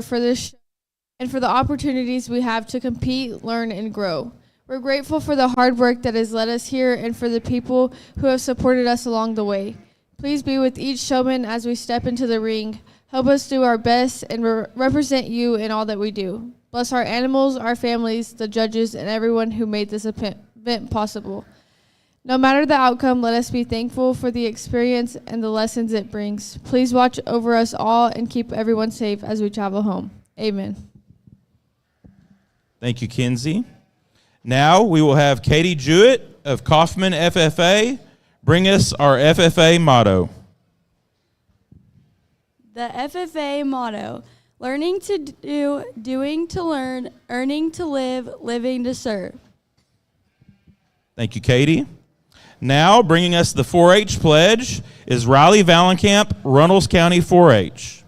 for this show and for the opportunities we have to compete, learn, and grow. We're grateful for the hard work that has led us here and for the people who have supported us along the way. Please be with each showman as we step into the ring. Help us do our best and represent you in all that we do. Bless our animals, our families, the judges, and everyone who made this event possible. No matter the outcome, let us be thankful for the experience and the lessons it brings. Please watch over us all and keep everyone safe as we travel home. Amen. Thank you, Kinsey. Now we will have Katie Jewett of Kaufman FFA bring us our FFA motto. The FFA motto: learning to do, doing to learn, earning to live, living to serve. Thank you, Katie. Now bringing us the 4-H pledge is Riley Valenkamp, Runnels County 4-H.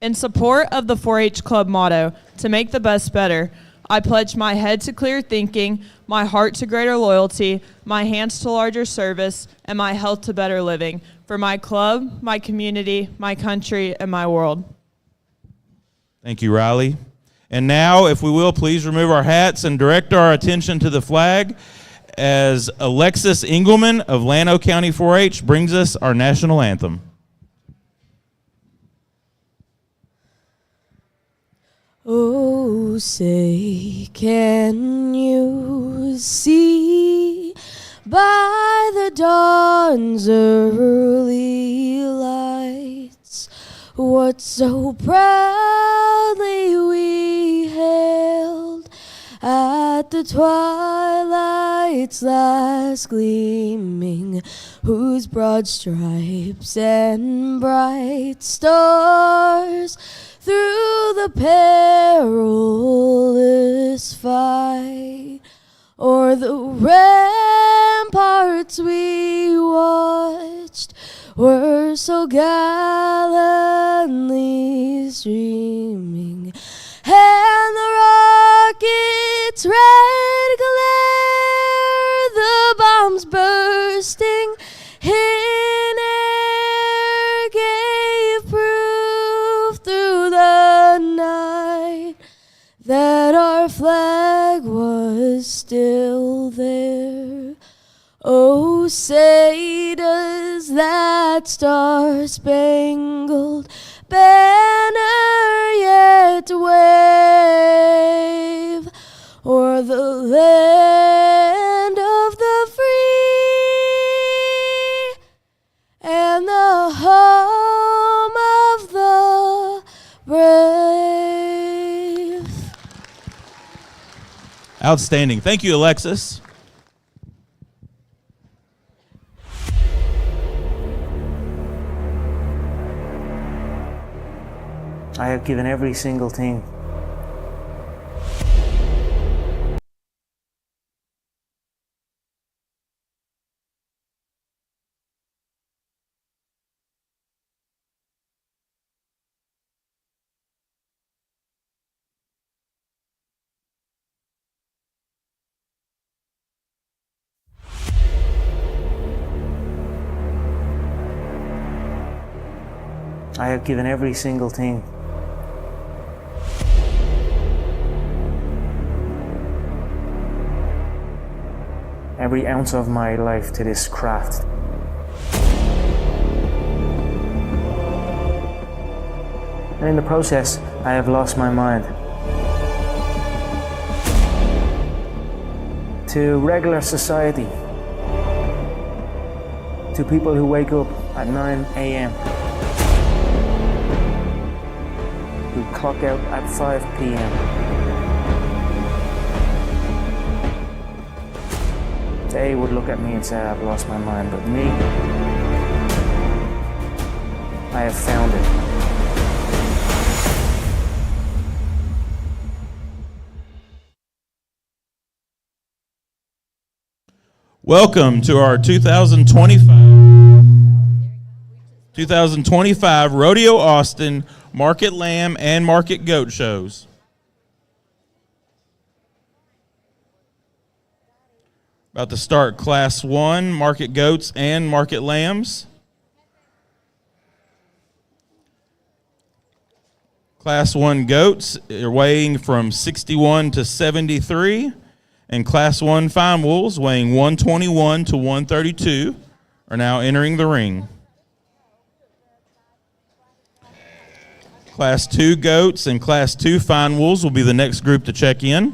In support of the 4-H Club motto, to make the best better, I pledge my head to clear thinking, my heart to greater loyalty, my hands to larger service, and my health to better living, for my club, my community, my country, and my world. Thank you, Riley. And now, if we will, please remove our hats and direct our attention to the flag as Alexis Engelman of Llano County 4-H brings us our national anthem. Oh, say, can you see by the dawn's early lights what so proudly we hailed at the twilight's last gleaming, whose broad stripes and bright stars through the perilous fight o'er the ramparts we watched were so gallantly streaming, and the rocket's red glare, the bombs bursting in air, gave proof through the night that our flag was still there. Oh, say does that star-spangled banner yet wave o'er the land of the free and the home of the brave? Outstanding. Thank you, Alexis. I have given every single thing. I have given every single thing. Every ounce of my life to this craft. And in the process, I have lost my mind. To regular society. To people who wake up at 9 a.m. Who clock out at 5 p.m. They would look at me and say, I've lost my mind, but me, I have found it. Welcome to our 2025 Rodeo Austin Market Lamb and Market Goat shows. About to start Class 1 Market Goats and Market Lambs. Class 1 goats are weighing from 61 to 73, and Class 1 fine wolves weighing 121 to 132 are now entering the ring. Class 2 goats and Class 2 fine wolves will be the next group to check in.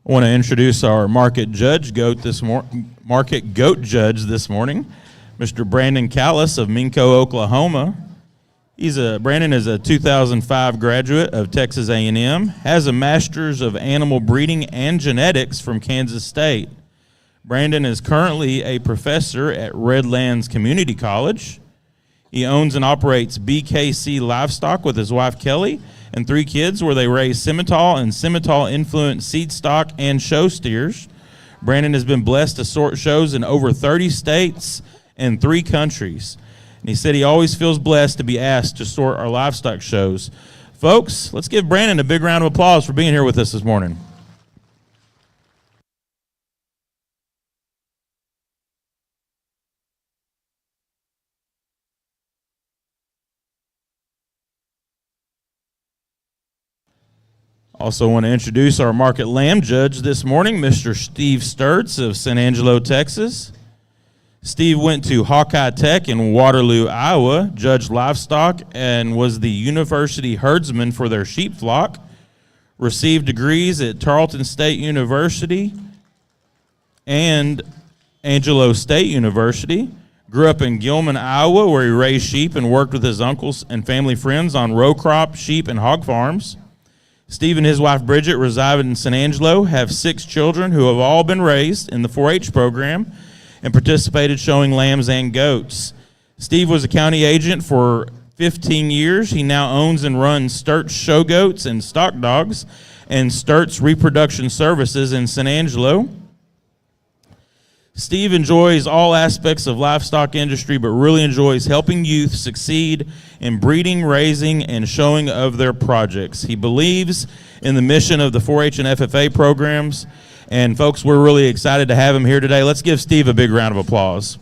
I want to introduce our market goat judge this morning, Mr. Brandon Callis of Minco, Oklahoma. Brandon is a 2005 graduate of Texas A&M, has a master's of animal breeding and genetics from Kansas State. Brandon is currently a professor at Redlands Community College. He owns and operates BKC Livestock with his wife Kelly and 3 kids, where they raise Simmental and Simmental-influenced seed stock and show steers. Brandon has been blessed to sort shows in over 30 states and 3 countries. And he said he always feels blessed to be asked to sort our livestock shows. Folks, let's give Brandon a big round of applause for being here with us this morning. Also want to introduce our market lamb judge this morning, Mr. Steve Sturtz of San Angelo, Texas. Steve went to Hawkeye Tech in Waterloo, Iowa, judged livestock, and was the university herdsman for their sheep flock. Received degrees at Tarleton State University and Angelo State University. Grew up in Gilman, Iowa, where he raised sheep and worked with his uncles and family friends on row crop, sheep, and hog farms. Steve and his wife Bridget reside in San Angelo, have 6 children who have all been raised in the 4-H program and participated showing lambs and goats. Steve was a county agent for 15 years. He now owns and runs Sturtz Show Goats and Stock Dogs and Sturtz Reproduction Services in San Angelo. Steve enjoys all aspects of livestock industry, but really enjoys helping youth succeed in breeding, raising, and showing of their projects. He believes in the mission of the 4-H and FFA programs. And folks, we're really excited to have him here today. Let's give Steve a big round of applause.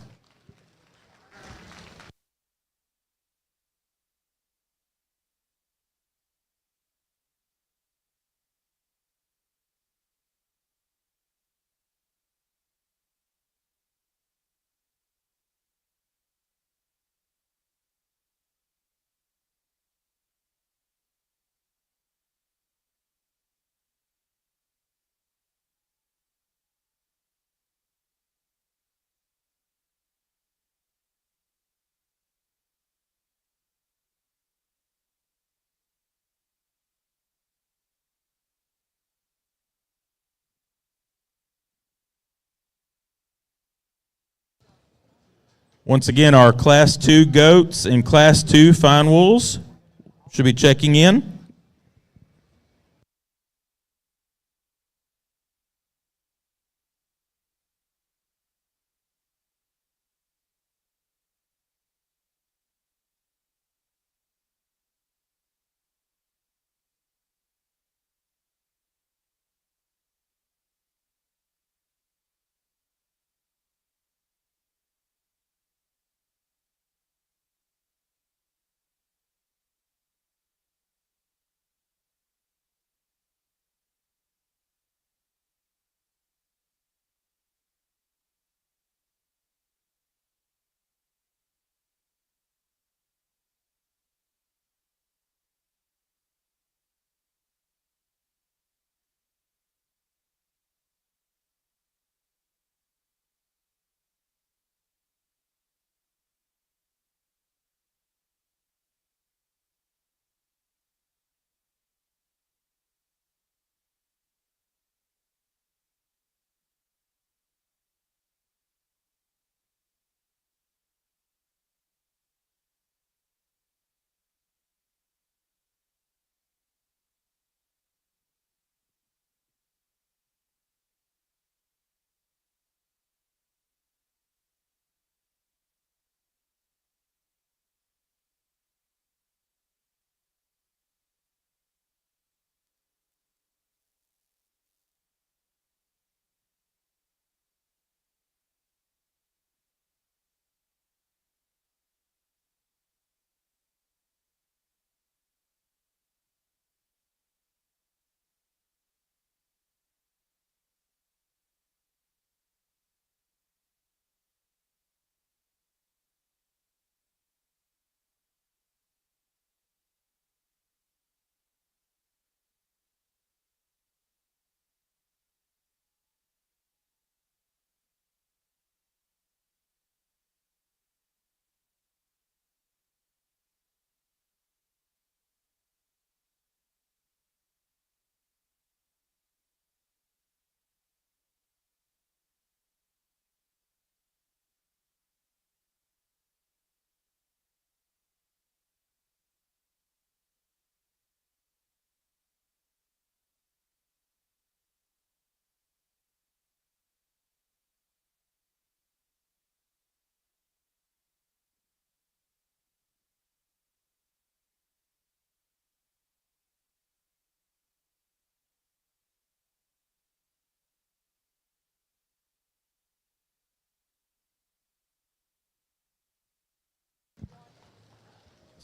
Once again, our Class 2 goats and Class 2 fine wolves should be checking in.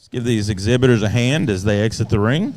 Let's give these exhibitors a hand as they exit the ring.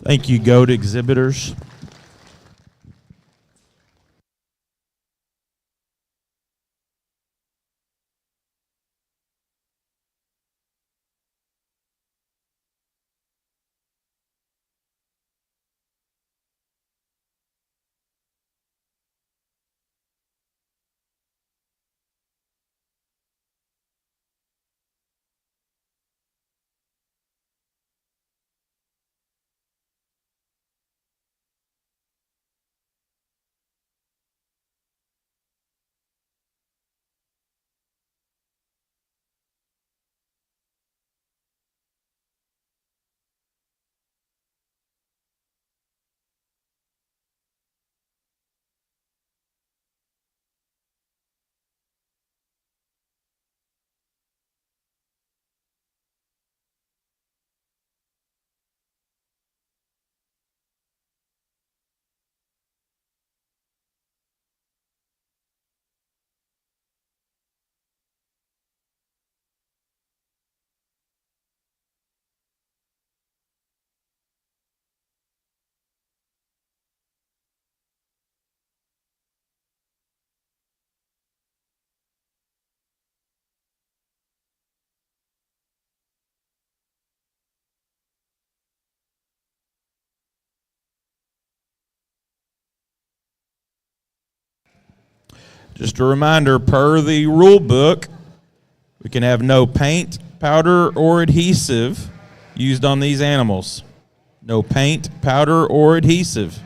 Thank you, GOAT exhibitors. Just a reminder, per the rule book, we can have no paint, powder, or adhesive used on these animals. No paint, powder, or adhesive.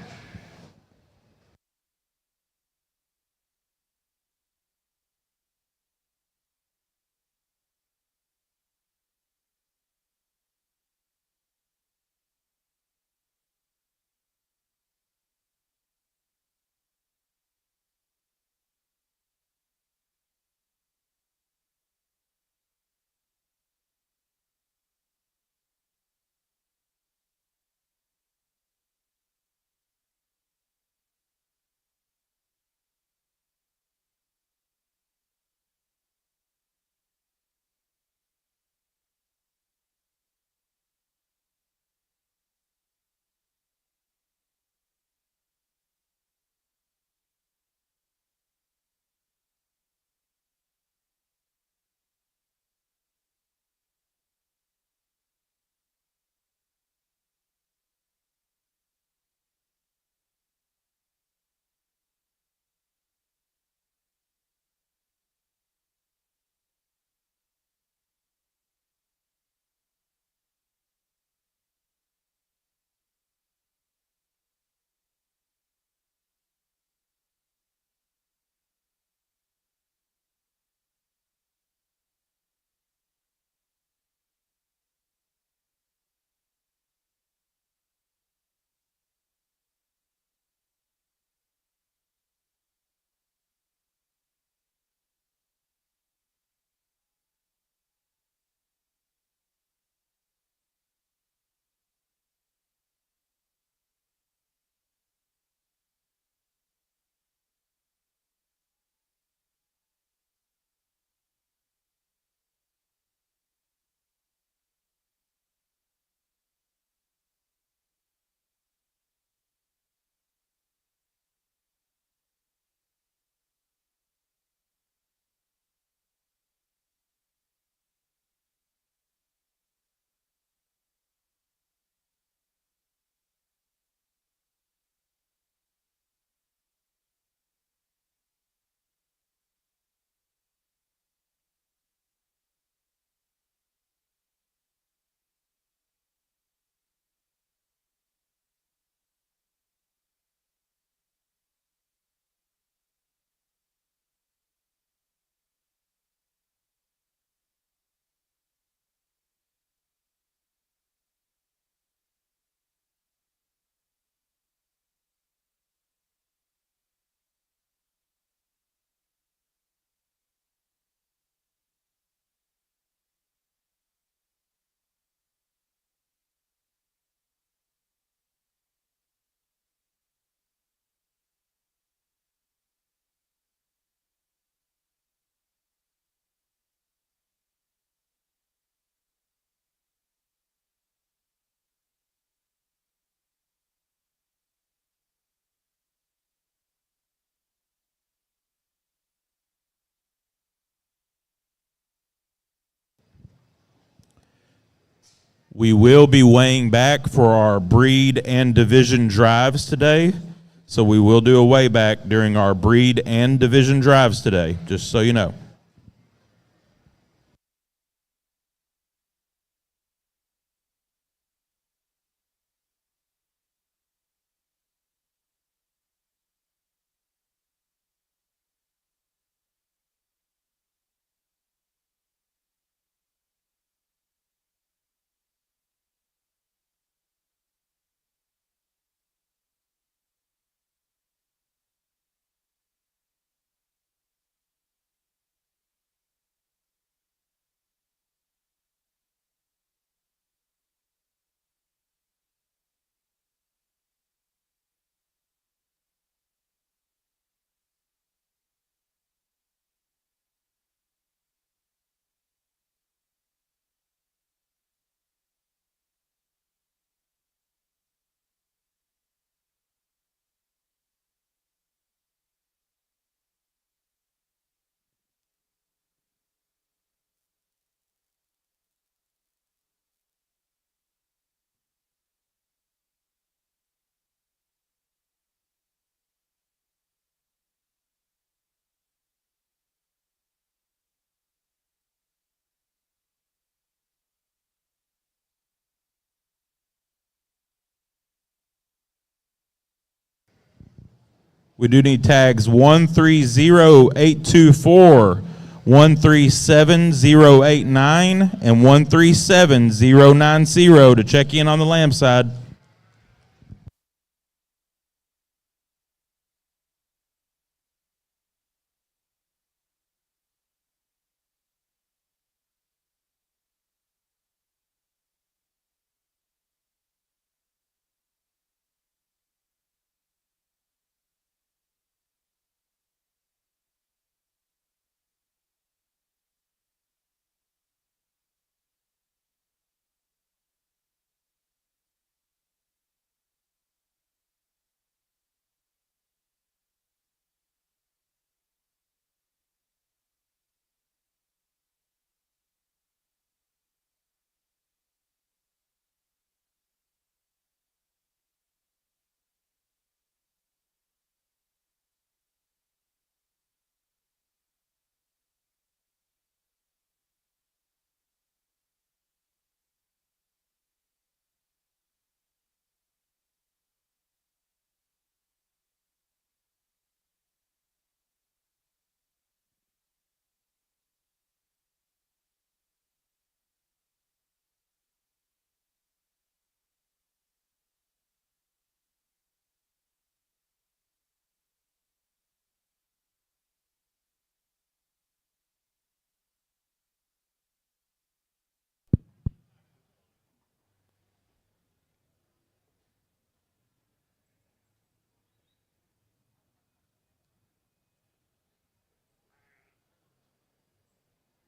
We will be weighing back for our breed and division drives today. So we will do a weigh back during our breed and division drives today, just so you know. We do need tags 130824, 137089, and 137090 to check in on the lamb side.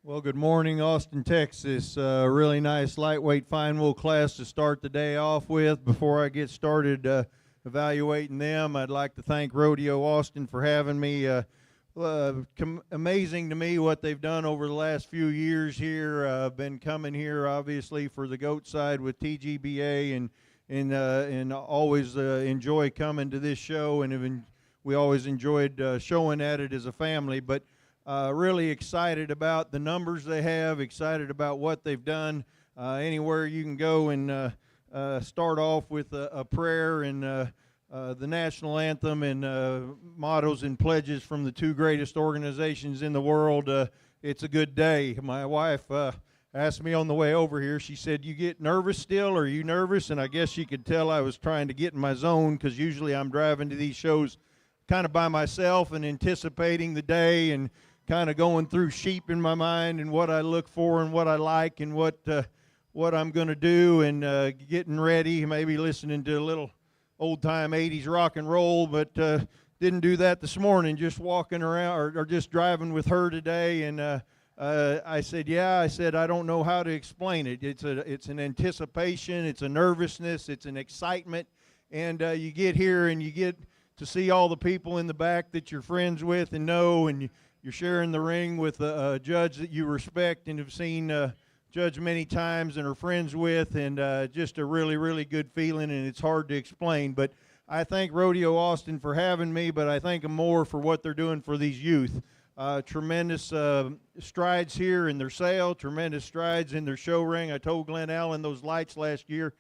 Well, good morning, Austin, Texas. Really nice lightweight fine wool class to start the day off with. Before I get started evaluating them, I'd like to thank Rodeo Austin for having me. Amazing to me what they've done over the last few years here. I've been coming here, obviously, for the goat side with TGBA, and always enjoy coming to this show, and we always enjoyed showing at it as a family. But really excited about the numbers they have, excited about what they've done. Anywhere you can go and start off with a prayer and the national anthem and mottos and pledges from the two greatest organizations in the world, it's a good day. My wife asked me on the way over here, she said, "You get nervous still? Are you nervous?" And I guess she could tell I was trying to get in my zone, because usually I'm driving to these shows kind of by myself and anticipating the day and kind of going through sheep in my mind and what I look for and what I like and what I'm going to do, and getting ready, maybe listening to a little old-time 80s rock and roll, but didn't do that this morning, just walking around or just driving with her today. And I said, I don't know how to explain it. It's an anticipation, it's a nervousness, it's an excitement, and you get here and you get to see all the people in the back that you're friends with and know, and you're sharing the ring with a judge that you respect and have seen judged many times and are friends with, and just a really, really good feeling, and it's hard to explain. But I thank Rodeo Austin for having me, but I thank them more for what they're doing for these youth. Tremendous strides here in their sale, tremendous strides in their show ring. I told Glenn Allen those lights last year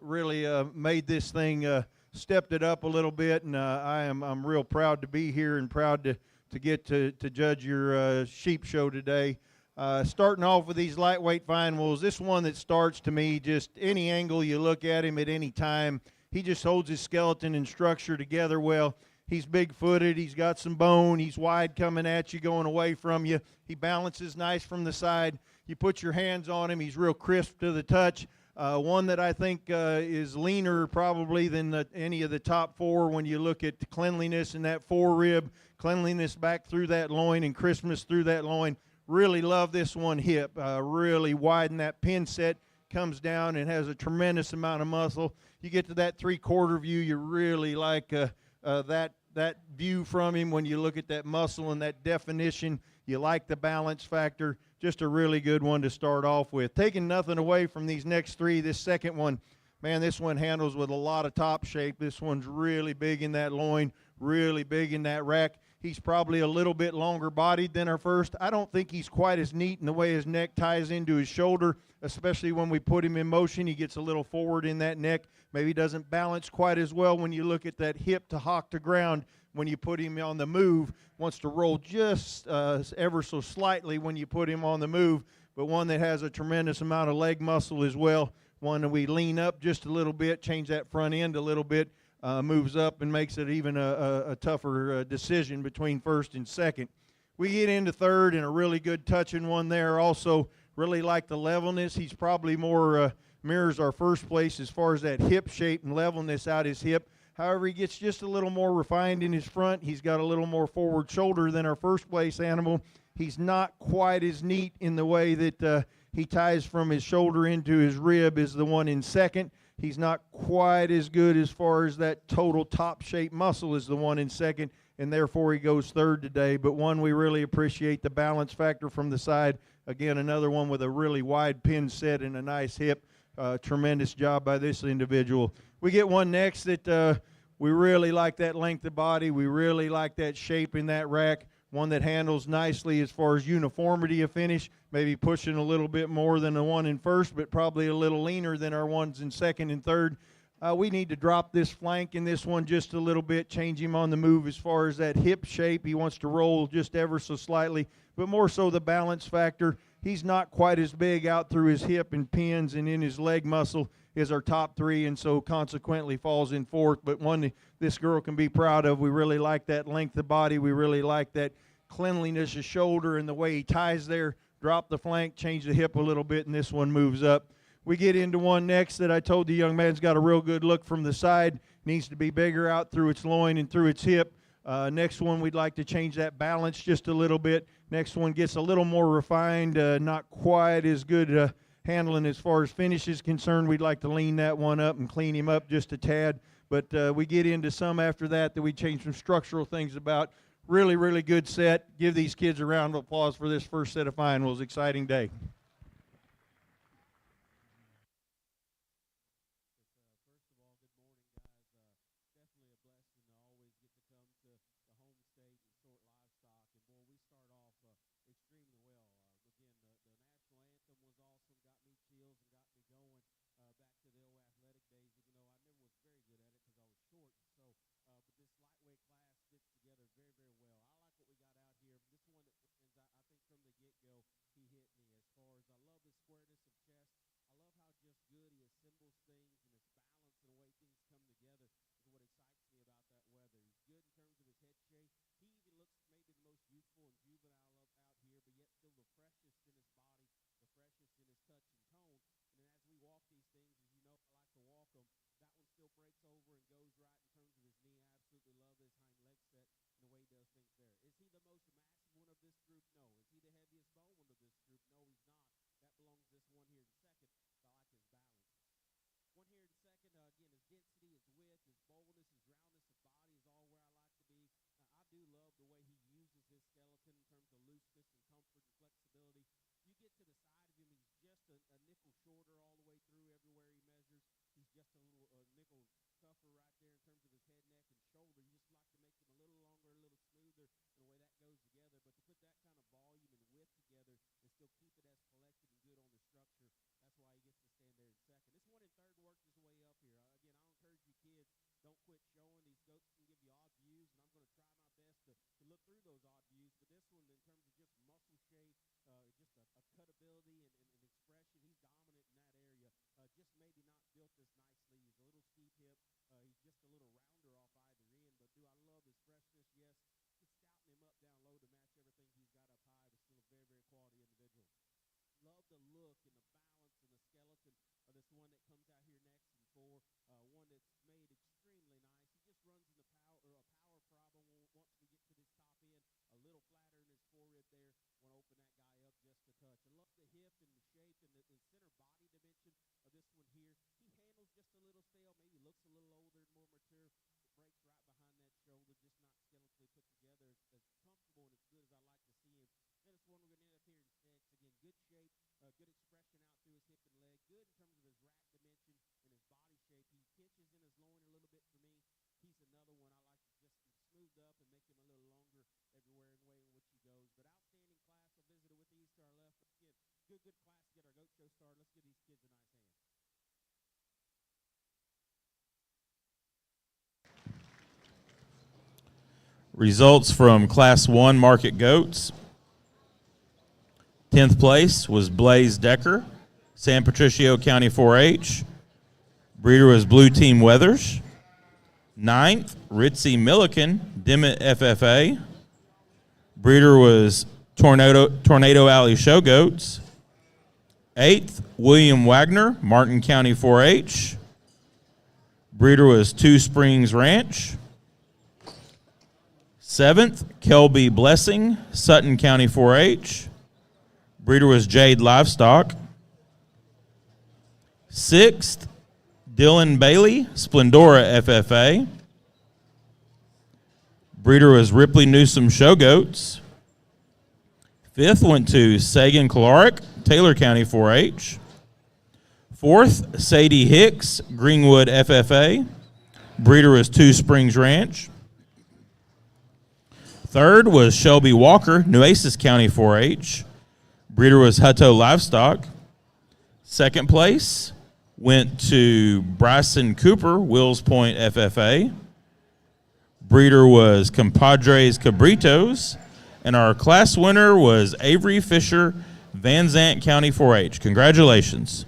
really made this thing, stepped it up a little bit, and I'm real proud to be here and proud to get to judge your sheep show today. Starting off with these lightweight fine wools, this one that starts to me, just any angle you look at him at any time, he just holds his skeleton and structure together well. He's big-footed. He's got some bone. He's wide coming at you, going away from you. He balances nice from the side. You put your hands on him. He's real crisp to the touch. One that I think is leaner probably than any of the top four when you look at cleanliness in that four-rib, cleanliness back through that loin and crispness through that loin. Really love this one hip. Really widen that pin set. Comes down and has a tremendous amount of muscle. You get to that three-quarter view, you really like that view from him when you look at that muscle and that definition. You like the balance factor. Just a really good one to start off with. Taking nothing away from these next three, this second one, man, this one handles with a lot of top shape. This one's really big in that loin, really big in that rack. He's probably a little bit longer bodied than our first. I don't think he's quite as neat in the way his neck ties into his shoulder, especially when we put him in motion. He gets a little forward in that neck. Maybe doesn't balance quite as well when you look at that hip to hock to ground. When you put him on the move, wants to roll just ever so slightly when you put him on the move, but one that has a tremendous amount of leg muscle as well. One that we lean up just a little bit, change that front end a little bit, moves up and makes it even a tougher decision between first and second. We get into third and a really good touching one there. Also really like the levelness. He's probably more mirrors our first place as far as that hip shape and levelness out his hip. However, he gets just a little more refined in his front. He's got a little more forward shoulder than our first place animal. He's not quite as neat in the way that he ties from his shoulder into his rib as the one in second. He's not quite as good as far as that total top shape muscle as the one in second, and therefore he goes third today. But one we really appreciate the balance factor from the side. Again, another one with a really wide pin set and a nice hip. Tremendous job by this individual. We get one next that we really like that length of body. We really like that shape in that rack. One that handles nicely as far as uniformity of finish, maybe pushing a little bit more than the one in first, but probably a little leaner than our ones in second and third. We need to drop this flank in this one just a little bit, change him on the move as far as that hip shape. He wants to roll just ever so slightly, but more so the balance factor. He's not quite as big out through his hip and pins and in his leg muscle as our top three, and so consequently falls in fourth, but one this girl can be proud of. We really like that length of body. We really like that cleanliness of shoulder and the way he ties there. Drop the flank, change the hip a little bit, and this one moves up. We get into one next that I told the young man's got a real good look from the side. Needs to be bigger out through its loin and through its hip. Next one, we'd like to change that balance just a little bit. Next one gets a little more refined, not quite as good handling as far as finish is concerned. We'd like to lean that one up and clean him up just a tad. But we get into some after that we change some structural things about. Really, really good set. Give these kids a round of applause for this first set of finals. Exciting day. a nickel shorter all the way through everywhere he measures. He's just a little nickel tougher right there in terms of his head, neck, and shoulder. You just like to make him a little longer, a little smoother, and the way that goes together. But to put that kind of volume and width together and still keep it as collected and good on the structure, that's why he gets to stand there in second. This one in third worked his way up here. Again, I'll encourage you kids, don't quit showing. These goats can give you odd views, and I'm going to try my best to look through those odd views. But this one, in terms of just muscle shape, just a cut ability and expression, he's dominant in that area. Just maybe not built as nicely. He's a little steep hip. He's just a little rounder off either end. But do I love his freshness? Yes. Just scouting him up down low to match everything he's got up high, but still a very, very quality individual. Love the look and the balance and the skeleton of this one that comes out here next in four. One that's made extremely nice. He just runs into a power problem once we get to this top end. A little flatter in his forerib there. Want to open that guy up just a touch. I love the hip and the shape and the center body dimension of this one here. He handles just a little stale. Maybe looks a little older and more mature. It breaks right behind that shoulder. Just not skeletally put together. As comfortable and as good as I like to see him. Then this one we're going to end up here in six. Again, good shape, good expression out through his hip and leg. Good in terms of his rack dimension and his body shape. He pinches in his loin a little bit for me. He's another one I like to just smooth up and make him a little longer everywhere in way in which he goes. But outstanding class. I visited with these to our left. Again, good class to get our goat show started. Let's give these kids a nice hand. Results from Class 1 Market Goats. 10th place was Blaze Decker, San Patricio County 4-H. Breeder was Blue Team Weathers. 9th, Ritzy Milliken, Dimmitt FFA. Breeder was Tornado Alley Show Goats. 8th, William Wagner, Martin County 4-H. Breeder was Two Springs Ranch. 7th, Kelby Blessing, Sutton County 4-H. Breeder was Jade Livestock. 6th, Dylan Bailey, Splendora FFA. Breeder was Ripley Newsom Show Goats. 5th went to Sagan Kalarick, Taylor County 4-H. 4th, Sadie Hicks, Greenwood FFA. Breeder was Two Springs Ranch. 3rd was Shelby Walker, Nueces County 4-H. Breeder was Hutto Livestock. 2nd place went to Bryson Cooper, Wills Point FFA. Breeder was Compadres Cabritos. And our class winner was Avery Fisher, Van Zant County 4-H. Congratulations.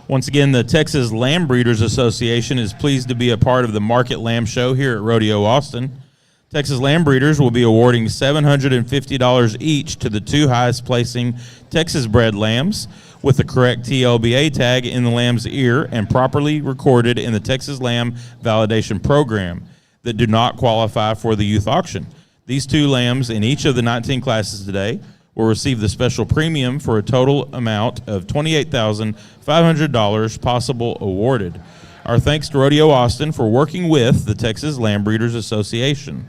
Once again, the Texas Lamb Breeders Association is pleased to be a part of the Market Lamb Show here at Rodeo Austin. Texas Lamb Breeders will be awarding $750 each to the two highest placing Texas bred lambs with the correct TLBA tag in the lamb's ear and properly recorded in the Texas Lamb Validation Program that do not qualify for the youth auction. These two lambs in each of the 19 classes today will receive the special premium for a total amount of $28,500 possible awarded. Our thanks to Rodeo Austin for working with the Texas Lamb Breeders Association.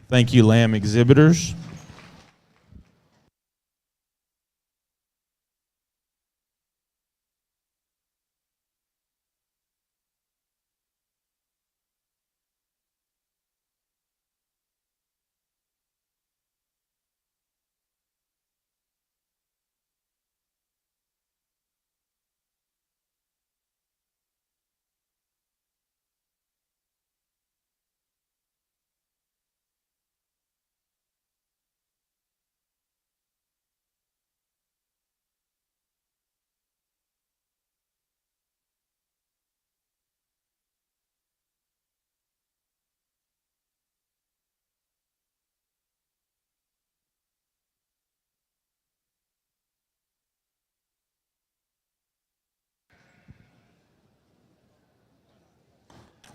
Thank you, lamb exhibitors.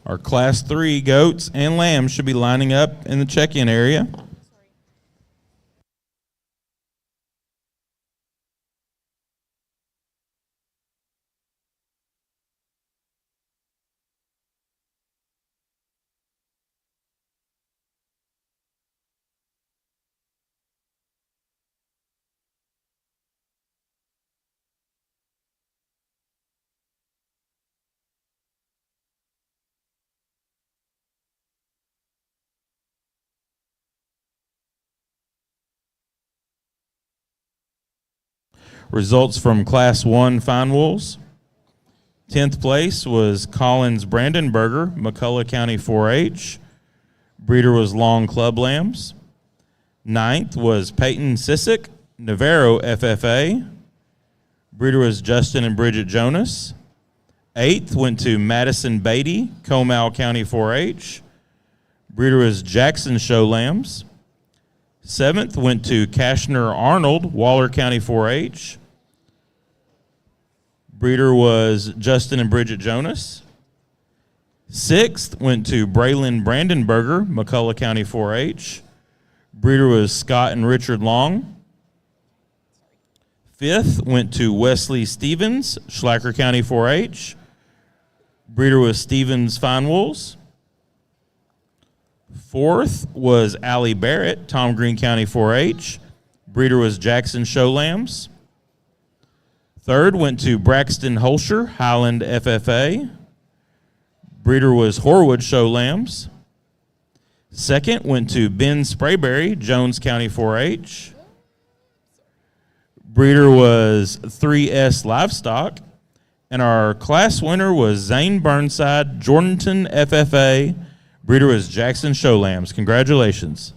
Our Class 3 goats and lambs should be lining up in the check-in area. Results from Class 1 fine wools. 10th place was Collins Brandenberger, McCullough County 4-H. Breeder was Long Club Lambs. 9th was Peyton Sissick, Navarro FFA. Breeder was Justin and Bridget Jonas. 8th went to Madison Beatty, Comal County 4-H. Breeder was Jackson Show Lambs. 7th went to Kashner Arnold, Waller County 4-H. Breeder was Justin and Bridget Jonas. 6th went to Braylon Brandenberger, McCullough County 4-H. Breeder was Scott and Richard Long. 5th went to Wesley Stevens, Schlacker County 4-H. Breeder was Stevens Fine Wools. 4th was Allie Barrett, Tom Green County 4-H. Breeder was Jackson Show Lambs. 3rd went to Braxton Holscher, Highland FFA. Breeder was Horwood Show Lambs. 2nd went to Ben Sprayberry, Jones County 4-H. Breeder was 3S Livestock. And our class winner was Zane Burnside, Jordanton FFA. Breeder was Jackson Show Lambs. Congratulations.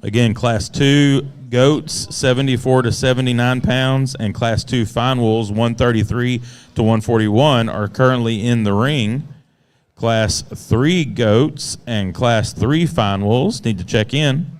Again, Class 2 goats, 74 to 79 pounds, and Class 2 fine wools, 133 to 141, are currently in the ring. Class 3 goats and Class 3 fine wools need to check in.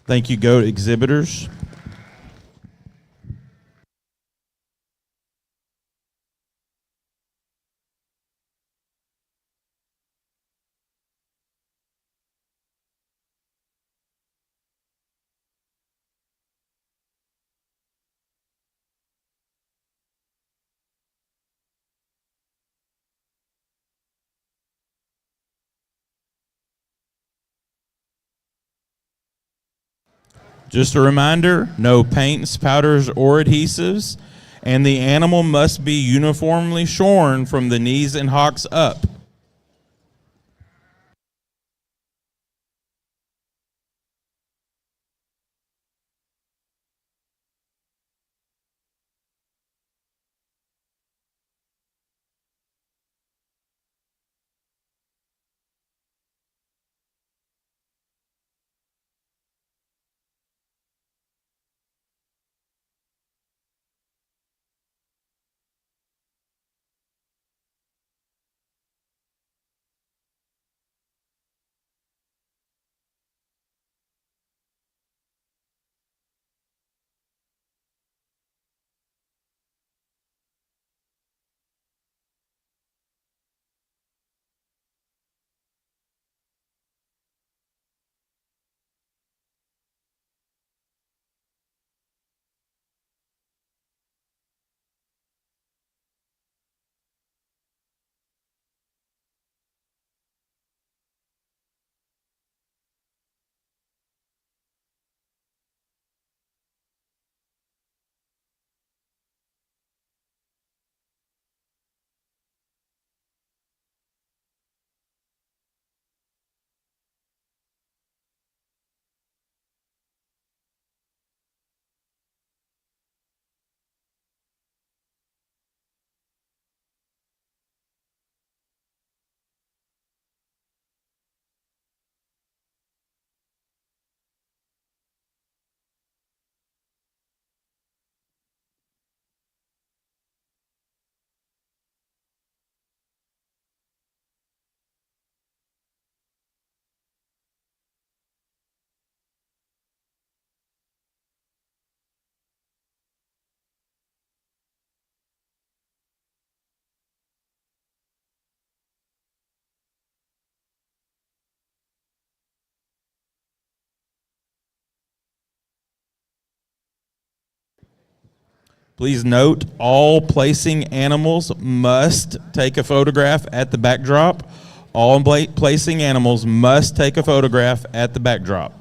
Thank you, goat exhibitors. Just a reminder, no paints, powders, or adhesives, and the animal must be uniformly shorn from the knees and hocks up. Please note, all placing animals must take a photograph at the backdrop. All placing animals must take a photograph at the backdrop.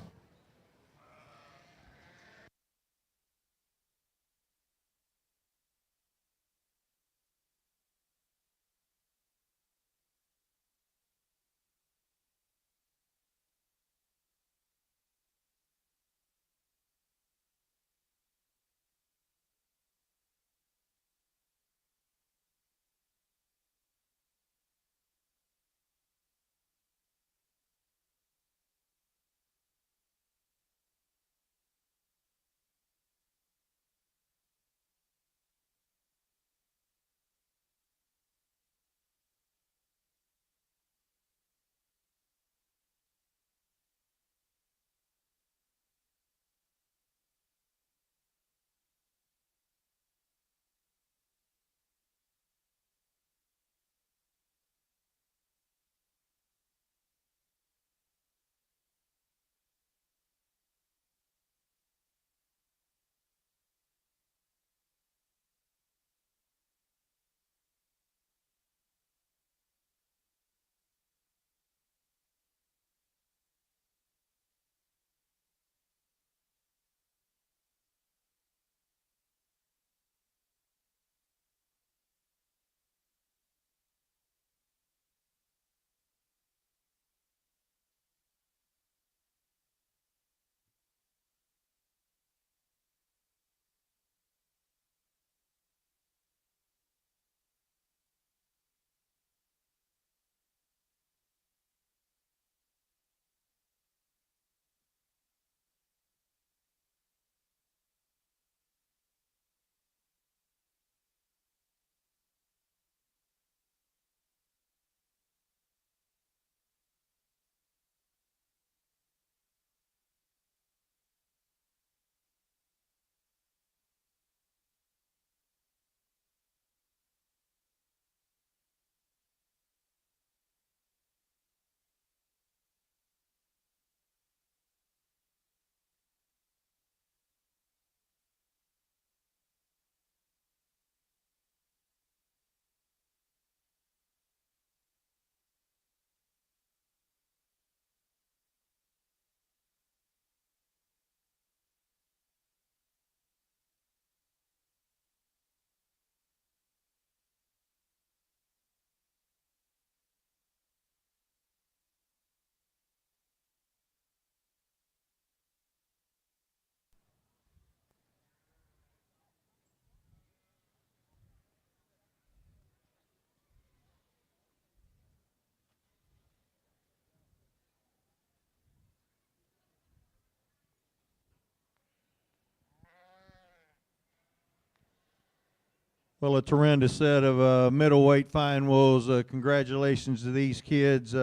Well, a tremendous set of middleweight fine wolves. Congratulations to these kids.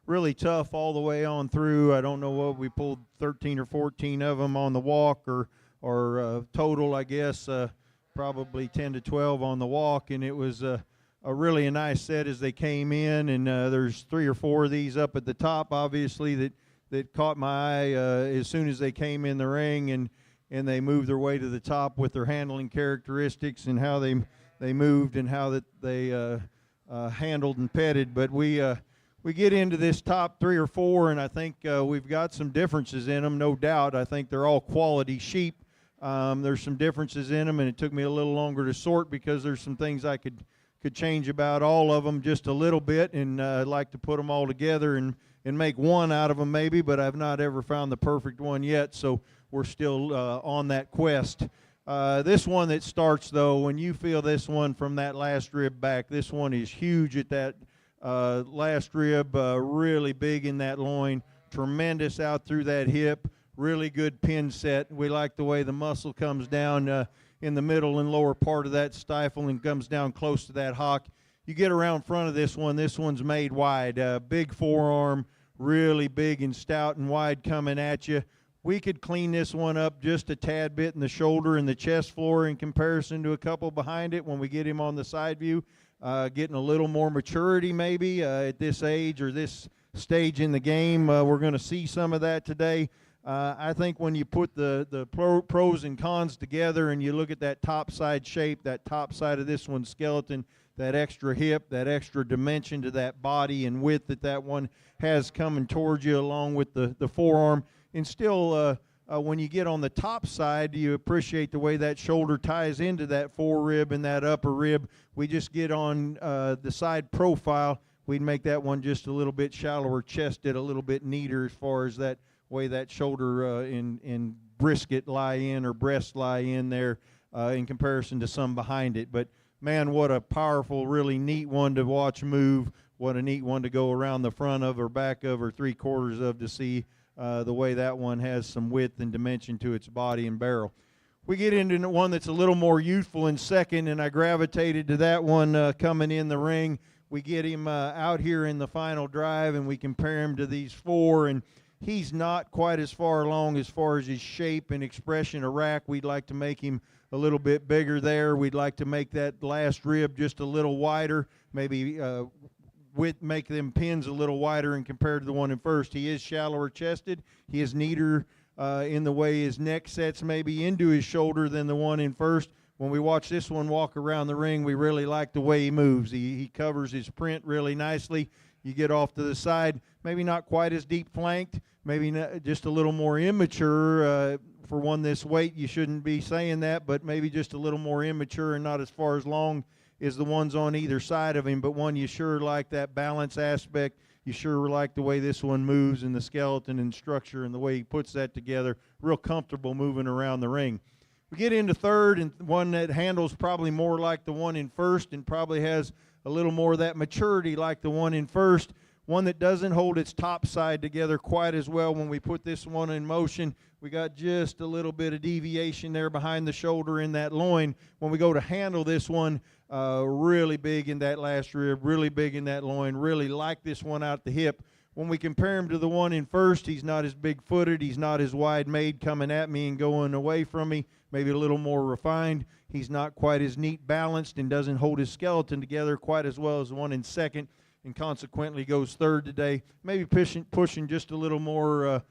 Really tough all the way on through. I don't know what we pulled, 13 or 14 of them on the walk, or total, I guess, probably 10 to 12 on the walk, and it was a really nice set as they came in. And there's 3 or 4 of these up at the top, obviously, that caught my eye as soon as they came in the ring, and they moved their way to the top with their handling characteristics and how they moved and how that they handled and petted. But we get into this top 3 or 4, and I think we've got some differences in them, no doubt. I think they're all quality sheep. There's some differences in them, and it took me a little longer to sort because there's some things I could change about all of them just a little bit, and I'd like to put them all together and make one out of them maybe, but I've not ever found the perfect one yet, so we're still on that quest. This one that starts, though, when you feel this one from that last rib back, this one is huge at that last rib, really big in that loin, tremendous out through that hip, really good pin set. We like the way the muscle comes down in the middle and lower part of that stifle and comes down close to that hock. You get around front of this one's made wide, big forearm, really big and stout and wide coming at you. We could clean this one up just a tad bit in the shoulder and the chest floor in comparison to a couple behind it when we get him on the side view. Getting a little more maturity maybe at this age or this stage in the game. We're going to see some of that today. I think when you put the pros and cons together and you look at that top side shape, that top side of this one's skeleton, that extra hip, that extra dimension to that body and width that one has coming towards you along with the forearm. And still, when you get on the top side, you appreciate the way that shoulder ties into that forerib and that upper rib. We just get on the side profile. We'd make that one just a little bit shallower chested, a little bit neater as far as that way that shoulder in brisket lie in or breast lie in there in comparison to some behind it. But, man, what a powerful, really neat one to watch move. What a neat one to go around the front of or back of or 3/4 of to see. The way that one has some width and dimension to its body and barrel. We get into one that's a little more youthful in second, and I gravitated to that one coming in the ring. We get him out here in the final drive, and we compare him to these 4, and he's not quite as far along as far as his shape and expression of rack. We'd like to make him a little bit bigger there. We'd like to make that last rib just a little wider, maybe make them pins a little wider and compared to the one in first. He is shallower chested. He is neater in the way his neck sets maybe into his shoulder than the one in first. When we watch this one walk around the ring, we really like the way he moves. He covers his print really nicely. You get off to the side, maybe not quite as deep flanked, maybe just a little more immature. For one this weight, you shouldn't be saying that, but maybe just a little more immature and not as far as long is the ones on either side of him, but one you sure like that balance aspect. You sure like the way this one moves and the skeleton and structure and the way he puts that together. Real comfortable moving around the ring. We get into third, and one that handles probably more like the one in first and probably has a little more of that maturity like the one in first. One that doesn't hold its top side together quite as well when we put this one in motion. We got just a little bit of deviation there behind the shoulder in that loin. When we go to handle this one, really big in that last rib, really big in that loin, really like this one out the hip. When we compare him to the one in first, he's not as big-footed, he's not as wide-made coming at me and going away from me, maybe a little more refined. He's not quite as neat balanced and doesn't hold his skeleton together quite as well as the one in second, and consequently goes third today. Maybe pushing just a little more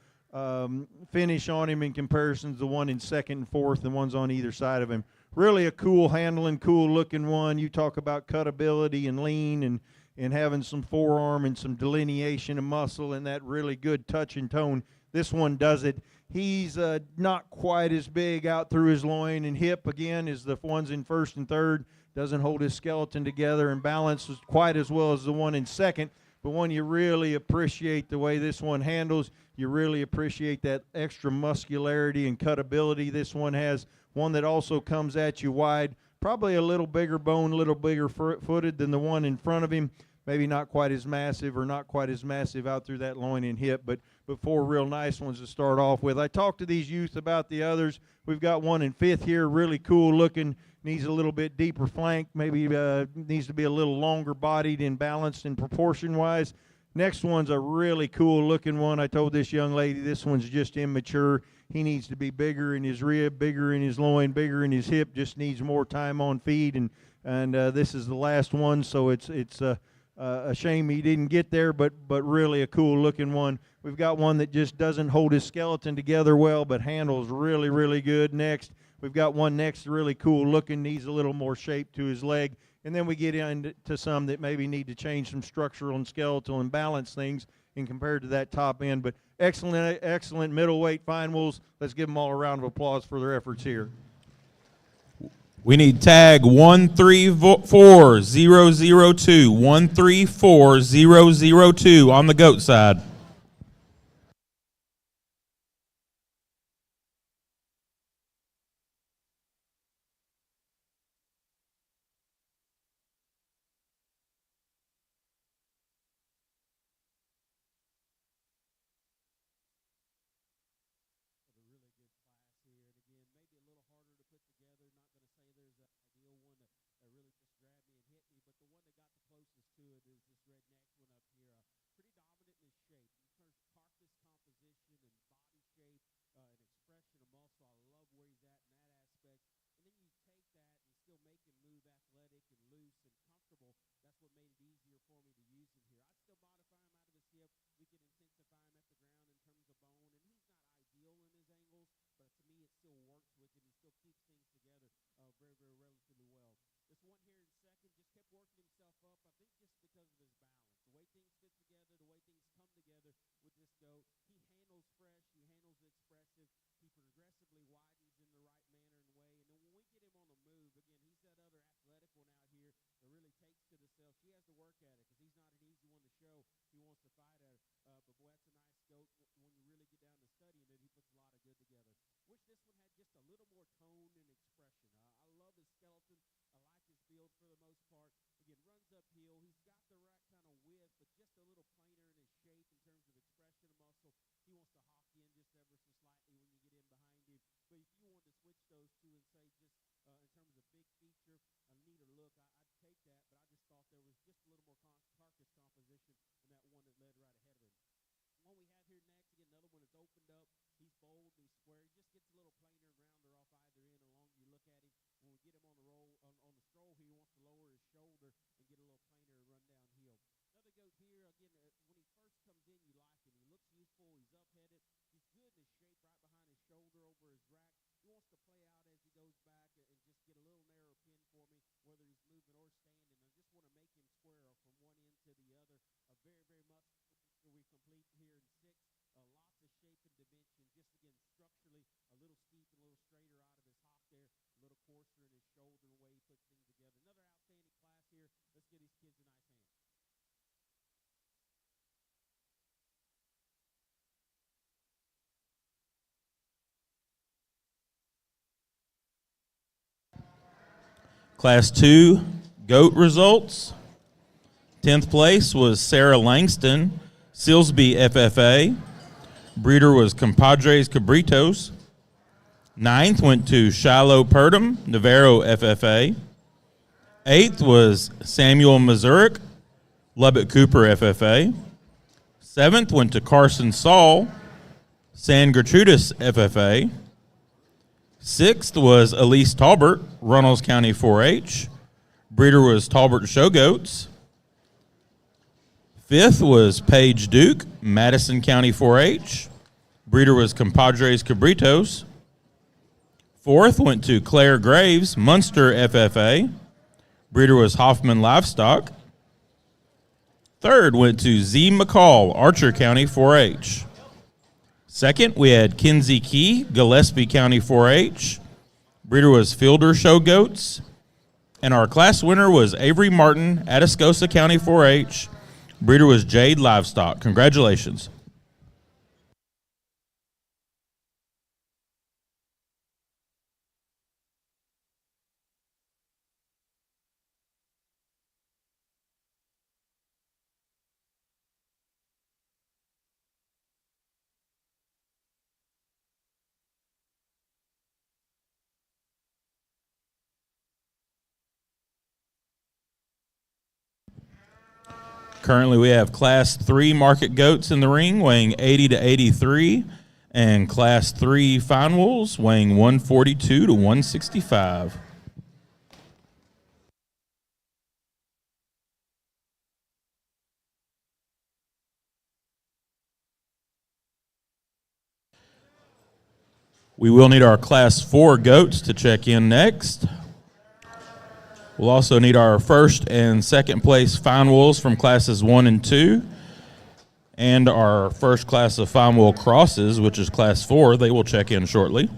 finish on him in comparison to the one in second and fourth, the ones on either side of him. Really a cool handling, cool looking one. You talk about cutability and lean and having some forearm and some delineation of muscle and that really good touch and tone. This one does it. He's not quite as big out through his loin and hip, again, as the ones in first and third. Doesn't hold his skeleton together and balance quite as well as the one in second. But one you really appreciate the way this one handles. You really appreciate that extra muscularity and cutability this one has. One that also comes at you wide. Probably a little bigger bone, a little bigger footed than the one in front of him. maybe not quite as massive or not quite as massive out through that loin and hip, but four real nice ones to start off with. I talked to these youth about the others. We've got one in fifth here, really cool looking, needs a little bit deeper flank, maybe needs to be a little longer bodied and balanced and proportion-wise. Next one's a really cool looking one. I told this young lady this one's just immature. He needs to be bigger in his rib, bigger in his loin, bigger in his hip, just needs more time on feed, and this is the last one, so it's a shame he didn't get there, but really a cool looking one. We've got one that just doesn't hold his skeleton together well, but handles really, really good. Next, we've got one next, really cool looking, needs a little more shape to his leg. And then we get into some that maybe need to change some structural and skeletal and balance things in compared to that top end. But excellent middleweight fine wools. Let's give them all a round of applause for their efforts here. We need tag 134002. 134002 on the goat side. Class 2 goat results. 10th place was Sarah Langston, Silsby FFA. Breeder was Compadres Cabritos. 9th went to Shiloh Purdom, Navarro FFA. 8th was Samuel Mazurek, Lubbock Cooper FFA. 7th went to Carson Saul, San Gertrudis FFA. 6th was Elise Talbert, Runnels County 4-H. Breeder was Talbert Show Goats. 5th was Paige Duke, Madison County 4-H. Breeder was Compadres Cabritos. 4th went to Claire Graves, Munster FFA. Breeder was Hoffman Livestock. 3rd went to Z. McCall, Archer County 4-H. 2nd, we had Kinsey Key, Gillespie County 4-H. Breeder was Fielder Show Goats. And our class winner was Avery Martin, Atascosa County 4-H. Breeder was Jade Livestock. Congratulations. Currently, we have Class 3 market goats in the ring weighing 80 to 83, and Class 3 fine wools weighing 142 to 165. We will need our Class 4 goats to check in next. We'll also need our first and second place fine wools from Classes 1 and 2, and our first class of fine wool crosses, which is Class 4. They will check in shortly.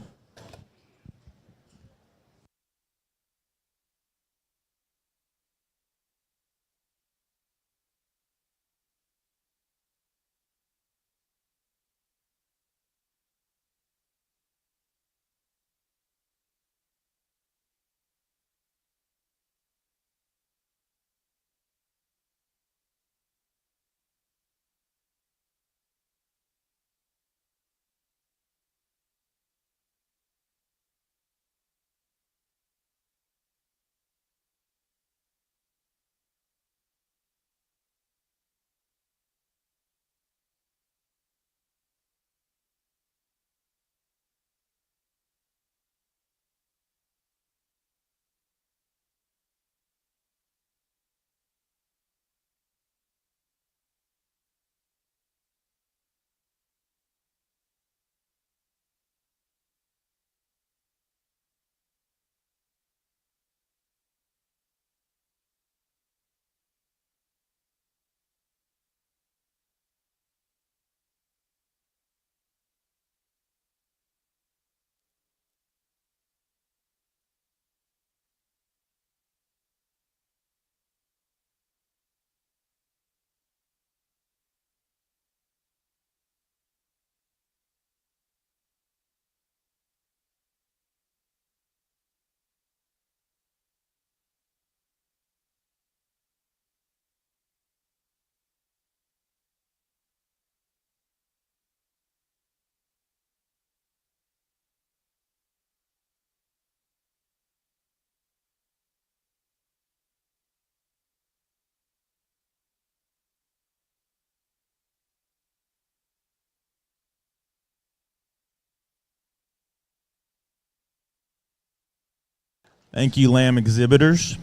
Thank you, lamb exhibitors.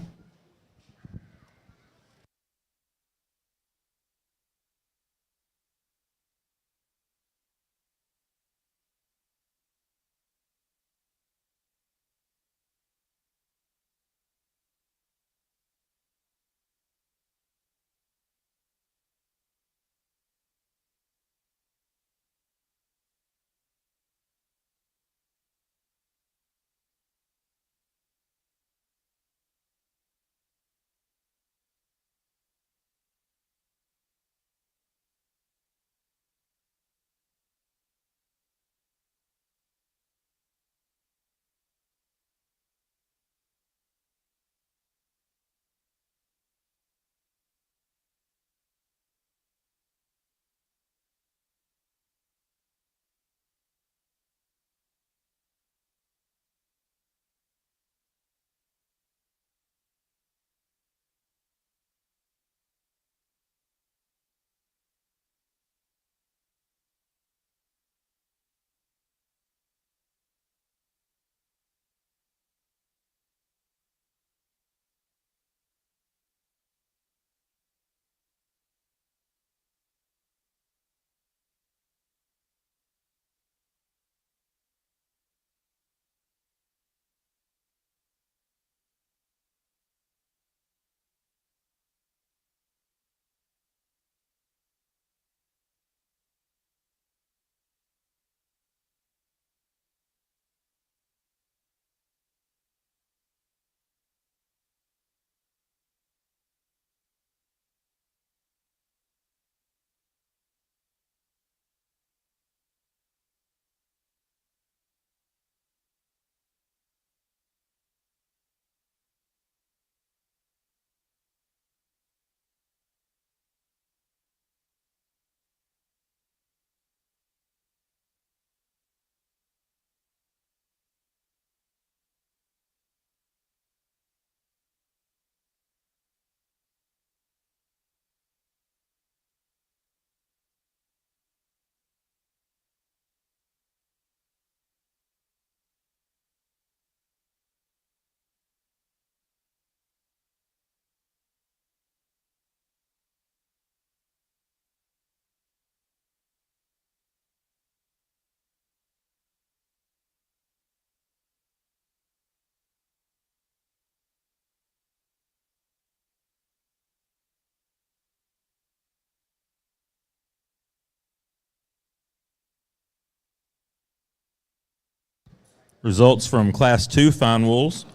Results from Class 2 Fine Wools.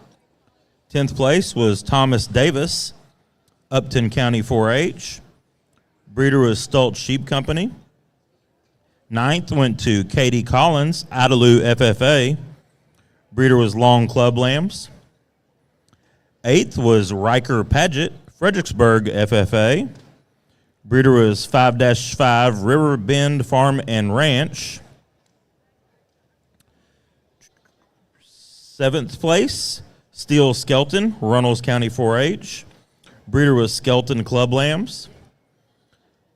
10th place was Thomas Davis, Upton County 4-H. Breeder was Stultz Sheep Company. 9th went to Katie Collins, Idalou FFA. Breeder was Long Club Lambs. 8th was Riker Paget, Fredericksburg FFA. Breeder was 5-5 River Bend Farm and Ranch. 7th place, Steel Skelton, Runnels County 4-H. Breeder was Skelton Club Lambs.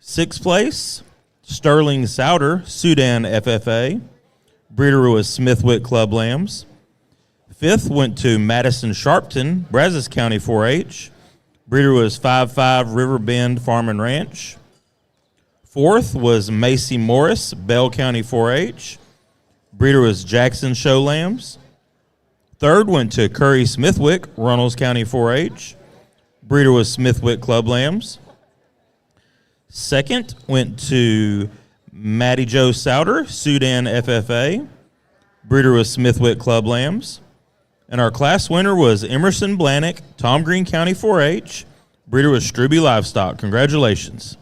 6th place, Sterling Souter, Sudan FFA. Breeder was Smithwick Club Lambs. 5th went to Madison Sharpton, Brazos County 4-H. Breeder was 5-5 River Bend Farm and Ranch. 4th was Macy Morris, Bell County 4-H. Breeder was Jackson Show Lambs. 3rd went to Curry Smithwick, Runnels County 4-H. Breeder was Smithwick Club Lambs. 2nd went to Matty Joe Souter, Sudan FFA. Breeder was Smithwick Club Lambs. And our class winner was Emerson Blanick, Tom Green County 4-H. Breeder was Struby Livestock. Congratulations.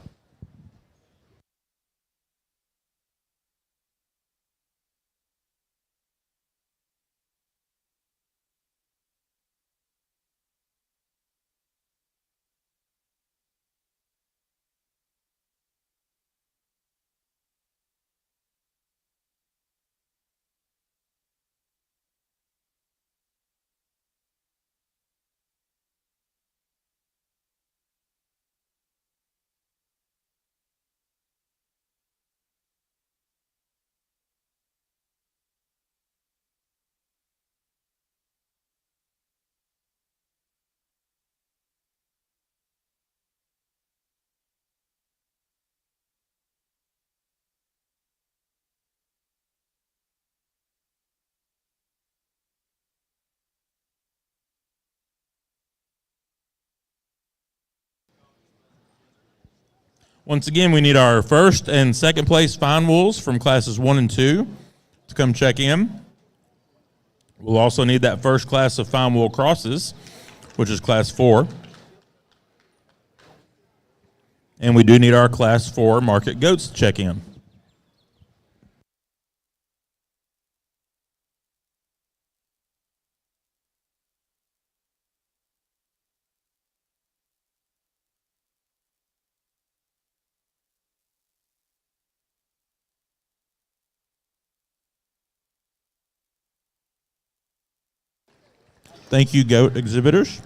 Once again, we need our first and second place fine wools from classes 1 and 2 to come check in. We'll also need that first class of fine wool crosses, which is class 4. And we do need our class 4 market goats to check in. Thank you, goat exhibitors.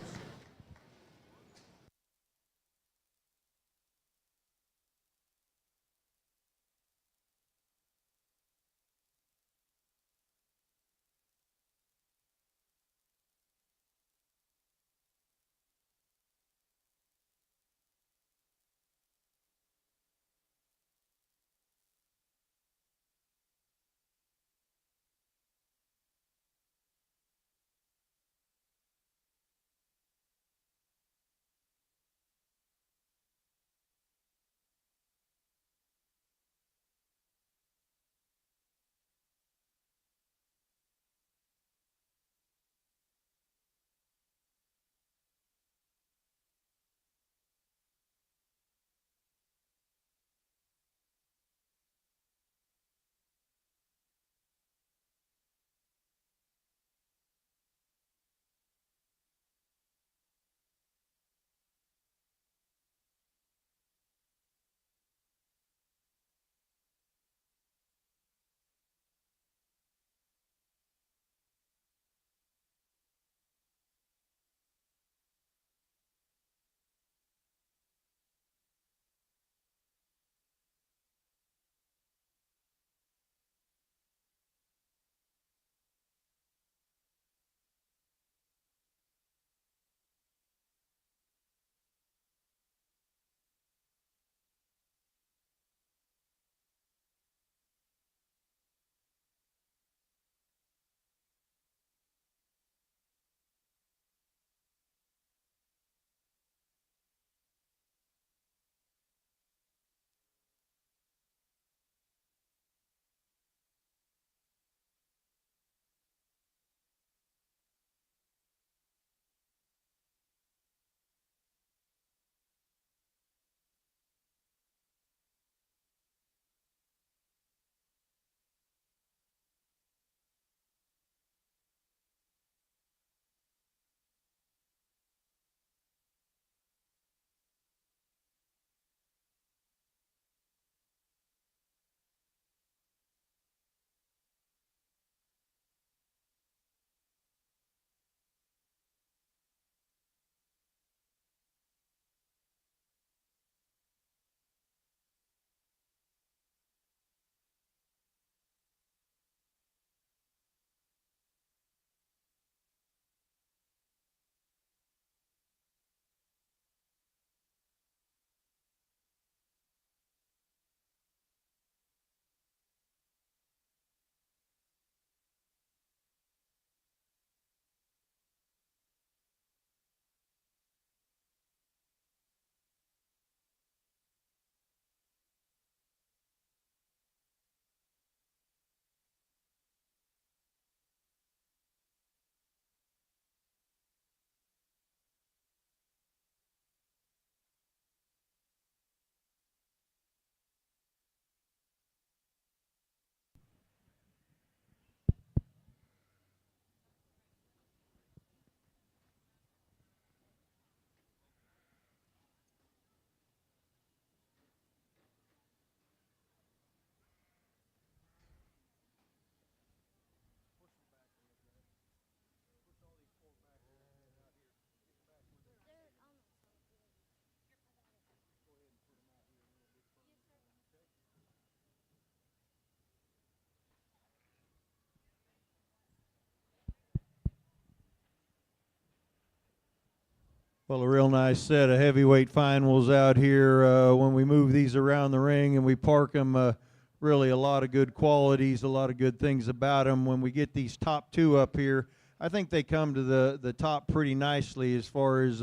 Well, a real nice set of heavyweight finals out here. When we move these around the ring and we park them, really a lot of good qualities, a lot of good things about them. When we get these top two up here, I think they come to the top pretty nicely as far as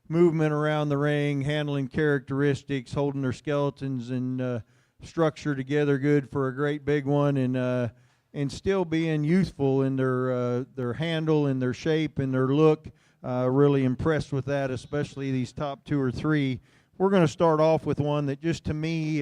movement around the ring, handling characteristics, holding their skeletons and structure together good for a great big one, and still being youthful in their handle and their shape and their look. Really impressed with that, especially these top two or three. We're going to start off with one that just to me,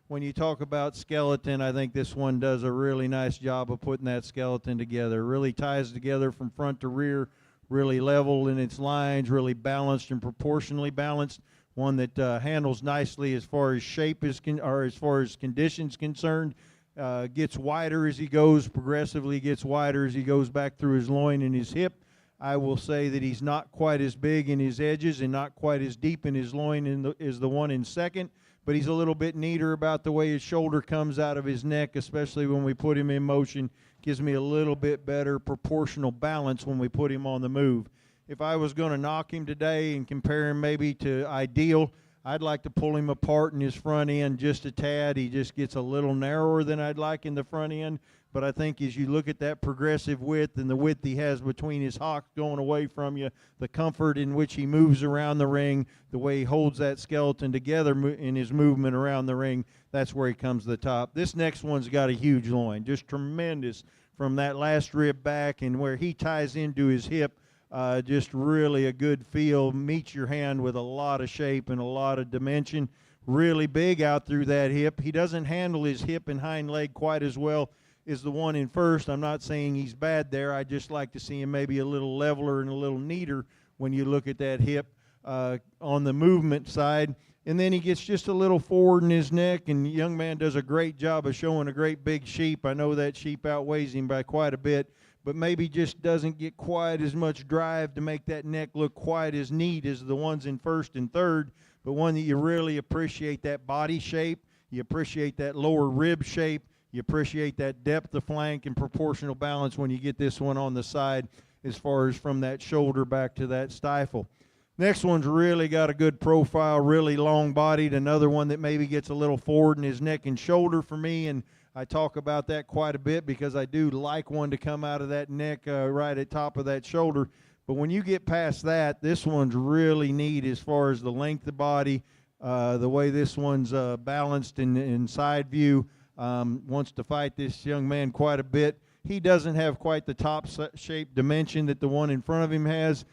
when you talk about skeleton, I think this one does a really nice job of putting that skeleton together. Really ties together from front to rear, really level in its lines, really balanced and proportionally balanced. One that handles nicely as far as shape is or as far as conditions concerned. Gets wider as he goes, progressively gets wider as he goes back through his loin and his hip. I will say that he's not quite as big in his edges and not quite as deep in his loin as the one in second, but he's a little bit neater about the way his shoulder comes out of his neck, especially when we put him in motion. Gives me a little bit better proportional balance when we put him on the move. If I was going to knock him today and compare him maybe to Ideal, I'd like to pull him apart in his front end just a tad. He just gets a little narrower than I'd like in the front end. But I think as you look at that progressive width and the width he has between his hocks going away from you, the comfort in which he moves around the ring, the way he holds that skeleton together in his movement around the ring, that's where he comes to the top. This next one's got a huge loin, just tremendous from that last rib back and where he ties into his hip. Just really a good feel, meets your hand with a lot of shape and a lot of dimension. Really big out through that hip. He doesn't handle his hip and hind leg quite as well as the one in first. I'm not saying he's bad there. I just like to see him maybe a little leveler and a little neater when you look at that hip on the movement side. And then he gets just a little forward in his neck, and the young man does a great job of showing a great big sheep. I know that sheep outweighs him by quite a bit, but maybe just doesn't get quite as much drive to make that neck look quite as neat as the ones in first and third, but one that you really appreciate that body shape, you appreciate that lower rib shape, you appreciate that depth of flank and proportional balance when you get this one on the side as far as from that shoulder back to that stifle. Next one's really got a good profile, really long-bodied, another one that maybe gets a little forward in his neck and shoulder for me, and I talk about that quite a bit because I do like one to come out of that neck right at top of that shoulder. But when you get past that, this one's really neat as far as the length of body, the way this one's balanced in side view. Wants to fight this young man quite a bit. He doesn't have quite the top shape dimension that the one in front of him has.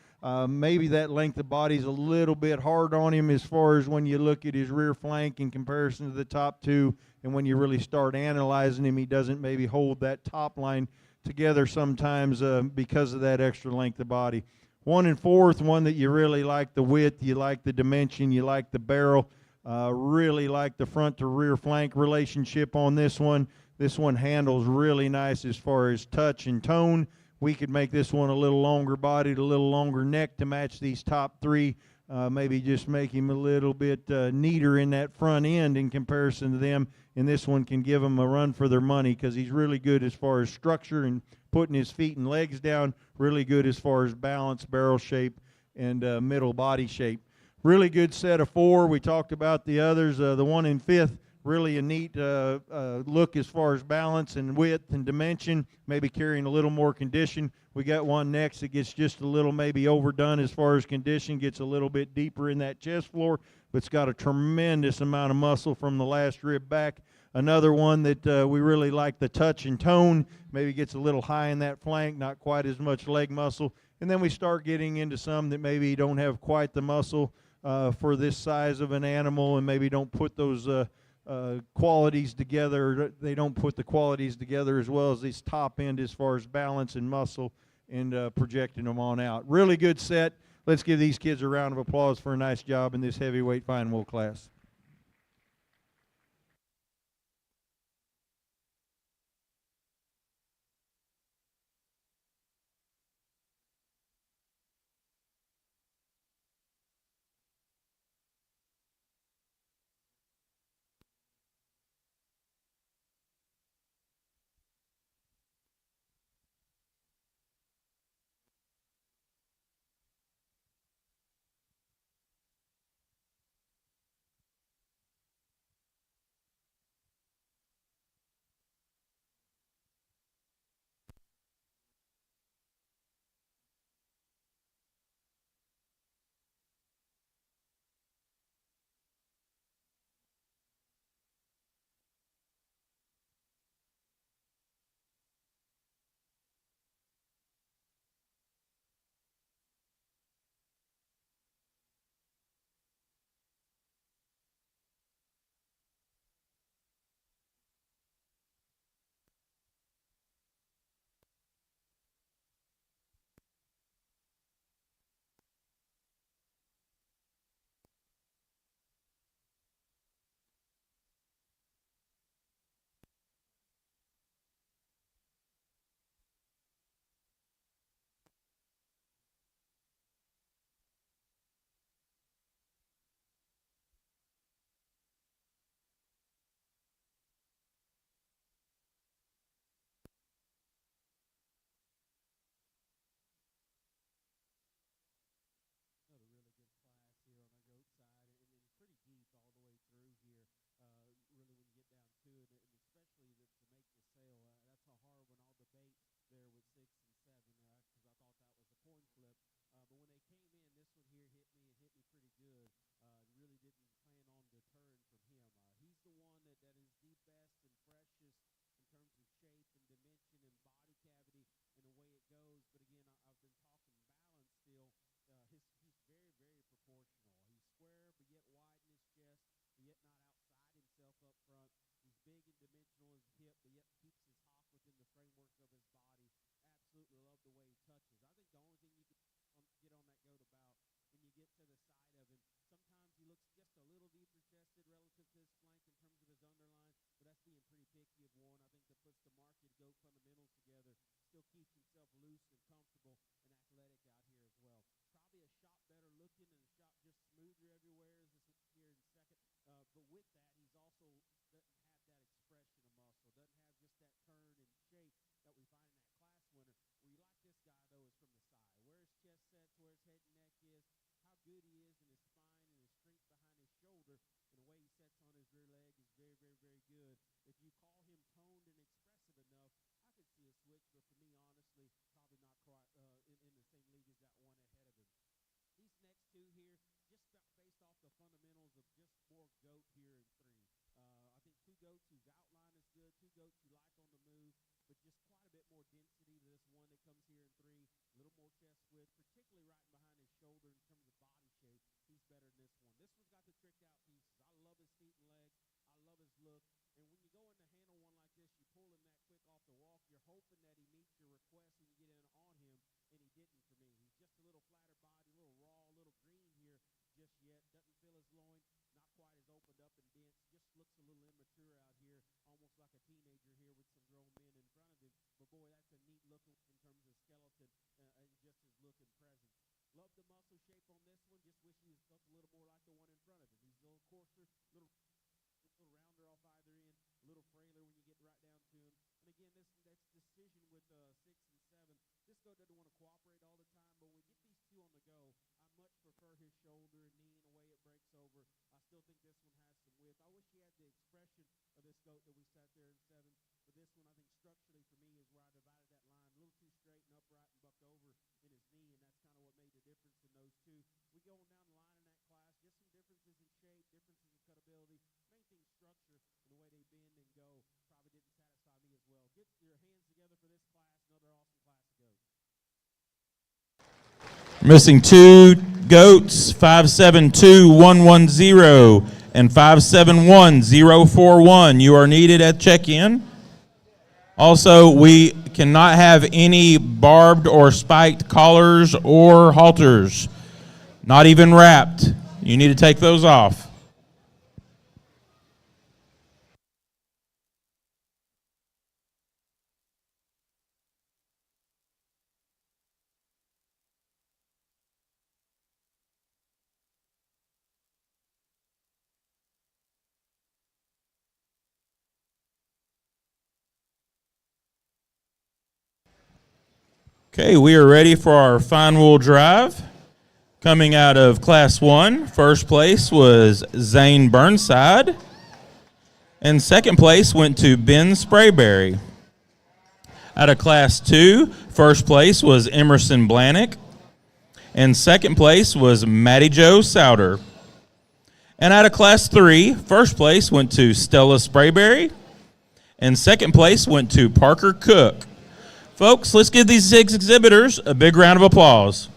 Maybe that length of body's a little bit hard on him as far as when you look at his rear flank in comparison to the top two, and when you really start analyzing him, he doesn't maybe hold that top line together sometimes because of that extra length of body. One in fourth, one that you really like the width, you like the dimension, you like the barrel. Really like the front to rear flank relationship on this one. This one handles really nice as far as touch and tone. We could make this one a little longer bodied, a little longer neck to match these top three. Maybe just make him a little bit neater in that front end in comparison to them. And this one can give him a run for their money because he's really good as far as structure and putting his feet and legs down. Really good as far as balance, barrel shape, and middle body shape. Really good set of four. We talked about the others. The one in fifth, really a neat look as far as balance and width and dimension, maybe carrying a little more condition. We got one next that gets just a little maybe overdone as far as condition, gets a little bit deeper in that chest floor, but it's got a tremendous amount of muscle from the last rib back. Another one that we really like the touch and tone, maybe gets a little high in that flank, not quite as much leg muscle. And then we start getting into some that maybe don't have quite the muscle for this size of an animal and maybe don't put those qualities together. They don't put the qualities together as well as this top end as far as balance and muscle and projecting them on out. Really good set. Let's give these kids a round of applause for a nice job in this heavyweight fine wool class. of his body. Absolutely love the way he touches. I think the only thing you could get on that goat about when you get to the side of him, sometimes he looks just a little deeper chested relative to his flank in terms of his underline, but that's being pretty picky of one. I think that puts the market goat fundamentals together, still keeps himself loose and comfortable and athletic out here as well. Probably a shot better looking and a shot just smoother everywhere as this one here in second. But with that, he's also doesn't have that expression of muscle, doesn't have just that turn and shape that we find in that class winner. Where you like this guy, though, is from the side. Where his chest sets, where his head and neck is, how good he is in his spine and his strength behind his shoulder, and the way he sets on his rear leg is very, very, very good. If you call him toned and expressive enough, I could see a switch, but for me, honestly, probably not quite in the same league as that one ahead of him. These next two here, just based off the fundamentals of just more goat here in three. I think two goats whose outline is good, two goats you like on the move, but just quite a bit more density to this one that comes here in three. A little more chest width, particularly right behind his shoulder in terms of body shape. He's better than this one. This one's got the tricked out pieces. I love his feet and legs. I love his look. And when you go in to handle one like this, you pull him that quick off the walk. You're hoping that he meets your request when you get in on him, and he didn't for me. He's just a little flatter body, a little raw, a little green here just yet. Doesn't feel his loin, not quite as opened up and dense. Just looks a little immature out here, almost like a teenager here with some grown men in front of him. But boy, that's a neat look in terms of skeleton and just his look and presence. Love the muscle shape on this one. Just wish he was built a little more like the one in front of him. He's a little coarser, a little rounder off either end, a little frailer when you get right down to him. And again, that's decision with 6 and 7. This goat doesn't want to cooperate all the time, but when we get these two on the go, I much prefer his shoulder and knee and the way it breaks over. I still think this one has some width. I wish he had the expression of this goat that we sat there in 7. But this one, I think structurally for me, is where I divided that line. A little too straight and upright and bucked over in his knee, and that's kind of what made the difference in those two. We go on down the line in that class, just some differences in shape, differences in cutability. Main thing, structure and the way they bend and go probably didn't satisfy me as well. Get your hands together for this class. Another awesome class of goats. Missing two goats, 572-110 and 571-041. You are needed at check-in. Also, we cannot have any barbed or spiked collars or halters, not even wrapped. You need to take those off. Okay, we are ready for our final drive. Coming out of Class 1, first place was Zane Burnside, and second place went to Ben Sprayberry. Out of Class 2, first place was Emerson Blanick, and second place was Matty Joe Souter. And out of Class 3, first place went to Stella Sprayberry, and second place went to Parker Cook. Folks, let's give these 6 exhibitors a big round of applause.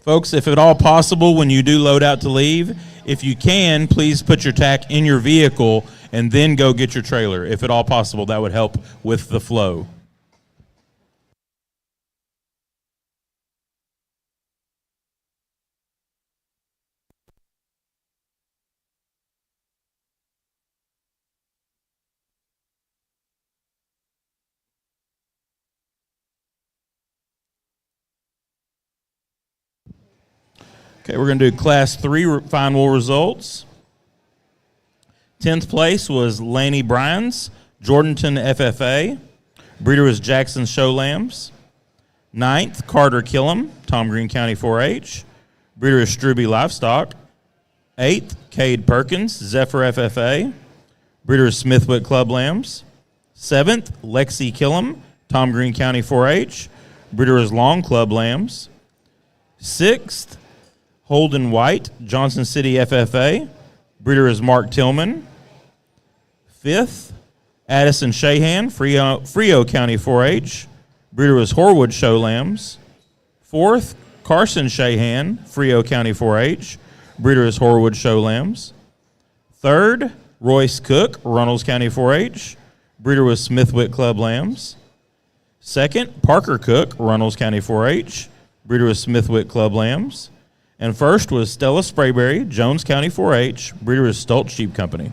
Folks, if at all possible, when you do load out to leave, if you can, please put your tack in your vehicle and then go get your trailer. If at all possible, that would help with the flow. Okay, we're going to do Class 3 final results. 10th place was Laney Bryans, Jordanton FFA. Breeder was Jackson Show Lambs. 9th, Carter Killam, Tom Green County 4-H. Breeder is Struby Livestock. 8th, Cade Perkins, Zephyr FFA. Breeder is Smithwick Club Lambs. 7th, Lexi Killam, Tom Green County 4-H. Breeder is Long Club Lambs. 6th, Holden White, Johnson City FFA. Breeder is Mark Tillman. 5th, Addison Shahan, Frio County 4-H. Breeder was Horwood Show Lambs. 4th, Carson Shahan, Frio County 4-H. Breeder is Horwood Show Lambs. 3rd, Royce Cook, Runnels County 4-H. Breeder was Smithwick Club Lambs. 2nd, Parker Cook, Runnels County 4-H. Breeder was Smithwick Club Lambs. And 1st was Stella Sprayberry, Jones County 4-H. Breeder was Stoltz Sheep Company.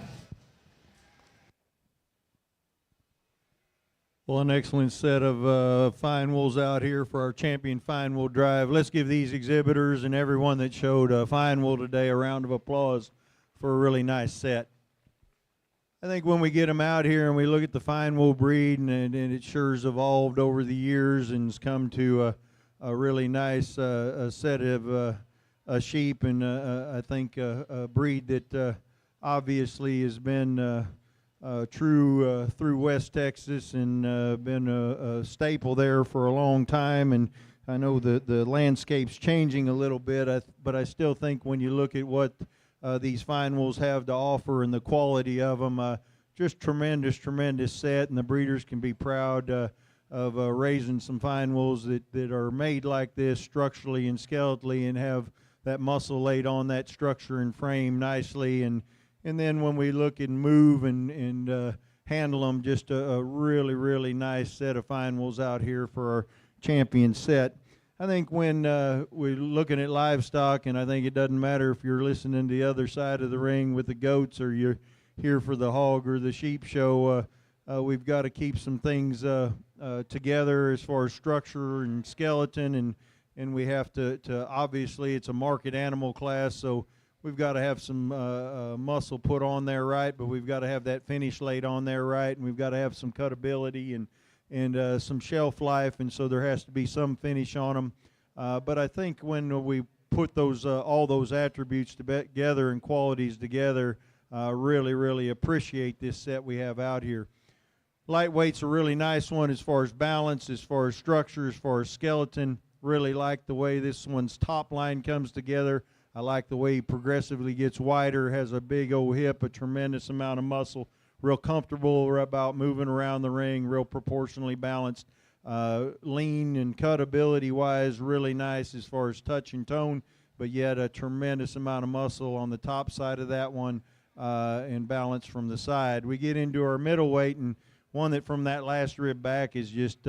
Well, an excellent set of fine wools out here for our champion fine wool drive. Let's give these exhibitors and everyone that showed fine wool today a round of applause for a really nice set. I think when we get them out here and we look at the fine wool breed, and it sure has evolved over the years and has come to a really nice set of sheep, and I think a breed that obviously has been true through West Texas and been a staple there for a long time. And I know the landscape's changing a little bit, but I still think when you look at what these fine wools have to offer and the quality of them, just tremendous set, and the breeders can be proud of raising some fine wools that are made like this structurally and skeletally and have that muscle laid on that structure and frame nicely. And then when we look and move and handle them, just a really nice set of fine wools out here for our champion set. I think when we're looking at livestock, and I think it doesn't matter if you're listening to the other side of the ring with the goats or you're here for the hog or the sheep show, we've got to keep some things together as far as structure and skeleton, and we have to obviously it's a market animal class, so we've got to have some muscle put on there right, but we've got to have that finish laid on there right, and we've got to have some cutability and some shelf life, and so there has to be some finish on them. But I think when we put those all those attributes together and qualities together, really appreciate this set we have out here. Lightweight's a really nice one as far as balance, as far as structure, as far as skeleton. Really like the way this one's top line comes together. I like the way he progressively gets wider, has a big old hip, a tremendous amount of muscle, real comfortable about moving around the ring, real proportionally balanced, lean and cutability-wise, really nice as far as touch and tone, but yet a tremendous amount of muscle on the top side of that one and balance from the side. We get into our middleweight, and one that from that last rib back is just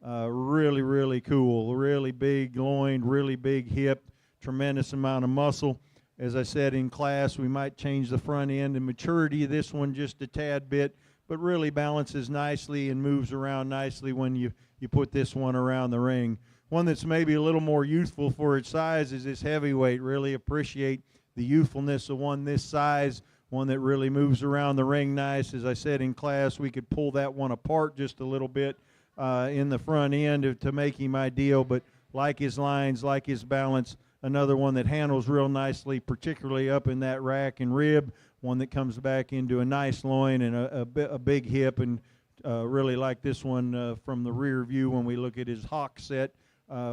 really cool, really big loin, really big hip, tremendous amount of muscle. As I said in class, we might change the front end and maturity of this one just a tad bit, but really balances nicely and moves around nicely when you put this one around the ring. One that's maybe a little more youthful for its size is this heavyweight. Really appreciate the youthfulness of one this size, one that really moves around the ring nice. As I said in class, we could pull that one apart just a little bit in the front end to make him ideal, but like his lines, like his balance, another one that handles real nicely, particularly up in that rack and rib, one that comes back into a nice loin and a big hip, and really like this one from the rear view when we look at his hock set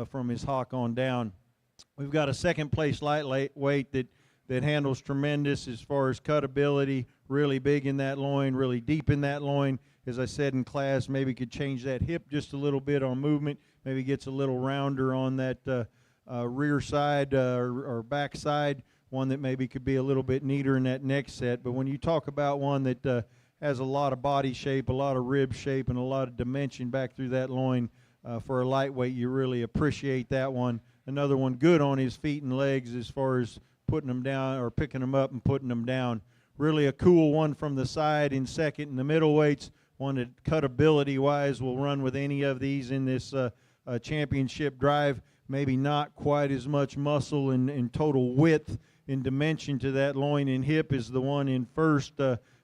from his hock on down. We've got a second place lightweight that handles tremendous as far as cutability, really big in that loin, really deep in that loin. As I said in class, maybe could change that hip just a little bit on movement, maybe gets a little rounder on that rear side or back side, one that maybe could be a little bit neater in that next set. But when you talk about one that has a lot of body shape, a lot of rib shape, and a lot of dimension back through that loin for a lightweight, you really appreciate that one. Another one good on his feet and legs as far as putting them down or picking them up and putting them down. Really a cool one from the side in second. In the middleweights, one that cutability-wise will run with any of these in this championship drive. maybe not quite as much muscle and total width and dimension to that loin and hip as the one in first.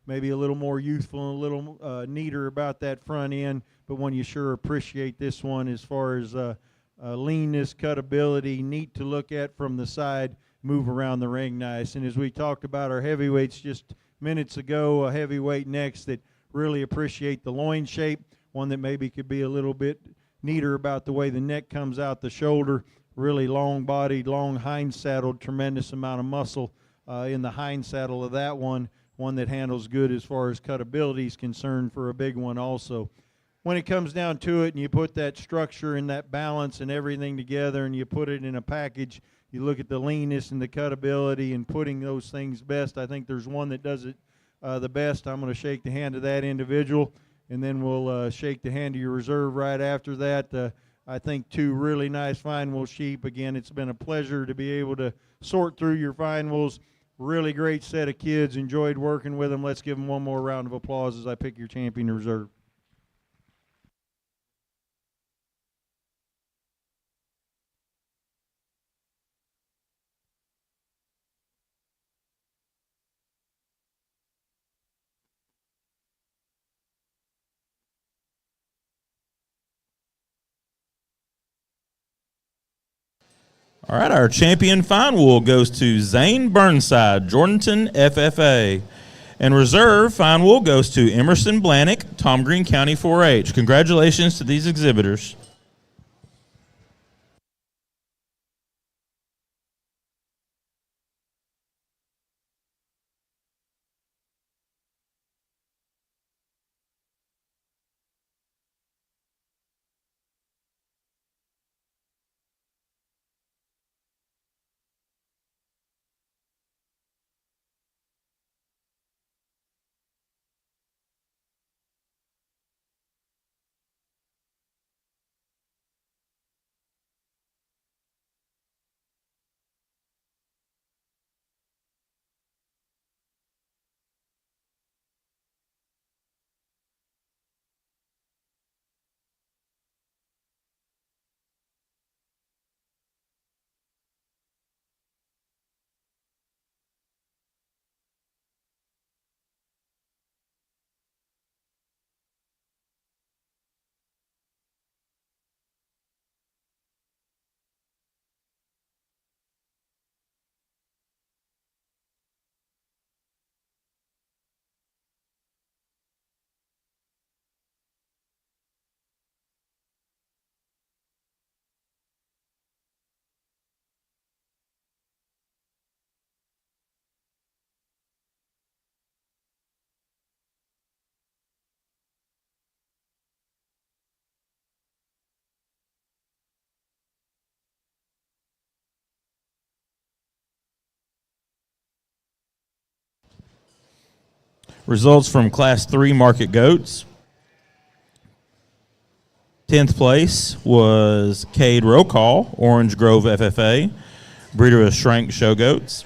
Maybe a little more youthful and a little neater about that front end, but one you sure appreciate this one as far as leanness, cutability, neat to look at from the side, move around the ring nice. And as we talked about our heavyweights just minutes ago, a heavyweight next that really appreciate the loin shape, one that maybe could be a little bit neater about the way the neck comes out the shoulder, really long-bodied, long hind-saddled, tremendous amount of muscle in the hind saddle of that one that handles good as far as cutability is concerned for a big one also. When it comes down to it and you put that structure and that balance and everything together and you put it in a package, you look at the leanness and the cutability and putting those things best, I think there's one that does it the best. I'm going to shake the hand of that individual, and then we'll shake the hand of your reserve right after that. I think two really nice fine wool sheep. Again, it's been a pleasure to be able to sort through your fine wools. Really great set of kids. Enjoyed working with them. Let's give them one more round of applause as I pick your champion reserve. All right, our champion fine wool goes to Zane Burnside, Jordanton FFA. And reserve fine wool goes to Emerson Blanick, Tom Green County 4-H. Congratulations to these exhibitors. Results from Class 3 Market Goats. 10th place was Cade Rocall, Orange Grove FFA, breeder of Shrank Show Goats.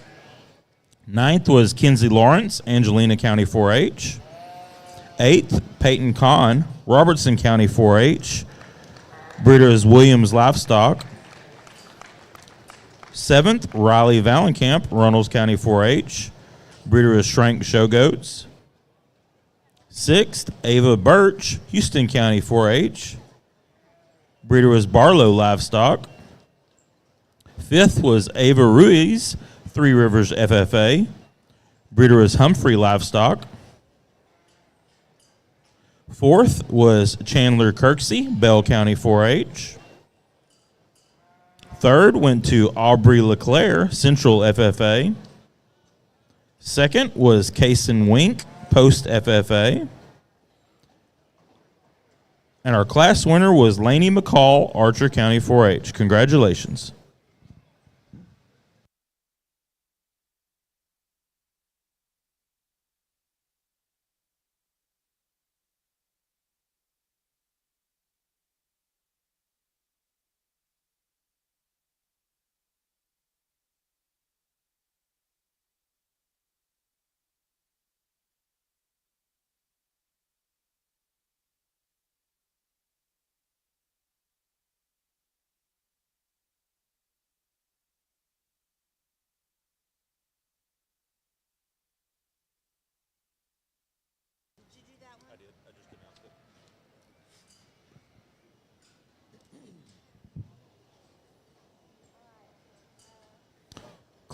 9th was Kinsey Lawrence, Angelina County 4-H. 8th, Peyton Kahn, Robertson County 4-H, breeder is Williams Livestock. 7th, Riley Valenkamp, Runnels County 4-H, breeder is Shrank Show Goats. 6th, Ava Birch, Houston County 4-H. Breeder was Barlow Livestock. 5th was Ava Ruiz, Three Rivers FFA. Breeder was Humphrey Livestock. 4th was Chandler Kirksey, Bell County 4-H. 3rd went to Aubrey LeClaire, Central FFA. 2nd was Kaysen Wink, Post FFA. And our class winner was Laney McCall, Archer County 4-H. Congratulations.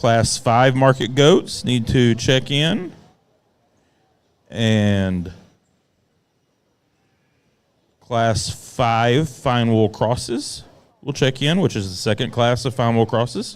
Class 5 market goats need to check in. And Class 5 fine wool crosses will check in, which is the second class of fine wool crosses.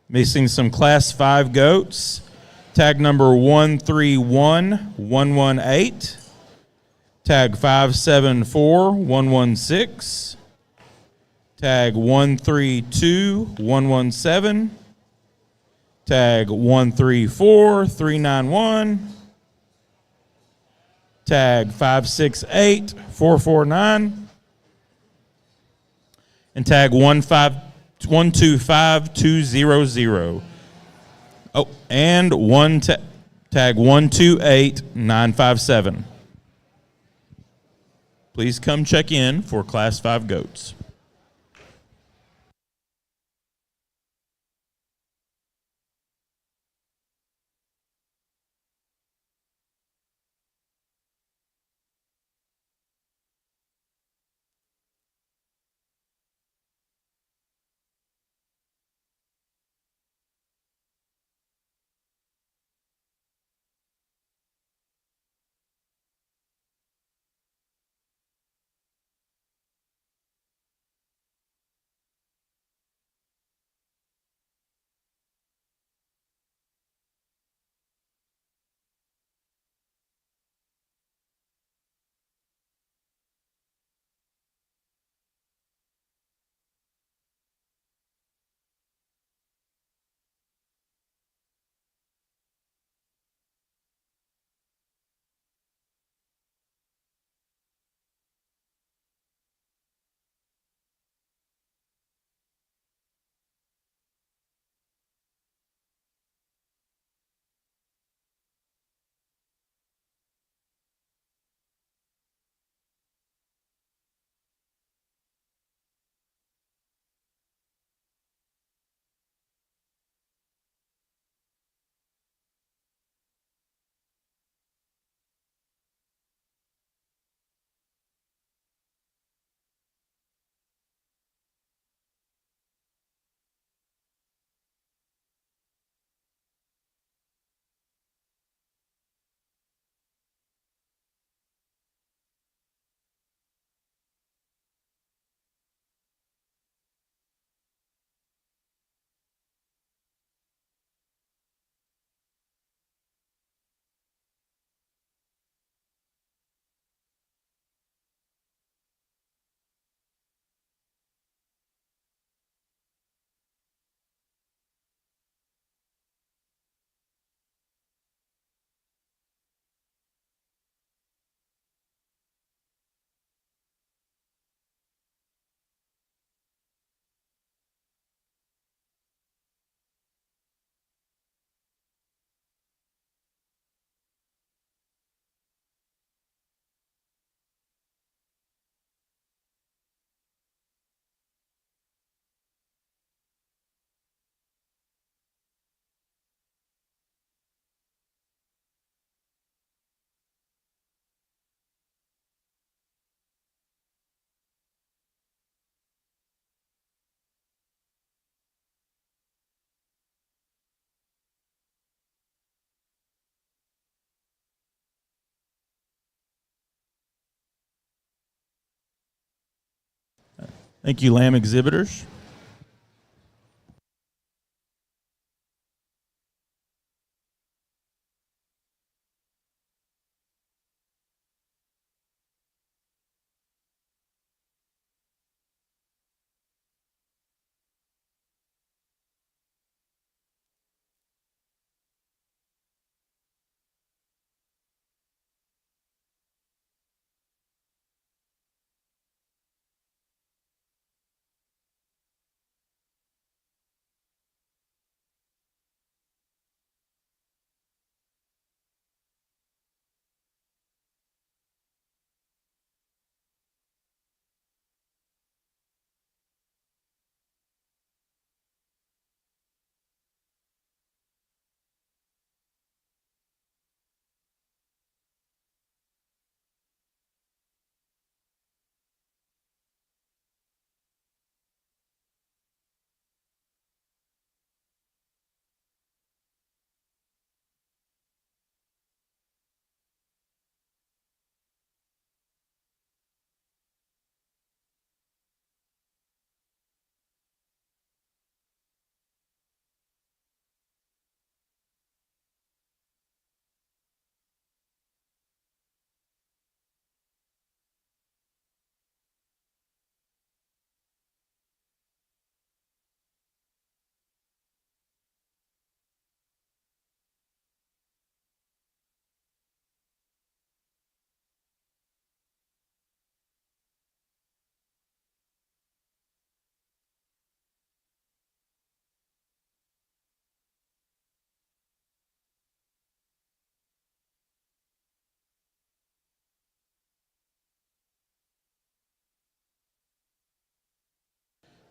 Missing some Class 5 goats. Tag number 131118. Tag 574116. Tag 132117. Tag 134391. Tag 568449. And tag 125200. Oh, and tag 128957. Please come check in for Class 5 goats. Thank you, lamb exhibitors.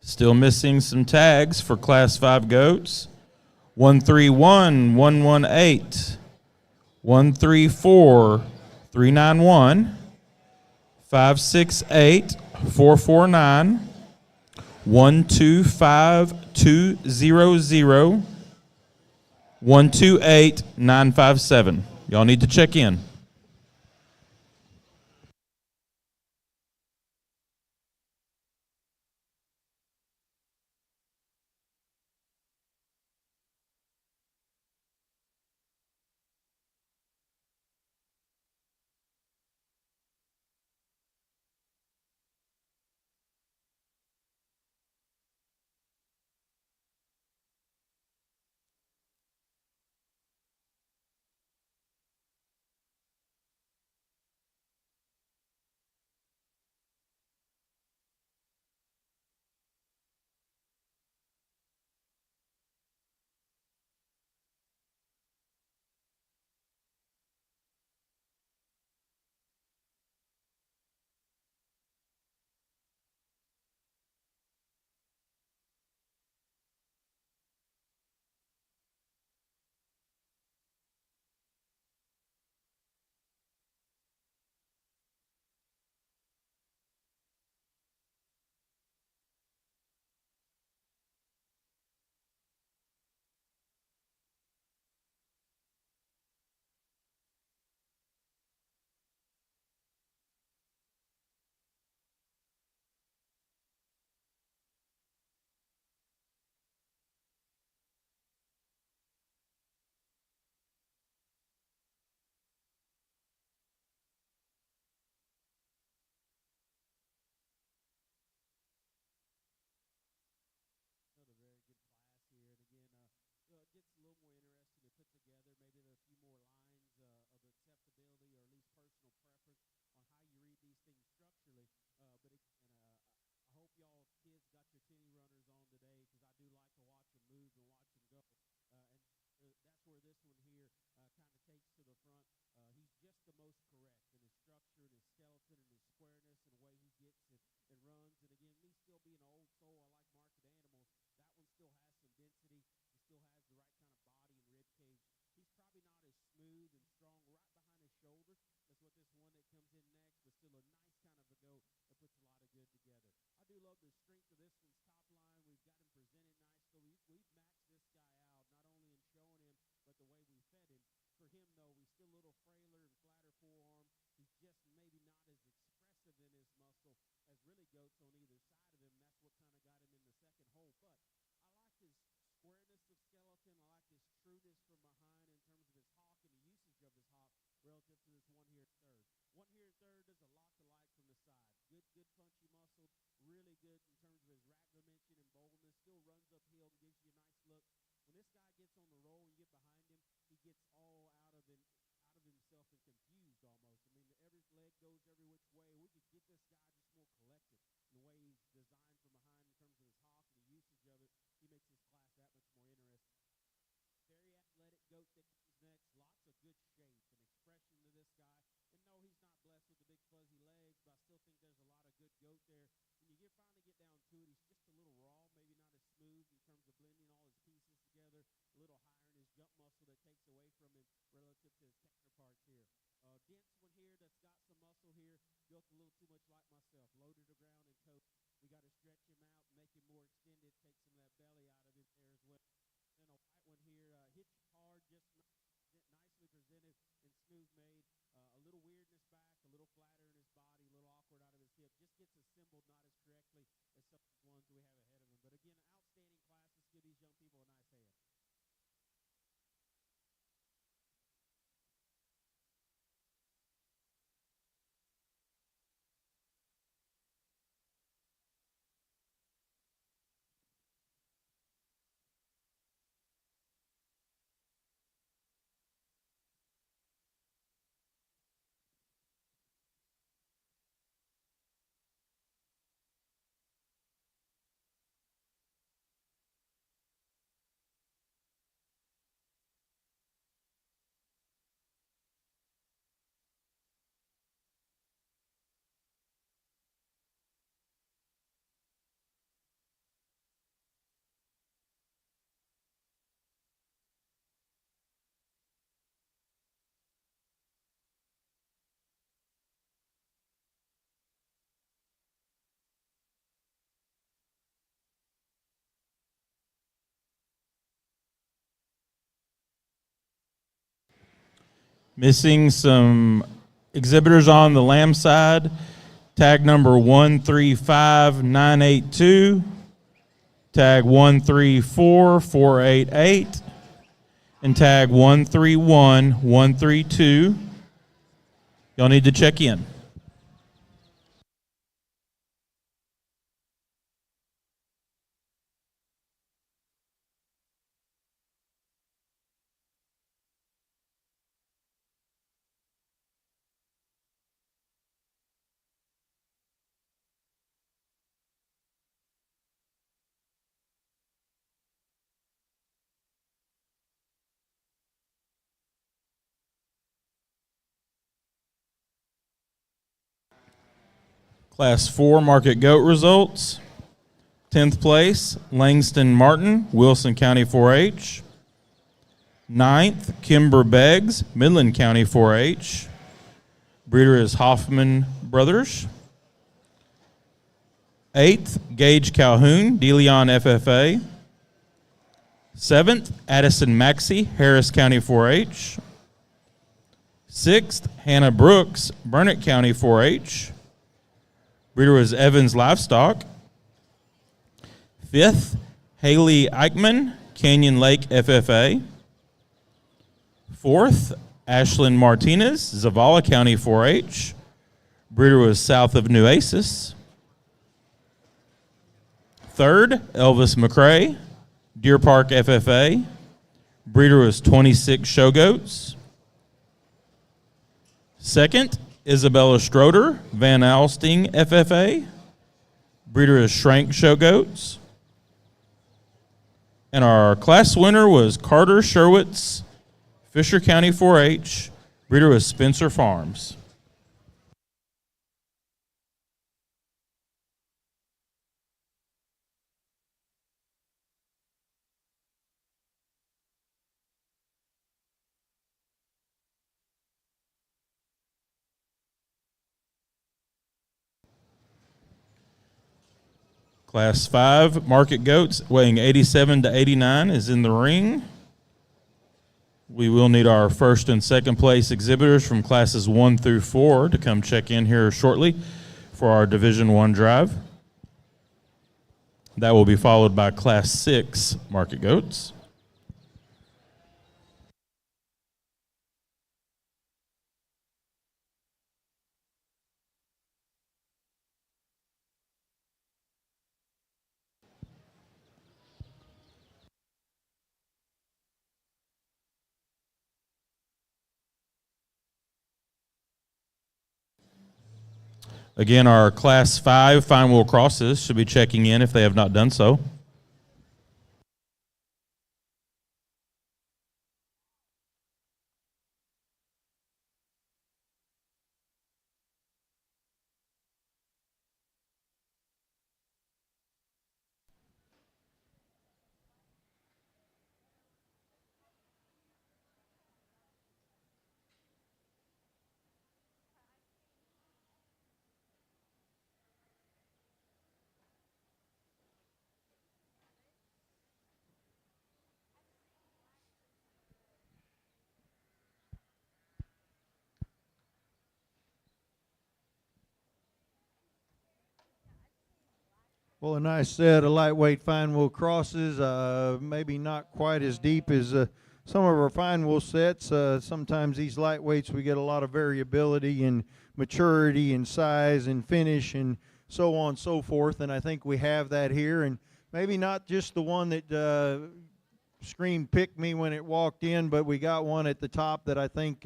Still missing some tags for Class 5 goats. 131118, 134391, 568449, 125200, 128957. Y'all need to check in. Another very good class here, and again, it gets a little more interesting to put together. Maybe there are a few more lines of acceptability or at least personal preference on how you read these things structurally. I hope y'all kids got your tinny runners on today because I do like to watch them move and watch them go. That's where this one here kind of takes to the front. He's just the most correct in his structure and his skeleton and his squareness and the way he gets it and runs. And again, me still being an old soul, I like market animals. That one still has some density. He still has the right kind of body and rib cage. He's probably not as smooth and strong right behind his shoulder as what this one that comes in next, but still a nice kind of a goat that puts a lot of good together. I do love the strength of this one's top line. We've got him presented nicely. We've maxed this guy out, not only in showing him, but the way we fed him. For him, though, he's still a little frailer and flatter forearm. He's just maybe not as expressive in his muscle as really goats on either side of him. weirdness from behind in terms of his hawk and the usage of his hawk relative to this one here at third. One here at third does a lot to like from the side. Good punchy muscle, really good in terms of his rack dimension and boldness. Still runs uphill and gives you a nice look. When this guy gets on the roll and you get behind him, he gets all out of himself and confused almost. I mean, every leg goes every which way. We could get this guy just more collected in the way he's designed from behind in terms of his hawk and the usage of it. He makes this class that much more interesting. Very athletic goat that comes next. Lots of good shape and expression to this guy. And no, he's not blessed with the big fuzzy legs, but I still think there's a lot of good goat there. When you finally get down to it, he's just a little raw, maybe not as smooth in terms of blending all his pieces together. A little higher in his jump muscle that takes away from him relative to his counterparts here. Dense one here that's got some muscle here. Built a little too much like myself. Low to the ground and toe. We got to stretch him out, make him more extended, take some of that belly out of him there as well. Then a white one here, hits you hard, just nicely presented and smooth made. A little weirdness back, a little flatter in his body, a little awkward out of his hip. Just gets assembled not as correctly as some of the ones we have ahead of him. But again, an outstanding class. Let's give these young people a nice hand. Missing some exhibitors on the lamb side. Tag number 135982. Tag 134488. And tag 131132. Y'all need to check in. Class 4 market goat results. 10th place, Langston Martin, Wilson County 4-H. 9th, Kimber Beggs, Midland County 4-H. Breeder is Hoffman Brothers. 8th, Gage Calhoun, DeLeon FFA. 7th, Addison Maxey, Harris County 4-H. 6th, Hannah Brooks, Burnett County 4-H. Breeder was Evans Livestock. 5th, Haley Eichman, Canyon Lake FFA. 4th, Ashlyn Martinez, Zavala County 4-H. Breeder was south of Nueces. 3rd, Elvis McCrae, Deer Park FFA. Breeder was 26 show goats. 2nd, Isabella Stroder, Van Alsting FFA. Breeder is Shrank show goats. And our class winner was Carter Sherwitz, Fisher County 4-H. Breeder was Spencer Farms. Class 5 market goats weighing 87 to 89 is in the ring. We will need our first and second place exhibitors from classes 1 through 4 to come check in here shortly for our Division 1 drive. That will be followed by Class 6 market goats. Again, our Class 5 fine wheel crosses should be checking in if they have not done so. Well, a nice set of lightweight fine wool crosses, maybe not quite as deep as some of our fine wool sets. Sometimes these lightweights, we get a lot of variability in maturity and size and finish and so on and so forth, and I think we have that here. And maybe not just the one that screamed pick me when it walked in, but we got one at the top that I think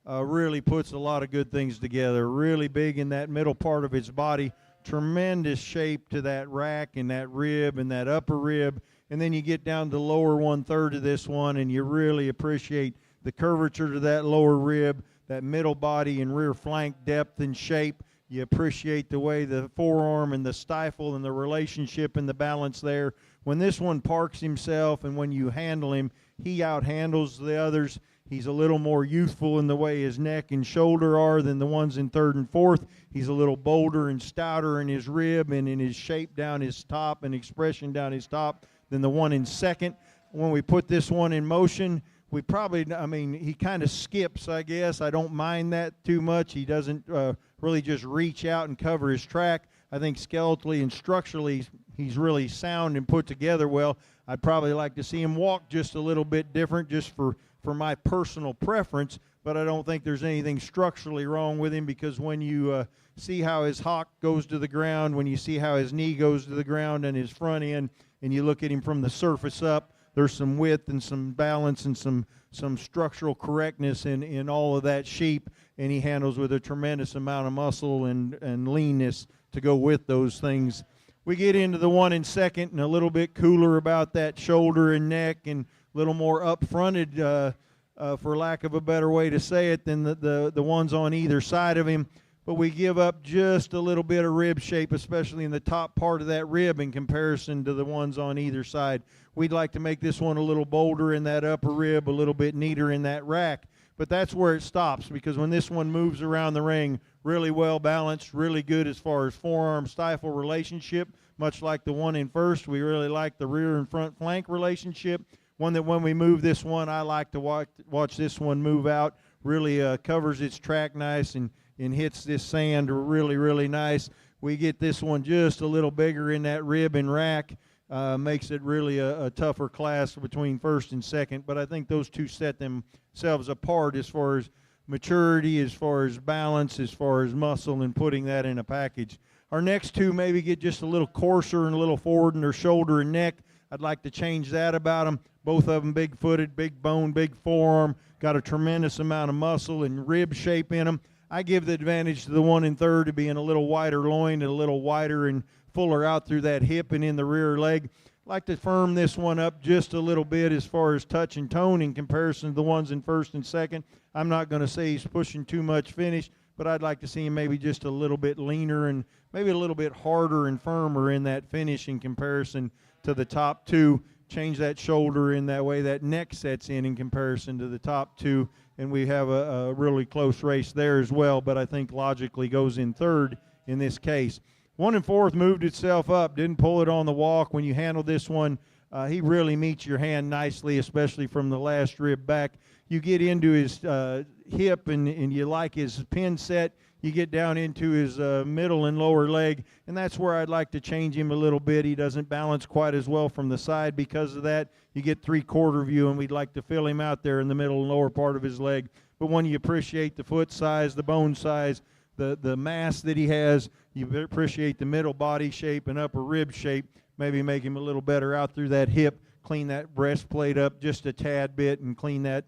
really puts a lot of good things together. Really big in that middle part of its body. Tremendous shape to that rack and that rib and that upper rib, and then you get down to the lower 1/3 of this one and you really appreciate the curvature to that lower rib, that middle body and rear flank depth and shape. You appreciate the way the forearm and the stifle and the relationship and the balance there. When this one parks himself and when you handle him, he outhandles the others. He's a little more youthful in the way his neck and shoulder are than the ones in 3rd and 4th. He's a little bolder and stouter in his rib and in his shape down his top and expression down his top than the one in 2nd. When we put this one in motion, we probably, he kind of skips, I guess. I don't mind that too much. He doesn't really just reach out and cover his track. I think skeletally and structurally he's really sound and put together well. I'd probably like to see him walk just a little bit different just for my personal preference, but I don't think there's anything structurally wrong with him, because when you see how his hock goes to the ground, when you see how his knee goes to the ground and his front end, and you look at him from the surface up, there's some width and some balance and some structural correctness in all of that sheep, and he handles with a tremendous amount of muscle and leanness to go with those things. We get into the one in 2nd and a little bit cooler about that shoulder and neck and a little more up-fronted, for lack of a better way to say it, than the ones on either side of him. But we give up just a little bit of rib shape, especially in the top part of that rib in comparison to the ones on either side. We'd like to make this one a little bolder in that upper rib, a little bit neater in that rack. But that's where it stops, because when this one moves around the ring, really well balanced, really good as far as forearm stifle relationship, much like the one in 1st. We really like the rear and front flank relationship. One that when we move this one, I like to watch this one move out, really covers its track nice and hits this sand really, really nice. We get this one just a little bigger in that rib and rack, makes it really a tougher class between 1st and 2nd, but I think those two set themselves apart as far as maturity, as far as balance, as far as muscle, and putting that in a package. Our next two maybe get just a little coarser and a little forward in their shoulder and neck. I'd like to change that about them. Both of them big-footed, big bone, big forearm, got a tremendous amount of muscle and rib shape in them. I give the advantage to the one in 3rd to being a little wider loin and a little wider and fuller out through that hip and in the rear leg. I'd like to firm this one up just a little bit as far as touch and tone in comparison to the ones in 1st and 2nd. I'm not going to say he's pushing too much finish, but I'd like to see him maybe just a little bit leaner and maybe a little bit harder and firmer in that finish in comparison to the top two. Change that shoulder in that way that neck sets in comparison to the top two, and we have a really close race there as well, but I think logically goes in 3rd in this case. 1 and 4th moved itself up, didn't pull it on the walk. When you handle this one, he really meets your hand nicely, especially from the last rib back. You get into his hip and you like his pin set. You get down into his middle and lower leg, and that's where I'd like to change him a little bit. He doesn't balance quite as well from the side because of that. You get 3/4 view, and we'd like to fill him out there in the middle and lower part of his leg. But when you appreciate the foot size, the bone size, the mass that he has, you appreciate the middle body shape and upper rib shape, maybe make him a little better out through that hip, clean that breastplate up just a tad bit and clean that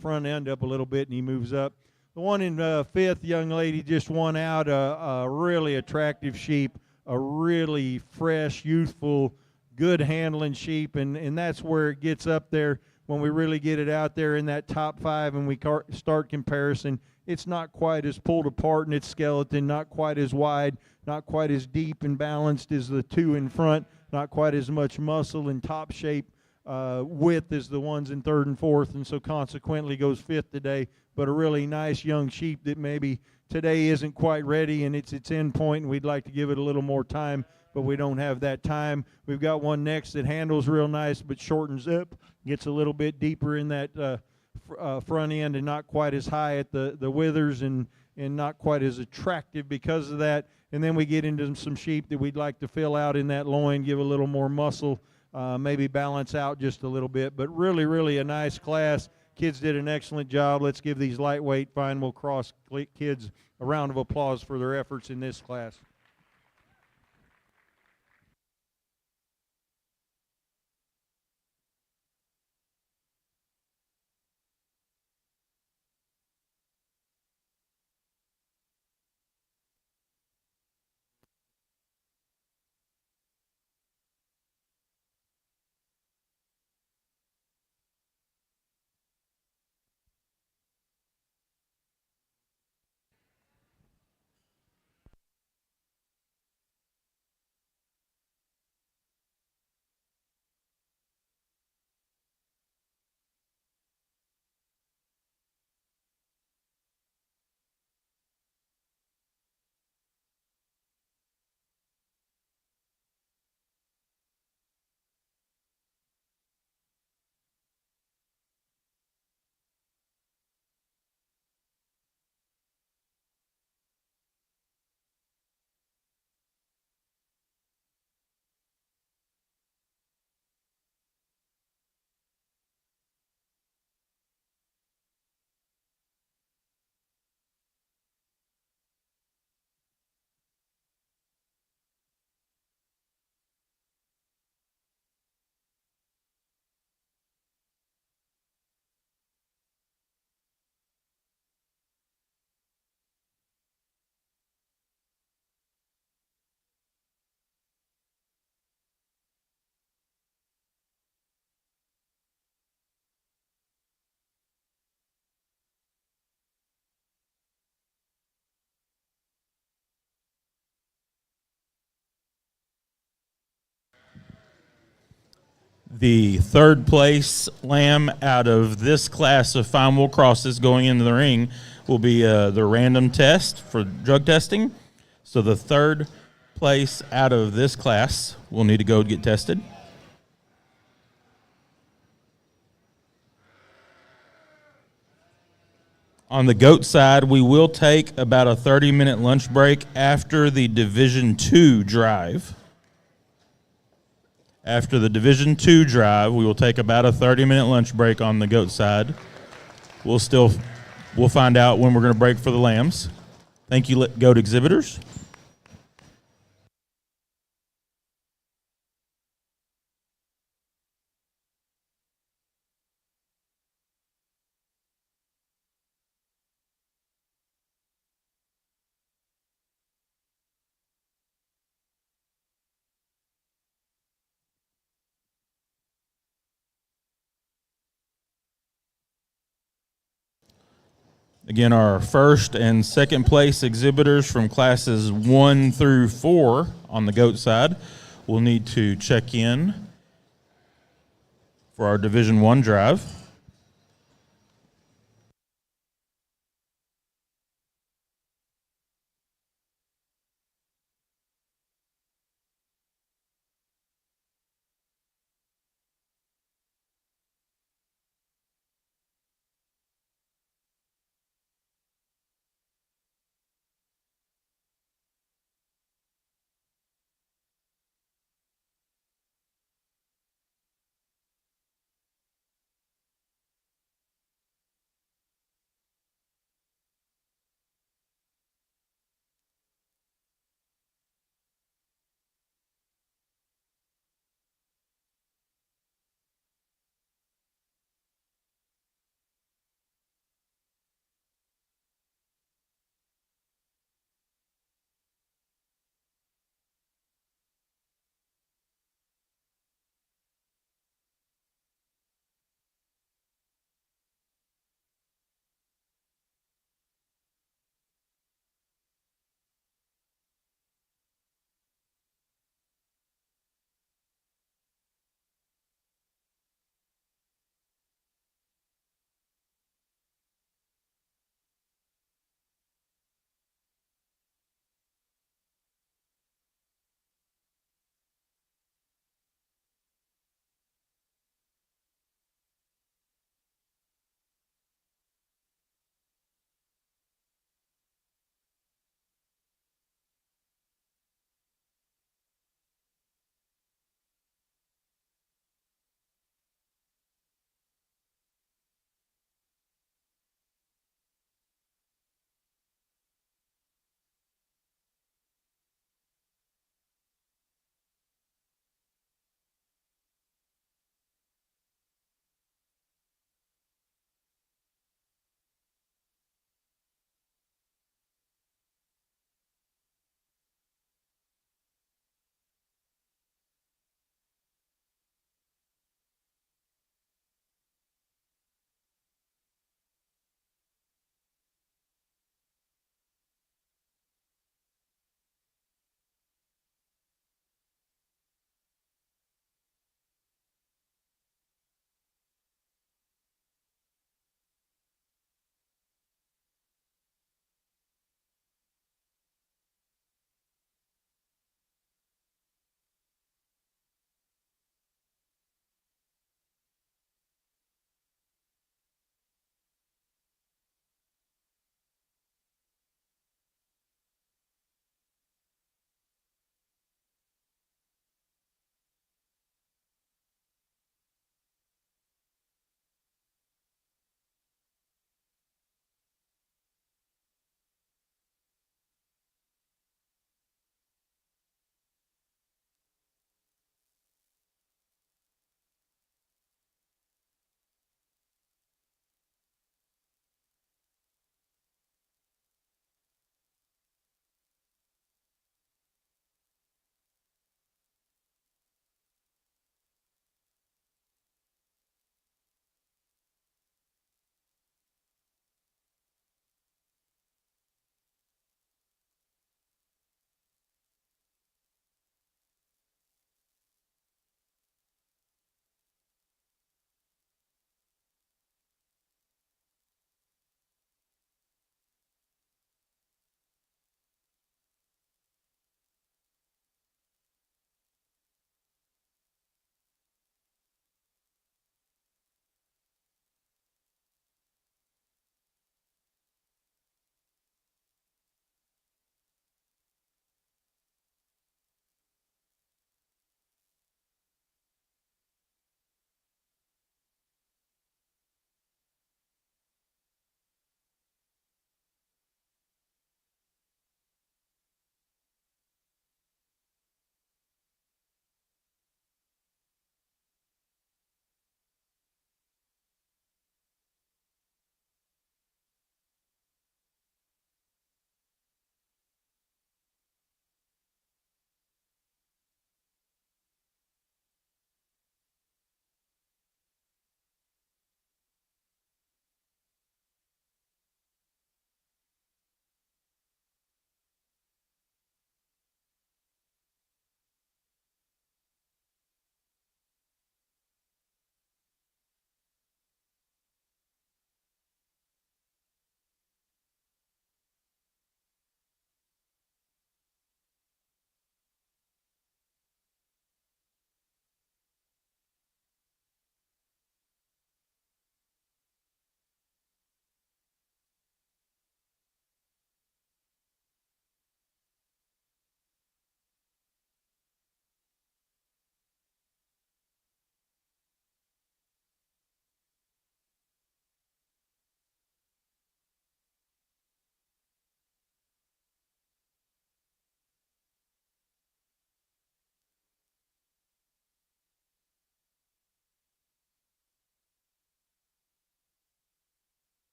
front end up a little bit, and he moves up. The one in fifth, young lady, just won out a really attractive sheep, a really fresh, youthful, good handling sheep, and that's where it gets up there when we really get it out there in that top 5 and we start comparison. It's not quite as pulled apart in its skeleton, not quite as wide, not quite as deep and balanced as the 2 in front, not quite as much muscle and top shape width as the ones in 3rd and 4th, and so consequently goes 5th today. But a really nice young sheep that maybe today isn't quite ready and it's its end point, and we'd like to give it a little more time, but we don't have that time. We've got one next that handles real nice but shortens up, gets a little bit deeper in that front end and not quite as high at the withers and not quite as attractive because of that. And then we get into some sheep that we'd like to fill out in that loin, give a little more muscle, maybe balance out just a little bit. But really, really a nice class. Kids did an excellent job. Let's give these lightweight fine wheel cross kids a round of applause for their efforts in this class. The 3rd place lamb out of this class of fine wool crosses going into the ring will be the random test for drug testing. So the 3rd place out of this class will need to go get tested. On the goat side, we will take about a 30-minute lunch break after the Division II drive. After the Division II drive, we will take about a 30-minute lunch break on the goat side. We'll find out when we're going to break for the lambs. Thank you, goat exhibitors. Again, our 1st and 2nd place exhibitors from classes 1 through 4 on the goat side will need to check in for our Division I drive.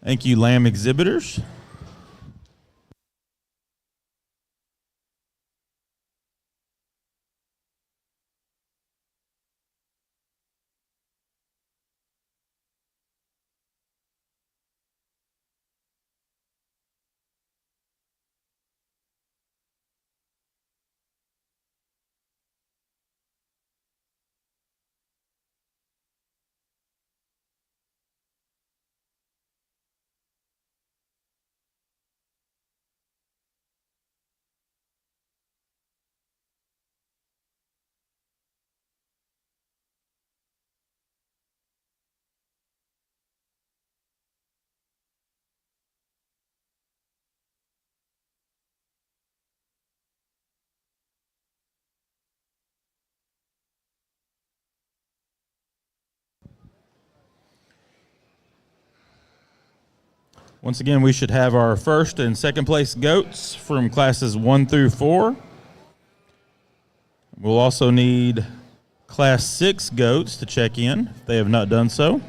Thank you, lamb exhibitors. Once again, we should have our first and second place goats from classes 1 through 4. We'll also need class 6 goats to check in if they have not done so.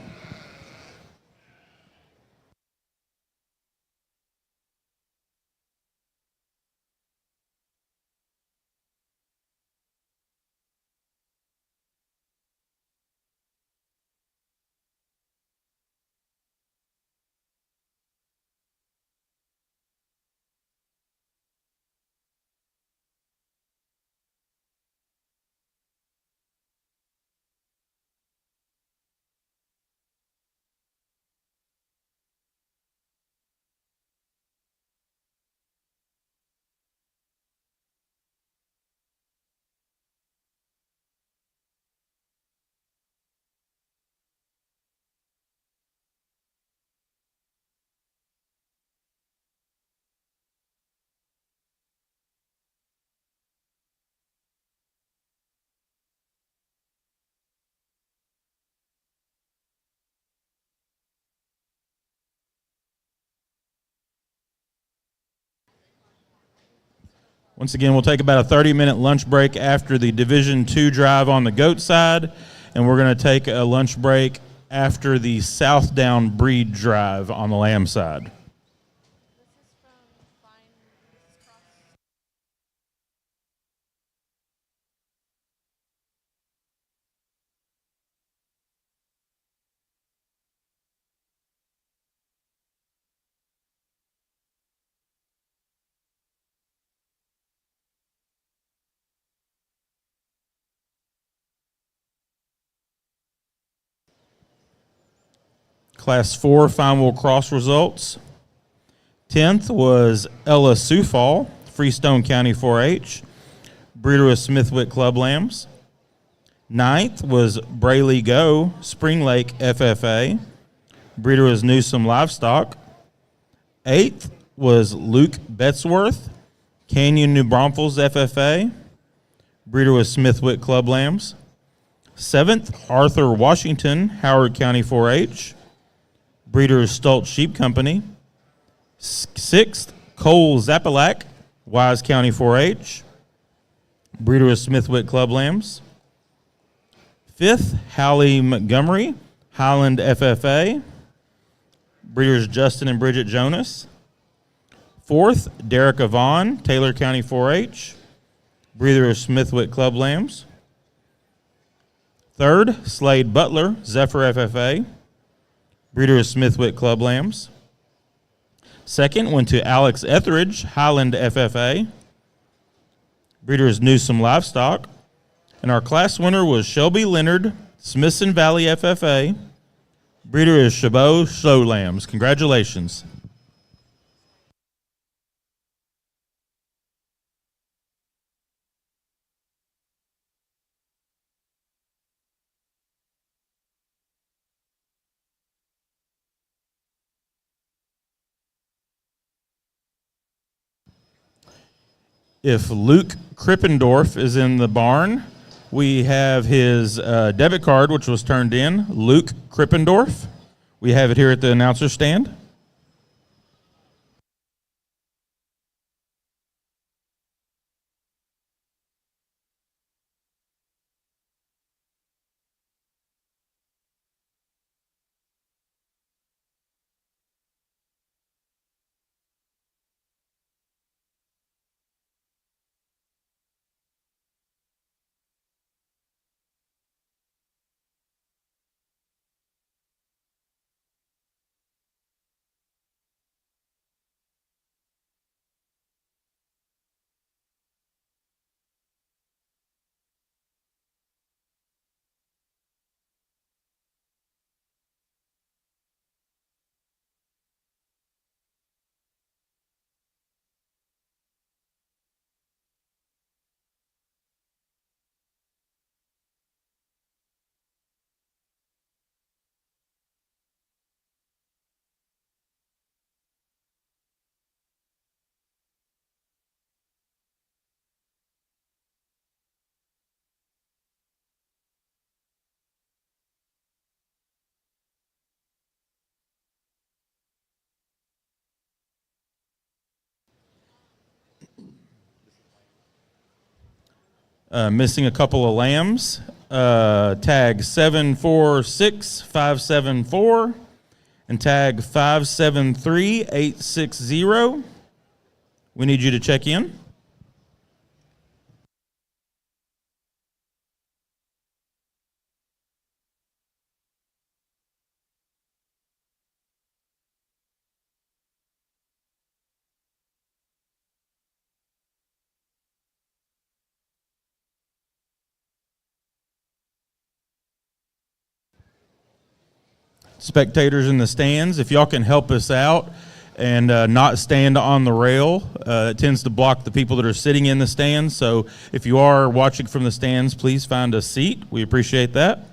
Once again, we'll take about a 30-minute lunch break after the Division II drive on the goat side, and we're going to take a lunch break after the Southdown breed drive on the lamb side. Class 4 final cross results. 10th was Ella Sufall, Freestone County 4-H, breeder of Smithwick Club Lambs. 9th was Brayley Go, Spring Lake FFA, breeder was Newsom Livestock. 8th was Luke Betsworth, Canyon New Braunfels FFA, breeder was Smithwick Club Lambs. 7th, Arthur Washington, Howard County 4-H, breeder is Stoltz Sheep Company. 6th, Cole Zapalak, Wise County 4-H, breeder is Smithwick Club Lambs. 5th, Hallie Montgomery, Highland FFA, breeders Justin and Bridget Jonas. 4th, Derek Avon, Taylor County 4-H, breeder is Smithwick Club Lambs. 3rd, Slade Butler, Zephyr FFA, breeder is Smithwick Club Lambs. 2nd went to Alex Etheridge, Highland FFA, breeder is Newsom Livestock. And our class winner was Shelby Leonard, Smithson Valley FFA, breeder is Chabot Show Lambs. Congratulations. If Luke Krippendorf is in the barn, we have his debit card, which was turned in. Luke Krippendorf. We have it here at the announcer stand. Missing a couple of lambs. Tag 746574 and tag 573860. We need you to check in. Spectators in the stands, if y'all can help us out and not stand on the rail. It tends to block the people that are sitting in the stands. So if you are watching from the stands, please find a seat. We appreciate that.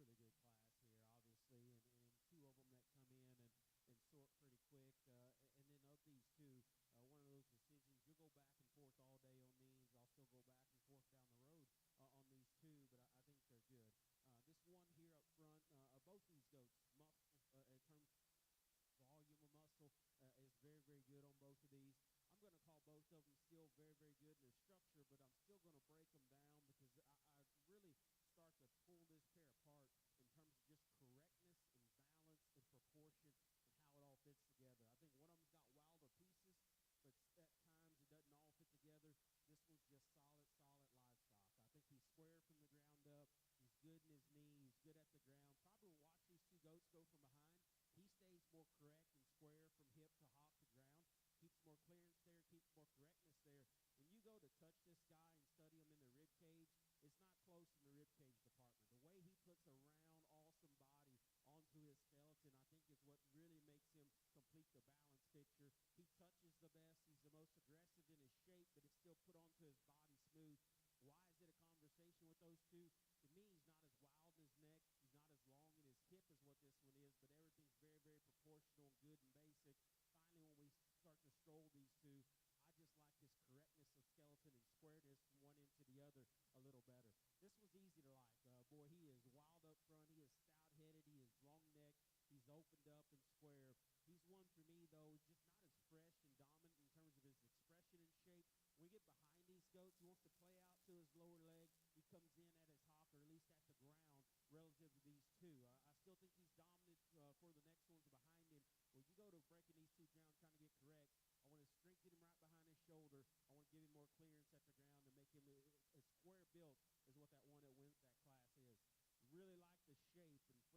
Really good class here, obviously, and two of them that come in and sort pretty quick. And then of these two, one of those decisions, you'll go back and forth all day on these. I'll still go back and forth down the road on these two, but I think they're good. This one here up front, both these goats, muscle in terms volume of muscle is very, very good on both of these. I'm going to call both of them still very, very good in their structure, but I'm still going to break them down because I really start to pull this pair apart in terms of just correctness and balance and proportion and how it all fits together. I think one of them's got wilder pieces, but at times it doesn't all fit together. This one's just solid, solid livestock. I think he's square from the ground up. He's good in his knee. He's good at the ground. Probably watch these two goats go from behind. He stays more correct and square from hip to hop to ground, keeps more clearance there, keeps more correctness there. When you go to touch this guy and study him in the rib cage, it's not close in the rib cage department. The way he puts a round, awesome body onto his skeleton, I think is what really makes him complete the balance picture. He touches the best. He's the most aggressive in his shape, but it's still put onto his body smooth. Why is it a conversation with those two? To me, he's not as wild in his neck. He's not as long in his hip as what this one is, but everything's very, very proportional and good and basic. Finally, when we start to stroll these two, I just like his correctness of skeleton and squareness from one end to the this one's easy to like. Boy, he is wild up front. He is stout-headed. He is long-necked. He's opened up and square. He's one for me, though, just not as fresh and dominant in terms of his expression and shape. When we get behind these goats, he wants to play out to his lower leg. He comes in at his hock, or at least at the ground, relative to these two. I still think he's dominant for the next ones behind him. When you go to breaking these two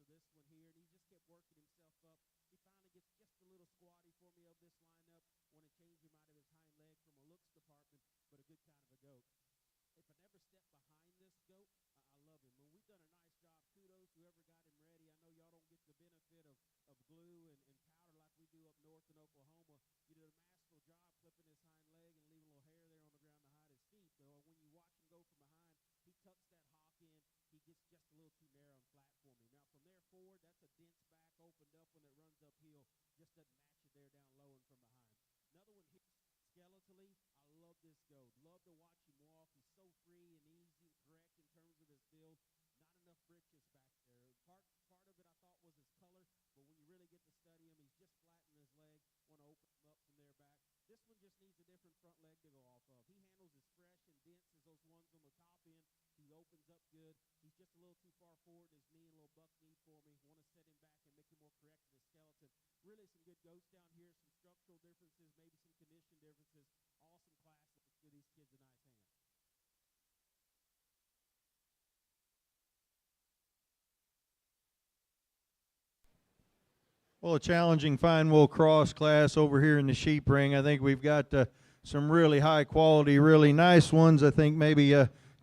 down, trying to get correct, I want to strengthen him right behind his shoulder. I want to give him more clearance at the ground and make him as square built as what that one that wins that class is. Really like the shape and freshness of this one here, and he just kept working himself up. He finally gets just a little squatty for me of this lineup. Want to change him out of his hind leg from a looks department, but a good kind of a goat. If I never step behind this goat, I love him. When we've done a nice job, kudos whoever got him ready. I know y'all don't get the benefit of glue and powder like we do up north in Oklahoma. You did a masterful job clipping his hind leg and leaving a little hair there on the ground to hide his feet. Though when you watch him go from behind, he tucks that hock in. He gets just a little too narrow and flat for me. Now from there forward, that's a dense back opened up when it runs uphill. Just doesn't match it there down low and from behind. Another one here, skeletally, I love this goat. Love to watch him walk. He's so free and easy and correct in terms of his build. Not enough britches back there. Part of it I thought was his color, but when you really get to study him, he's just flattening his leg. Want to open him up from there back. This one just needs a different front leg to go off of. He handles as fresh and dense as those ones on the top end. He opens up good. He's just a little too far forward in his knee, a little buck knee for me. Want to set him back and make him more correct in his skeleton. Really some good goats down here, some structural differences, maybe some condition differences. Awesome class. Let's give these kids a nice hand. Well, a challenging fine wool cross class over here in the sheep ring. I think we've got some really high quality, really nice ones. I think maybe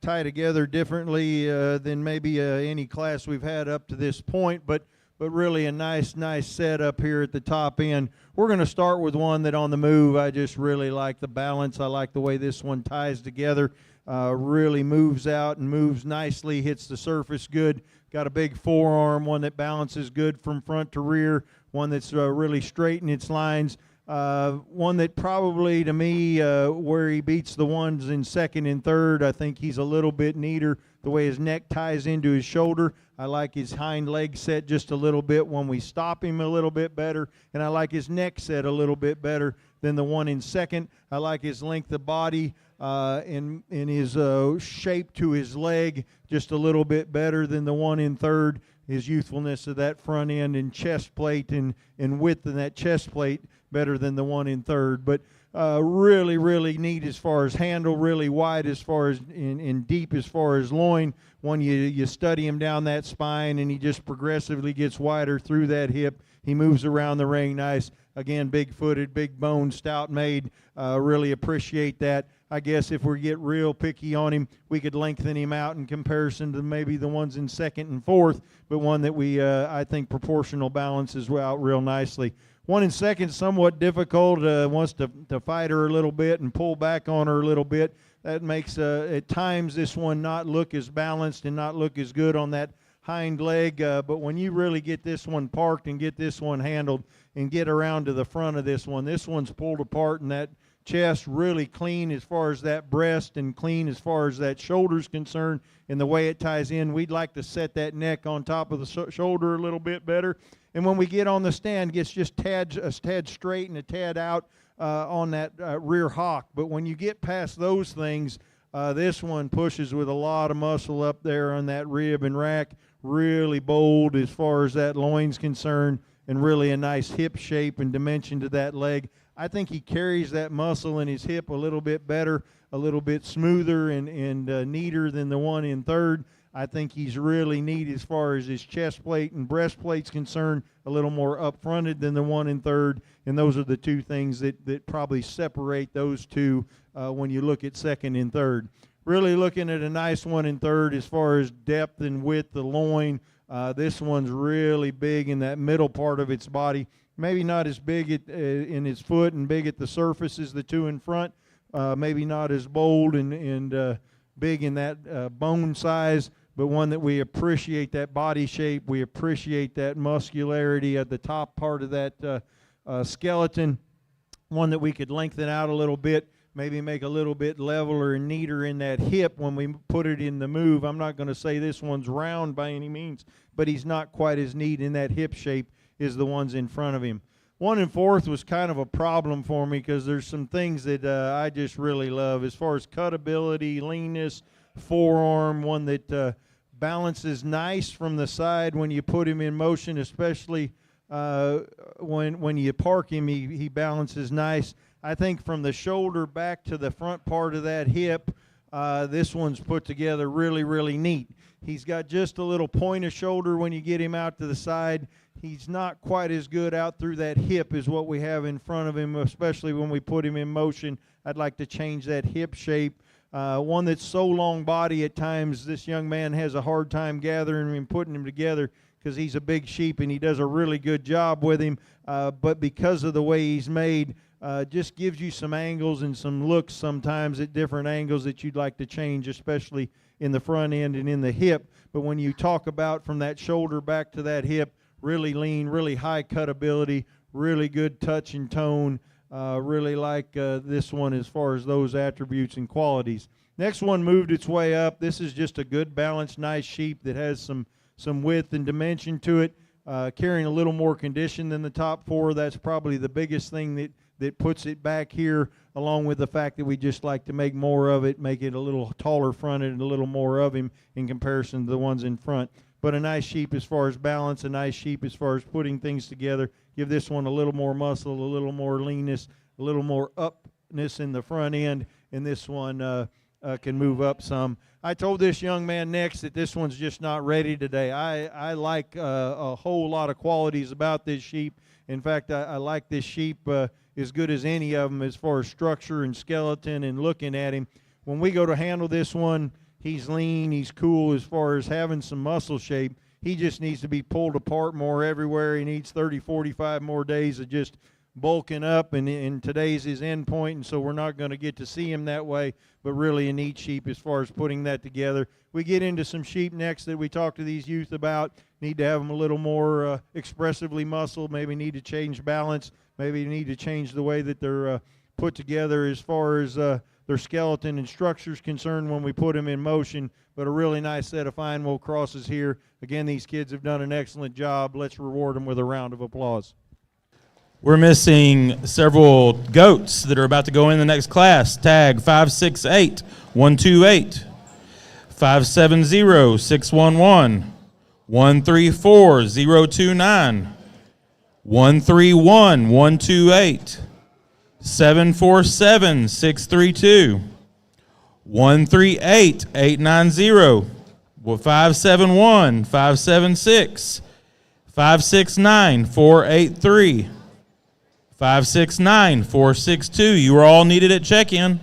tie together differently than maybe any class we've had up to this point, but really a nice setup here at the top end. We're going to start with one that on the move, I just really like the balance. I like the way this one ties together. Really moves out and moves nicely, hits the surface good. Got a big forearm, one that balances good from front to rear, one that's really straight in its lines. One that probably, to me, where he beats the ones in second and third, I think he's a little bit neater. The way his neck ties into his shoulder, I like his hind leg set just a little bit when we stop him a little bit better, and I like his neck set a little bit better than the one in second. I like his length of body and his shape to his leg just a little bit better than the one in third. His youthfulness of that front end and chest plate and width of that chest plate better than the one in third. But really neat as far as handle, really wide as far as and deep as far as loin. When you study him down that spine and he just progressively gets wider through that hip. He moves around the ring nice. Again, big-footed, big-boned, stout-made. Really appreciate that. I guess if we get real picky on him, we could lengthen him out in comparison to maybe the ones in second and fourth, but one that we, I think, proportional balances out real nicely. One in second, somewhat difficult, wants to fight her a little bit and pull back on her a little bit. That makes, at times, this one not look as balanced and not look as good on that hind leg, but when you really get this one parked and get this one handled and get around to the front of this one's pulled apart and that chest really clean as far as that breast and clean as far as that shoulder's concerned and the way it ties in. We'd like to set that neck on top of the shoulder a little bit better. And when we get on the stand, gets just a tad straight and a tad out on that rear hock. But when you get past those things, this one pushes with a lot of muscle up there on that rib and rack. Really bold as far as that loin's concerned, and really a nice hip shape and dimension to that leg. I think he carries that muscle in his hip a little bit better, a little bit smoother and neater than the one in third. I think he's really neat as far as his chest plate and breastplate's concerned, a little more up-fronted than the one in third, and those are the two things that probably separate those two when you look at second and third. Really looking at a nice one in third as far as depth and width, the loin. This one's really big in that middle part of its body. Maybe not as big in its foot and big at the surface as the two in front. Maybe not as bold and big in that bone size, but one that we appreciate that body shape. We appreciate that muscularity at the top part of that skeleton. One that we could lengthen out a little bit, maybe make a little bit leveler and neater in that hip when we put it in the move. I'm not going to say this one's round by any means, but he's not quite as neat in that hip shape as the ones in front of him. 1 and 4th was kind of a problem for me because there's some things that I just really love as far as cutability, leanness, forearm, one that balances nice from the side when you put him in motion, especially when you park him, he balances nice. I think from the shoulder back to the front part of that hip, this one's put together really, really neat. He's got just a little point of shoulder when you get him out to the side. He's not quite as good out through that hip as what we have in front of him, especially when we put him in motion. I'd like to change that hip shape. One that's so long body at times, this young man has a hard time gathering him and putting him together because he's a big sheep and he does a really good job with him. But because of the way he's made, just gives you some angles and some looks sometimes at different angles that you'd like to change, especially in the front end and in the hip. But when you talk about from that shoulder back to that hip, really lean, really high cutability, really good touch and tone. Really like this one as far as those attributes and qualities. Next one moved its way up. This is just a good, balanced, nice sheep that has some width and dimension to it, carrying a little more condition than the top 4. That's probably the biggest thing that puts it back here, along with the fact that we just like to make more of it, make it a little taller fronted and a little more of him in comparison to the ones in front. But a nice sheep as far as balance, a nice sheep as far as putting things together. Give this one a little more muscle, a little more leanness, a little more upness in the front end, and this one can move up some. I told this young man next that this one's just not ready today. I like a whole lot of qualities about this sheep. In fact, I like this sheep as good as any of them as far as structure and skeleton and looking at him. When we go to handle this one, he's lean, he's cool as far as having some muscle shape. He just needs to be pulled apart more everywhere. He needs 30, 45 more days of just bulking up, and today's his end point, and so we're not going to get to see him that way, but really a neat sheep as far as putting that together. We get into some sheep next that we talk to these youth about. Need to have them a little more expressively muscled, maybe need to change balance, maybe need to change the way that they're put together as far as their skeleton and structure is concerned when we put them in motion. But a really nice set of fine wool crosses here. Again, these kids have done an excellent job. Let's reward them with a round of applause. We're missing several goats that are about to go in the next class. Tag 568-128, 570-611, 134-029, 131-128, 747-632, 138-890, 571-576, 569-483, 569-462. You are all needed at check-in.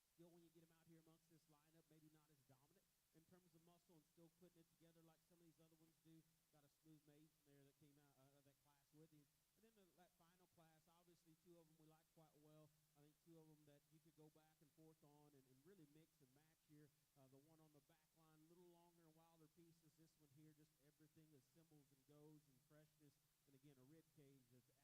Still putting it together like some of these other ones do. Got a smooth maiden there that came with him. And then that final class, obviously 2 of them we liked quite well. I think 2 of them that you could go back and forth on and really mix and match here. The one on the back line, a little longer and wilder pieces. This one here, just everything assembles and goes and freshness.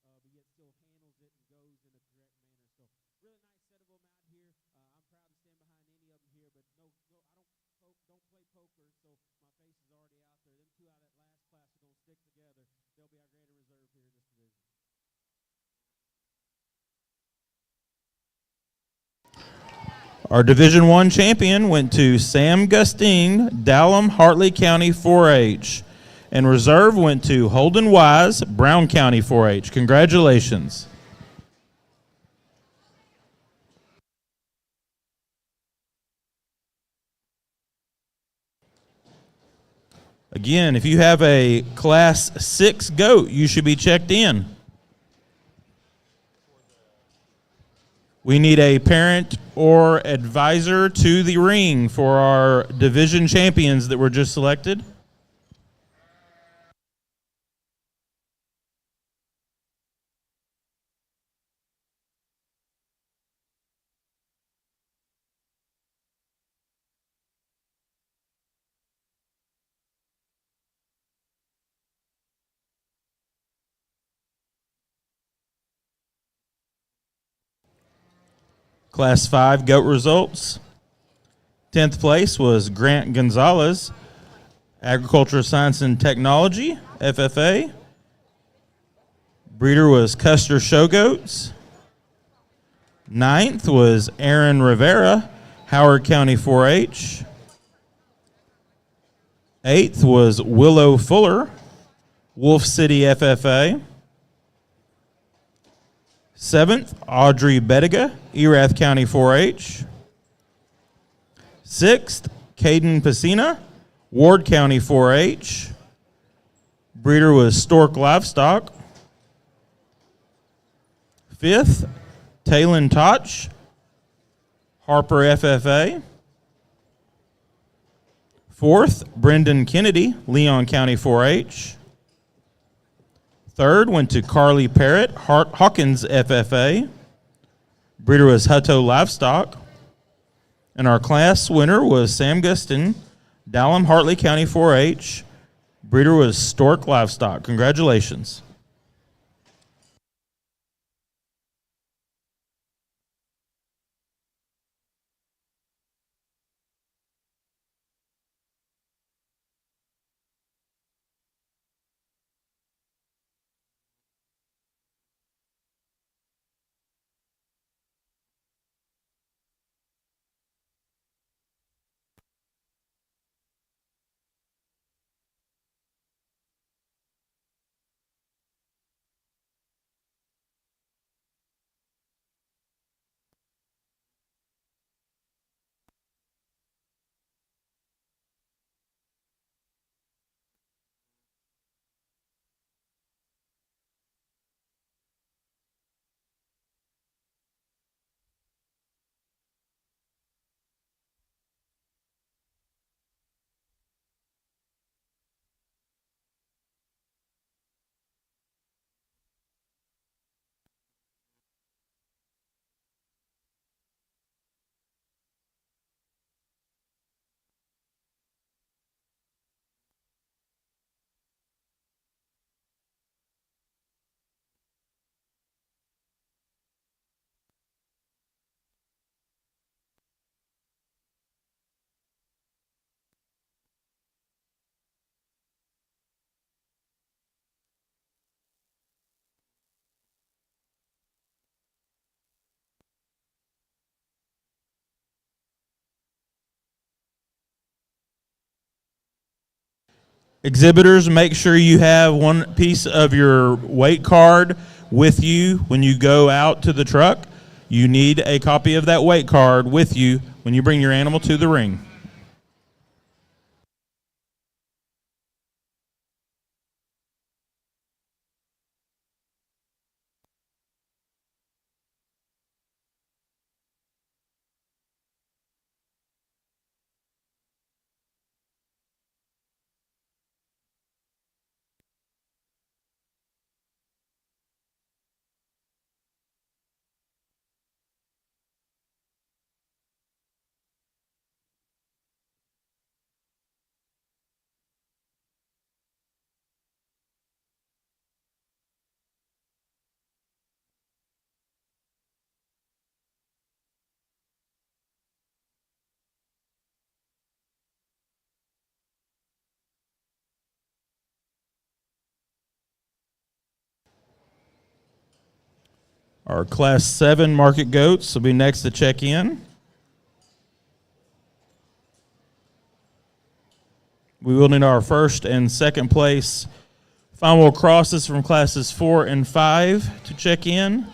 And again, a rib cage is absolutely awesome, but yet still handles it and goes in a correct manner. So really nice set of them out here. I'm proud to stand behind any of them here, but no, I don't play poker, so my face is already out there. Them 2 out of that last class are going to stick together. They'll be our greater reserve here in this division. Our Division I champion went to Sam Gustine, Dallam, Hartley County 4-H. And reserve went to Holden Wise, Brown County 4-H. Congratulations. Again, if you have a Class 6 goat, you should be checked in. We need a parent or advisor to the ring for our division champions that were just selected. Class 5 goat results. 10th place was Grant Gonzalez, Agriculture, Science, and Technology, FFA. Breeder was Custer Show Goats. 9th was Aaron Rivera, Howard County 4-H. 8th was Willow Fuller, Wolf City FFA. 7th, Audrey Bettiga, Erath County 4-H. 6th, Caden Pacina, Ward County 4-H. Breeder was Stork Livestock. 5th, Talon Toch, Harper FFA. 4th, Brendan Kennedy, Leon County 4-H. 3rd went to Carly Parrott, Hawkins FFA. Breeder was Hutto Livestock. And our class winner was Sam Gustin, Dallam, Hartley County 4-H. Breeder was Stork Livestock. Congratulations. Exhibitors, make sure you have one piece of your weight card with you when you go out to the truck. You need a copy of that weight card with you when you bring your animal to the ring. Our Class 7 Market Goats will be next to check in. We will need our first and second place final crosses from Classes 4 and 5 to check in.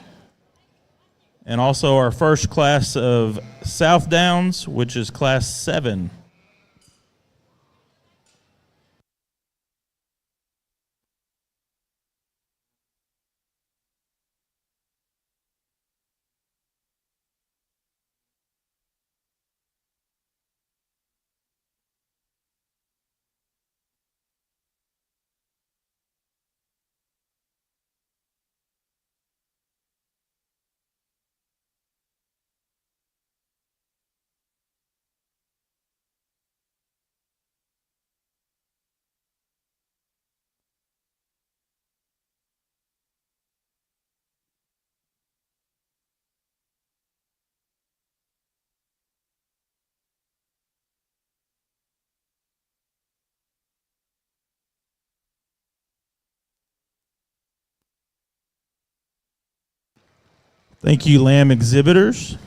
And also our first class of South Downs, which is Class 7. Thank you, Lamb exhibitors.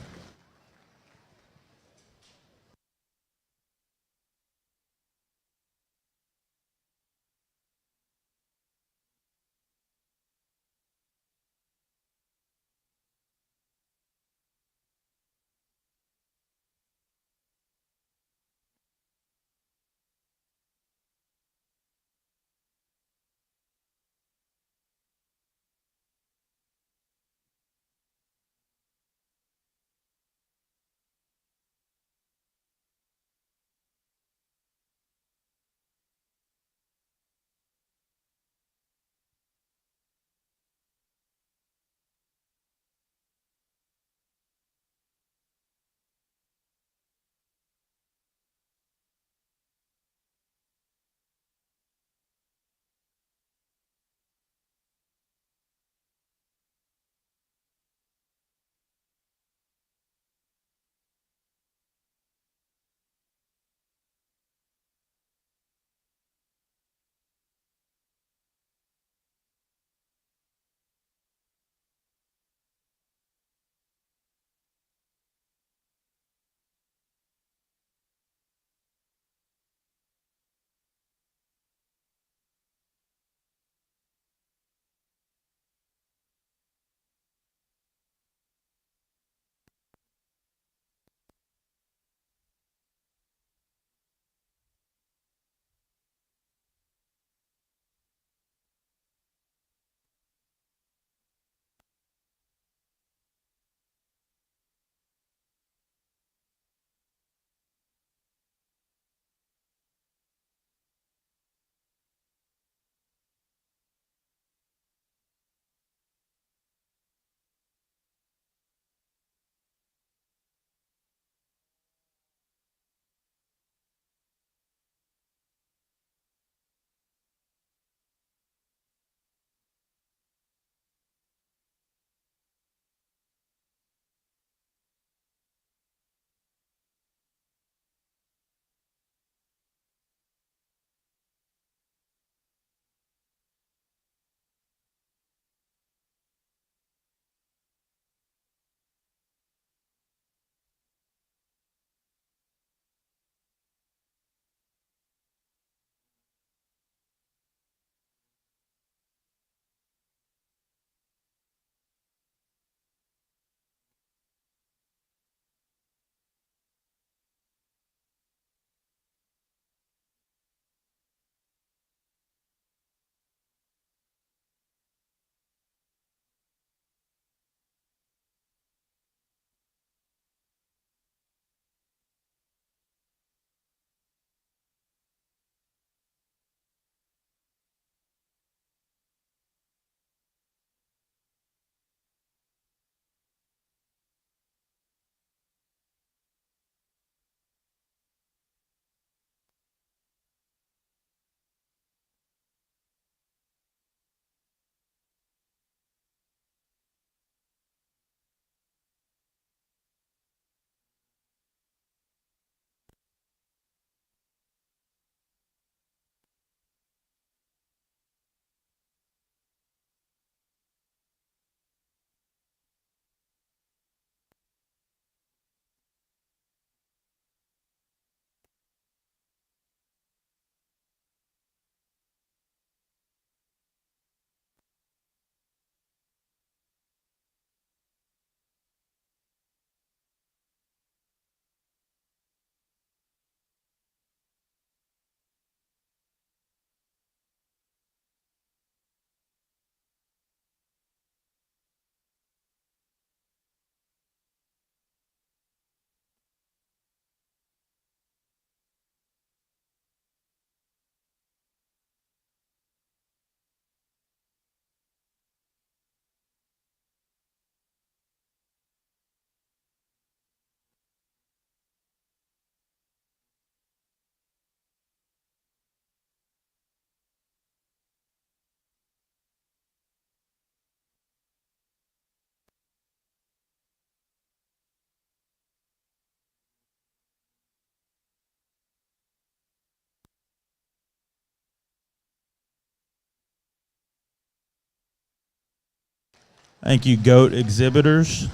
Thank you, GOAT exhibitors.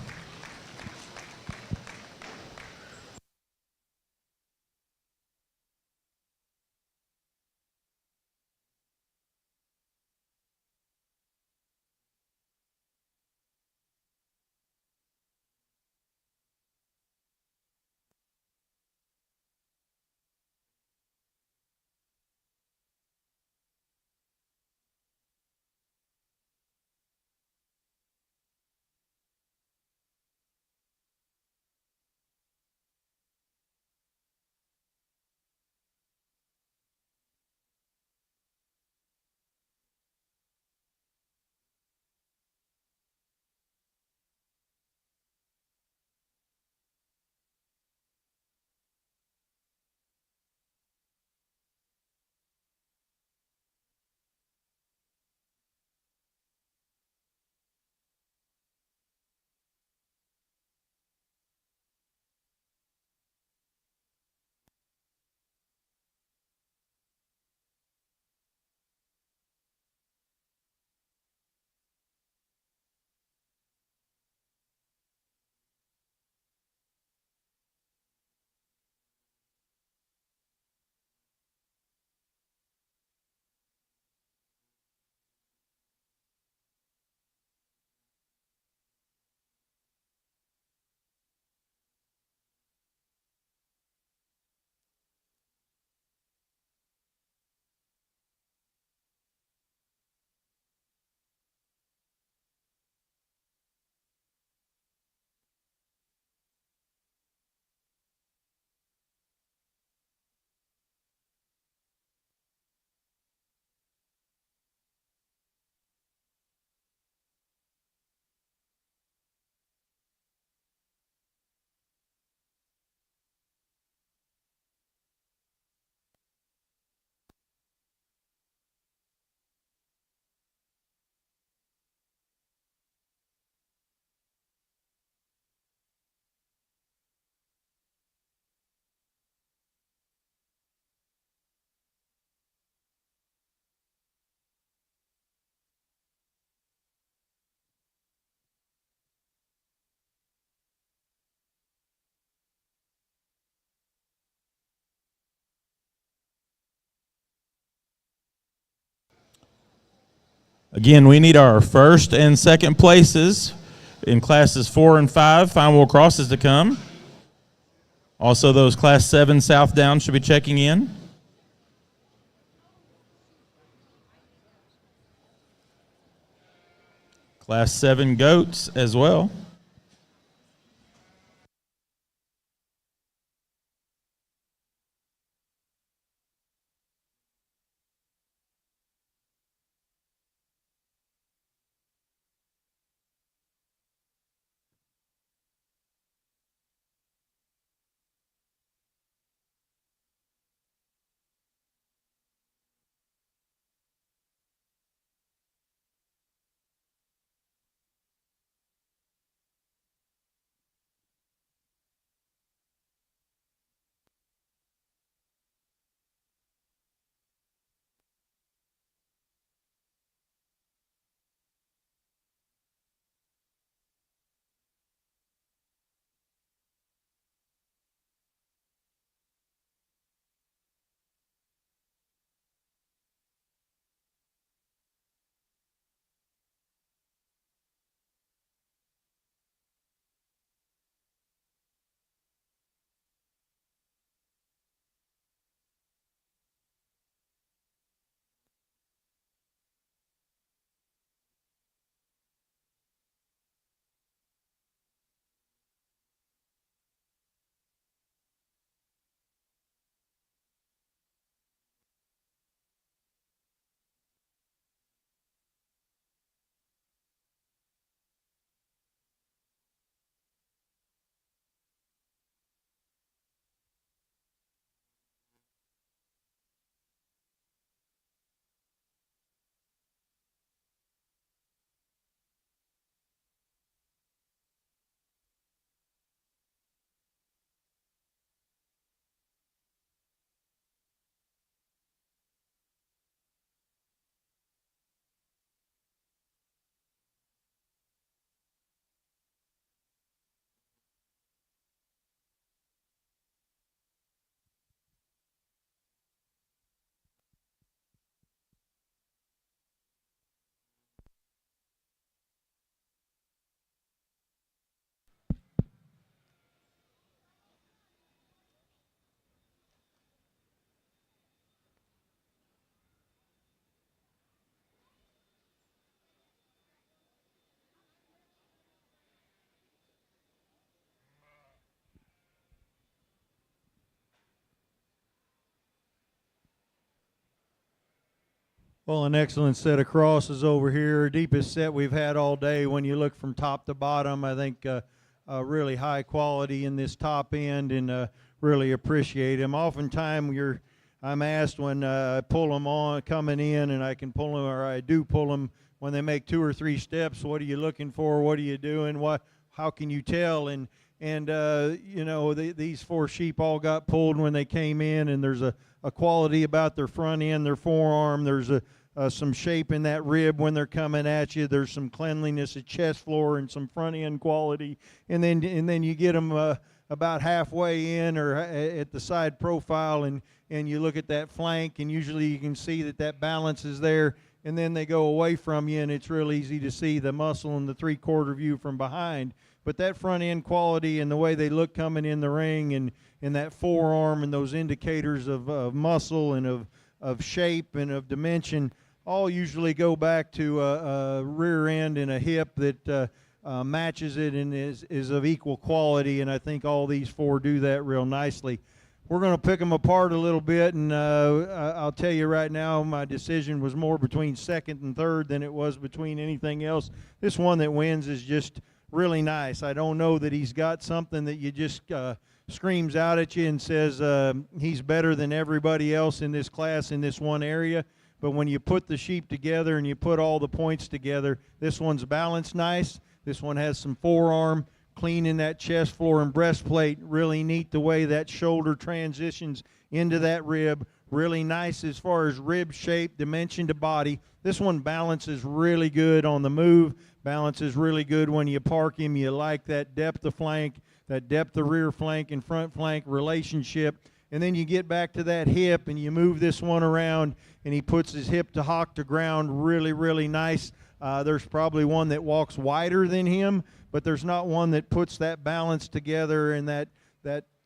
Again, we need our first and second places in classes 4 and 5, fine wheel crosses to come. Also, those class 7 South Downs should be checking in. Class 7 goats as well. Well, an excellent set of crosses over here. Deepest set we've had all day. When you look from top to bottom, I think really high quality in this top end, and really appreciate him. Oftentimes, I'm asked when I pull them on coming in, and I can pull them, or I do pull them when they make 2 or 3 steps. What are you looking for? What are you doing? How can you tell? And you know, these 4 sheep all got pulled when they came in, and there's a quality about their front end, their forearm. There's some shape in that rib when they're coming at you. There's some cleanliness at chest floor and some front end quality. And then you get them about halfway in or at the side profile, and you look at that flank, and usually you can see that balance is there. And then they go away from you, and it's real easy to see the muscle and the 3/4 view from behind. But that front end quality and the way they look coming in the ring, and that forearm and those indicators of muscle and of shape and of dimension, all usually go back to a rear end and a hip that matches it and is of equal quality, and I think all these 4 do that real nicely. We're going to pick them apart a little bit, and I'll tell you right now, my decision was more between second and third than it was between anything else. This one that wins is just really nice. I don't know that he's got something that you just screams out at you and says he's better than everybody else in this class in this one area. But when you put the sheep together and you put all the points together, this one's balanced nice. This one has some forearm, clean in that chest floor and breastplate. Really neat the way that shoulder transitions into that rib. Really nice as far as rib shape, dimension to body. This one balances really good on the move. Balances really good when you park him. You like that depth of flank, that depth of rear flank and front flank relationship. And then you get back to that hip and you move this one around, and he puts his hip to hock to ground really, really nice. There's probably one that walks wider than him, but there's not one that puts that balance together and that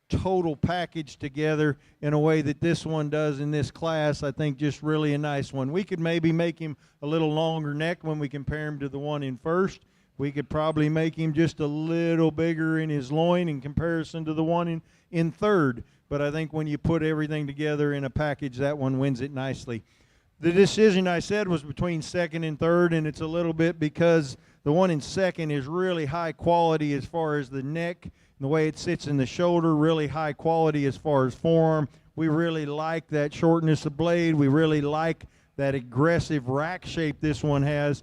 total package together in a way that this one does in this class. I think just really a nice one. We could maybe make him a little longer neck when we compare him to the one in first. We could probably make him just a little bigger in his loin in comparison to the one in third. But I think when you put everything together in a package, that one wins it nicely. The decision I said was between second and third, and it's a little bit because the one in second is really high quality as far as the neck and the way it sits in the shoulder, really high quality as far as forearm. We really like that shortness of blade. We really like that aggressive rack shape this one has.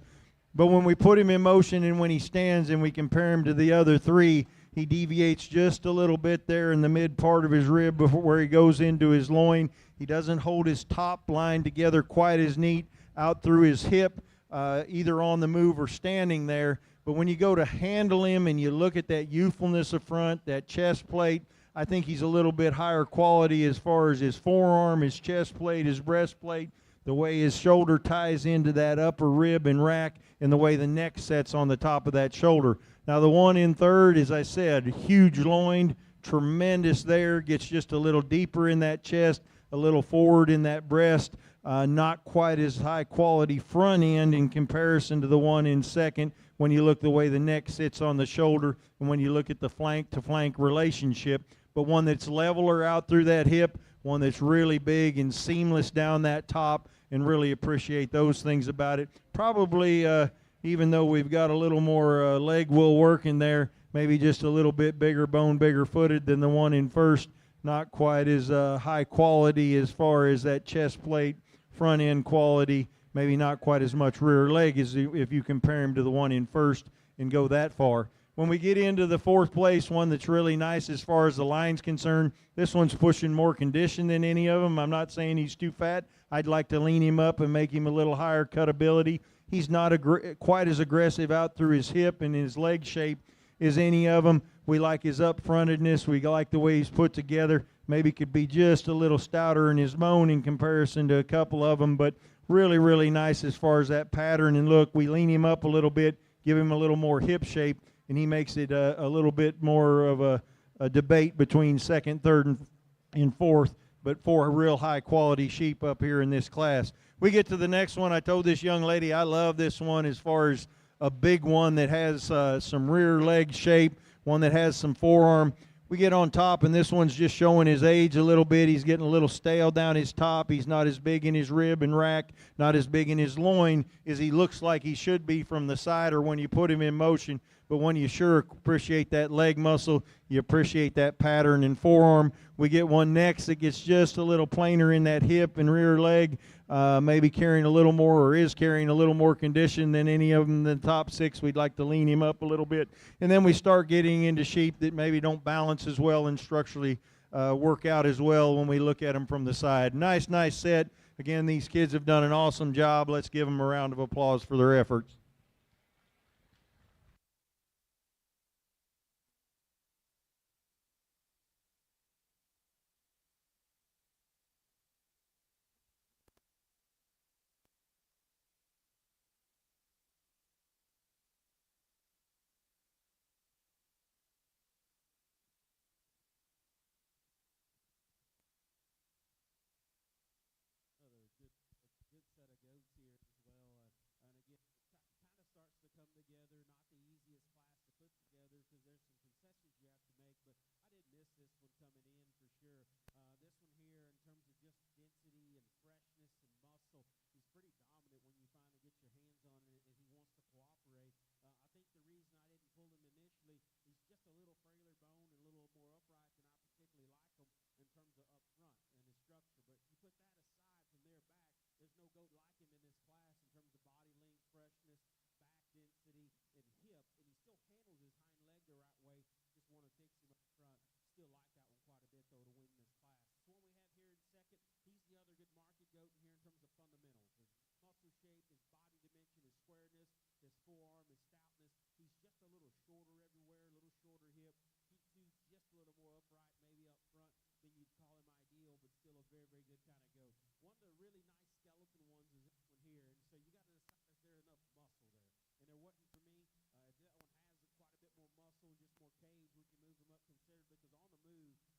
But when we put him in motion and when he stands and we compare him to the other 3, he deviates just a little bit there in the mid part of his rib before where he goes into his loin. He doesn't hold his top line together quite as neat out through his hip, either on the move or standing there. But when you go to handle him and you look at that youthfulness of front, that chest plate, I think he's a little bit higher quality as far as his forearm, his chest plate, his breastplate, the way his shoulder ties into that upper rib and rack, and the way the neck sets on the top of that shoulder. Now the one in third, as I said, huge loined, tremendous there, gets just a little deeper in that chest, a little forward in that breast, not quite as high quality front end in comparison to the one in second when you look the way the neck sits on the shoulder and when you look at the flank to flank relationship, but one that's leveler out through that hip, one that's really big and seamless down that top, and really appreciate those things about it. Probably, even though we've got a little more leg wool work in there, maybe just a little bit bigger bone, bigger footed than the one in first. Not quite as high quality as far as that chest plate, front end quality, maybe not quite as much rear leg as if you compare him to the one in first and go that far. When we get into the fourth place, one that's really nice as far as the line's concerned, this one's pushing more condition than any of them. I'm not saying he's too fat. I'd like to lean him up and make him a little higher cutability. He's not quite as aggressive out through his hip and his leg shape as any of them. We like his up-frontedness. We like the way he's put together. Maybe could be just a little stouter in his bone in comparison to a couple of them, but really, really nice as far as that pattern and look. We lean him up a little bit, give him a little more hip shape, and he makes it a little bit more of a debate between second, third, and fourth, but 4 real high-quality sheep up here in this class. We get to the next one. I told this young lady I love this one as far as a big one that has some rear leg shape, one that has some forearm. We get on top, and this one's just showing his age a little bit. He's getting a little stale down his top. He's not as big in his rib and rack, not as big in his loin as he looks like he should be from the side or when you put him in motion. But when you sure appreciate that leg muscle, you appreciate that pattern and forearm. We get one next that gets just a little plainer in that hip and rear leg, maybe carrying a little more or is carrying a little more condition than any of them in the top 6. We'd like to lean him up a little bit. And then we start getting into sheep that maybe don't balance as well and structurally work out as well when we look at them from the side. Nice set. Again, these kids have done an awesome job. Let's give them a round of applause for their efforts. Good set of goats here as well. And again, it kind of starts to come together. Not the easiest class to put together because there's some concessions you have to make. But I didn't miss this one coming in for sure. This one here, in terms of just density and freshness and muscle, he's pretty dominant when you finally get your hands on it and he wants to cooperate. I think the reason I didn't pull him initially, he's just a little frailer bone and a little more upright than I particularly like him in terms of up front and his structure. But you put that aside, from there back, there's no goat like him in this class in terms of body length, freshness, back density, and hip. And he still handles his hind leg the right way. Just want to fix him up front. Still like that one quite a bit, though, to win this class. The one we have here in second, he's the other good market goat in here in terms of fundamentals. His muscle shape, his body dimension, his squareness, his forearm, his stoutness. He's just a little shorter everywhere, a little shorter hip. He's just a little more upright, maybe up front than you'd call him ideal, but still a very, very good kind of goat. One of the really nice skeleton ones is this one here, and so you got to decide if there's enough muscle there. And there wasn't for me. If that one has quite a bit more muscle and just more cage, we can move him up considerably because on the move, that one prances and goes and breaks over like he needs to.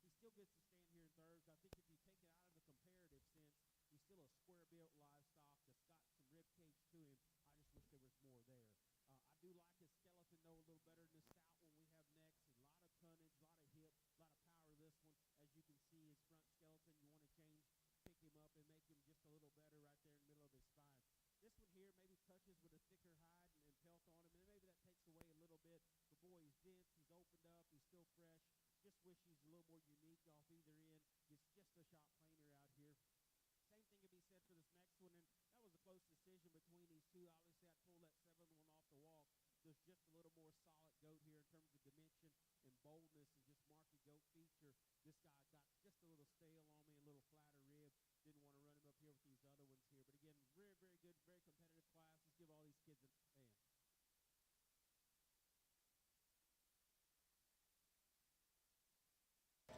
He still gets to stand here in thirds. I think if you take it out of the comparative sense, he's still a square-built livestock that's got some rib cage to him. I just wish there was more there. I do like his skeleton, though, a little better than the stout one we have next. A lot of tonnage, a lot of hip, a lot of power this one. As you can see, his front skeleton, you want to change, pick him up, and make him just a little better right there in the middle of his spine. This one here maybe touches with a thicker hide and pelt on him, and maybe that takes away a little bit. But, boy, he's dense, he's opened up, he's still fresh. Just wish he's a little more unique off either end. It's just a shot plainer out here. Same thing can be said for this next one, and that was a close decision between these two. Obviously, I'd pull that 7th one off the walk. There's just a little more solid goat here in terms of dimension and boldness and just market goat feature. This guy got just a little stale on me, a little flatter rib. Didn't want to run him up here with these other ones here. But again, very, very good, very competitive class. Let's give all these kids a hand.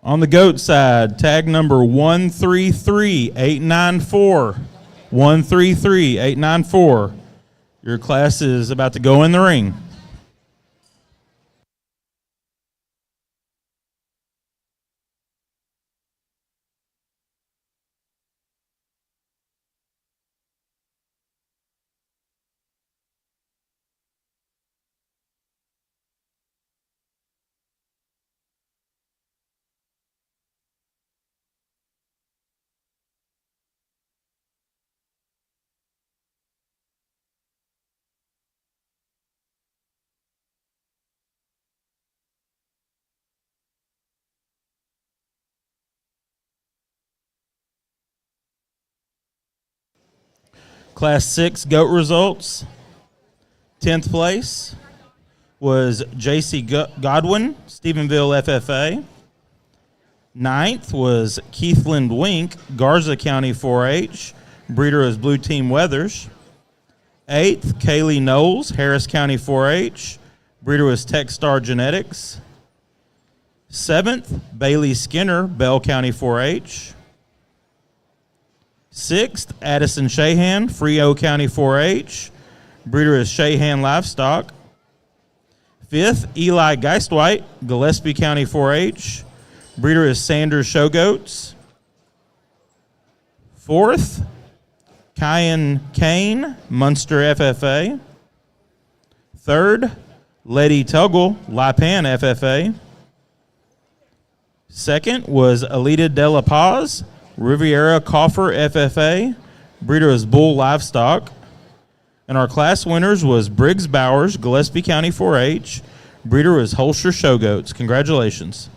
On the goat side, tag number 133894. 133894. Your class is about to go in the ring. Class 6 goat results. 10th place was J.C. Godwin, Stephenville FFA. 9th was Keithland Wink, Garza County 4-H. Breeder is Blue Team Weathers. 8th, Kaylee Knowles, Harris County 4-H. Breeder was Techstar Genetics. 7th, Bailey Skinner, Bell County 4-H. 6th, Addison Shahan, Frio County 4-H. Breeder is Shahan Livestock. 5th, Eli Geistwhite, Gillespie County 4-H. Breeder is Sanders Showgoats. 4th, Kyan Kane, Munster FFA. 3rd, Letty Tuggle, Lipan FFA. Second was Alita De La Paz, Riviera Coffer FFA. Breeder is Bull Livestock. And our class winners was Briggs Bowers, Gillespie County 4-H. Breeder was Holster Showgoats. Congratulations.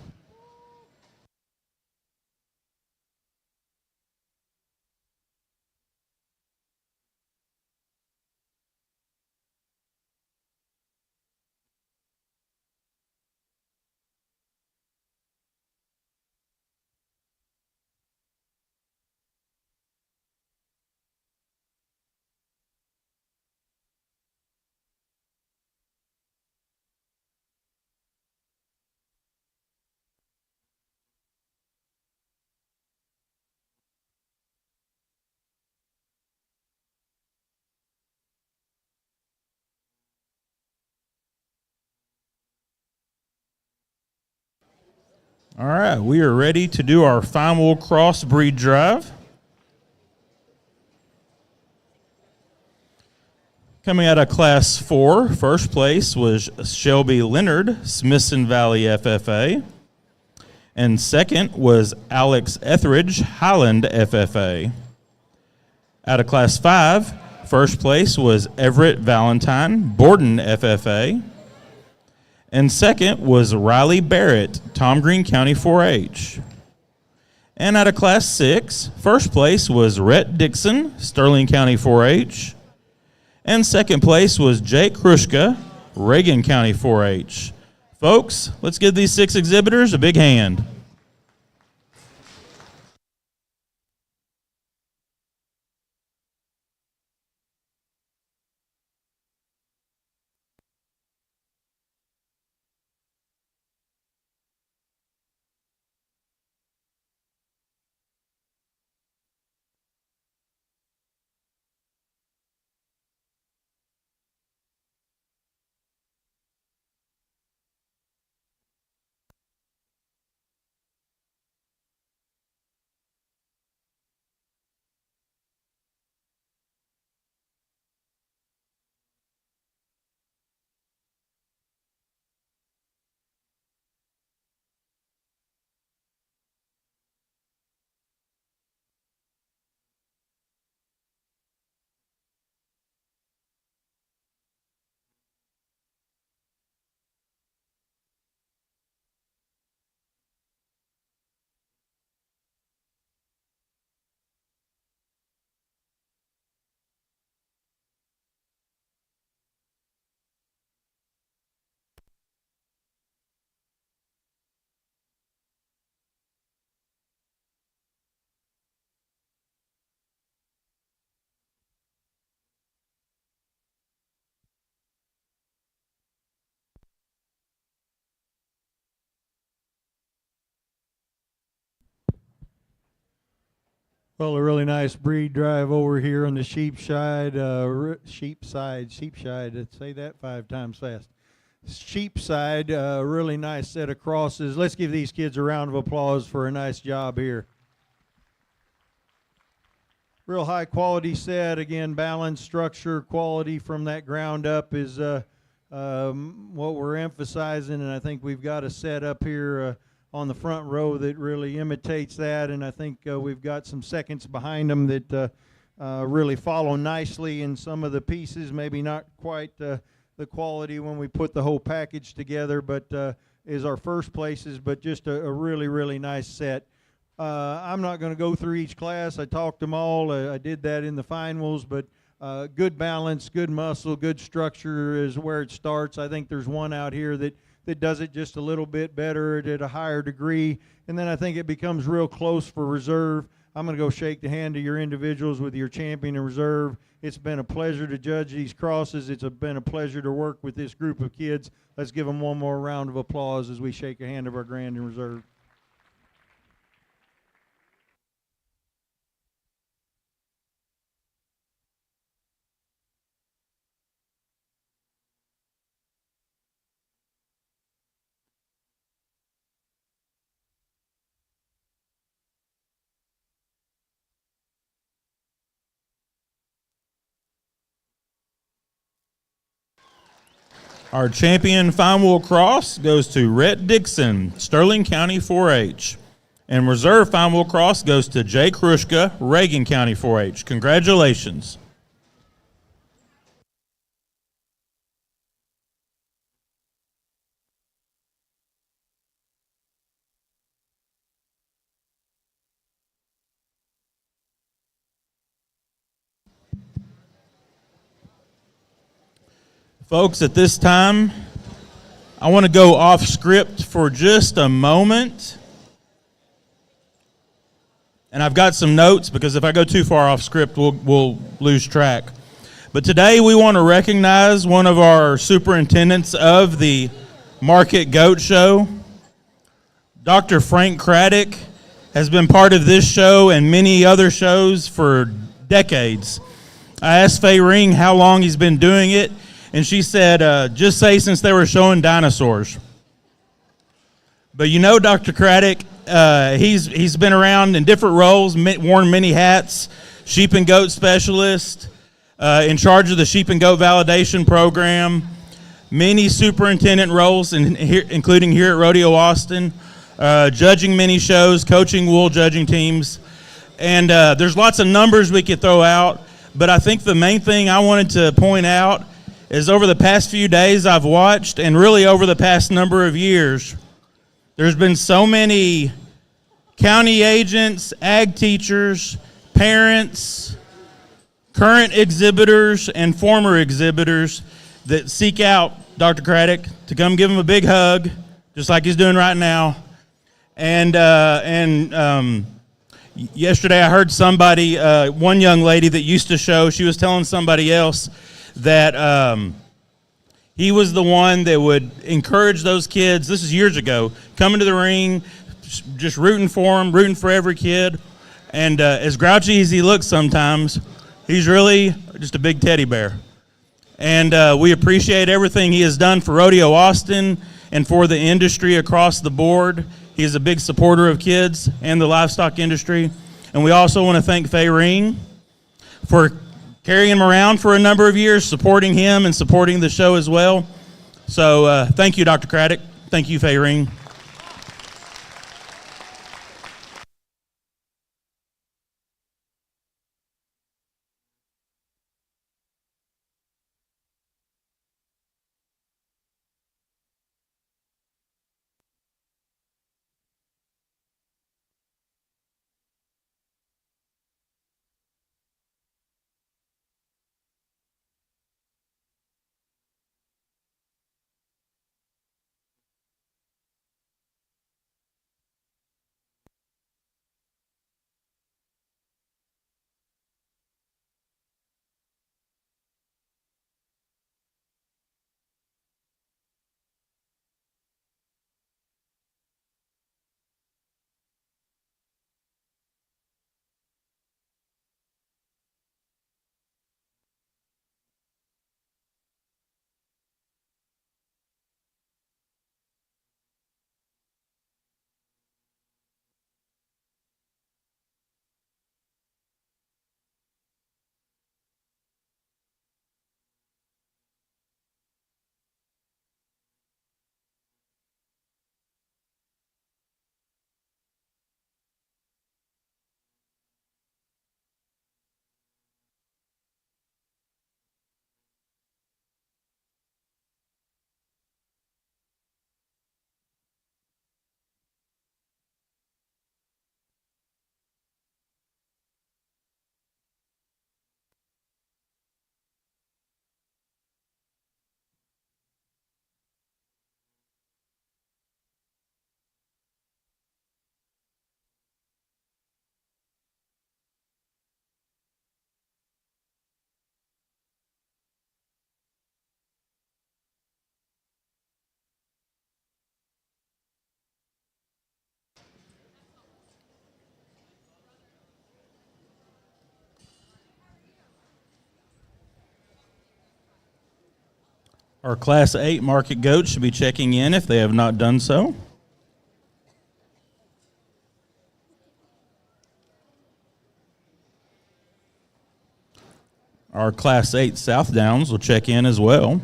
All right, we are ready to do our final crossbreed drive. Coming out of Class 4, first place was Shelby Leonard, Smithson Valley FFA. And second was Alex Etheridge, Highland FFA. Out of Class 5, first place was Everett Valentine, Borden FFA. And second was Riley Barrett, Tom Green County 4-H. And out of Class 6, first place was Rhett Dixon, Sterling County 4-H. And second place was Jake Krushka, Reagan County 4-H. Folks, let's give these 6 exhibitors a big hand. Well, a really nice breed drive over here on the sheepside, say that 5 times fast. Sheepside, really nice set of crosses. Let's give these kids a round of applause for a nice job here. Real high quality set, again, balance, structure, quality from that ground up is what we're emphasizing, and I think we've got a set up here on the front row that really imitates that, and I think we've got some seconds behind them that really follow nicely in some of the pieces, maybe not quite the quality when we put the whole package together, but is our first places, but just a really, really nice set. I'm not going to go through each class. I talked them all. I did that in the finals, but good balance, good muscle, good structure is where it starts. I think there's one out here that does it just a little bit better at a higher degree, and then I think it becomes real close for reserve. I'm going to go shake the hand of your individuals with your champion in reserve. It's been a pleasure to judge these crosses. It's been a pleasure to work with this group of kids. Let's give them one more round of applause as we shake a hand of our grand in reserve. Our champion fine wheel cross goes to Rhett Dixon, Sterling County 4-H. And reserve fine wheel cross goes to Jay Krushka, Reagan County 4-H. Congratulations. Folks, at this time, I want to go off script for just a moment. And I've got some notes because if I go too far off script, we'll lose track. But today we want to recognize one of our superintendents of the Market Goat Show. Dr. Frank Craddock has been part of this show and many other shows for decades. I asked Faye Ring how long he's been doing it, and she said, just say since they were showing dinosaurs. But you know Dr. Craddock, he's been around in different roles, worn many hats, sheep and goat specialist, in charge of the sheep and goat validation program, many superintendent roles, including here at Rodeo Austin, judging many shows, coaching wool judging teams. And there's lots of numbers we could throw out, but I think the main thing I wanted to point out is over the past few days I've watched, and really over the past number of years, there's been so many county agents, ag teachers, parents, current exhibitors, and former exhibitors that seek out Dr. Craddock to come give him a big hug, just like he's doing right now. And yesterday I heard somebody, one young lady that used to show, she was telling somebody else that he was the one that would encourage those kids, this is years ago, coming to the ring, just rooting for them, rooting for every kid. And as grouchy as he looks sometimes, he's really just a big teddy bear. And we appreciate everything he has done for Rodeo Austin and for the industry across the board. He is a big supporter of kids and the livestock industry. And we also want to thank Faye Ring for carrying him around for a number of years, supporting him and supporting the show as well. So thank you, Dr. Craddock. Thank you, Faye Ring. Our Class 8 market goats should be checking in if they have not done so. Our Class 8 South Downs will check in as well.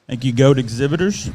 Thank you, GOAT exhibitors.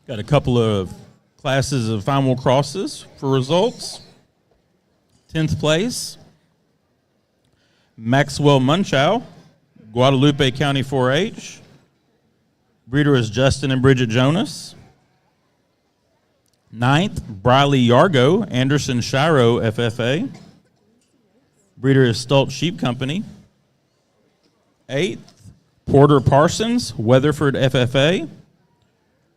Got a couple of classes of final crosses for results. 10th place, Maxwell Munchow, Guadalupe County 4-H. Breeder is Justin and Bridget Jonas. 9th, Briley Yargo, Anderson Shiro FFA. Breeder is Stoltz Sheep Company. 8th, Porter Parsons, Weatherford FFA.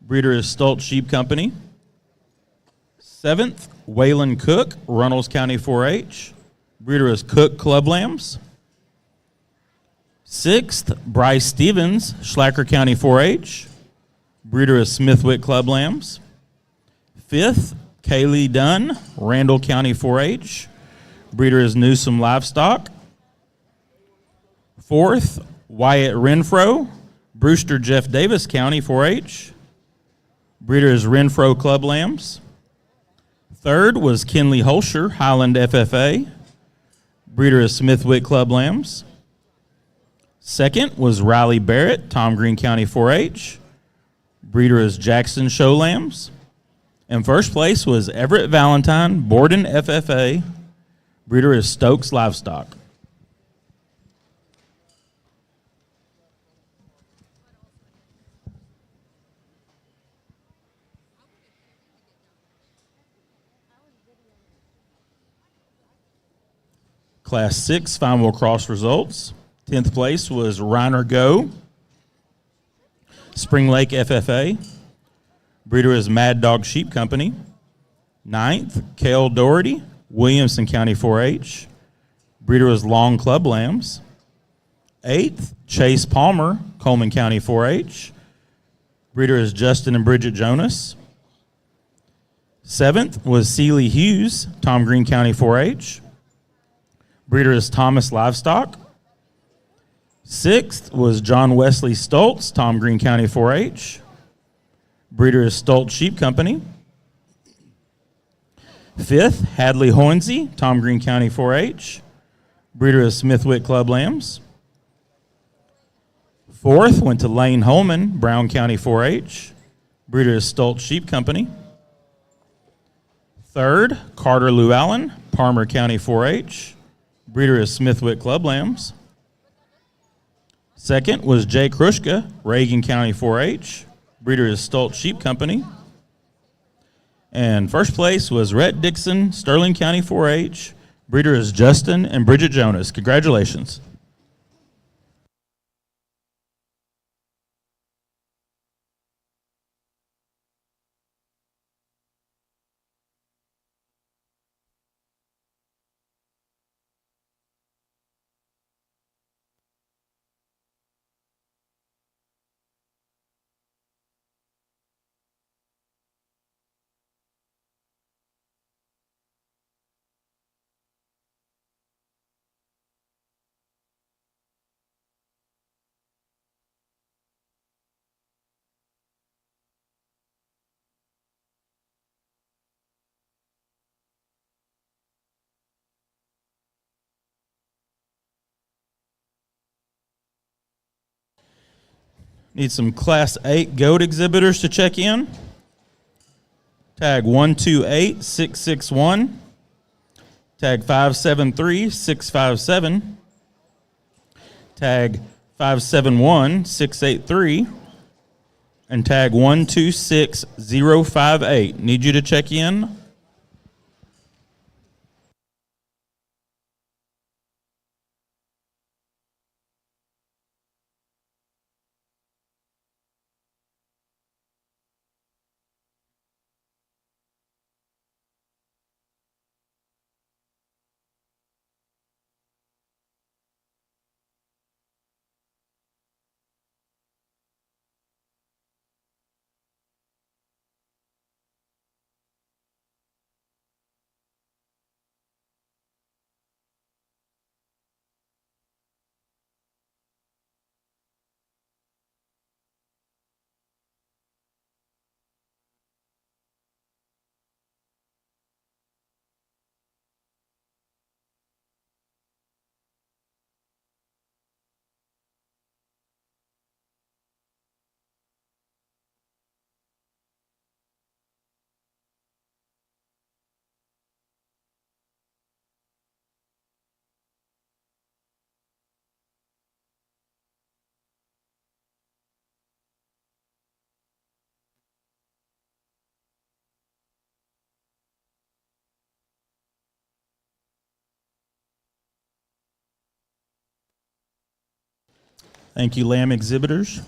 Breeder is Stoltz Sheep Company. 7th, Waylon Cook, Runnels County 4-H. Breeder is Cook Club Lambs. 6th, Bryce Stevens, Schlacker County 4-H. Breeder is Smithwick Club Lambs. 5th, Kaylee Dunn, Randall County 4-H. Breeder is Newsom Livestock. 4th, Wyatt Renfro, Brewster Jeff Davis County 4-H. Breeder is Renfro Club Lambs. 3rd was Kenley Holscher, Highland FFA. Breeder is Smithwick Club Lambs. 2nd was Riley Barrett, Tom Green County 4-H. Breeder is Jackson Show Lambs. And 1st place was Everett Valentine, Borden FFA. Breeder is Stokes Livestock. Class 6 final cross results. 10th place was Reiner Go, Spring Lake FFA. Breeder is Mad Dog Sheep Company. 9th, Cale Doherty, Williamson County 4-H. Breeder is Long Club Lambs. 8th, Chase Palmer, Coleman County 4-H. Breeder is Justin and Bridget Jonas. 7th was Sealy Hughes, Tom Green County 4-H. Breeder is Thomas Livestock. 6th was John Wesley Stoltz, Tom Green County 4-H. Breeder is Stoltz Sheep Company. 5th, Hadley Hoinsey, Tom Green County 4-H. Breeder is Smithwick Club Lambs. 4th went to Lane Holman, Brown County 4-H. Breeder is Stoltz Sheep Company. 3rd, Carter Llewellyn, Palmer County 4-H. Breeder is Smithwick Club Lambs. 2nd was Jay Krushka, Reagan County 4-H. Breeder is Stoltz Sheep Company. And 1st place was Rhett Dixon, Sterling County 4-H. Breeder is Justin and Bridget Jonas. Congratulations. Need some Class 8 goat exhibitors to check in. Tag 128661. Tag 573657. Tag 571683. And tag 126058. Need you to check in. Thank you, lamb exhibitors.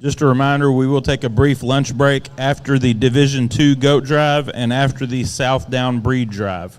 Just a reminder, we will take a brief lunch break after the Division II goat drive and after the South Down breed drive.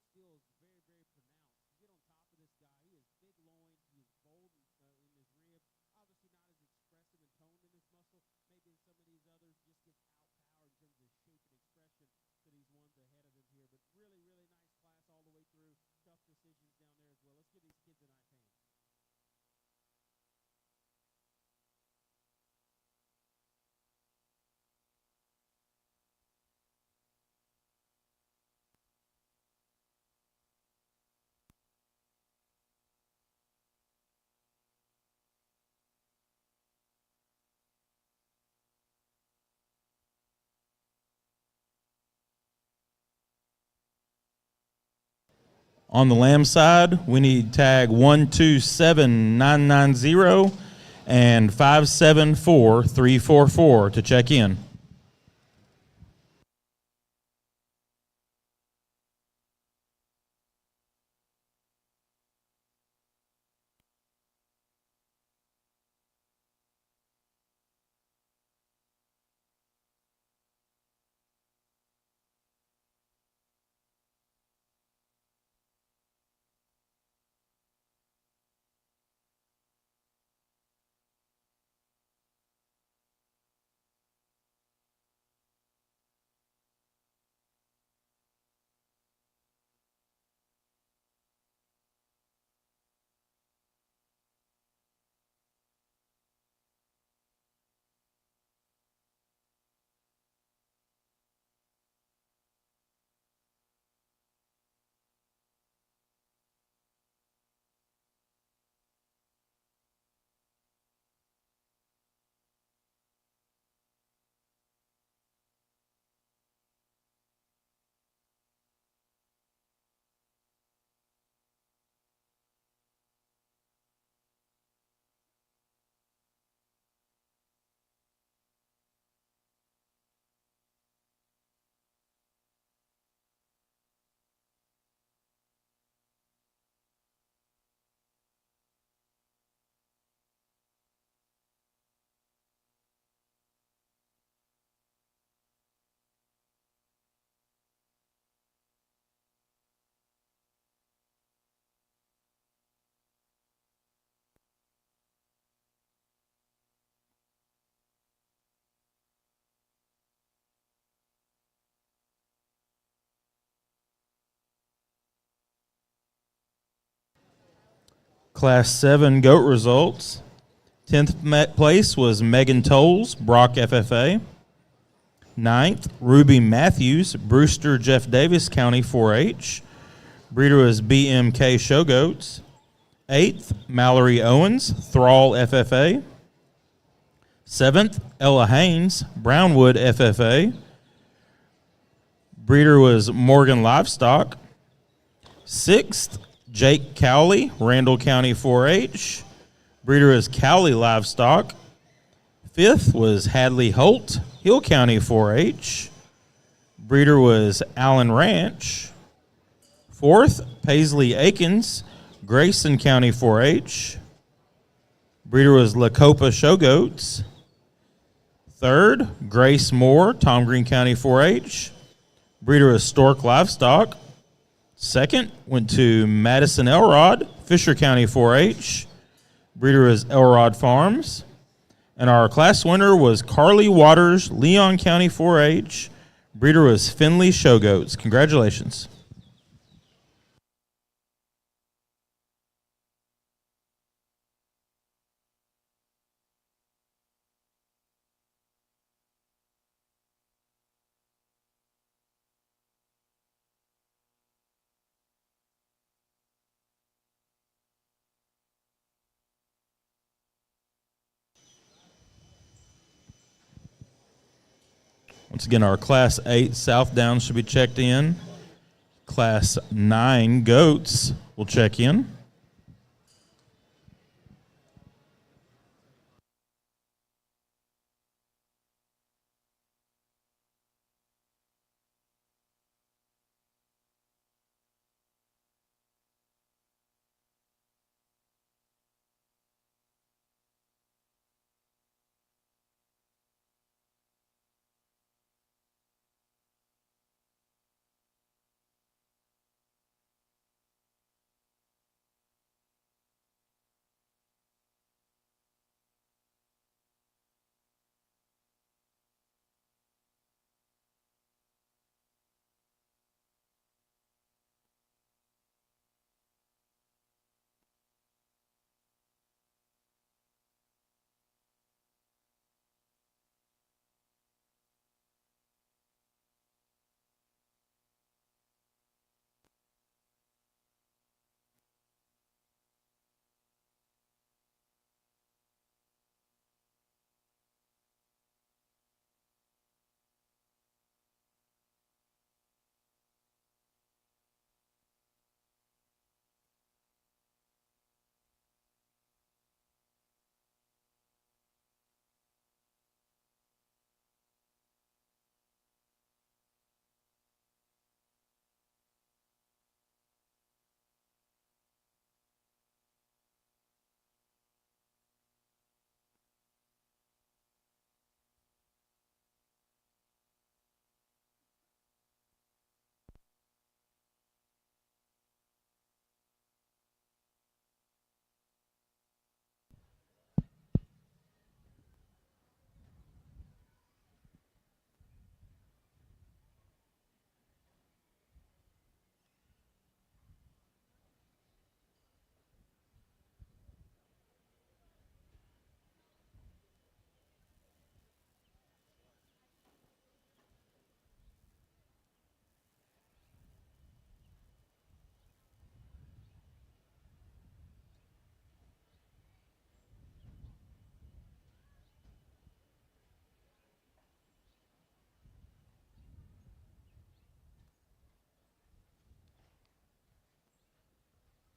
steel is very, very pronounced. You get on top of this guy, he is big loined, he is bold in his rib. Obviously not as expressive and toned in his muscle, maybe in some of these others, just gets outpowered in terms of shape and expression to these ones ahead of him here. But really, really nice class all the way through. Tough decisions down there as well. Let's give these kids a nice hand. On the lamb side, we need tag 127990 and 574344 to check in. Class 7 GOAT results. 10th place was Megan Tolles, Brock FFA. 9th, Ruby Matthews, Brewster Jeff Davis County 4-H. Breeder was BMK Showgoats. 8th, Mallory Owens, Thrall FFA. 7th, Ella Haynes, Brownwood FFA. Breeder was Morgan Livestock. 6th, Jake Cowley, Randall County 4-H. Breeder is Cowley Livestock. 5th was Hadley Holt, Hill County 4-H. Breeder was Allen Ranch. 4th, Paisley Akins, Grayson County 4-H. Breeder was Lacopa Showgoats. 3rd, Grace Moore, Tom Green County 4-H. Breeder was Stork Livestock. 2nd went to Madison Elrod, Fisher County 4-H. Breeder was Elrod Farms. And our class winner was Carly Waters, Leon County 4-H. Breeder was Finley Showgoats. Congratulations. Once again, our Class 8 South Downs should be checked in. Class 9 Goats will check in.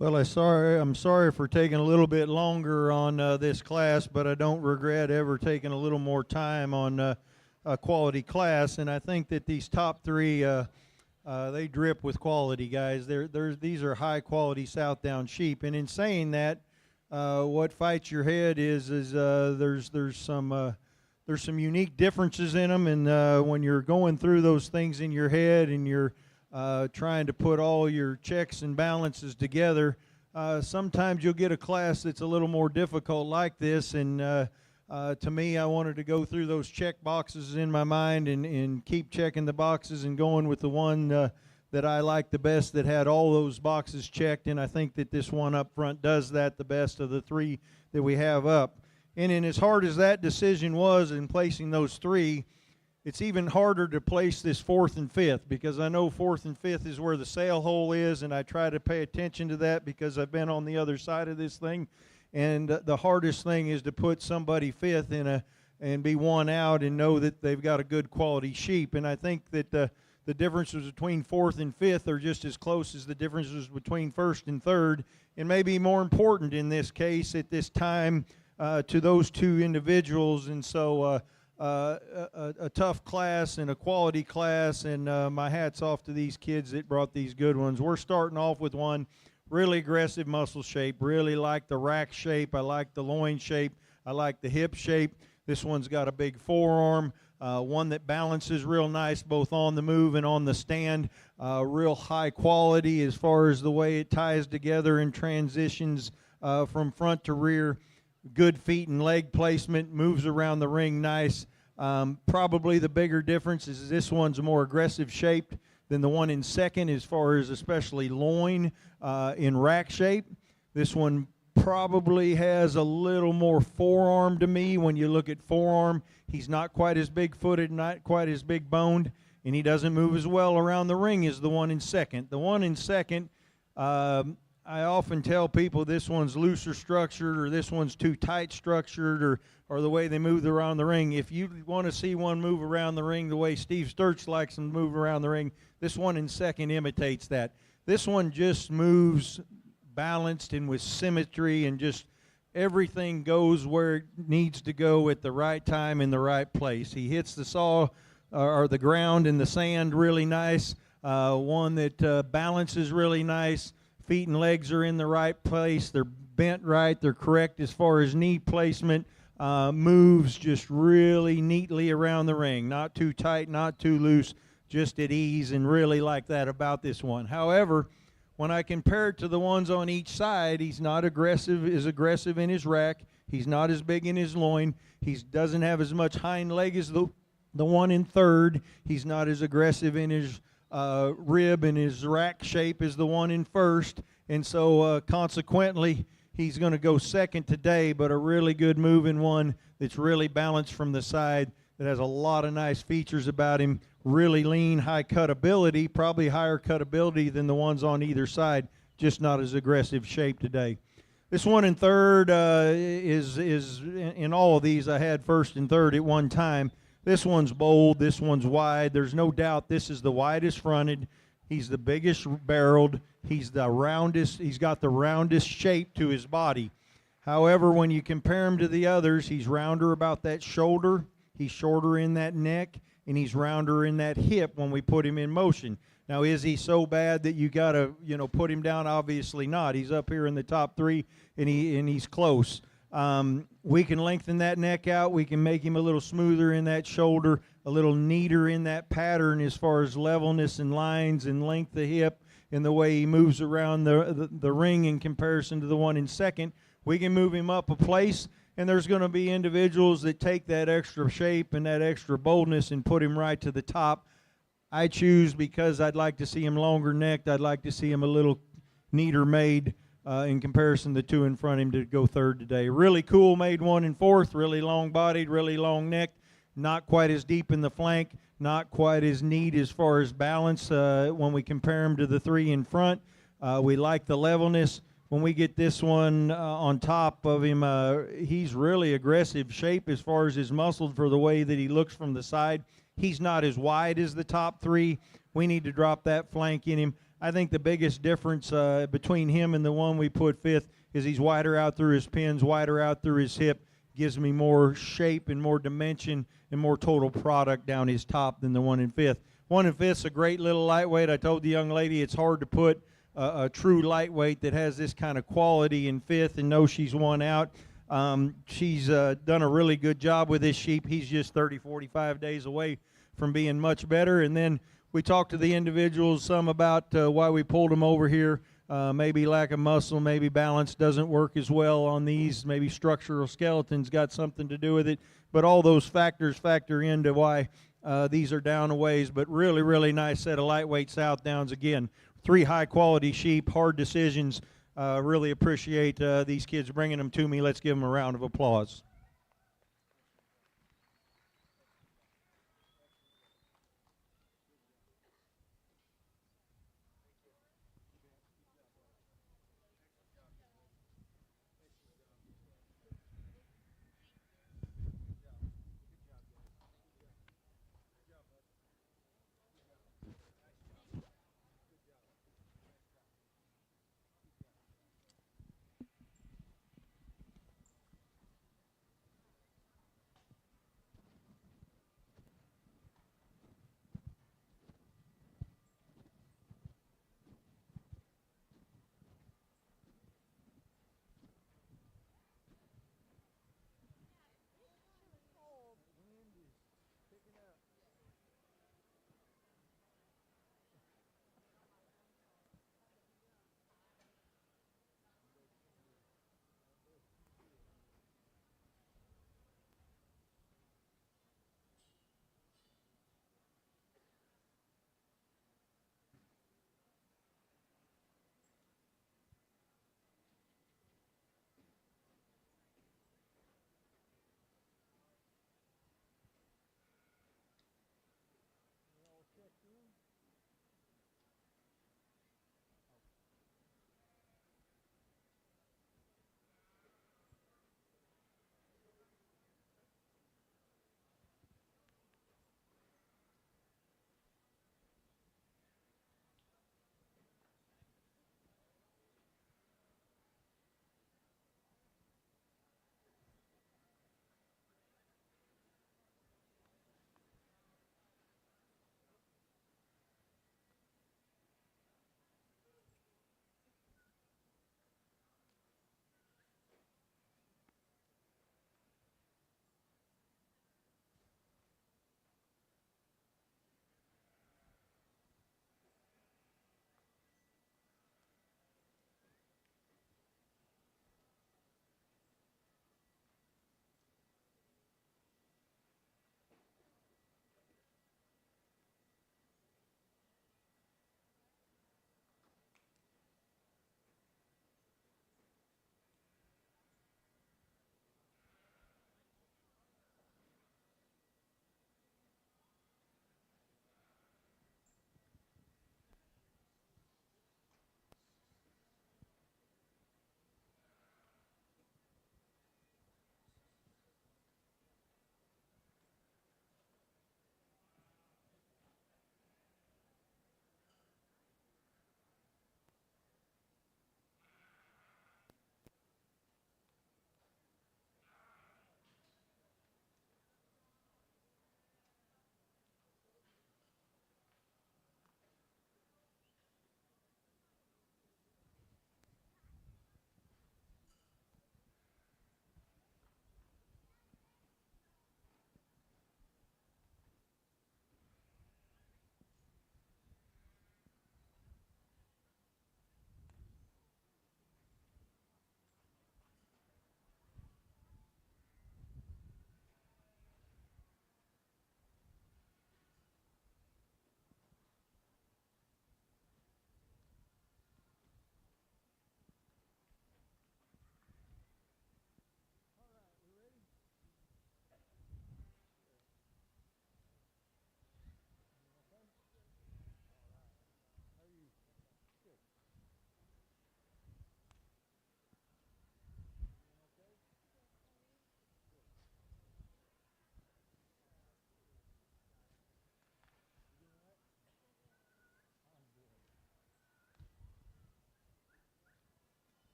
Well, I'm sorry for taking a little bit longer on this class, but I don't regret ever taking a little more time on a quality class. And I think that these top three, they drip with quality, guys. These are high quality Southdown sheep. And in saying that, what fights your head is there's some unique differences in them, and when you're going through those things in your head and you're trying to put all your checks and balances together, sometimes you'll get a class that's a little more difficult like this. And to me, I wanted to go through those check boxes in my mind and keep checking the boxes and going with the one that I liked the best that had all those boxes checked. And I think that this one up front does that the best of the three that we have up. And in as hard as that decision was in placing those three, it's even harder to place this fourth and fifth, because I know fourth and fifth is where the sail hole is, and I try to pay attention to that because I've been on the other side of this thing. And the hardest thing is to put somebody fifth and be one out and know that they've got a good quality sheep. And I think that the differences between fourth and fifth are just as close as the differences between first and third, and maybe more important in this case at this time to those two individuals. And so a tough class and a quality class, and my hat's off to these kids that brought these good ones. We're starting off with one really aggressive muscle shape. Really like the rack shape. I like the loin shape. I like the hip shape. This one's got a big forearm, one that balances real nice both on the move and on the stand. Real high quality as far as the way it ties together and transitions from front to rear. Good feet and leg placement, moves around the ring nice. Probably the bigger difference is this one's more aggressive shaped than the one in second as far as especially loin in rack shape. This one probably has a little more forearm to me. When you look at forearm, he's not quite as big-footed, not quite as big-boned, and he doesn't move as well around the ring as the one in second. The one in second, I often tell people this one's looser structured, or this one's too tight structured, or the way they move around the ring. If you want to see one move around the ring the way Steve Sturch likes them to move around the ring, this one in second imitates that. This one just moves balanced and with symmetry, and just everything goes where it needs to go at the right time in the right place. He hits the saw or the ground and the sand really nice. One that balances really nice. Feet and legs are in the right place. They're bent right. They're correct as far as knee placement. Moves just really neatly around the ring. Not too tight, not too loose, just at ease, and really like that about this one. However, when I compare it to the ones on each side, he's not aggressive in his rack. He's not as big in his loin. He doesn't have as much hind leg as the one in third. He's not as aggressive in his rib and his rack shape as the one in first, and so consequently he's going to go second today, but a really good moving one that's really balanced from the side, that has a lot of nice features about him. Really lean, high cut-ability, probably higher cut-ability than the ones on either side, just not as aggressive shape today. This one in third is in all of these I had first and third at one time. This one's bold, this one's wide. There's no doubt this is the widest fronted. He's the biggest barreled. He's the roundest. He's got the roundest shape to his body. However, when you compare him to the others, he's rounder about that shoulder. He's shorter in that neck, and he's rounder in that hip when we put him in motion. Now, is he so bad that you got to, put him down? Obviously not. He's up here in the top three, and he's close. We can lengthen that neck out. We can make him a little smoother in that shoulder, a little neater in that pattern as far as levelness and lines and length of hip, and the way he moves around the ring in comparison to the one in second. We can move him up a place, and there's going to be individuals that take that extra shape and that extra boldness and put him right to the top. I choose, because I'd like to see him longer necked. I'd like to see him a little neater made in comparison to the two in front of him, to go third today. Really cool made one in fourth, really long bodied, really long necked, not quite as deep in the flank, not quite as neat as far as balance when we compare him to the three in front. We like the levelness. When we get this one on top of him, he's really aggressive shape as far as his muscle for the way that he looks from the side. He's not as wide as the top three. We need to drop that flank in him. I think the biggest difference between him and the one we put fifth is he's wider out through his pins, wider out through his hip, gives me more shape and more dimension and more total product down his top than the one in fifth. One in fifth's a great little lightweight. I told the young lady it's hard to put a true lightweight that has this kind of quality in fifth and know she's won out. She's done a really good job with this sheep. He's just 30, 45 days away from being much better. And then we talked to the individuals some about why we pulled them over here. Maybe lack of muscle, maybe balance doesn't work as well on these. Maybe structural skeletons got something to do with it. But all those factors factor into why these are down a ways. But really, really nice set of lightweight South Downs. Again, 3 high-quality sheep, hard decisions. Really appreciate these kids bringing them to me. Let's give them a round of applause.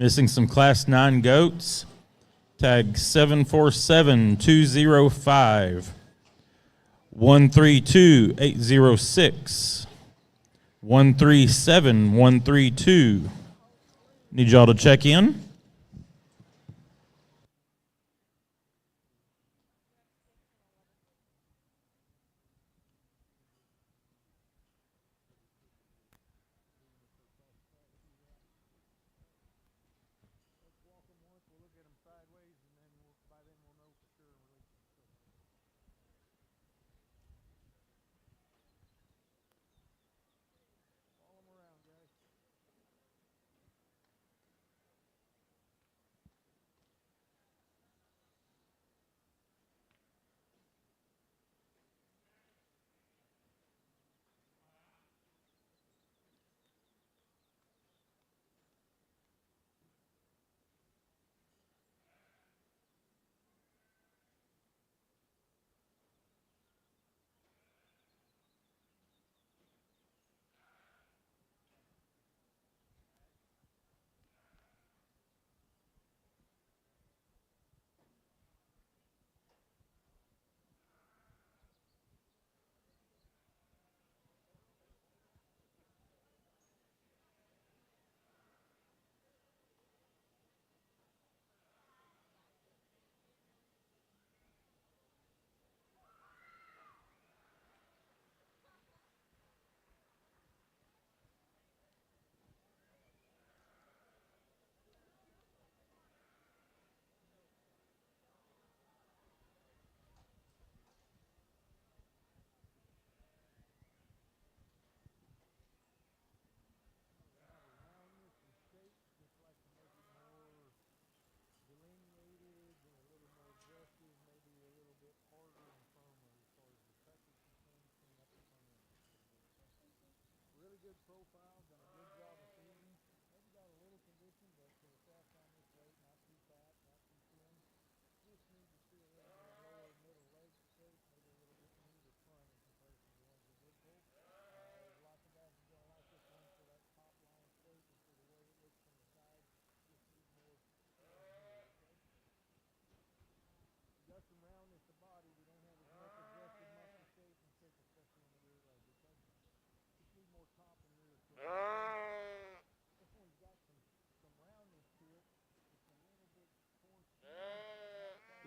Missing some Class 9 goats. Tag 747205. 132806. 137132. Need y'all to check in.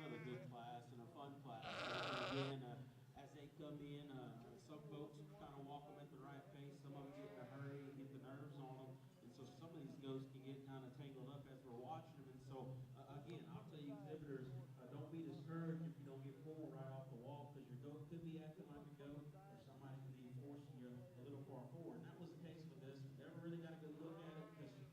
Another good class and a fun class. And again, as they come in, some folks kind of walk them at the right pace. Some of them get in a hurry and get the nerves on them. And so some of these goats can get kind of tangled up as we're watching them. And so, again, I'll tell you exhibitors, don't be discouraged if you don't get pulled right off the wall, because your goat could be acting like a goat, or somebody could be forcing you a little far forward. And that was the case with this. Never really got a good look at it because the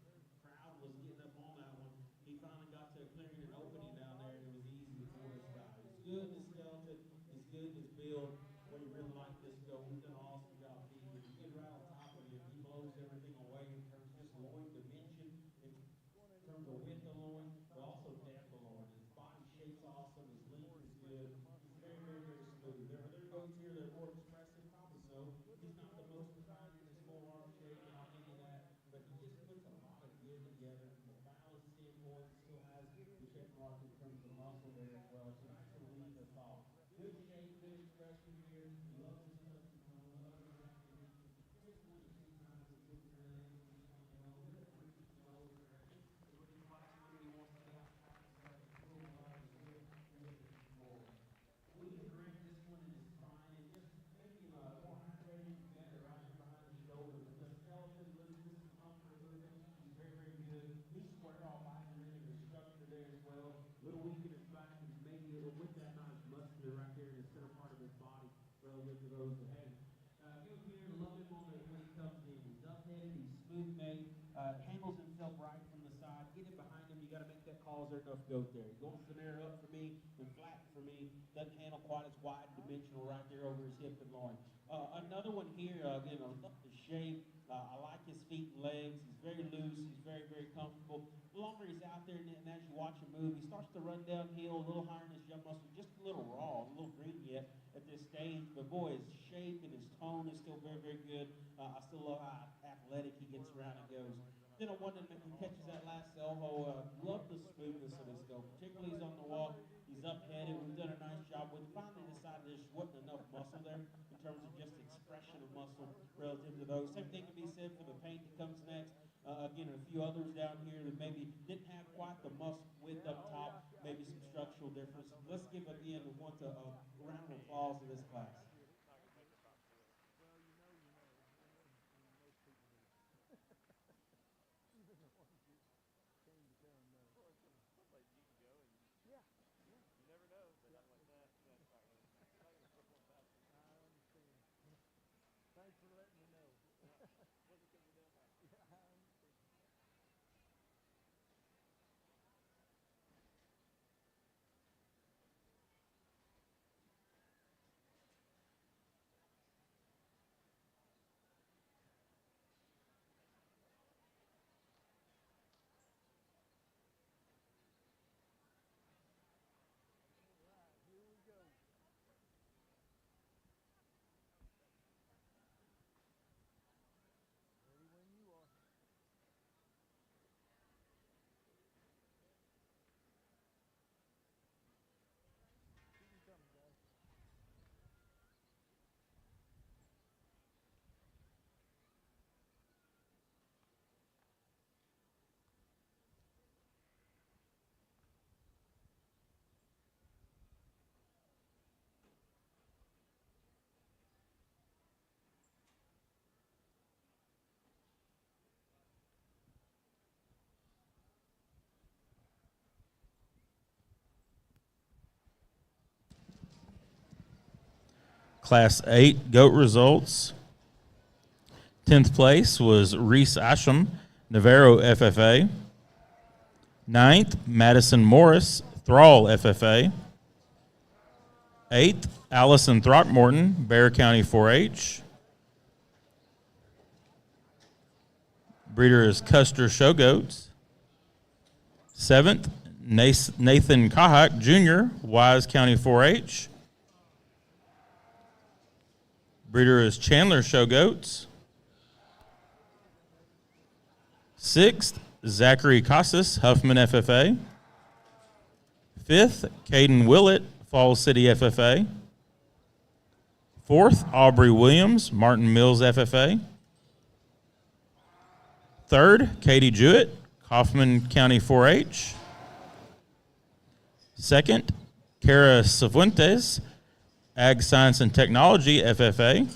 crowd was getting up on that one. He finally got to clearing an opening down there, and it was easy for this guy. He's good in his skeleton. He's good in his build. What he really like this goat. We've done an awesome job feeding him. You get right on top of him, he blows everything away in terms of just loin dimension, in terms of width of loin, but also depth of loin. His body shape's awesome. His length is good. He's very, very, very smooth. There are other goats here that are more expressive, probably so. He's not the most refined in his forearm shape, and I'll give you that. But he just puts a lot of gear together from a balance standpoint. He still has the check mark in terms of muscle there as well. So nice to relieve the thought. Good shape, good expression here. He loves his custom tone, loves his activity. Just one or two times he gets really able to get on the nose, a little freaky nose direction. So when he flies when he wants to get out and practice like a profile is good. He is a more. We can correct this one in his spine and just make him more hydrated and better right here behind the shoulder. But the skeleton, listen, this is comfort movement. He's very, very good. He's square off either end of his structure there as well. Little weak in his back, and maybe with that not as muscular right there in the center part of his body relative to those ahead. Goat here, love him on the when he comes in. He's up-headed, he's smooth-made, handles himself right from the side. Get him behind him. You got to make that call. Is there enough goat there? He wants the mirror up for me and flat for me. Doesn't handle quite as wide dimensional right there over his hip and loin. Another one here, again, I love the shape. I like his feet and legs. He's very loose. He's very, very comfortable. The longer he's out there, and as you watch him move, he starts to run downhill a little higher in his jump muscle, just a little raw, a little green yet at this stage. But boy, his shape and his tone is still very, very good. I still love how athletic he gets around and goes. Then a one that catches that last cell Elho. Love the smoothness of his go, particularly he's on the walk. He's up-headed. We've done a nice job with. Finally decided there just wasn't enough muscle there in terms of just expression of muscle relative to those. Same thing can be said for the paint that comes next. Again, a few others down here that maybe didn't have quite the muscle width up top, maybe some structural differences. Let's give again a round of applause to this class. Class 8 GOAT results. 10th place was Reese Asham, Navarro FFA. 9th, Madison Morris, Thrall FFA. 8th, Allison Throckmorton, Bexar County 4-H. Breeder is Custer Showgoats. 7th, Nathan Kahak Jr., Wise County 4-H. Breeder is Chandler Showgoats. 6th, Zachary Casas, Huffman FFA. 5th, Caden Willett, Falls City FFA. 4th, Aubrey Williams, Martin Mills FFA. 3rd, Katie Jewett, Kaufman County 4-H. 2nd, Kara Cifuentes, Ag Science and Technology FFA.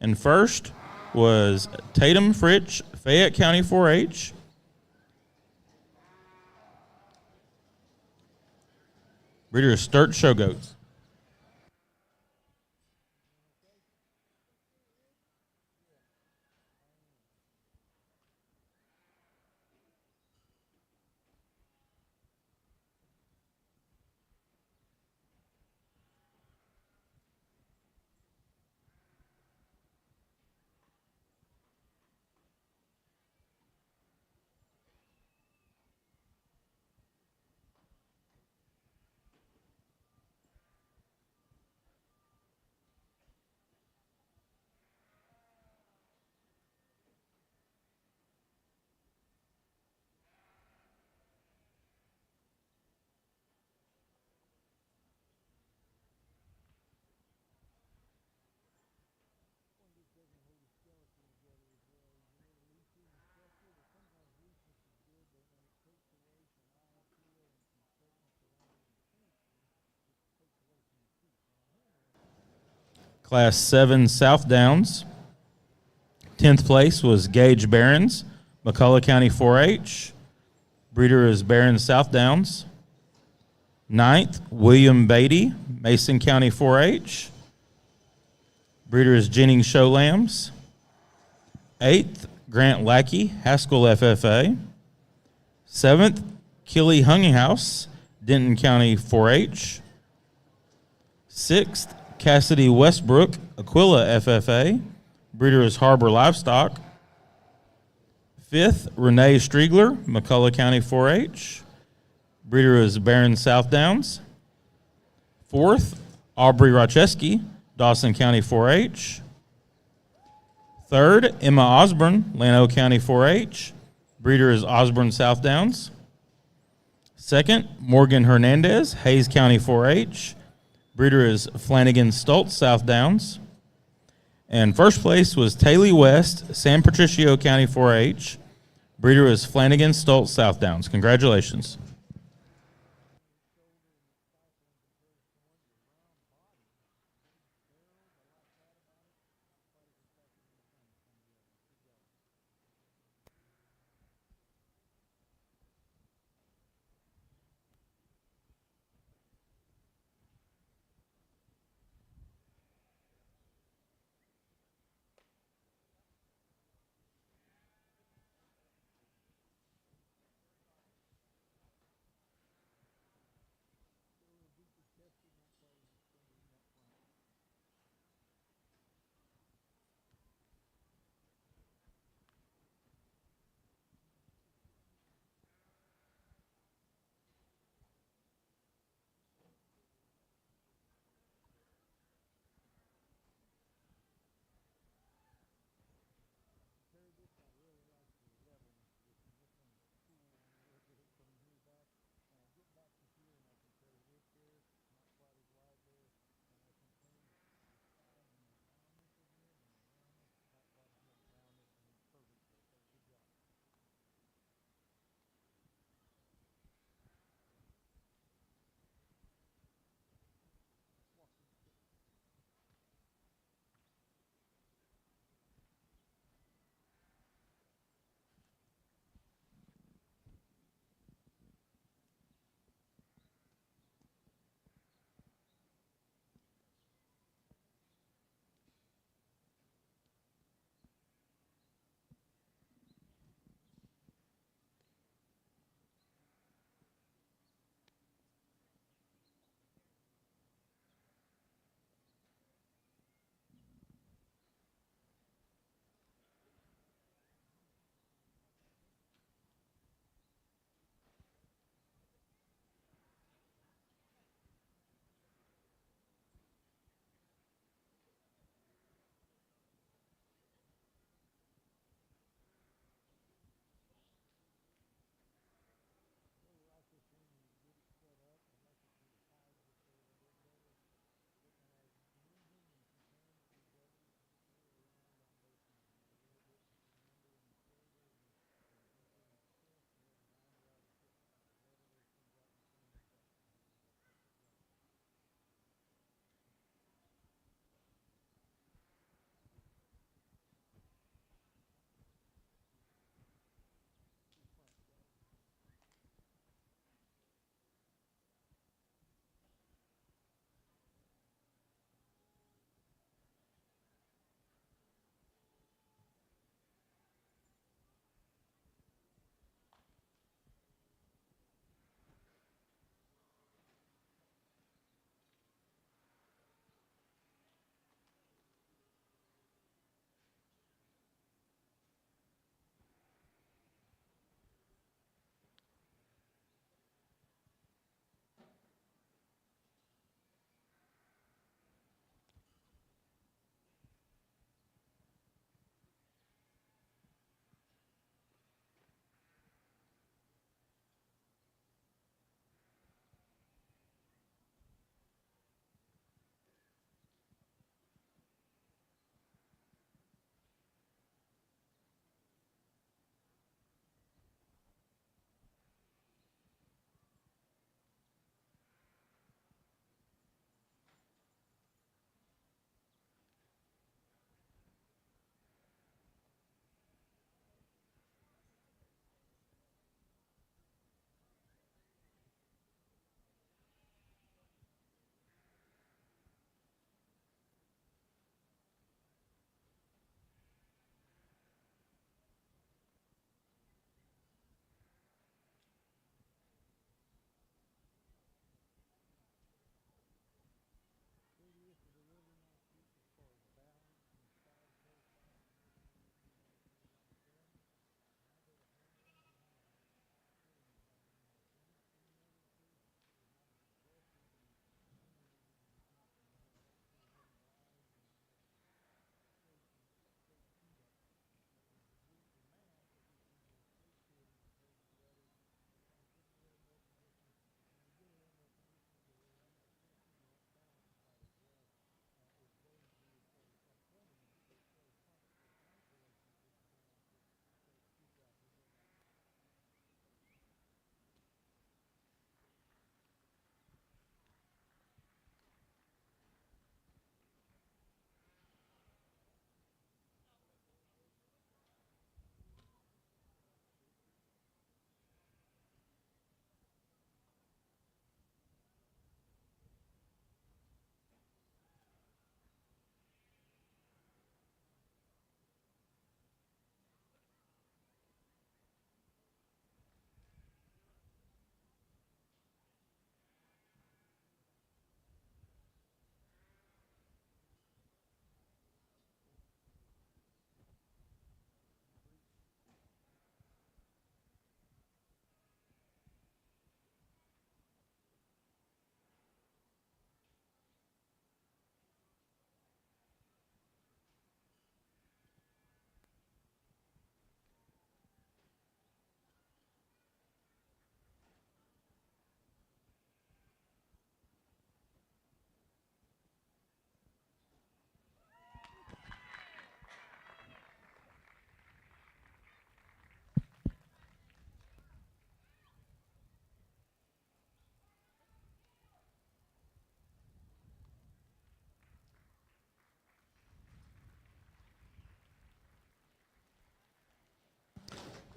And first was Tatum Fritsch, Fayette County 4-H. Breeder is Sturt Showgoats. Class 7 South Downs. 10th place was Gage Barons, McCullough County 4-H. Breeder is Barons South Downs. 9th, William Beatty, Mason County 4-H. Breeder is Jennings Show Lambs. 8th, Grant Lackey, Haskell FFA. 7th, Killy Hunginghouse, Denton County 4-H. 6th, Cassidy Westbrook, Aquila FFA. Breeder is Harbor Livestock. 5th, Renee Striegler, McCullough County 4-H. Breeder is Barron South Downs. 4th, Aubrey Rocheski, Dawson County 4-H. 3rd, Emma Osborne, Llano County 4-H. Breeder is Osborne South Downs. Second, Morgan Hernandez, Hayes County 4-H. Breeder is Flanagan Stoltz South Downs. And first place was Taylor West, San Patricio County 4-H. Breeder is Flanagan Stoltz South Downs. Congratulations.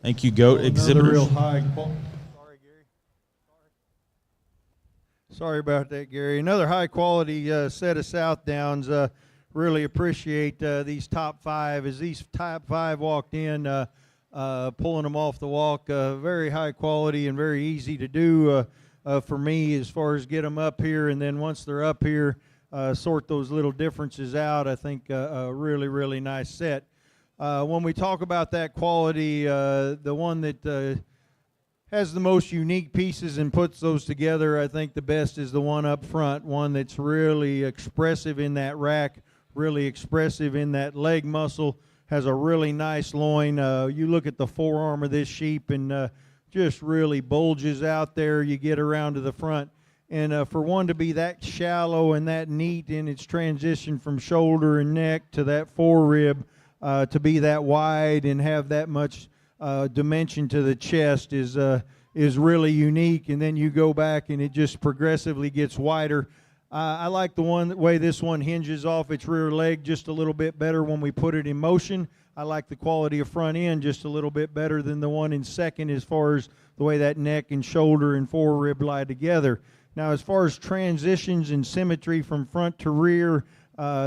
Thank you, GOAT Another exhibitors. real high sorry, Gary. Sorry about that, Gary. Another high quality set of South Downs. Really appreciate these top five. As these top five walked in, pulling them off the walk, very high quality and very easy to do for me as far as get them up here. And then once they're up here, sort those little differences out. I think a really, really nice set. When we talk about that quality, the one that has the most unique pieces and puts those together, I think the best is the one up front, one that's really expressive in that rack, really expressive in that leg muscle, has a really nice loin. You look at the forearm of this sheep and just really bulges out there. You get around to the front. And for one to be that shallow and that neat in its transition from shoulder and neck to that forerib, to be that wide and have that much dimension to the chest is really unique. And then you go back and it just progressively gets wider. I like the way this one hinges off its rear leg just a little bit better when we put it in motion. I like the quality of front end just a little bit better than the one in second as far as the way that neck and shoulder and forerib lie together. Now, as far as transitions and symmetry from front to rear,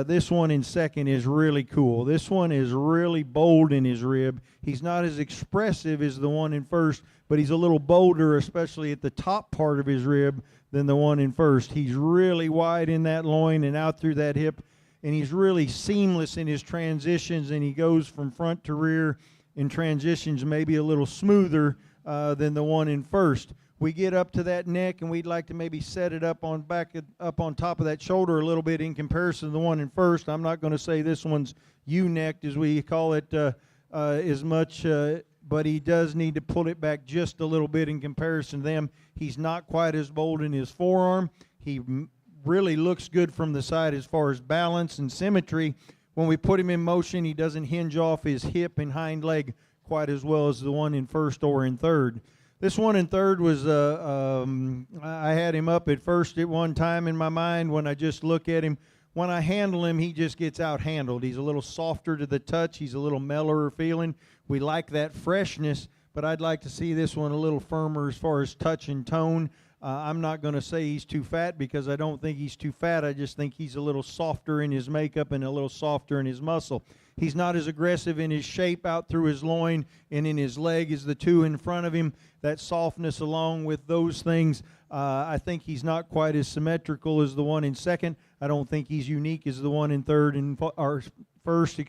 this one in second is really cool. This one is really bold in his rib. He's not as expressive as the one in first, but he's a little bolder, especially at the top part of his rib, than the one in first. He's really wide in that loin and out through that hip, and he's really seamless in his transitions, and he goes from front to rear in transitions maybe a little smoother than the one in first. We get up to that neck, and we'd like to maybe set it up on top of that shoulder a little bit in comparison to the one in first. I'm not going to say this one's U-necked, as we call it, as much, but he does need to pull it back just a little bit in comparison to them. He's not quite as bold in his forearm. He really looks good from the side as far as balance and symmetry. When we put him in motion, he doesn't hinge off his hip and hind leg quite as well as the one in first or in third. This one in third was, I had him up at first at one time in my mind when I just look at him. When I handle him, he just gets out-handled. He's a little softer to the touch. He's a little mellower feeling. We like that freshness, but I'd like to see this one a little firmer as far as touch and tone. I'm not going to say he's too fat because I don't think he's too fat. I just think he's a little softer in his makeup and a little softer in his muscle. He's not as aggressive in his shape out through his loin and in his leg as the two in front of him. That softness along with those things, I think he's not quite as symmetrical as the one in second. I don't think he's unique as the one in third or first,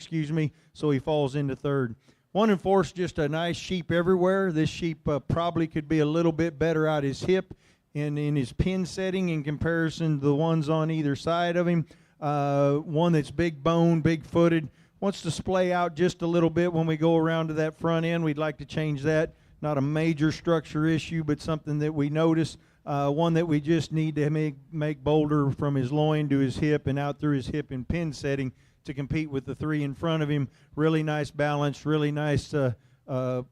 so he falls into third. One in fourth's just a nice sheep everywhere. This sheep probably could be a little bit better out his hip and in his pin setting in comparison to the ones on either side of him. One that's big bone, big footed, wants to splay out just a little bit when we go around to that front end. We'd like to change that. Not a major structure issue, but something that we notice. One that we just need to make bolder from his loin to his hip and out through his hip and pin setting to compete with the three in front of him. Really nice balance, really nice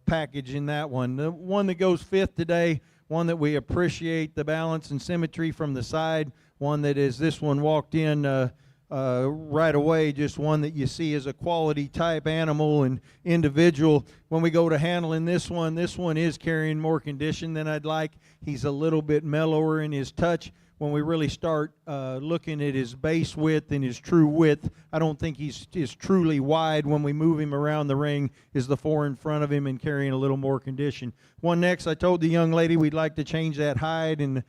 package in that one. The one that goes fifth today, one that we appreciate the balance and symmetry from the side, one that as this one walked in right away, just one that you see as a quality type animal and individual. When we go to handling this one is carrying more condition than I'd like. He's a little bit mellower in his touch. When we really start looking at his base width and his true width, I don't think he's truly wide when we move him around the ring, is the four in front of him and carrying a little more condition. One next, I told the young lady we'd like to change that hide and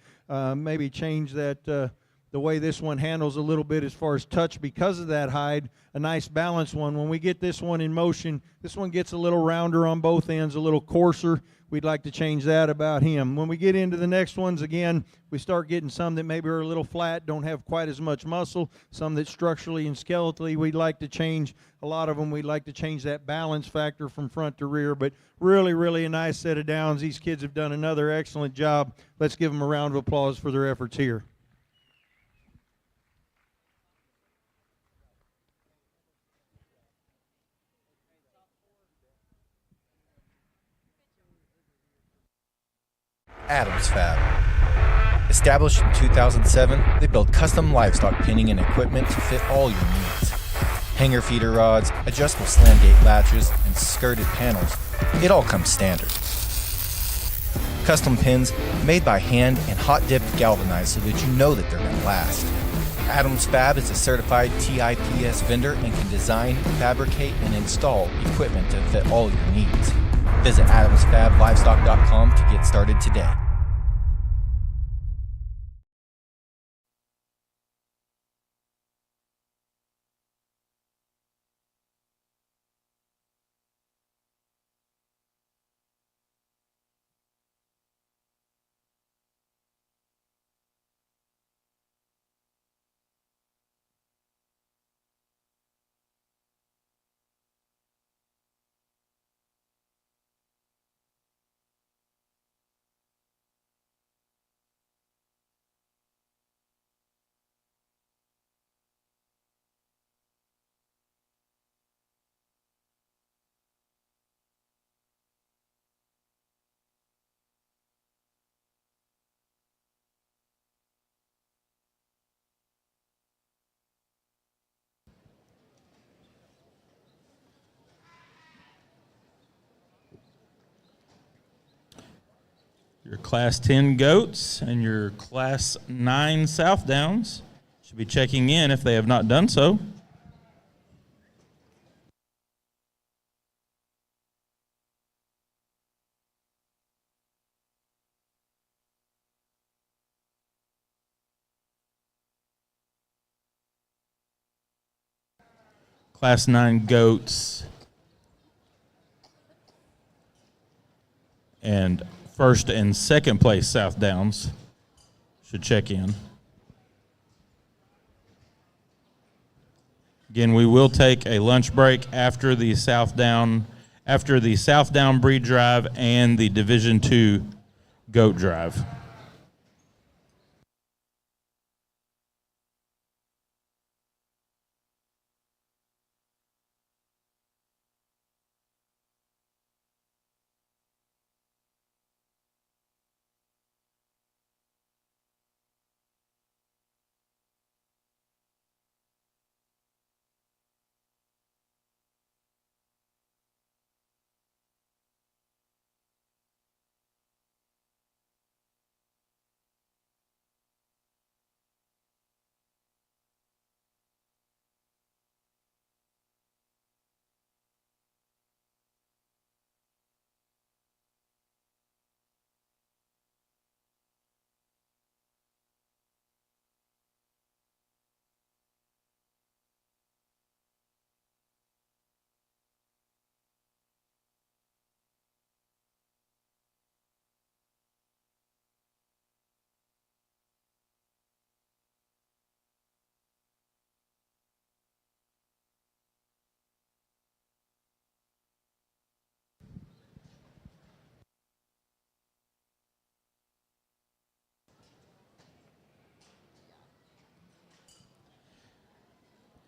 maybe change that the way this one handles a little bit as far as touch because of that hide. A nice balanced one. When we get this one in motion, this one gets a little rounder on both ends, a little coarser. We'd like to change that about him. When we get into the next ones, again, we start getting some that maybe are a little flat, don't have quite as much muscle, some that structurally and skeletally we'd like to change. A lot of them we'd like to change that balance factor from front to rear, but really, really a nice set of downs. These kids have done another excellent job. Let's give them a round of applause for their efforts here. Adams Fab. Established in 2007, they build custom livestock pinning and equipment to fit all your needs. hanger feeder rods, adjustable slam gate latches, and skirted panels, it all comes standard. Custom pins made by hand and hot dipped galvanized so that you know that they're going to last. Adams Fab is a certified TIPS vendor and can design, fabricate, and install equipment to fit all your needs. Visit adamsfablivestock.com to get started today. Your Class 10 goats and your Class 9 South Downs should be checking in if they have not done so. Class 9 goats and first and second place South Downs should check in. Again, we will take a lunch break after the South Down breed drive and the Division II goat drive.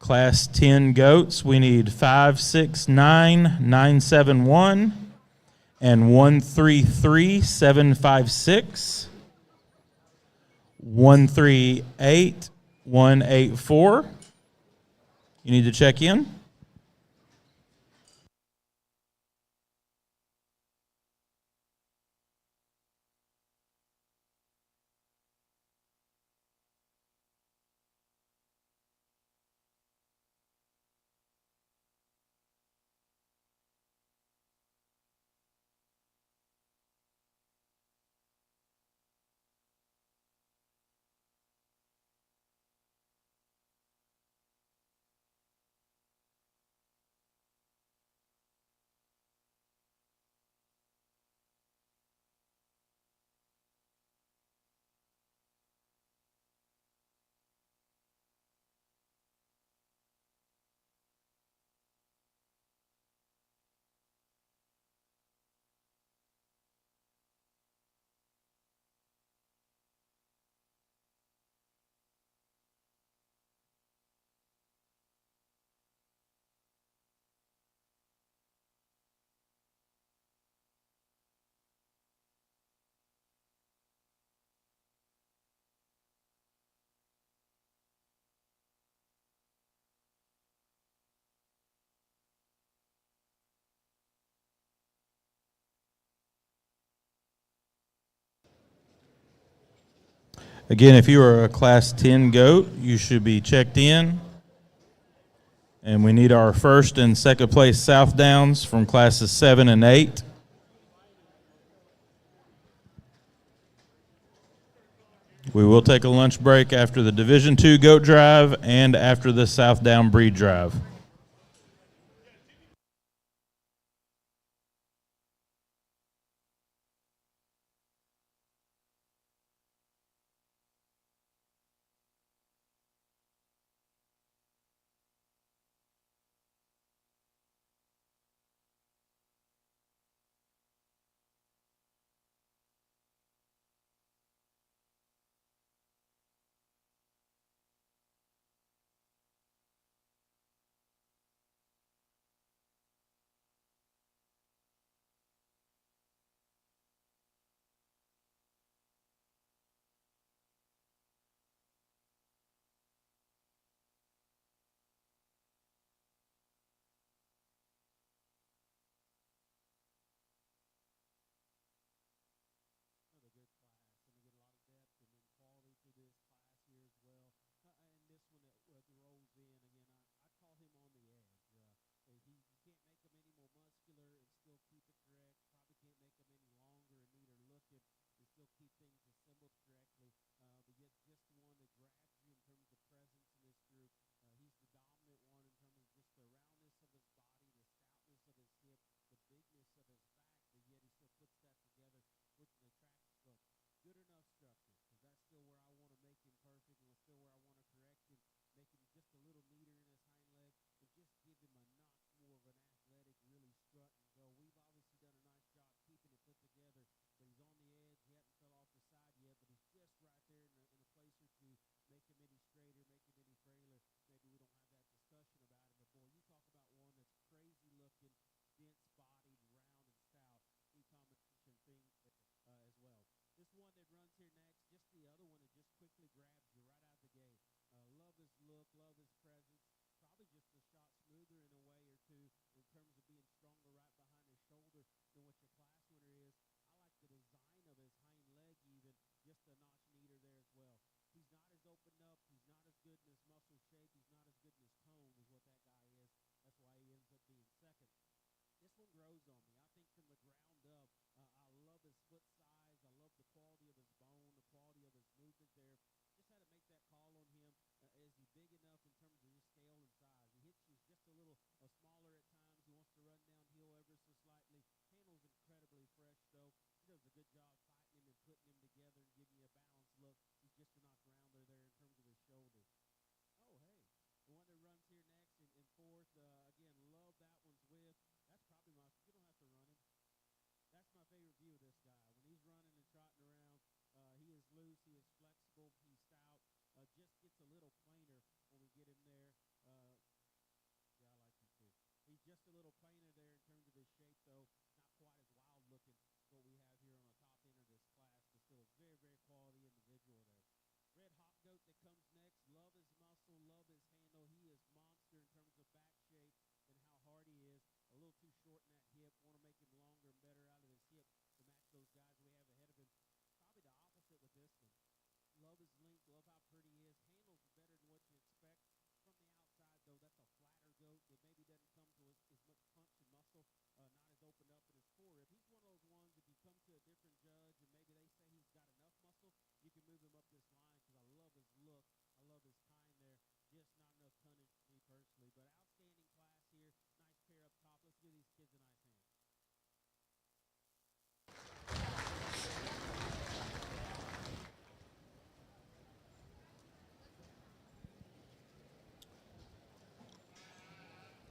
Class 10 goats, we need 569-971 and 133-756, 138-184. You need to check in. Again, if you are a Class 10 goat, you should be checked in. And we need our first and second place South Downs from Classes 7 and 8. We will take a lunch break after the Division II goat drive and after the South Down breed drive.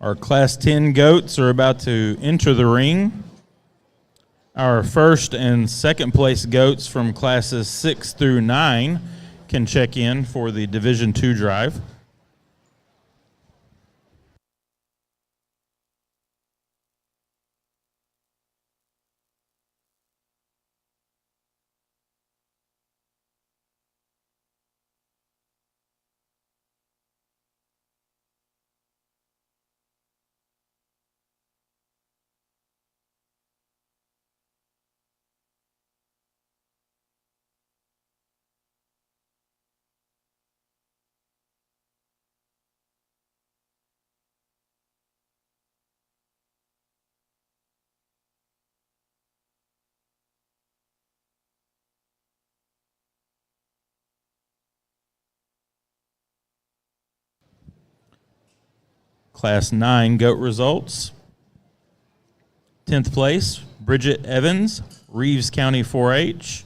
Our Class 10 goats are about to enter the ring. Our first and second place goats from Classes 6 through 9 can check in for the Division II drive. Class 9 goat results. 10th place, Bridget Evans, Reeves County 4-H.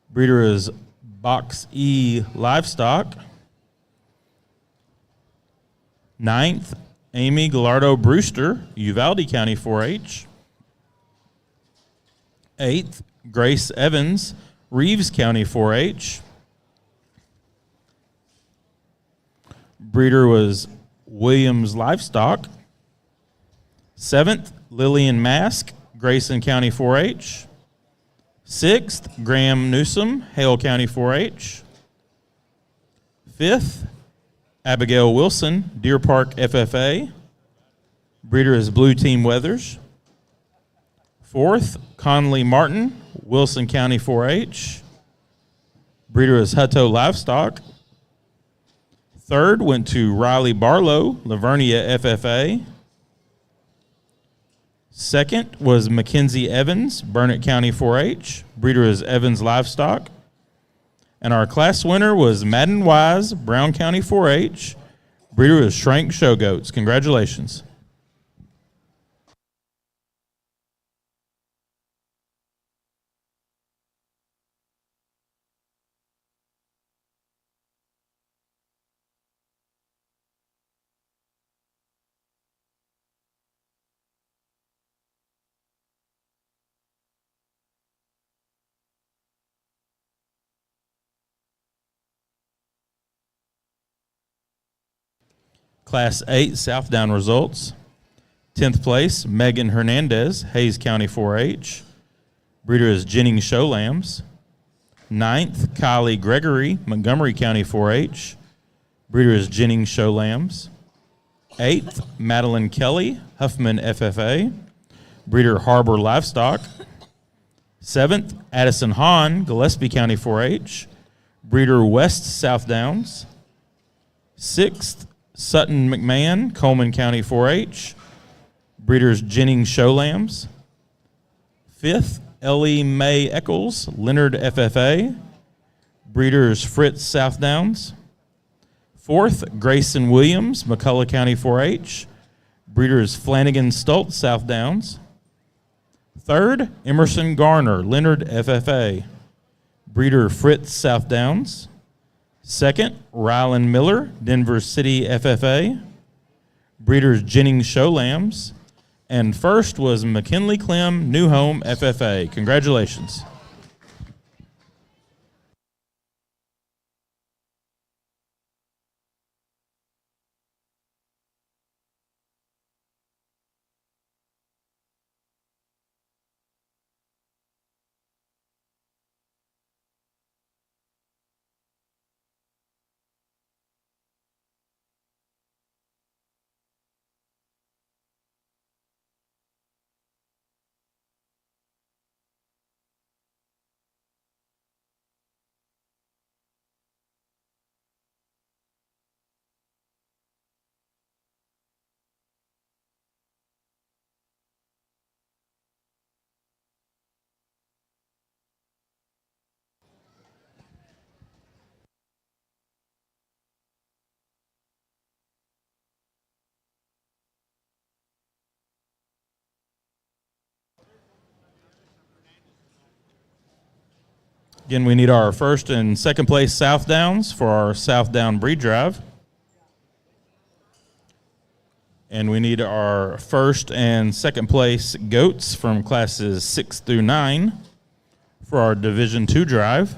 Breeder is Box E Livestock. 9th, Amy Gallardo Brewster, Uvalde County 4-H. 8th, Grace Evans, Reeves County 4-H. Breeder was Williams Livestock. 7th, Lillian Mask, Grayson County 4-H. 6th, Graham Newsom, Hale County 4-H. 5th, Abigail Wilson, Deer Park FFA. Breeder is Blue Team Weathers. 4th, Conley Martin, Wilson County 4-H. Breeder is Hutto Livestock. 3rd went to Riley Barlow, Lavernia FFA. 2nd was Mackenzie Evans, Burnett County 4-H. Breeder is Evans Livestock. And our class winner was Madden Wise, Brown County 4-H. Breeder is Shrank Show Goats. Congratulations. Class 8 Southdown results. 10th place, Megan Hernandez, Hayes County 4-H. Breeder is Jennings Show Lambs. 9th, Kylie Gregory, Montgomery County 4-H. Breeder is Jennings Show Lambs. 8th, Madeline Kelly, Huffman FFA. Breeder Harbor Livestock. 7th, Addison Hahn, Gillespie County 4-H. Breeder West South Downs. 6th, Sutton McMahon, Coleman County 4-H. Breeders Jennings Show Lambs. 5th, Ellie Mae Eccles, Leonard FFA. Breeders Fritz South Downs. 4th, Grayson Williams, McCullough County 4-H. Breeders Flanagan Stoltz South Downs. 3rd, Emerson Garner, Leonard FFA. Breeder Fritz South Downs. 2nd, Rylan Miller, Denver City FFA. Breeders Jennings Show Lambs. And 1st was McKinley Clem, New Home FFA. Congratulations. Again, we need our 1st and 2nd place South Downs for our South Down Breed Drive. And we need our 1st and 2nd place goats from classes 6 through 9 for our Division II drive.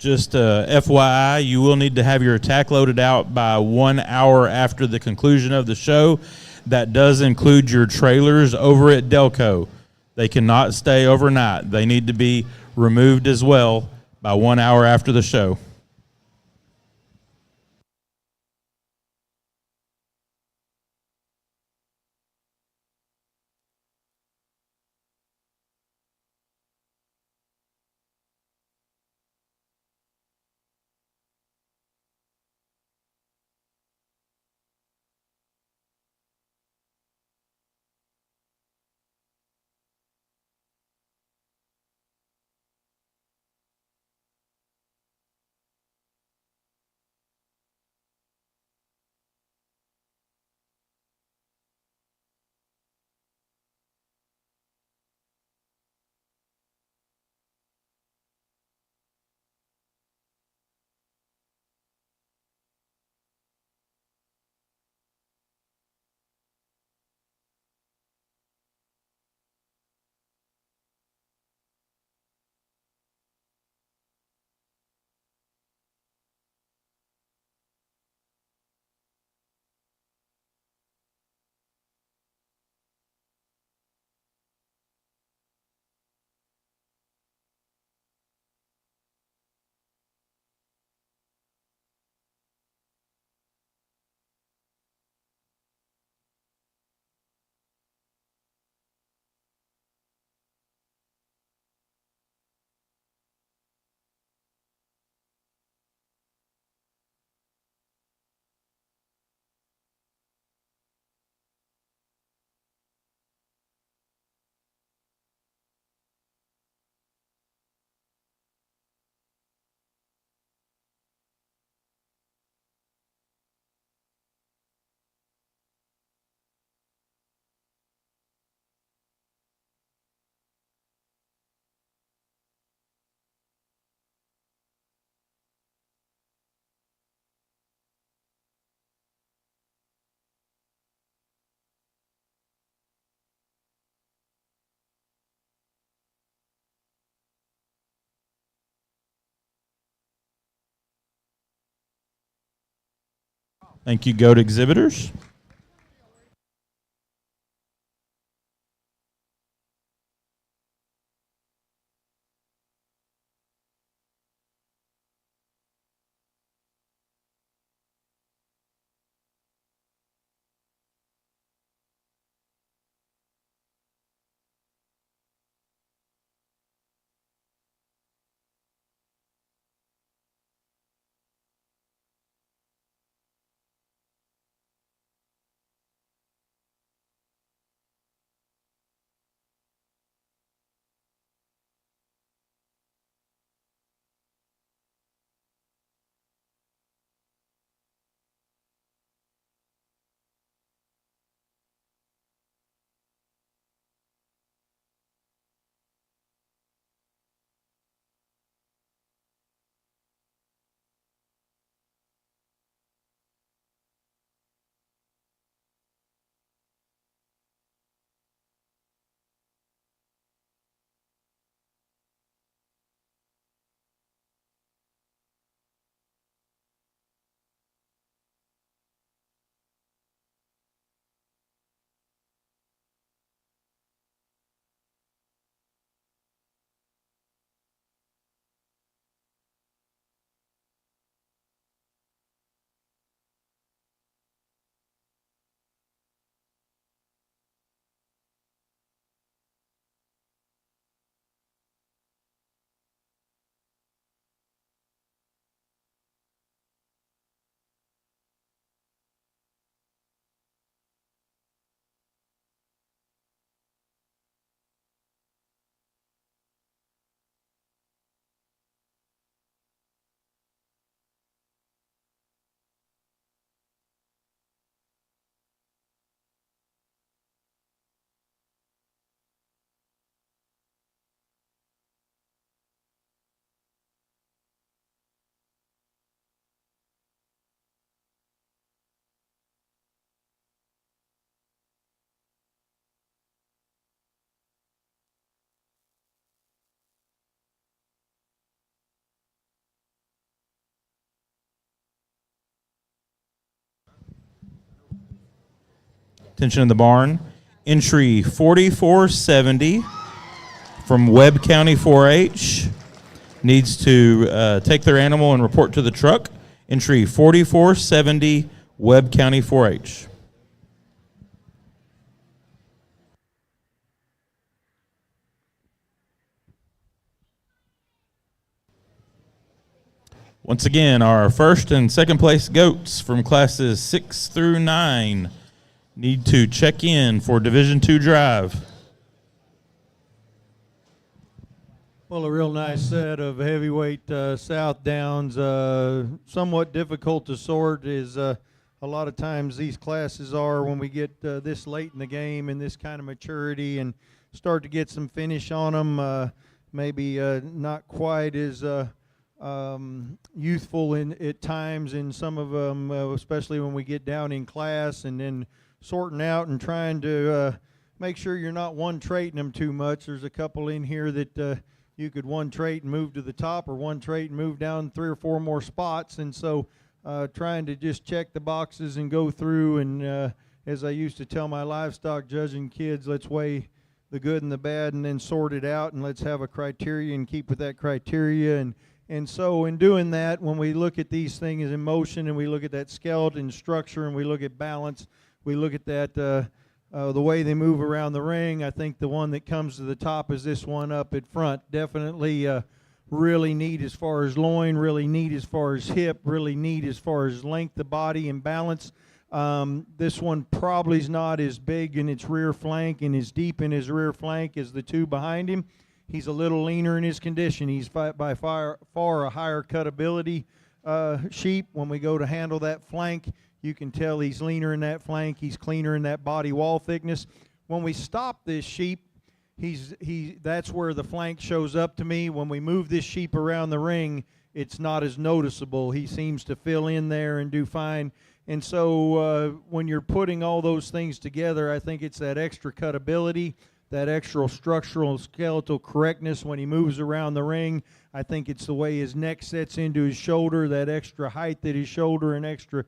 Just FYI, you will need to have your attack loaded out by 1 hour after the conclusion of the show. That does include your trailers over at Delco. They cannot stay overnight. They need to be removed as well by 1 hour after the show. Thank you, GOAT exhibitors. Attention in the barn. Entry 4470 from Webb County 4-H needs to take their animal and report to the truck. Entry 4470, Webb County 4-H. Once again, our first and second place goats from classes 6 through 9 need to check in for Division II drive. Well, a real nice set of heavyweight South Downs. Somewhat difficult to sort is a lot of times these classes are when we get this late in the game and this kind of maturity and start to get some finish on them. Maybe not quite as youthful at times in some of them, especially when we get down in class, and then sorting out and trying to make sure you're not one-traiting them too much. There's a couple in here that you could one-trait and move to the top, or one-trait and move down 3 or 4 more spots, and so trying to just check the boxes and go through, and as I used to tell my livestock judging kids, let's weigh the good and the bad and then sort it out, and let's have a criteria and keep with that criteria. And so in doing that, when we look at these things in motion and we look at that skeleton structure and we look at balance, we look at that the way they move around the ring, I think the one that comes to the top is this one up at front. Definitely really neat as far as loin, really neat as far as hip, really neat as far as length of body and balance. This one probably is not as big in its rear flank and as deep in his rear flank as the two behind him. He's a little leaner in his condition. He's by far a higher cutability sheep. When we go to handle that flank, you can tell he's leaner in that flank. He's cleaner in that body wall thickness. When we stop this sheep, that's where the flank shows up to me. When we move this sheep around the ring, it's not as noticeable. He seems to fill in there and do fine. And so when you're putting all those things together, I think it's that extra cutability, that extra structural skeletal correctness when he moves around the ring. I think it's the way his neck sets into his shoulder, that extra height at his shoulder, and extra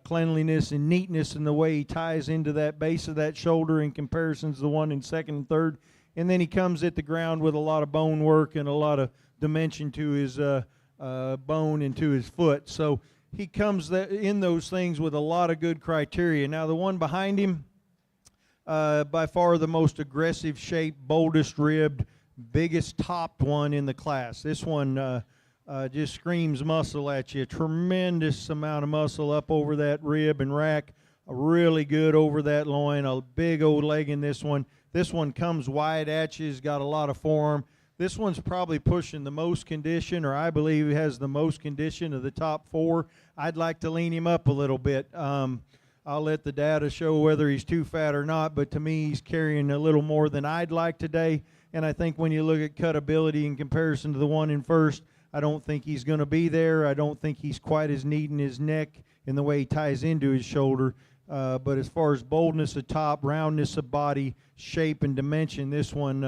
cleanliness and neatness in the way he ties into that base of that shoulder in comparison to the one in second and third. And then he comes at the ground with a lot of bone work and a lot of dimension to his bone and to his foot. So he comes in those things with a lot of good criteria. Now the one behind him, by far the most aggressive shaped, boldest ribbed, biggest topped one in the class. This one just screams muscle at you. Tremendous amount of muscle up over that rib and rack. Really good over that loin. A big old leg in this one. This one comes wide at you. He's got a lot of forearm. This one's probably pushing the most condition, or I believe he has the most condition of the top 4. I'd like to lean him up a little bit. I'll let the data show whether he's too fat or not, but to me he's carrying a little more than I'd like today. And I think when you look at cutability in comparison to the one in first, I don't think he's going to be there. I don't think he's quite as neat in his neck in the way he ties into his shoulder. But as far as boldness of top, roundness of body, shape, and dimension, this one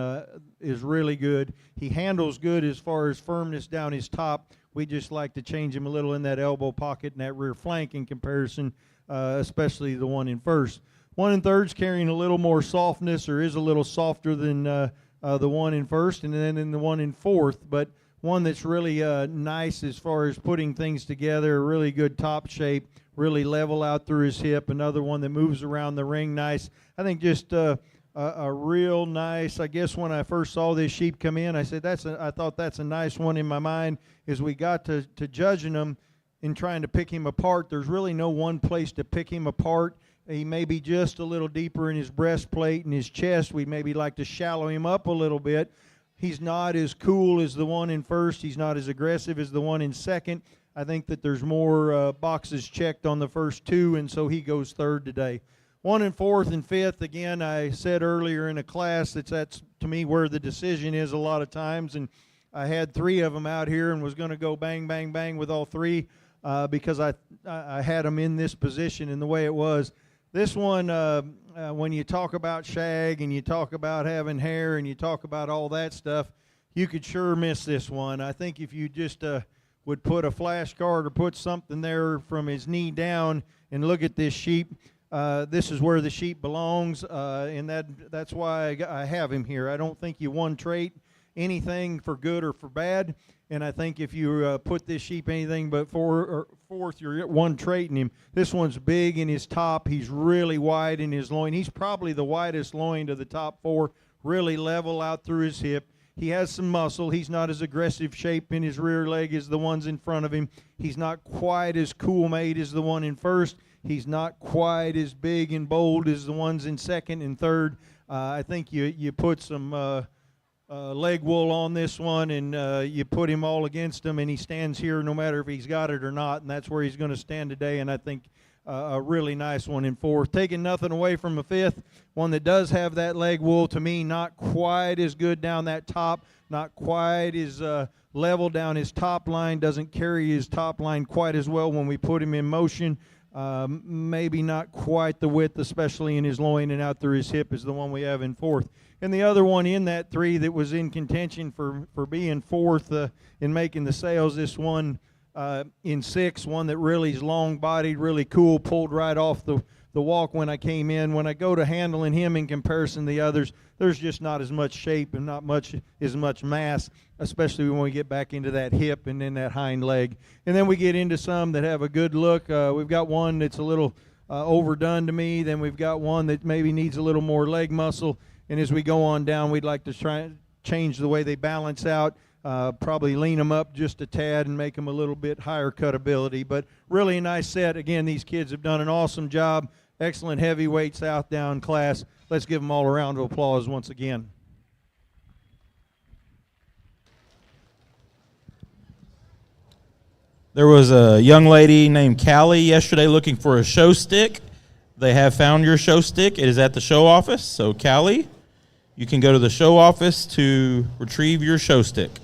is really good. He handles good as far as firmness down his top. We just like to change him a little in that elbow pocket and that rear flank in comparison, especially the one in first. One in third's carrying a little more softness, or is a little softer than the one in first, and then in the one in fourth. But one that's really nice as far as putting things together, a really good top shape, really level out through his hip. Another one that moves around the ring nice. I think just a real nice, I guess when I first saw this sheep come in, I said, I thought that's a nice one in my mind. As we got to judging him and trying to pick him apart, there's really no one place to pick him apart. He may be just a little deeper in his breastplate and his chest. We'd maybe like to shallow him up a little bit. He's not as cool as the one in first. He's not as aggressive as the one in second. I think that there's more boxes checked on the first two, and so he goes third today. One in fourth and fifth, again, I said earlier in a class that's to me where the decision is a lot of times, and I had 3 of them out here and was going to go bang, bang, bang with all 3 because I had them in this position and the way it was. This one, when you talk about shag and you talk about having hair and you talk about all that stuff, you could sure miss this one. I think if you just would put a flashcard or put something there from his knee down and look at this sheep, This is where the sheep belongs, and that's why I have him here. I don't think you one trait anything for good or for bad, and I think if you put this sheep anything but fourth, you're one trait in him. This one's big in his top. He's really wide in his loin. He's probably the widest loin of the top four, really level out through his hip. He has some muscle. He's not as aggressive shape in his rear leg as the ones in front of him. He's not quite as cool made as the one in first. He's not quite as big and bold as the ones in second and third. I think you put some leg wool on this one, and you put him all against him, and he stands here no matter if he's got it or not, and that's where he's going to stand today. And I think a really nice one in fourth. Taking nothing away from a fifth, one that does have that leg wool, to me, not quite as good down that top, not quite as level down his top line, doesn't carry his top line quite as well when we put him in motion. Maybe not quite the width, especially in his loin and out through his hip, is the one we have in fourth. And the other one in that three that was in contention for being fourth in making the sales, this one in six, one that really is long-bodied, really cool, pulled right off the walk when I came in. When I go to handling him in comparison to the others, there's just not as much shape and not as much mass, especially when we get back into that hip and then that hind leg. And then we get into some that have a good look. We've got one that's a little overdone to me. Then we've got one that maybe needs a little more leg muscle. And as we go on down, we'd like to try and change the way they balance out, probably lean them up just a tad and make them a little bit higher cutability. But really a nice set. Again, these kids have done an awesome job. Excellent heavyweight South Down class. Let's give them all a round of applause once again. There was a young lady named Callie yesterday looking for a show stick. They have found your show stick. It is at the show office. So, Callie, you can go to the show office to retrieve your show stick.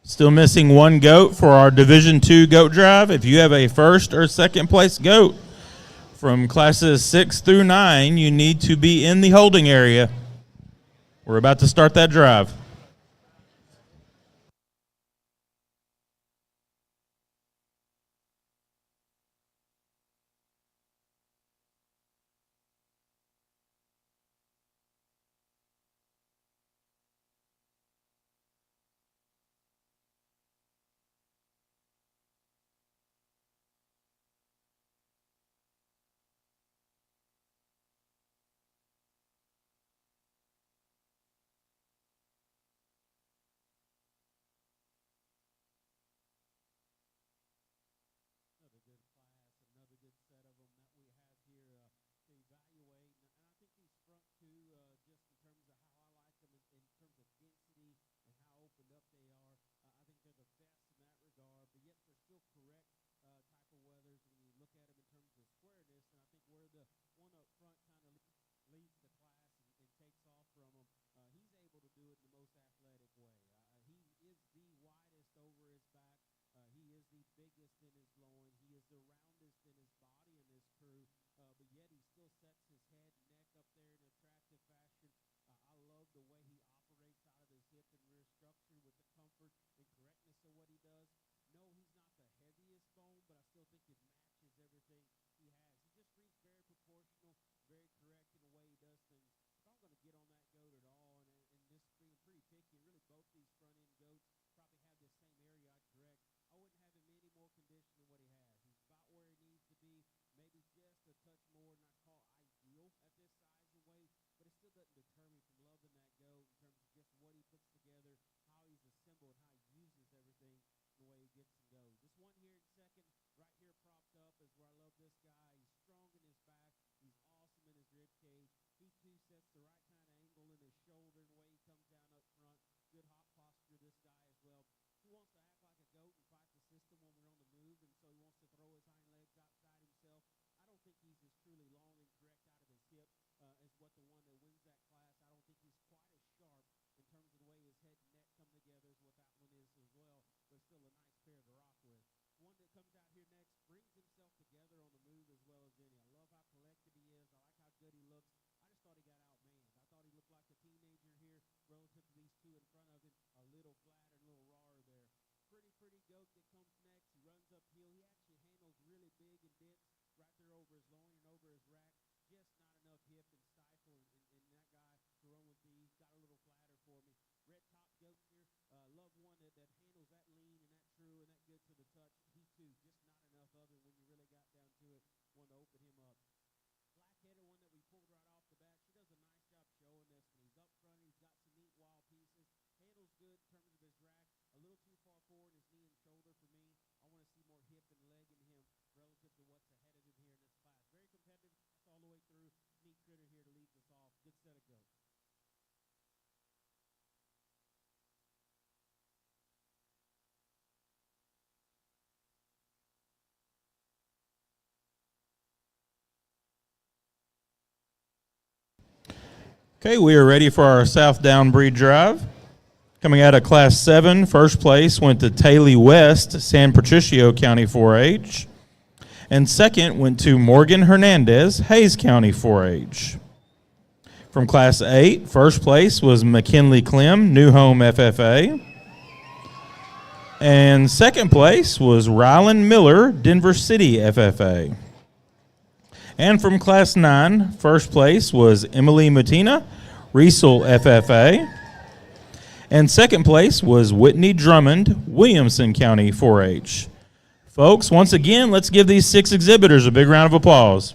Still missing one goat for our Division II goat drive. If you have a first or second place goat from classes 6 through 9, you need to be in the holding area. We're about to start that drive. pretty goat that comes next. He runs uphill. He actually handles really big and dense right there over his loin and over his rack. Just not enough hip and stifle, and that guy to run with me got a little flatter for me. Red top goat here. Love one that handles that lean and that true and that good to the touch. He too, just not enough of him when you really got down to it. One to open him up. Black header, one that we pulled right off the bat. She does a nice job showing this when he's up front. He's got some neat wild pieces. Handles good in terms of his rack. A little too far forward in his knee and shoulder for me. I want to see more hip and leg in him relative to what's ahead of him here in this class. Very competitive. That's all the way through. Neat critter here to lead us off. Good set of goats. Okay, we are ready for our South Down Breed Drive. Coming out of Class 7, first place went to Taylor West, San Patricio County 4-H. And second went to Morgan Hernandez, Hayes County 4-H. From Class 8, first place was McKinley Clem, New Home FFA. And second place was Rylan Miller, Denver City FFA. And from Class 9, first place was Emily Matina, Riesel FFA. And second place was Whitney Drummond, Williamson County 4-H. Folks, once again, let's give these 6 exhibitors a big round of applause.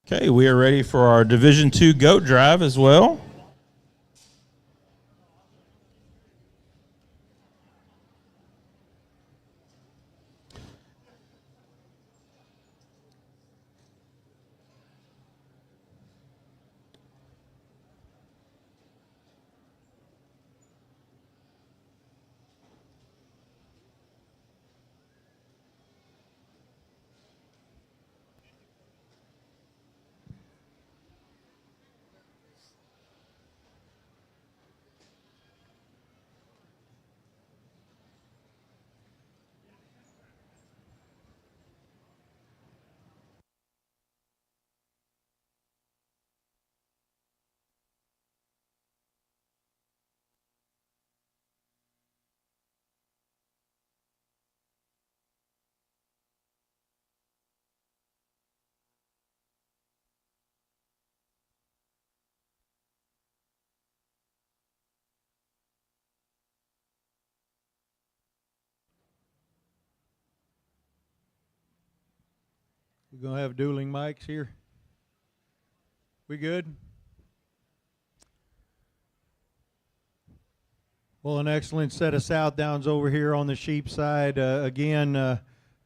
Okay, we are ready for our Division II Goat Drive as well. We're going to have dueling mics here. We good? Well, an excellent set of South Downs over here on the sheep side. Again,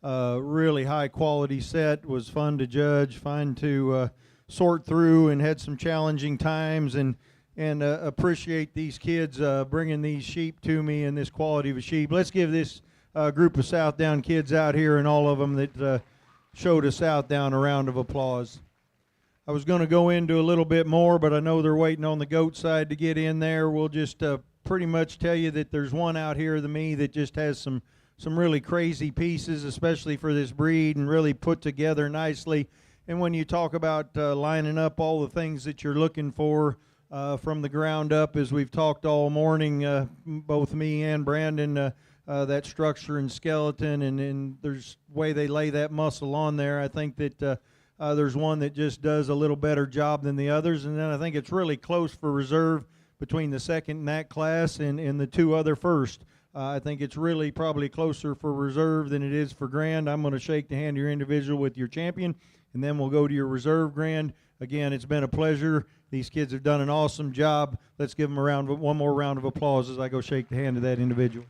really high quality set. Was fun to judge, fun to sort through, and had some challenging times. And appreciate these kids bringing these sheep to me and this quality of a sheep. Let's give this group of South Down kids out here and all of them that showed us South Down a round of applause. I was going to go into a little bit more, but I know they're waiting on the goat side to get in there. We'll just pretty much tell you that there's one out here to me that just has some really crazy pieces, especially for this breed, and really put together nicely. And when you talk about lining up all the things that you're looking for from the ground up, as we've talked all morning, both me and Brandon, that structure and skeleton, and there's way they lay that muscle on there. I think that there's one that just does a little better job than the others, and then I think it's really close for reserve between the second in that class and the 2 other first. I think it's really probably closer for reserve than it is for grand. I'm going to shake the hand of your individual with your champion, and then we'll go to your reserve grand. Again, it's been a pleasure. These kids have done an awesome job. Let's give them one more round of applause as I go shake the hand of that individual.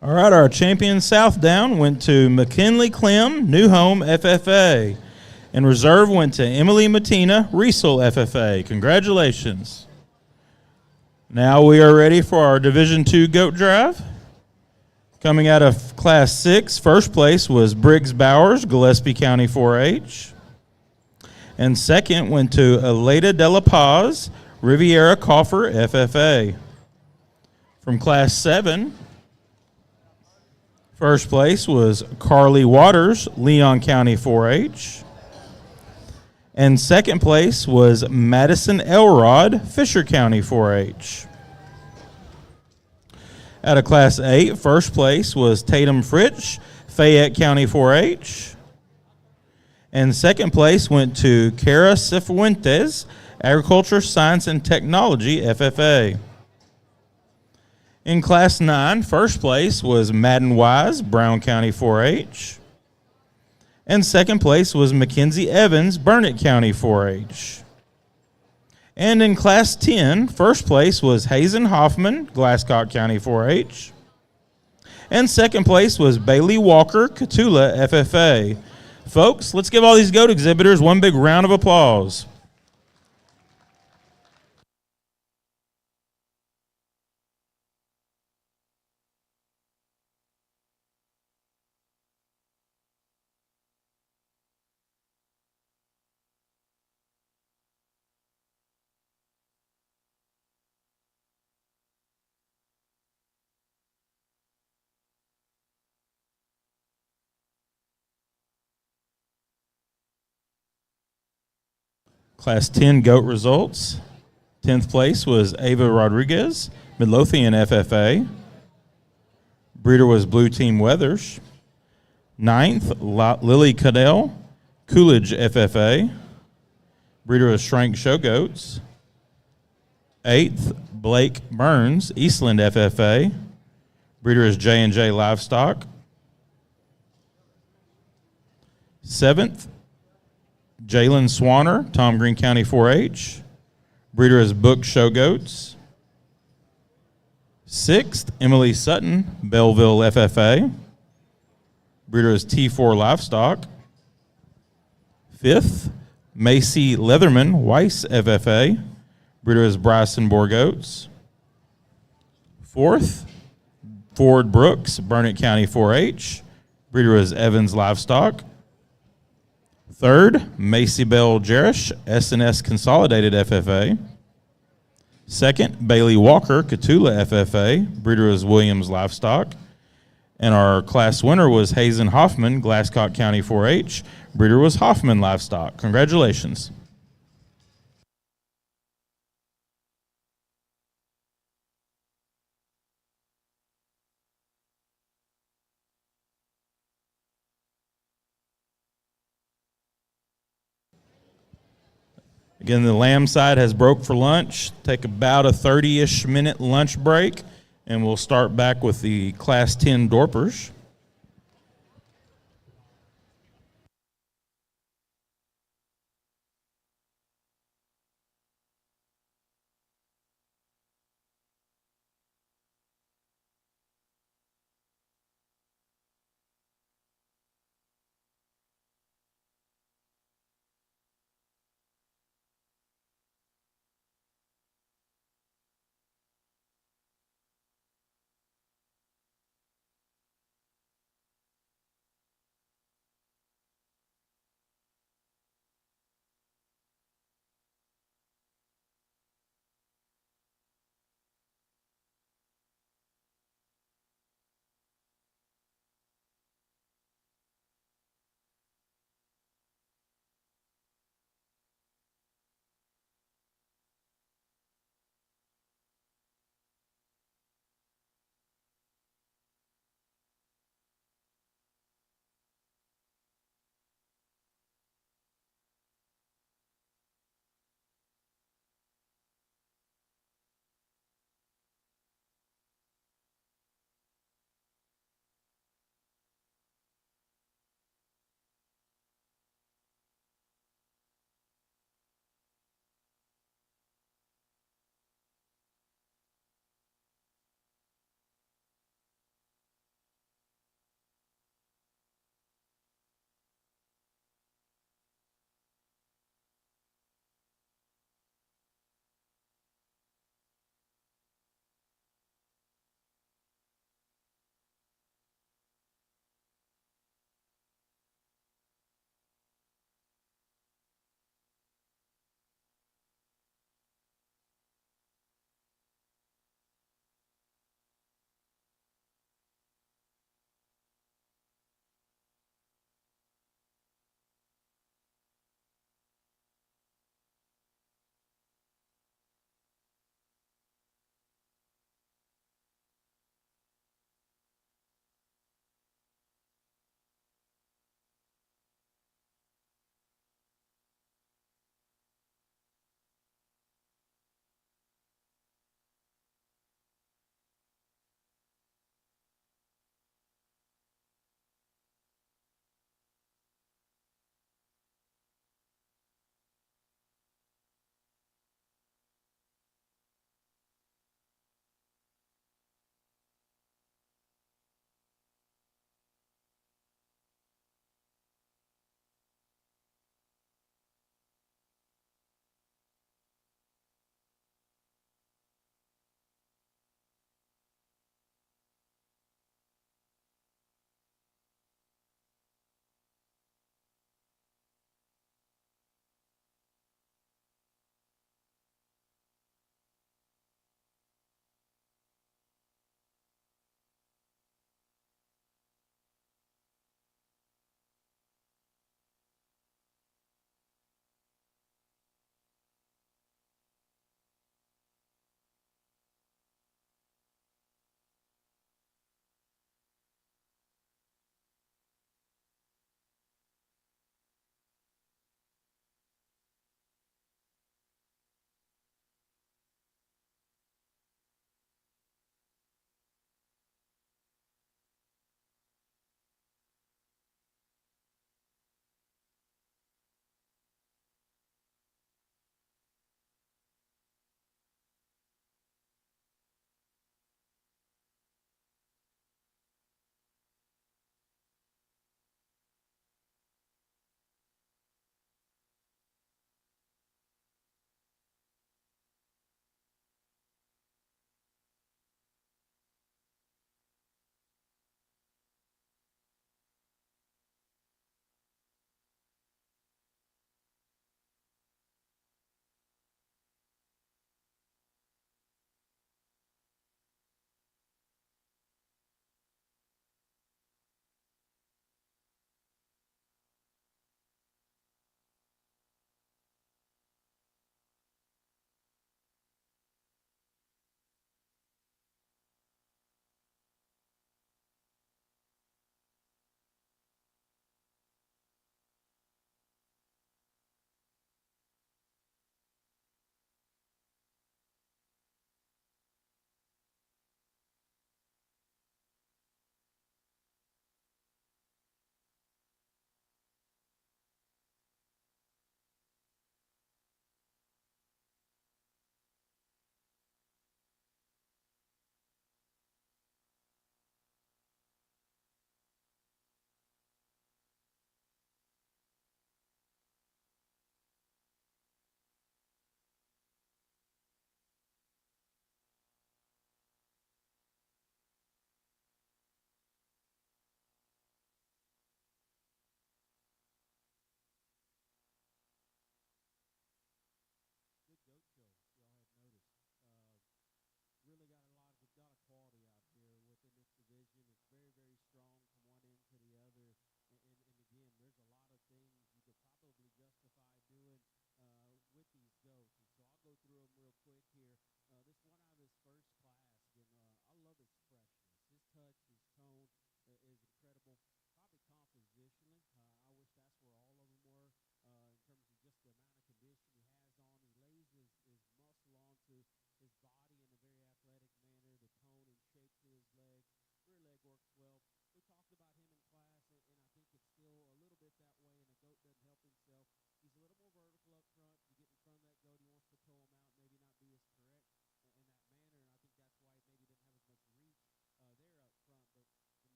All right, our champion South Down went to McKinley Clem, New Home FFA. And reserve went to Emily Matina, Riesel FFA. Congratulations. Now we are ready for our Division II Goat Drive. Coming out of Class 6, first place was Briggs Bowers, Gillespie County 4-H. And second went to Aleda de la Paz, Riviera Coffer FFA. From Class 7, first place was Carly Waters, Leon County 4-H. And second place was Madison Elrod, Fisher County 4-H. Out of Class 8, first place was Tatum Fritsch, Fayette County 4-H. And second place went to Cara Cifuentes, Agriculture, Science, and Technology, FFA. In Class 9, first place was Madden Wise, Brown County 4-H. And second place was Mackenzie Evans, Burnett County 4-H. And in Class 10, first place was Hazen Hoffman, Glasscock County 4-H. And second place was Bailey Walker, Cotulla FFA. Folks, let's give all these goat exhibitors one big round of applause. Class 10 goat results. 10th place was Ava Rodriguez, Midlothian FFA. Breeder was Blue Team Weathers. 9th, Lily Cadell, Coolidge FFA. Breeder was Shrank Show Goats. 8th, Blake Burns, Eastland FFA. Breeder is J&J Livestock. 7th, Jalen Swanner, Tom Green County 4-H. Breeder is Book Show Goats. 6th, Emily Sutton, Belleville FFA. Breeder is T4 Livestock. 5th, Macy Leatherman, Weiss FFA. Breeder is Bryson Boar Goats. 4th, Ford Brooks, Burnett County 4-H. Breeder is Evans Livestock. 3rd, Macy Bell Jerish, S&S Consolidated FFA. 2nd, Bailey Walker, Cotulla FFA. Breeder is Williams Livestock. And our class winner was Hazen Hoffman, Glasscock County 4-H. Breeder was Hoffman Livestock. Congratulations. Again, the lamb side has broke for lunch. Take about a 30-ish minute lunch break, and we'll start back with the Class 10 Dorpers.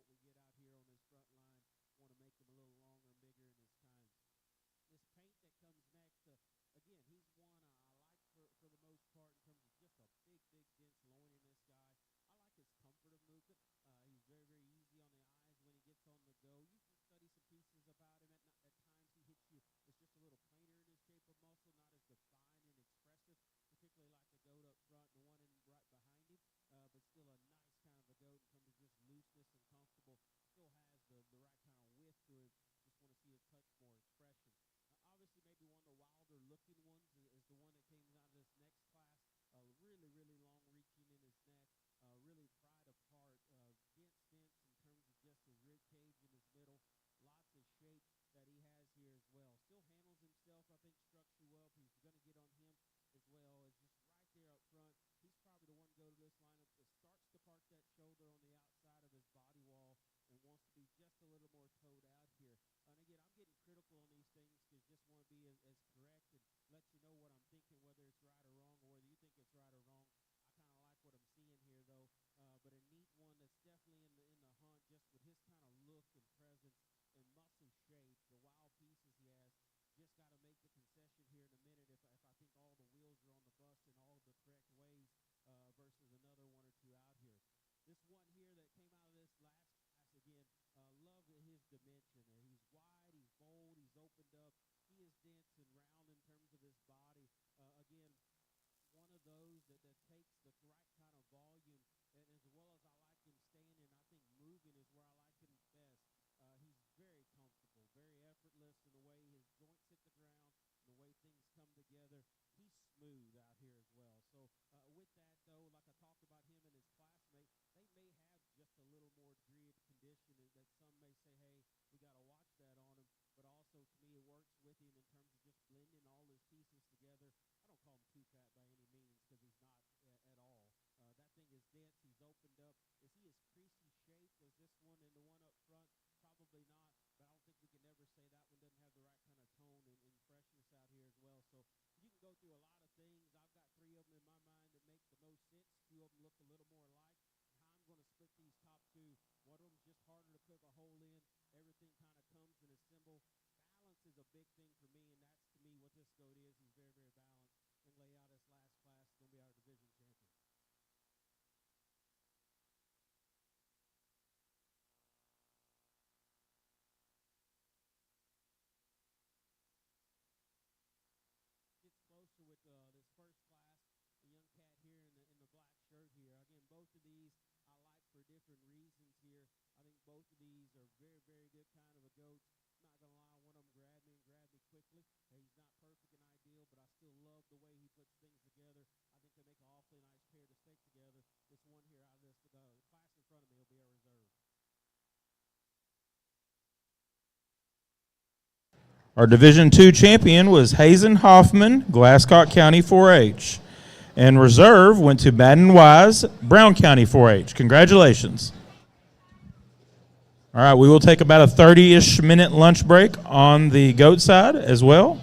what we get out here on this front line. Want to make him a little longer and bigger in his tines. This paint that comes next, again, he's one I like for the most part in terms of just a big, dense loin in this guy. I like his comfort of movement. He's very, very easy on the eyes when he gets on the go. You can study some pieces about him. At times he hits you. It's just a little plainer in his shape of muscle, not as defined and expressive, particularly like the goat up front, the one in right behind him. But still a nice kind of a goat in terms of just looseness and comfortable. Still has the right kind of width to him. Just want to see a touch more expression. Obviously, maybe one of the wilder looking ones is the one that came out of this next class. Really, really long reaching in his neck. Really pried apart. Dense in terms of just his rib cage in his middle. Lots of shape that he has here as well. Still handles himself, I think, structurally well. He's going to get on him as well. It's just right there up front. He's probably the one to go to this lineup that starts to park that shoulder on the outside of his body wall and wants to be just a little more toed out here. And again, I'm getting critical on these things because just want to be as correct and let you know what I'm thinking, whether it's right or wrong, or whether you think it's right or wrong. I kind of like what I'm seeing here, though. But a neat one that's definitely in the hunt, just with his kind of look and presence and muscle shape, the wild pieces he has. Just got to make the concession here in a minute if I think all the wheels are on the bus in all the correct ways versus another one or two out here. This one here that came out of this last class, again, love his dimension. He's wide, he's bold, he's opened up. He is dense and round in terms of his body. Again, one of those that takes the right kind of volume, and as well as I like him staying in, I think moving is where I like him best. He's very comfortable, very effortless in the way his joints hit the ground, the way things come together. He's smooth out here as well. So with that, though, like I talked about him and his classmate, they may have just a little more degree of condition that some may say, hey, we got to watch that on him. But also, to me, it works with him in terms of just blending all his pieces together. I don't call him too fat by any means because he's not at all. That thing is dense. He's opened up. Is he as creasy shaped as this one and the one up front? Probably not, but I don't think we can ever say that one doesn't have the right kind of tone and freshness out here as well. So you can go through a lot of things. I've got three of them in my mind that make the most sense. Two of them look a little more alike. How I'm going to split these top two. One of them's just harder to cook a hole in. Everything kind of comes in a symbol. Balance is a big thing for me, and that's, to me, what this goat is. He's very, very balanced. And lay out his last class. He's going to be our division champion. Gets closer with this first class, the young cat here in the black shirt here. Again, both of these I like for different reasons here. I think both of these are very, very good kind of a goats. I'm not going to lie, one of them grabbed me quickly. He's not perfect and ideal, but I still love the way he puts things together. I think they make an awfully nice pair to stick together. This one here out of the class in front of me will be a reserve. Our Division II champion was Hazen Hoffman, Glasscock County 4-H. And reserve went to Madden Wise, Brown County 4-H. Congratulations. All right, we will take about a 30-ish minute lunch break on the goat side as well.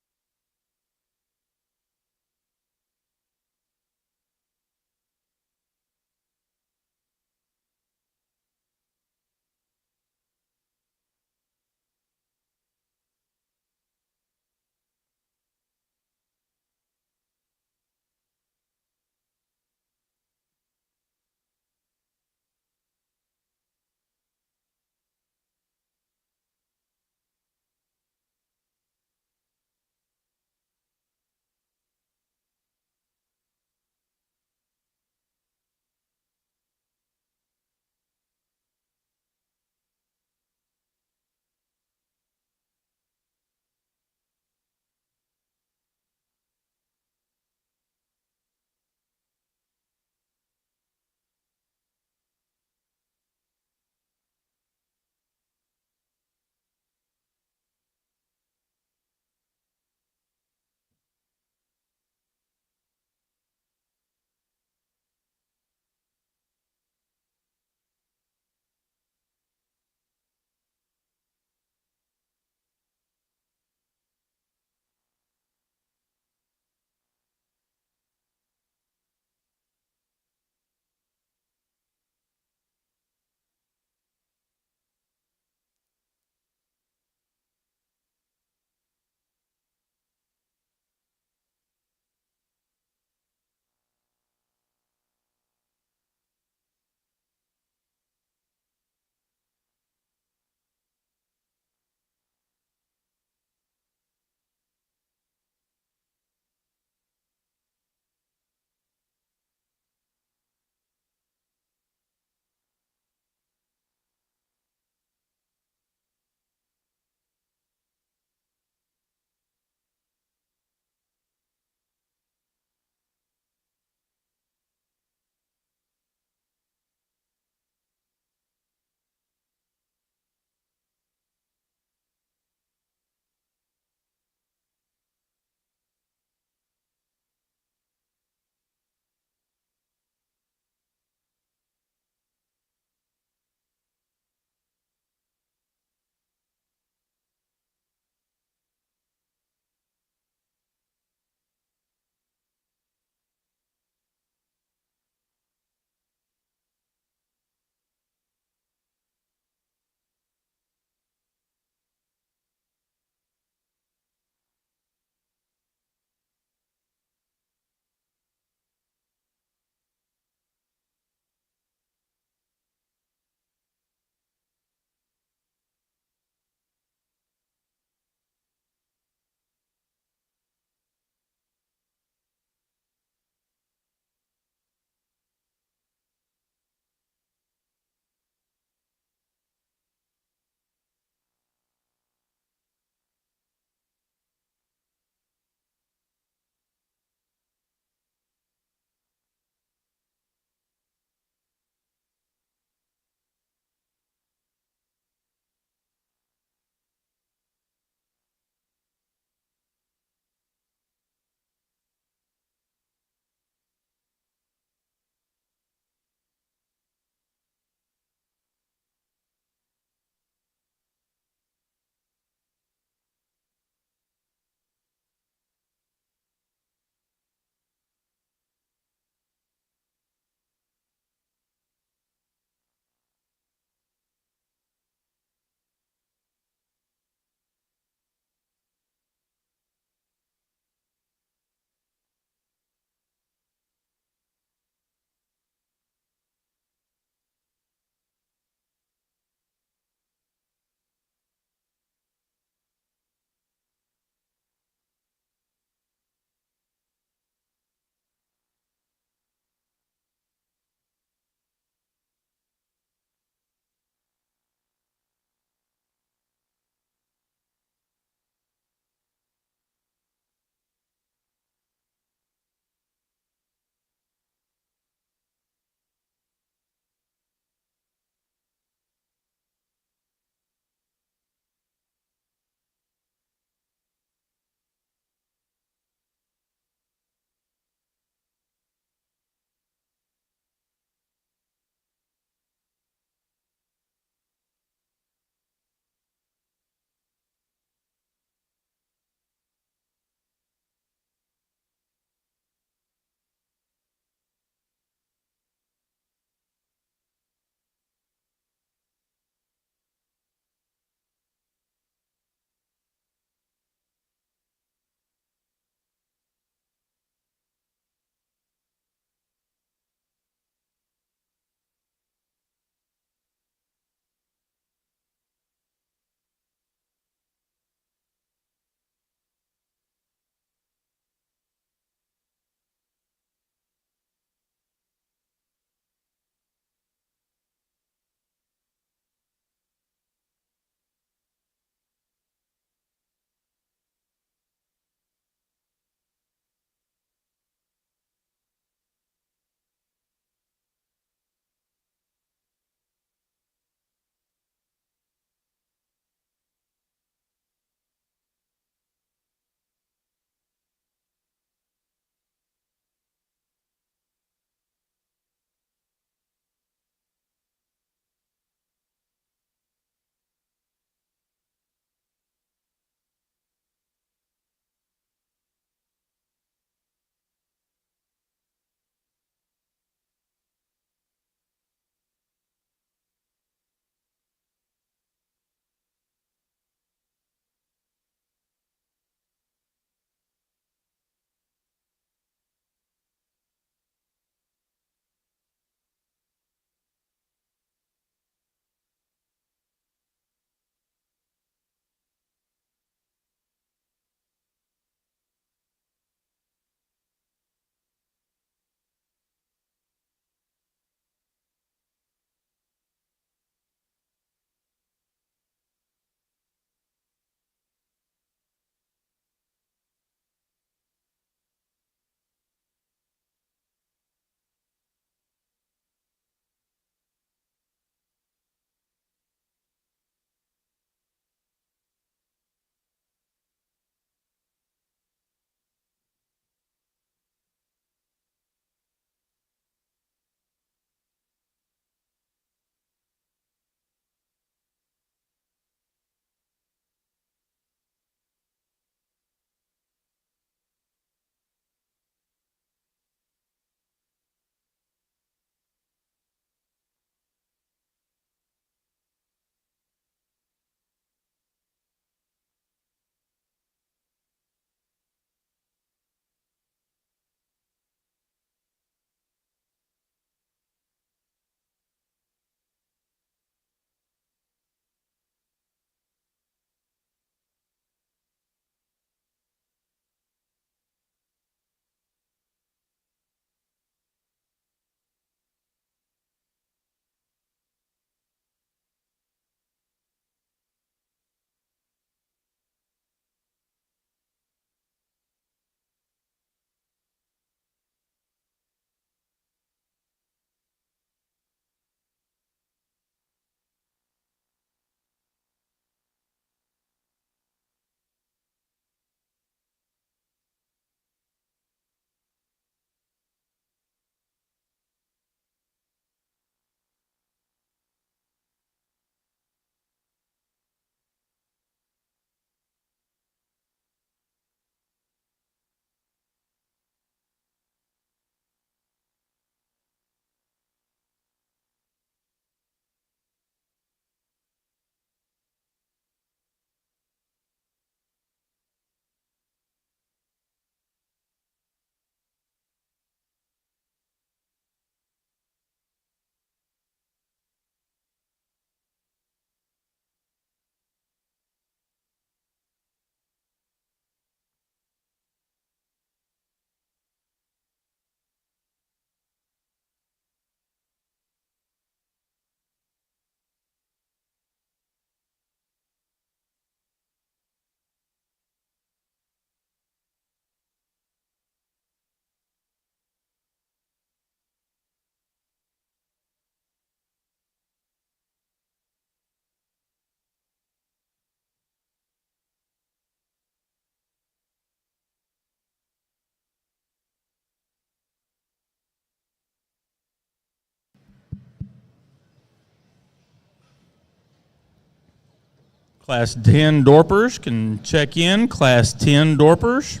Class 10 Dorpers can check in. Class 10 Dorpers.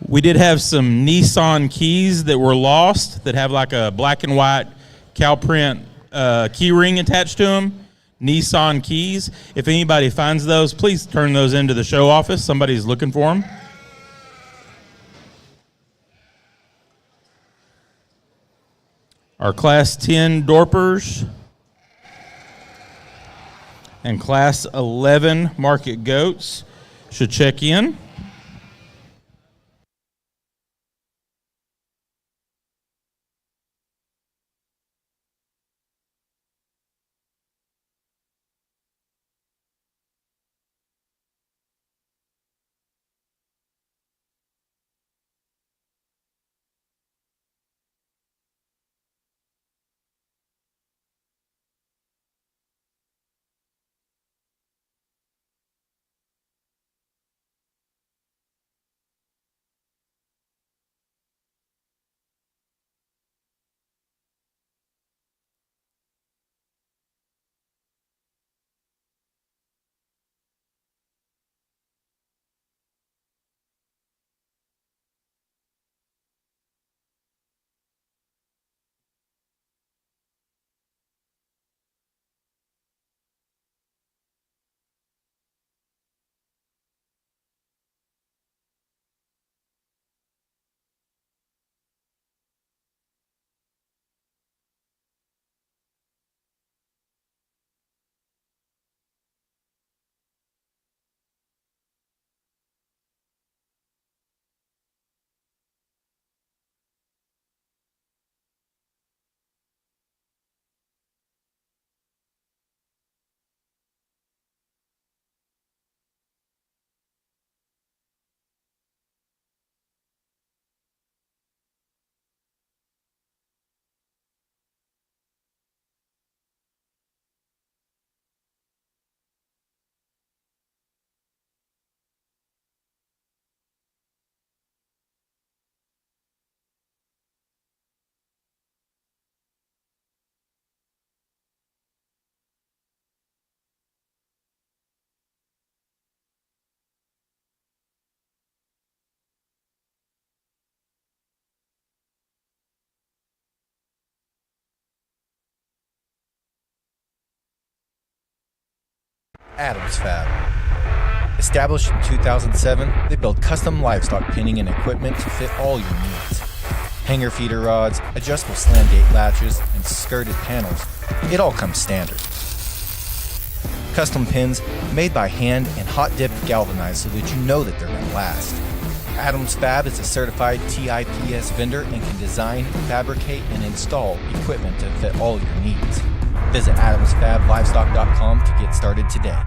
We did have some Nissan keys that were lost that have like a black and white cow print key ring attached to them. Nissan keys. If anybody finds those, please turn those into the show office. Somebody's looking for them. Our Class 10 Dorpers and Class 11 Market Goats should check in. Adams Fab. Established in 2007, they build custom livestock pinning and equipment to fit all your needs. Hanger feeder rods, adjustable slam gate latches, and skirted panels. It all comes standard. Custom pins made by hand and hot dipped galvanized so that you know that they're going to last. Adams Fab is a certified TIPS vendor and can design, fabricate, and install equipment to fit all your needs. Visit adamsfablivestock.com to get started today.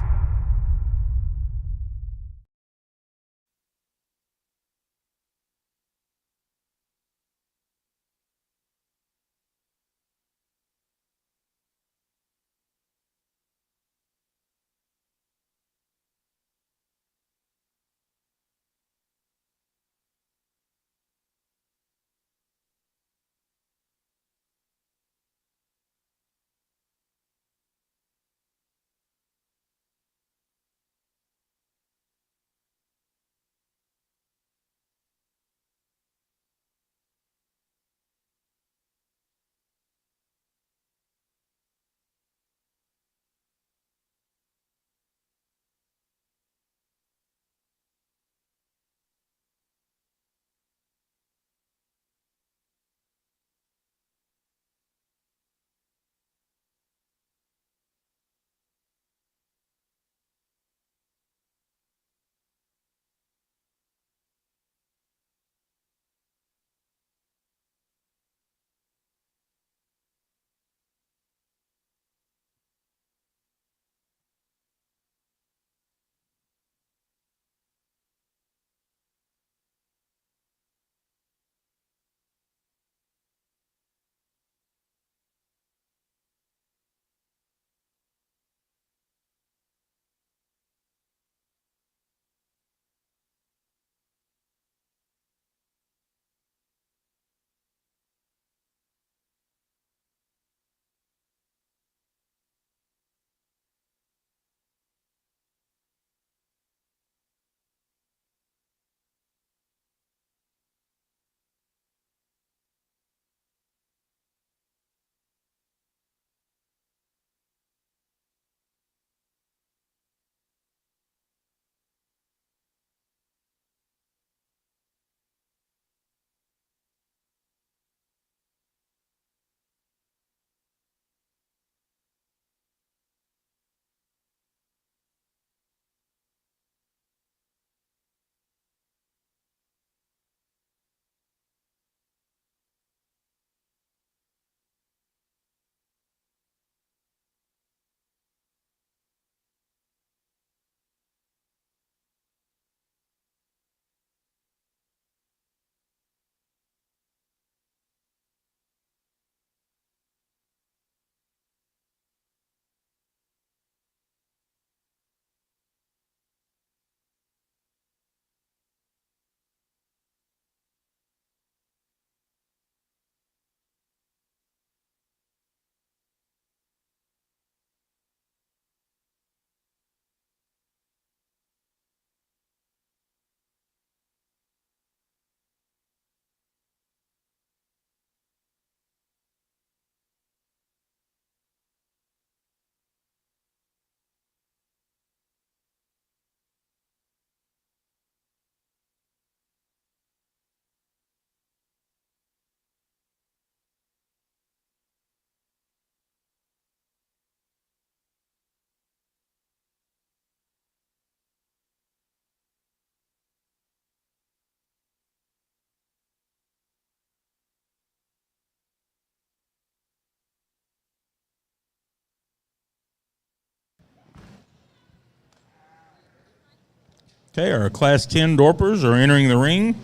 Okay, our Class 10 Dorpers are entering the ring,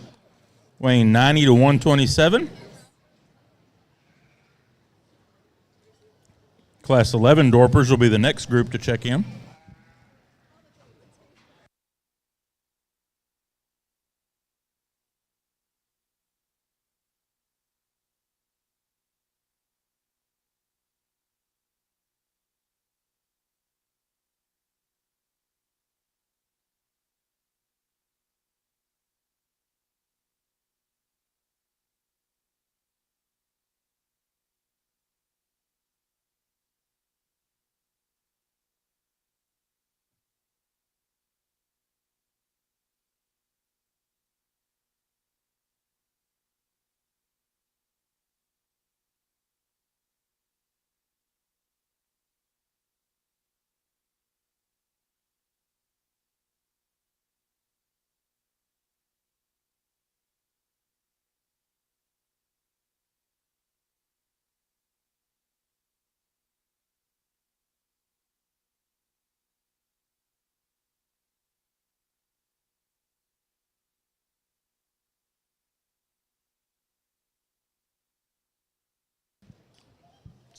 weighing 90 to 127. Class 11 Dorpers will be the next group to check in.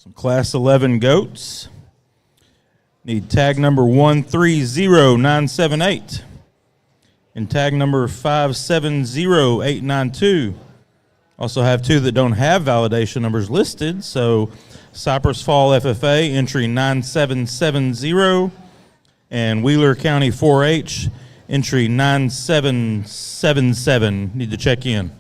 Some Class 11 goats. Need tag number 130978 and tag number 570892. Also have two that don't have validation numbers listed. So Cypress Fall FFA entry 9770 and Wheeler County 4-H entry 9777. Need to check in.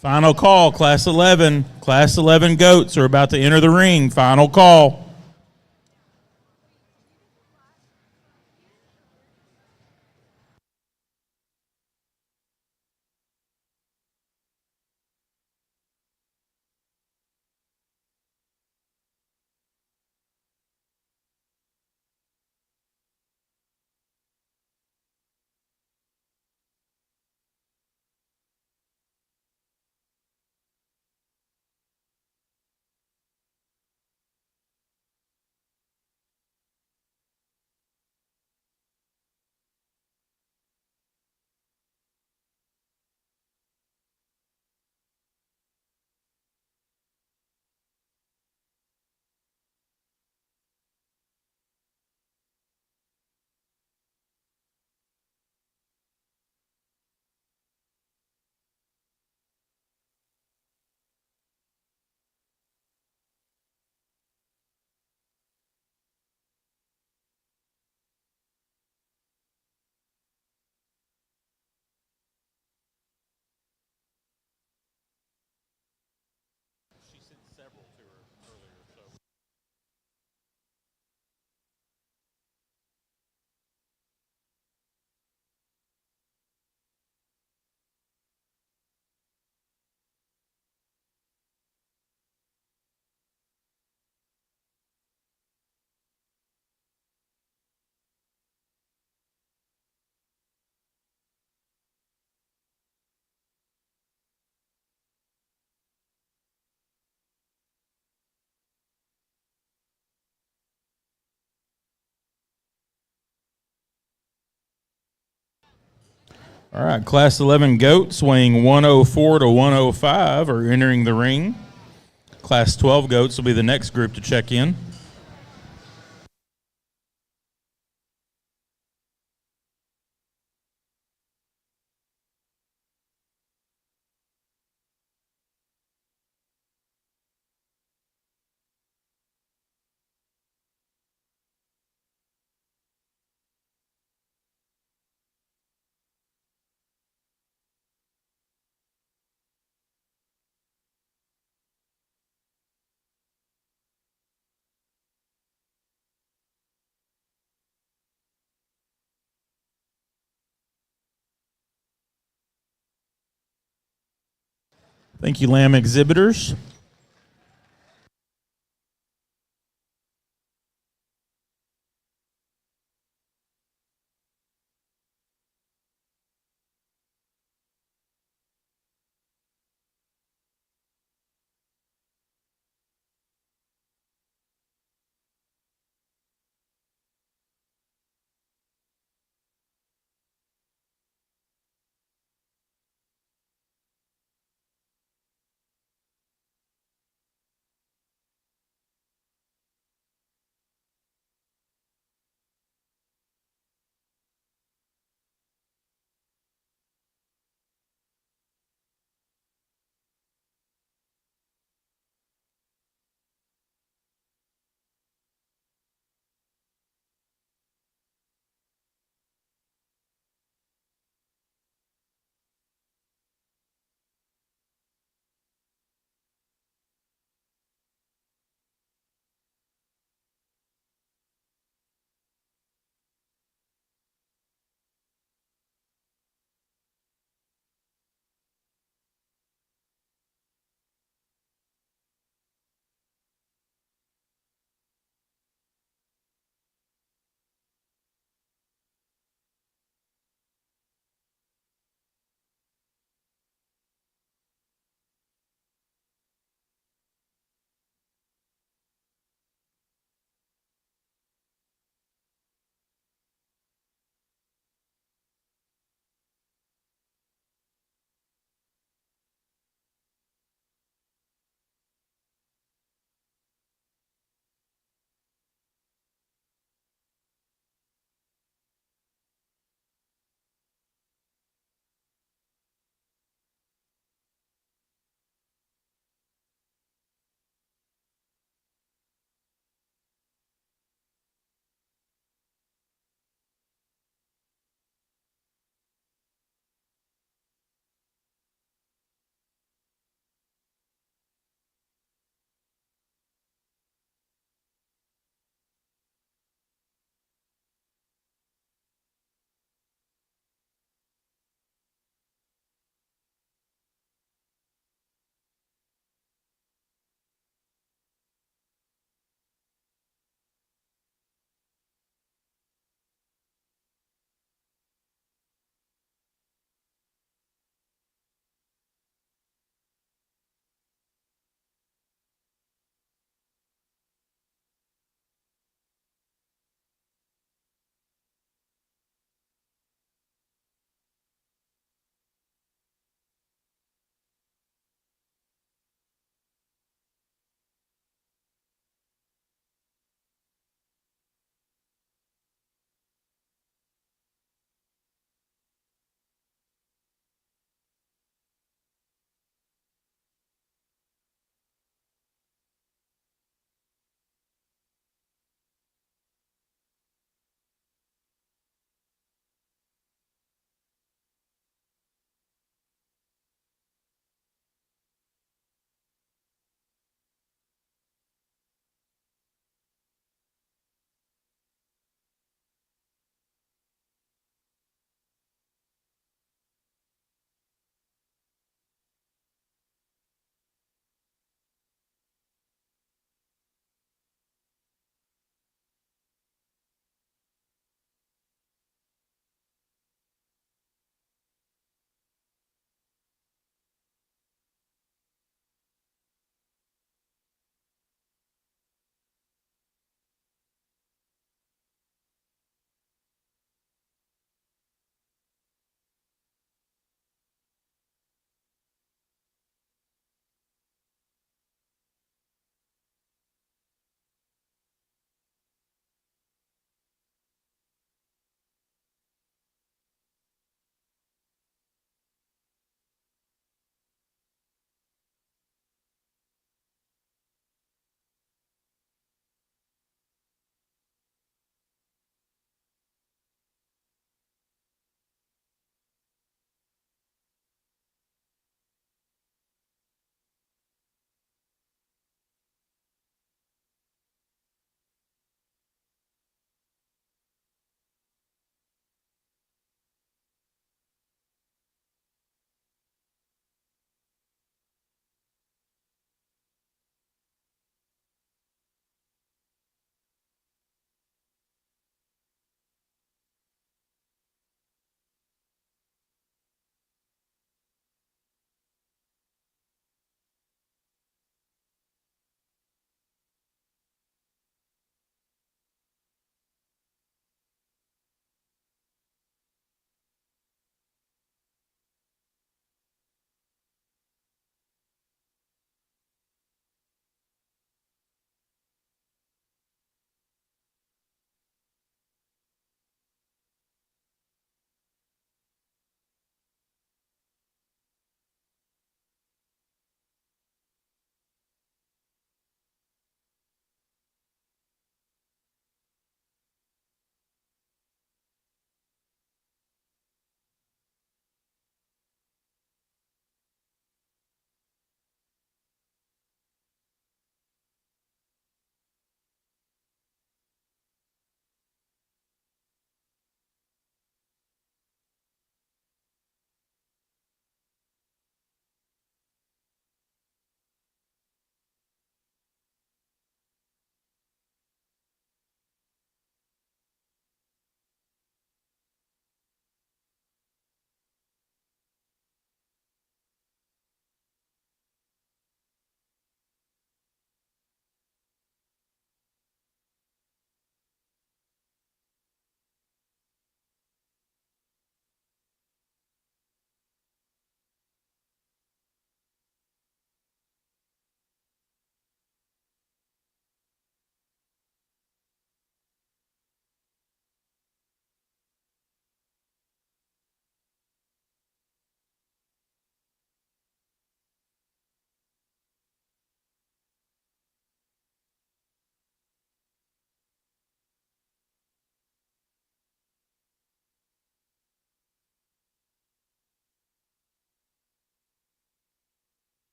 Final call, Class 11. Class 11 goats are about to enter the ring. Final call. All right, Class 11 goats weighing 104 to 105 are entering the ring. Class 12 goats will be the next group to check in. Thank you, lamb exhibitors.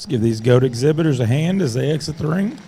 Let's give these goat exhibitors a hand as they exit the ring.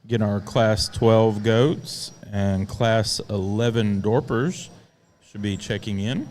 Get our Class 12 goats and Class 11 Dorpers should be checking in.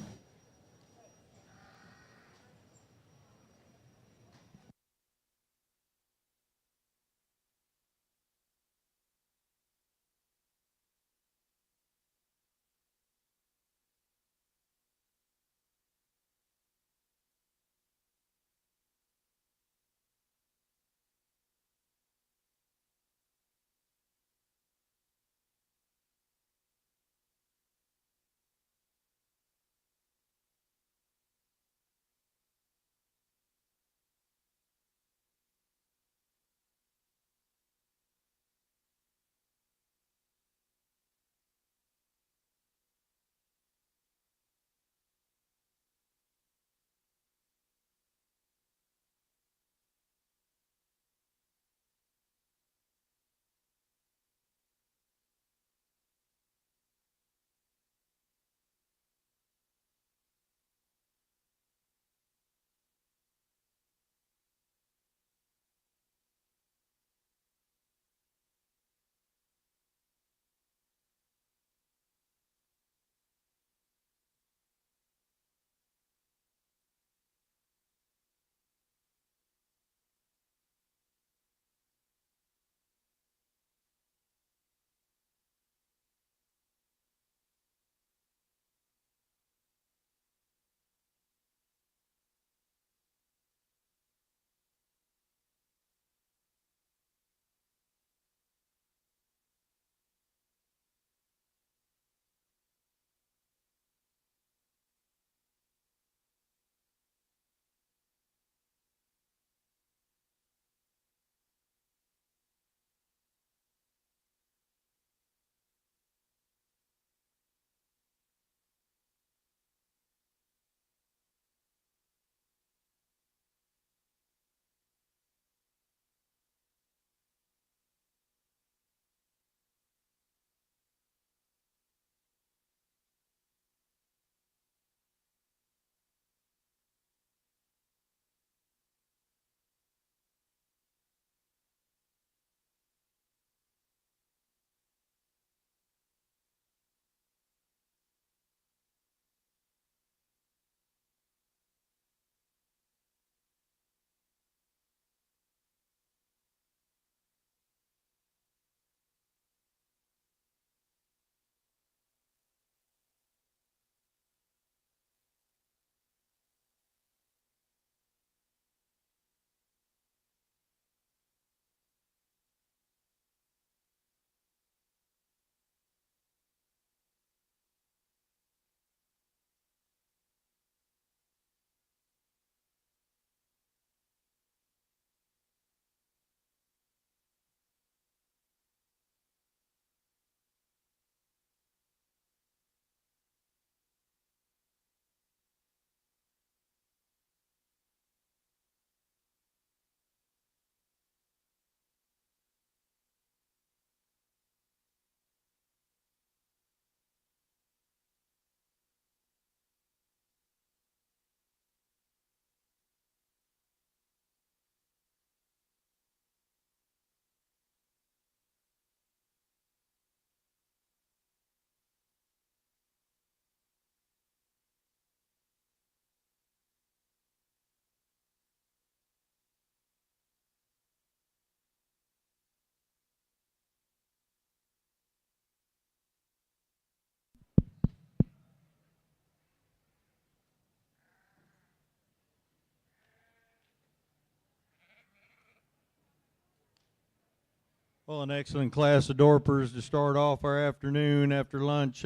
Well, an excellent class of Dorpers to start off our afternoon after lunch.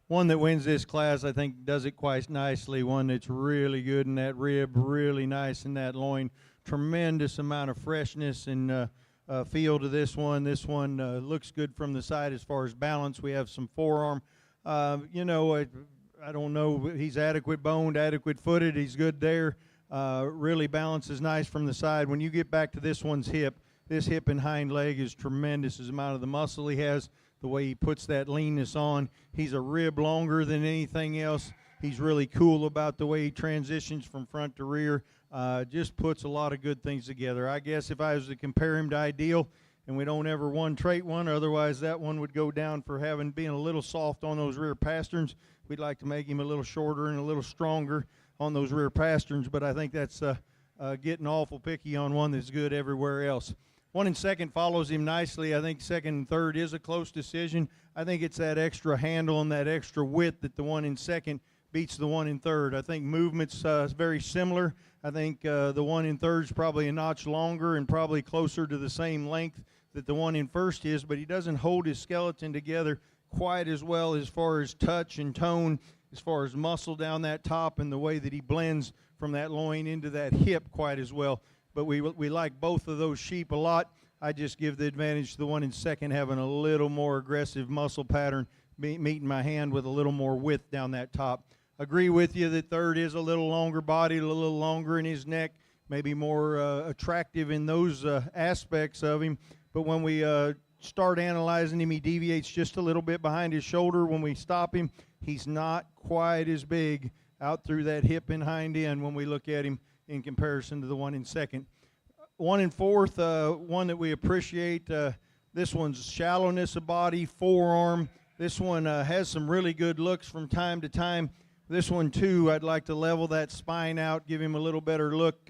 One that wins this class, I think, does it quite nicely. One that's really good in that rib, really nice in that loin. Tremendous amount of freshness and feel to this one. This one looks good from the side as far as balance. We have some forearm. I don't know. He's adequate boned, adequate footed. He's good there. Really balances nice from the side. When you get back to this one's hip, this hip and hind leg is tremendous. As amount of the muscle he has, the way he puts that leanness on. He's a rib longer than anything else. He's really cool about the way he transitions from front to rear. Just puts a lot of good things together. I guess if I was to compare him to Ideal, and we don't ever one trait one, otherwise that one would go down for being a little soft on those rear pasterns. We'd like to make him a little shorter and a little stronger on those rear pasterns, but I think that's getting awful picky on one that's good everywhere else. One in second follows him nicely. I think second and third is a close decision. I think it's that extra handle and that extra width that the one in second beats the one in third. I think movement's very similar. I think the one in third is probably a notch longer and probably closer to the same length that the one in first is, but he doesn't hold his skeleton together quite as well as far as touch and tone, as far as muscle down that top and the way that he blends from that loin into that hip quite as well. But we like both of those sheep a lot. I just give the advantage to the one in second having a little more aggressive muscle pattern, meeting my hand with a little more width down that top. Agree with you that third is a little longer bodied, a little longer in his neck, maybe more attractive in those aspects of him. But when we start analyzing him, he deviates just a little bit behind his shoulder. When we stop him, he's not quite as big out through that hip and hind end when we look at him in comparison to the one in second. One in fourth, one that we appreciate, this one's shallowness of body, forearm. This one has some really good looks from time to time. This one, too, I'd like to level that spine out, give him a little better look,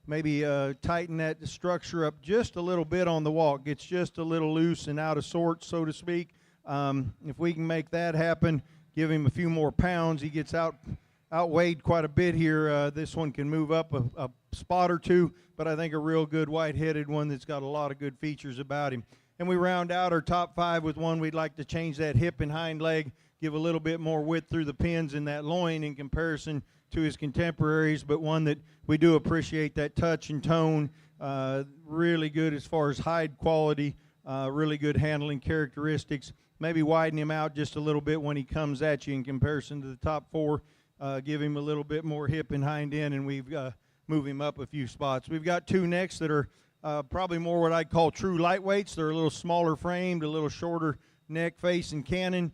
maybe tighten that structure up just a little bit on the walk. Gets just a little loose and out of sorts, so to speak. If we can make that happen, give him a few more pounds. He gets outweighed quite a bit here. This one can move up a spot or two, but I think a real good white-headed one that's got a lot of good features about him. And we round out our top five with one we'd like to change that hip and hind leg, give a little bit more width through the pins in that loin in comparison to his contemporaries, but one that we do appreciate that touch and tone, really good as far as hide quality, really good handling characteristics. Maybe widen him out just a little bit when he comes at you in comparison to the top four. Give him a little bit more hip and hind end, and we've move him up a few spots. We've got two next that are probably more what I'd call true lightweights. They're a little smaller framed, a little shorter neck, face, and cannon.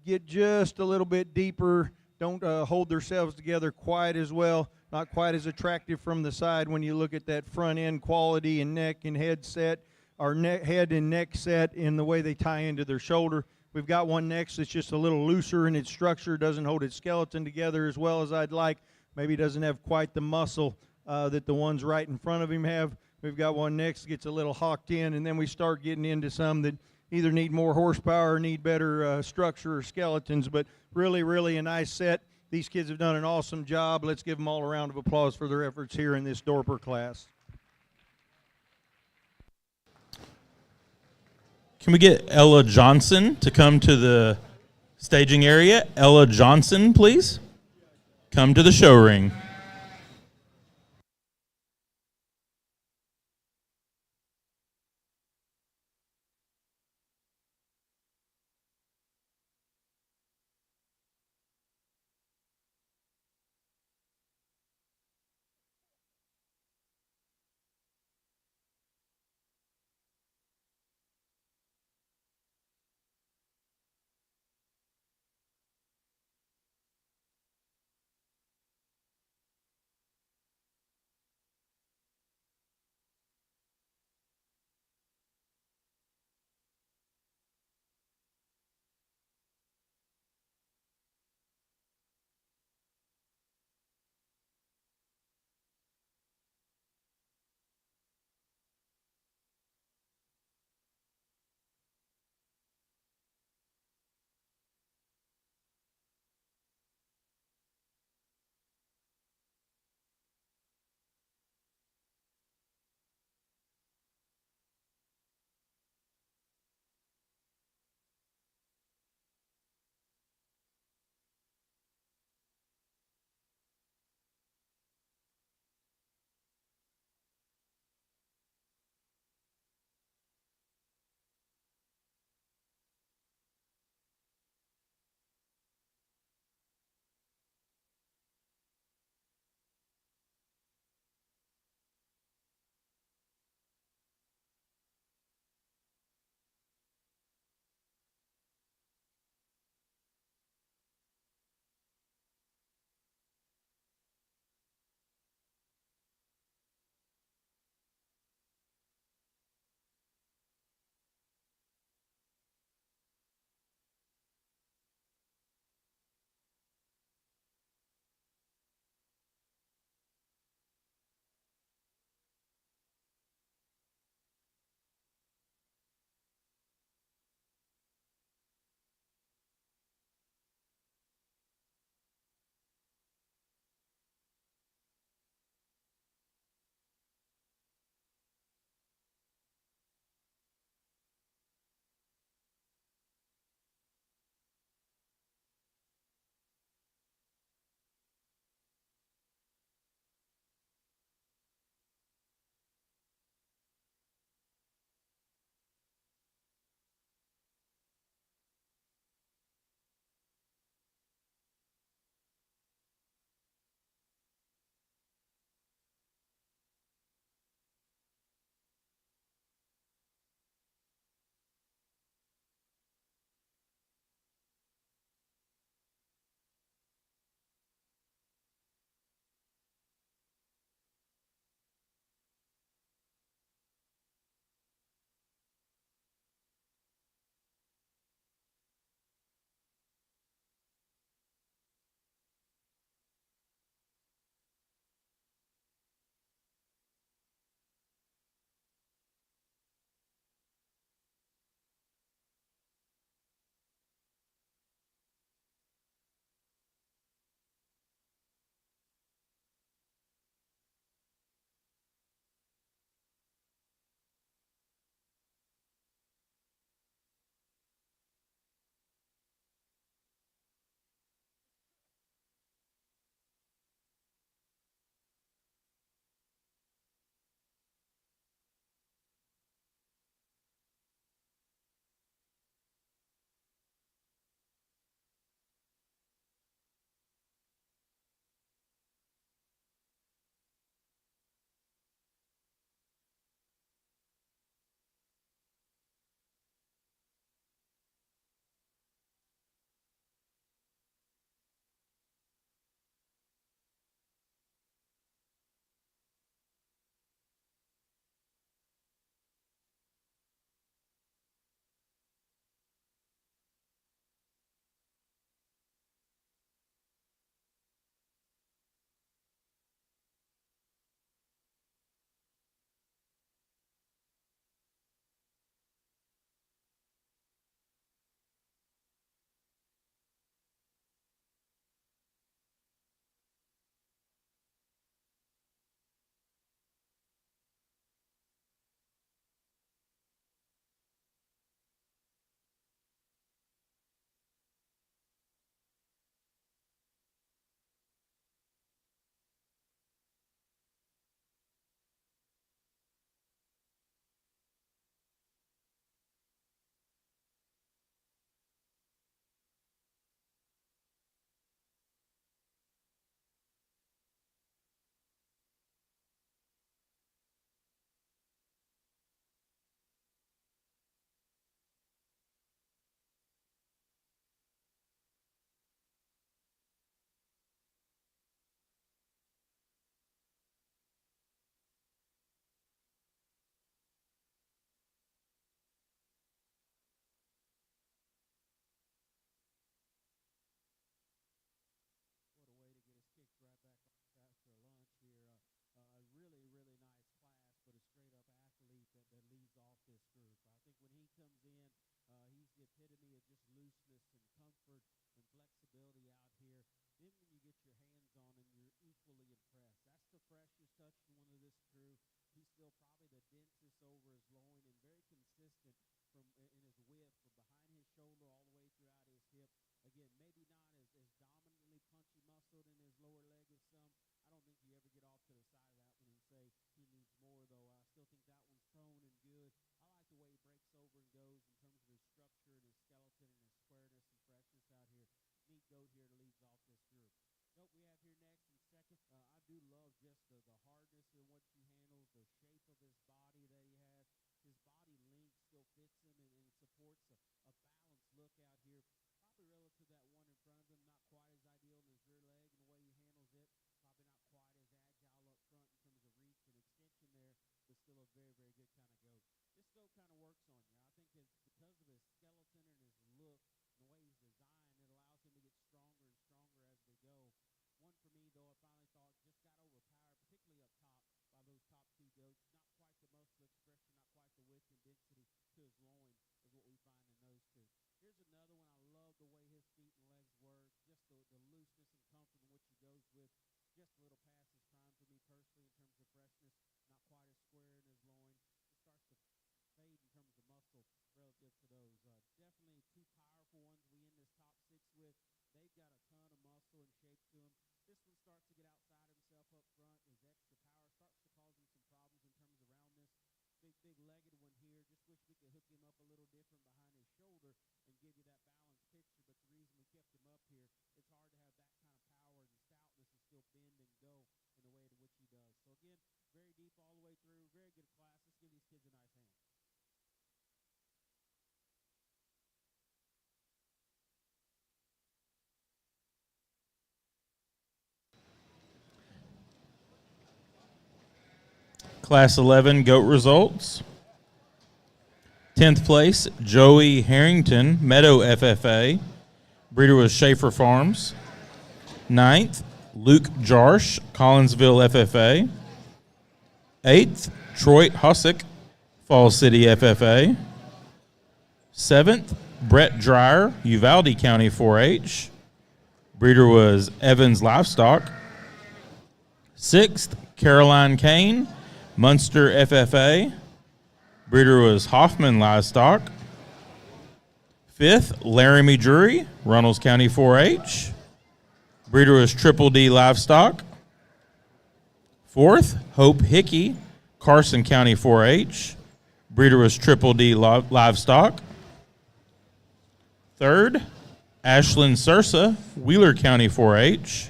Get just a little bit deeper. Don't hold themselves together quite as well. Not quite as attractive from the side when you look at that front end quality and neck and head set, or head and neck set in the way they tie into their shoulder. We've got one next that's just a little looser in its structure, doesn't hold its skeleton together as well as I'd like. Maybe doesn't have quite the muscle that the ones right in front of him have. We've got one next that gets a little hawked in, and then we start getting into some that either need more horsepower or need better structure or skeletons, but really, really a nice set. These kids have done an awesome job. Let's give them all a round of applause for their efforts here in this Dorper class. Can we get Ella Johnson to come to the staging area? Ella Johnson, please. Come to the show ring. production one of this crew. He's still probably the densest over his loin and very consistent in his width from behind his shoulder all the way throughout his hip. Again, maybe not as dominantly punchy muscled in his lower leg as some. I don't think you ever get off to the side of that one and say he needs more, though. I still think that one's toned and good. I like the way he breaks over and goes in terms of his structure and his skeleton and his squareness and freshness out here. Neat goat here to leads off this group. Goat we have here next in second. I do love just the hardness in what he handles, the shape of his body that he has. His body length still fits him and supports a balanced look out here. Probably relative to that one in front of him, not quite as ideal in his rear leg and the way he handles it. Probably not quite as agile up front in terms of reach and extension there, but still a very, very good kind of goat. This goat kind of works on you. I think because of his skeleton and his look and the way he's designed, it allows him to get stronger and stronger as they go. One for me, though, I finally thought just got overpowered, particularly up top by those top two goats. Not quite the muscle expression, not quite the width and density to his loin is what we find in those two. Here's another one. I love the way his feet and legs work, just the looseness and comfort in which he goes with. Just a little past his prime for me personally in terms of freshness, not quite as square in his loin. It starts to fade in terms of muscle relative to those. Definitely two powerful ones we end this top six with. They've got a ton of muscle and shape to them. This one starts to get outside himself up front. His extra power starts to cause him some problems in terms of roundness. Big legged one here. Just wish we could hook him up a little different behind his shoulder and give you that balanced picture. But the reason we kept him up here, it's hard to have that kind of power and stoutness and still bend and go in the way in which he does. So again, very deep all the way through. Very good class. Let's give these kids a nice hand. Class 11 goat results. 10th place, Joey Harrington, Meadow FFA. Breeder was Schaefer Farms. 9th, Luke Jarsh, Collinsville FFA. 8th, Troy Hussick, Falls City FFA. 7th, Brett Dreyer, Uvalde County 4-H. Breeder was Evans Livestock. 6th, Caroline Kane, Munster FFA. Breeder was Hoffman Livestock. 5th, Laramie Drury, Runnels County 4-H. Breeder was Triple D Livestock. 4th, Hope Hickey, Carson County 4-H. Breeder was Triple D Livestock. 3rd, Ashlyn Sursa, Wheeler County 4-H.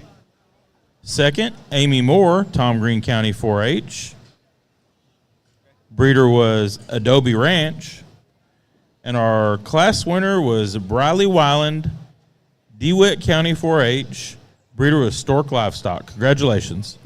2nd, Amy Moore, Tom Green County 4-H. Breeder was Adobe Ranch. And our class winner was Briley Weiland, DeWitt County 4-H. Breeder was Stork Livestock. Congratulations.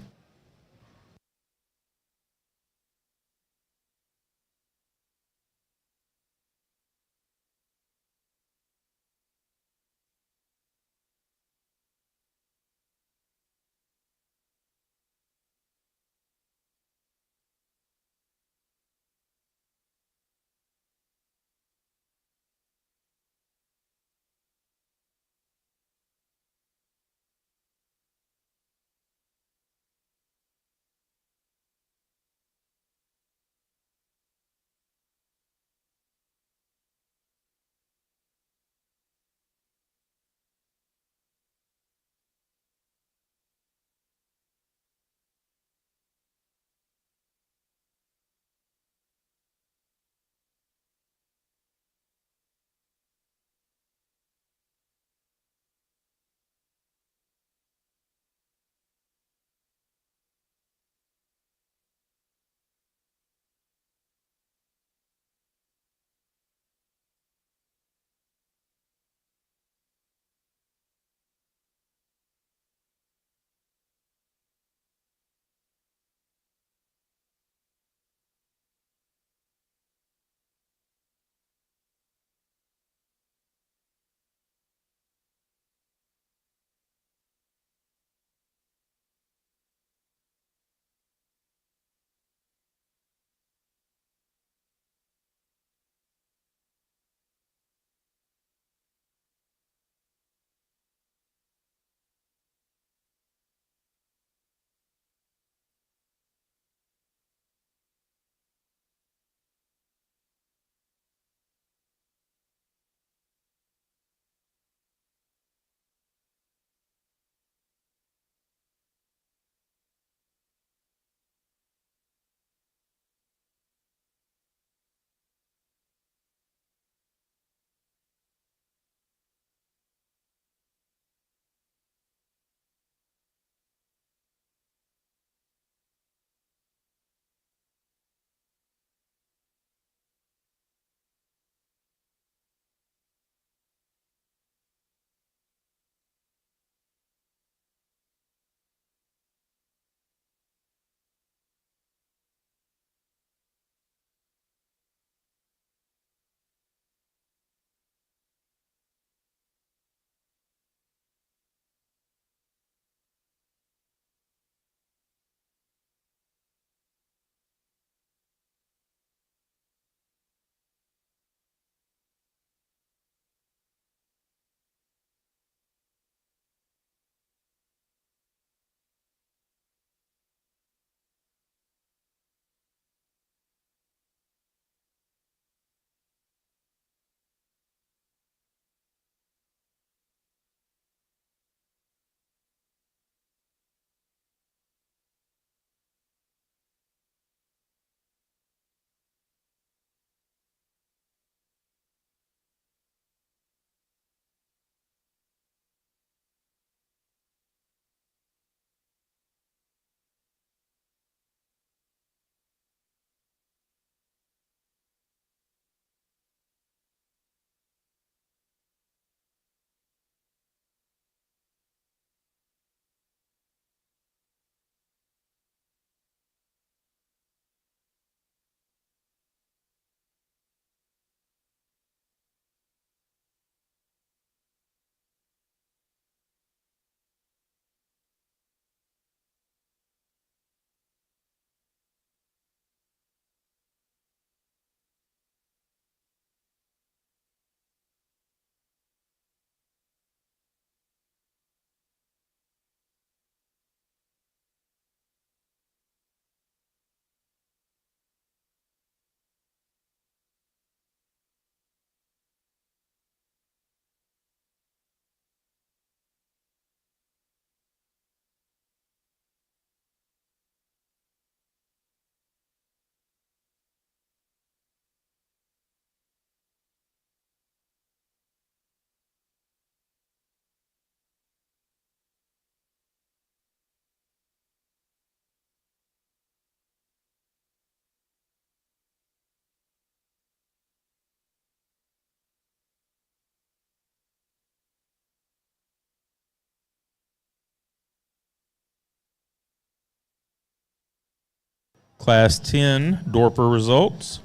Class 10 Dorper results.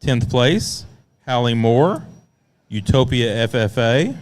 10th place, Hallie Moore, Utopia FFA.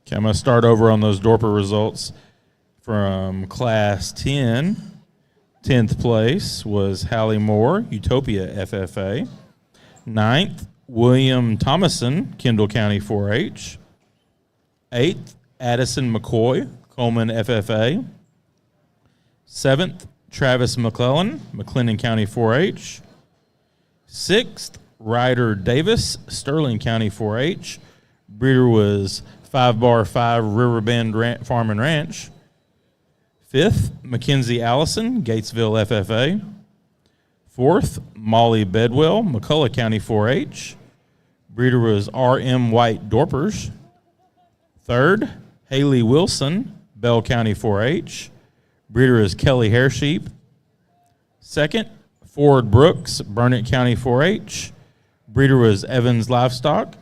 Okay, I'm going to start over on those Dorper results from Class 10. 10th place was Hallie Moore, Utopia FFA. 9th, William Thomason, Kendall County 4-H. 8th, Addison McCoy, Coleman FFA. 7th, Travis McClellan, McLennan County 4-H. 6th, Ryder Davis, Sterling County 4-H. Breeder was 5-5 Riverbend Farm and Ranch. 5th, Mackenzie Allison, Gatesville FFA. 4th, Molly Bedwell, McCullough County 4-H. Breeder was R.M. White Dorpers. 3rd, Haley Wilson, Bell County 4-H. Breeder is Kelly Hairsheep. 2nd, Ford Brooks, Burnett County 4-H. Breeder was Evans Livestock.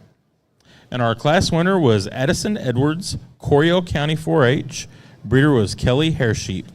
And our class winner was Addison Edwards, Coryell County 4-H. Breeder was Kelly Hairsheep.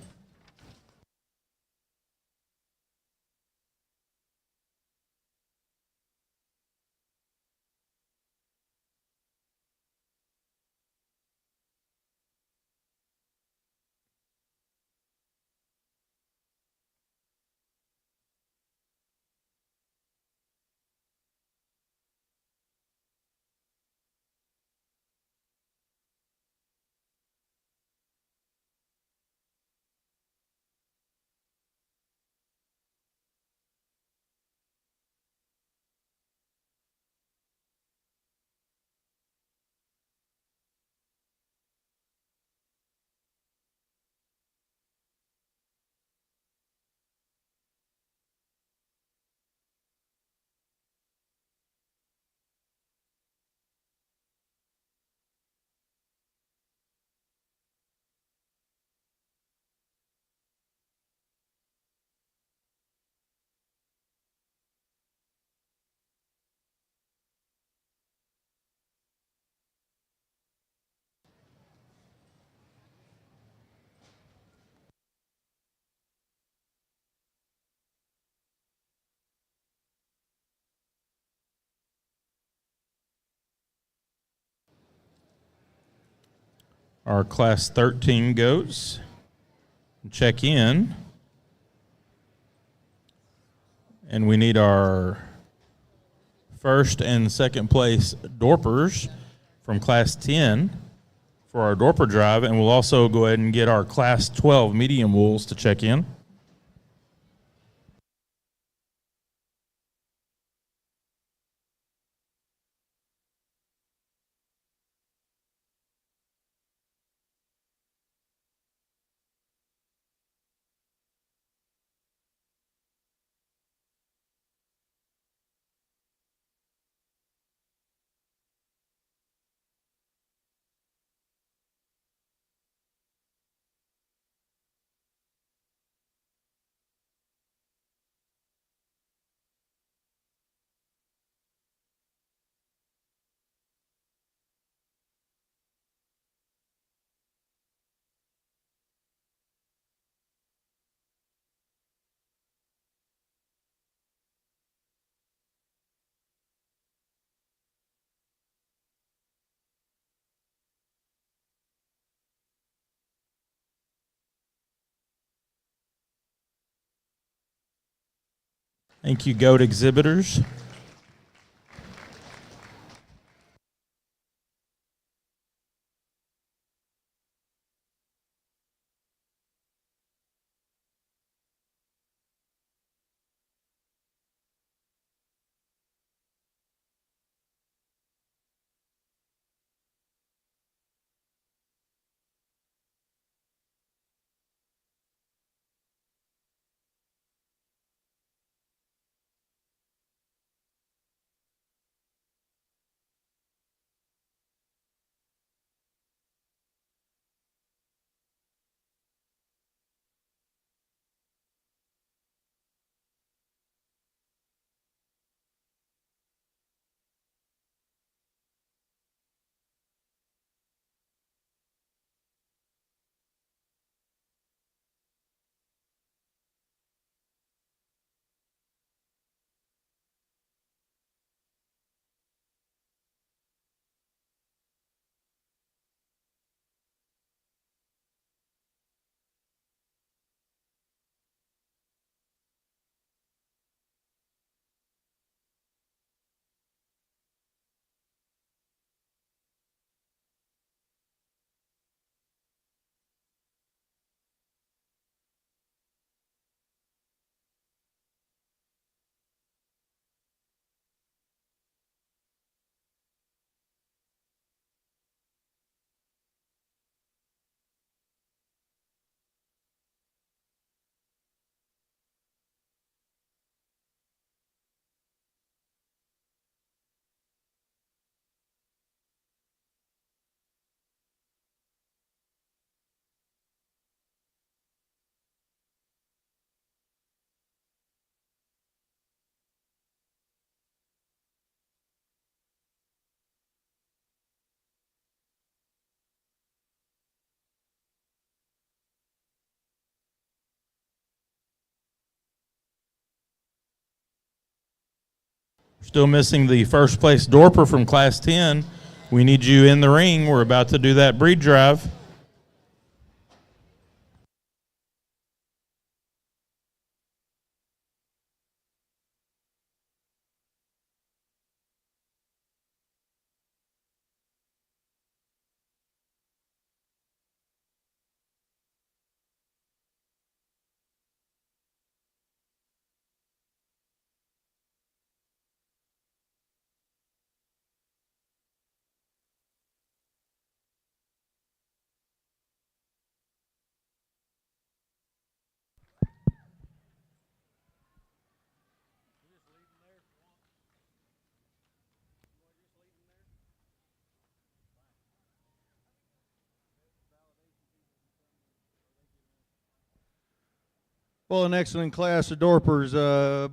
Our Class 13 goats check in. And we need our first and second place Dorpers from Class 10 for our Dorper drive. And we'll also go ahead and get our Class 12 medium wools to check in. Thank you, goat exhibitors. Still missing the first place Dorper from Class 10. We need you in the ring. We're about to do that breed drive. Well, an excellent class of Dorpers.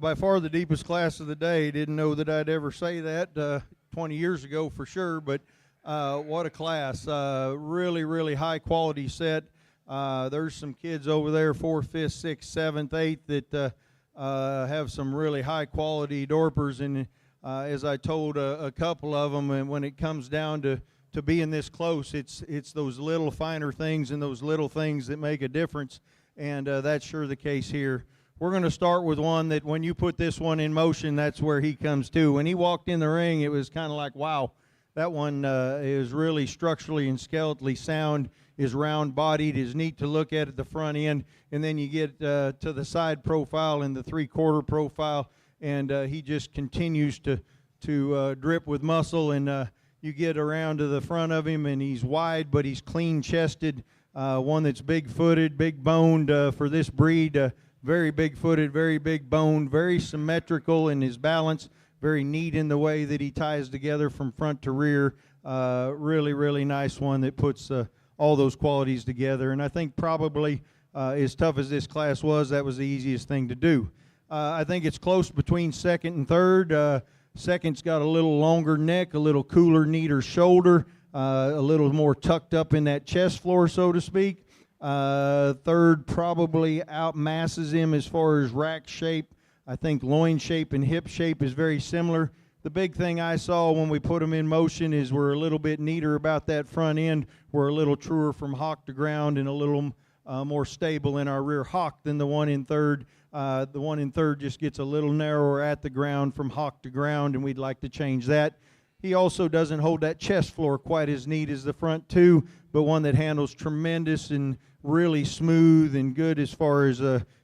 By far the deepest class of the day. Didn't know that I'd ever say that 20 years ago for sure, but what a class. Really, really high quality set. There's some kids over there, 4th, 5th, 6th, 7th, 8th, that have some really high quality Dorpers. And as I told a couple of them, and when it comes down to being this close, it's those little finer things and those little things that make a difference. And that's sure the case here. We're going to start with one that when you put this one in motion, that's where he comes to. When he walked in the ring, it was kind of like, wow, that one is really structurally and skeletally sound, is round-bodied, is neat to look at the front end. And then you get to the side profile and the three-quarter profile, and he just continues to drip with muscle. And you get around to the front of him, and he's wide, but he's clean-chested. One that's big-footed, big-boned for this breed, very big-footed, very big-boned, very symmetrical in his balance, very neat in the way that he ties together from front to rear. Really, really nice one that puts all those qualities together. And I think probably as tough as this class was, that was the easiest thing to do. I think it's close between second and third. Second's got a little longer neck, a little cooler, neater shoulder. A little more tucked up in that chest floor, so to speak. Third probably outmasses him as far as rack shape. I think loin shape and hip shape is very similar. The big thing I saw when we put them in motion is we're a little bit neater about that front end. We're a little truer from hock to ground and a little more stable in our rear hock than the one in third. The one in third just gets a little narrower at the ground from hock to ground, and we'd like to change that. He also doesn't hold that chest floor quite as neat as the front two, but one that handles tremendous and really smooth and good as far as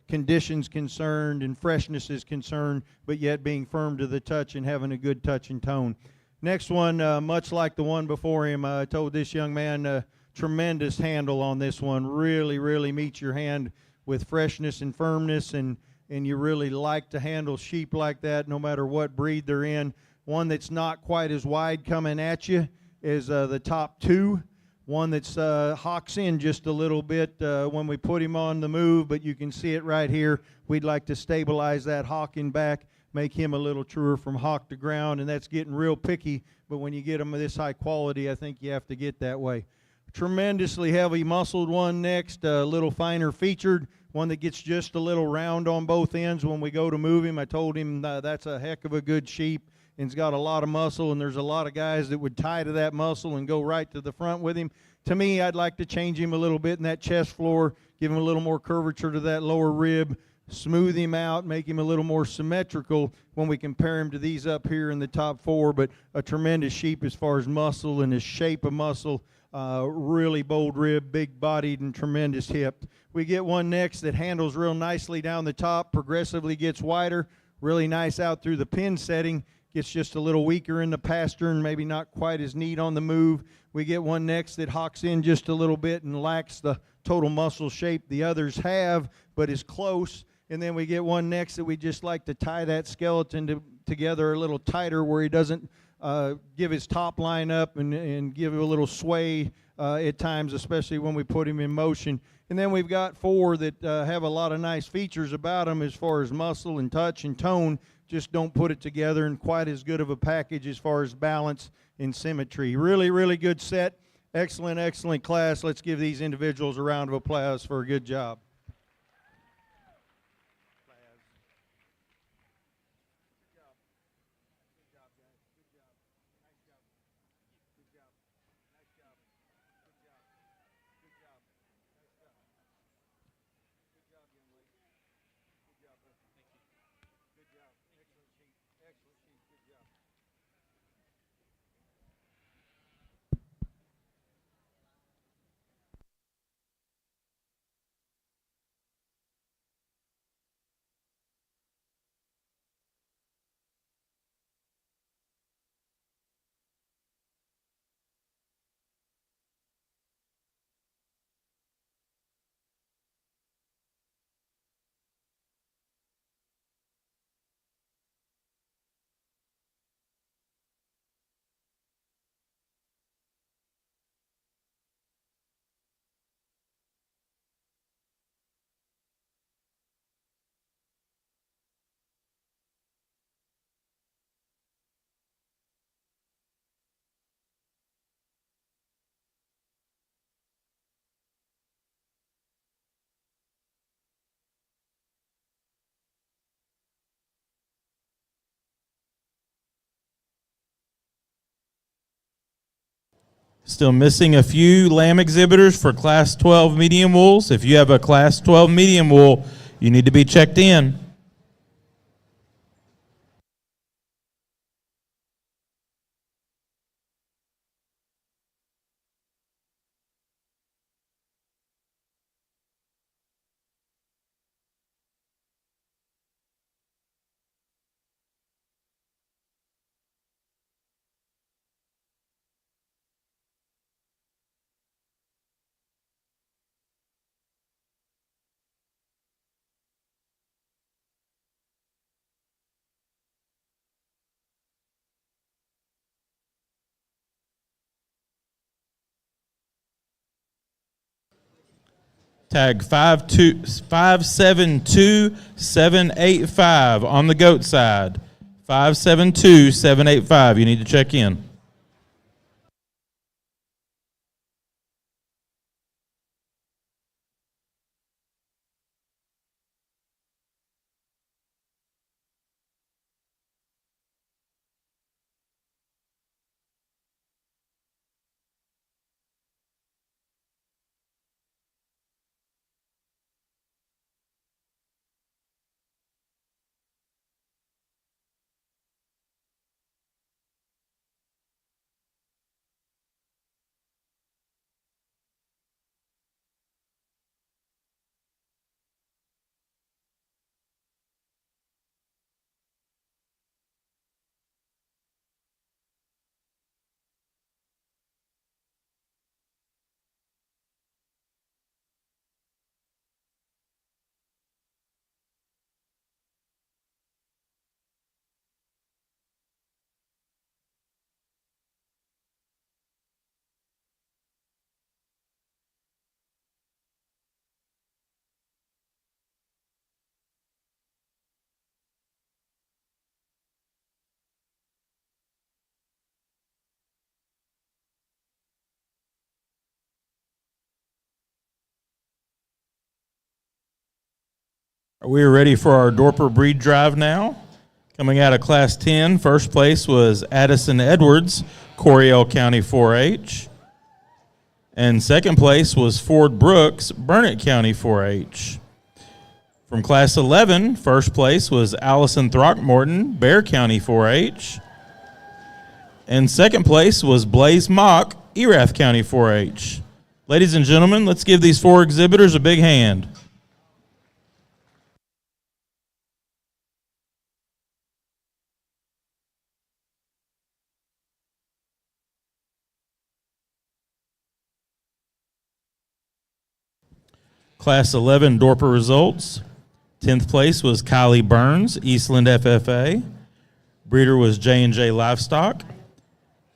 conditions concerned and freshness is concerned, but yet being firm to the touch and having a good touch and tone. Next one, much like the one before him, I told this young man, tremendous handle on this one. Really, really meets your hand with freshness and firmness, and you really like to handle sheep like that no matter what breed they're in. One that's not quite as wide coming at you is the top two. One that's hocks in just a little bit when we put him on the move, but you can see it right here. We'd like to stabilize that hocking back, make him a little truer from hock to ground, and that's getting real picky, but when you get them this high quality, I think you have to get that way. Tremendously heavy muscled one next, a little finer featured, one that gets just a little round on both ends when we go to move him. I told him that's a heck of a good sheep, and he's got a lot of muscle, and there's a lot of guys that would tie to that muscle and go right to the front with him. To me, I'd like to change him a little bit in that chest floor, give him a little more curvature to that lower rib, smooth him out, make him a little more symmetrical when we compare him to these up here in the top four, but a tremendous sheep as far as muscle and his shape of muscle. Really bold rib, big bodied, and tremendous hip. We get one next that handles real nicely down the top, progressively gets wider, really nice out through the pin setting, gets just a little weaker in the pastern, maybe not quite as neat on the move. We get one next that hocks in just a little bit and lacks the total muscle shape the others have, but is close. And then we get one next that we just like to tie that skeleton together a little tighter where he doesn't give his top line up and give it a little sway at times, especially when we put him in motion. And then we've got four that have a lot of nice features about them as far as muscle and touch and tone, just don't put it together in quite as good of a package as far as balance and symmetry. Really, really good set. Excellent, excellent class. Let's give these individuals a round of applause for a good job. Still missing a few lamb exhibitors for Class 12 medium wools. If you have a Class 12 medium wool, you need to be checked in. Tag 572785 on the goat side. 572785. You need to check in. We are ready for our Dorper breed drive now. Coming out of Class 10, first place was Addison Edwards, Coryell County 4-H. And second place was Ford Brooks, Burnett County 4-H. From Class 11, first place was Allison Throckmorton, Bear County 4-H. And second place was Blaze Mock, Erath County 4-H. Ladies and gentlemen, let's give these four exhibitors a big hand. Class 11 Dorper results. 10th place was Kylie Burns, Eastland FFA. Breeder was J&J Livestock.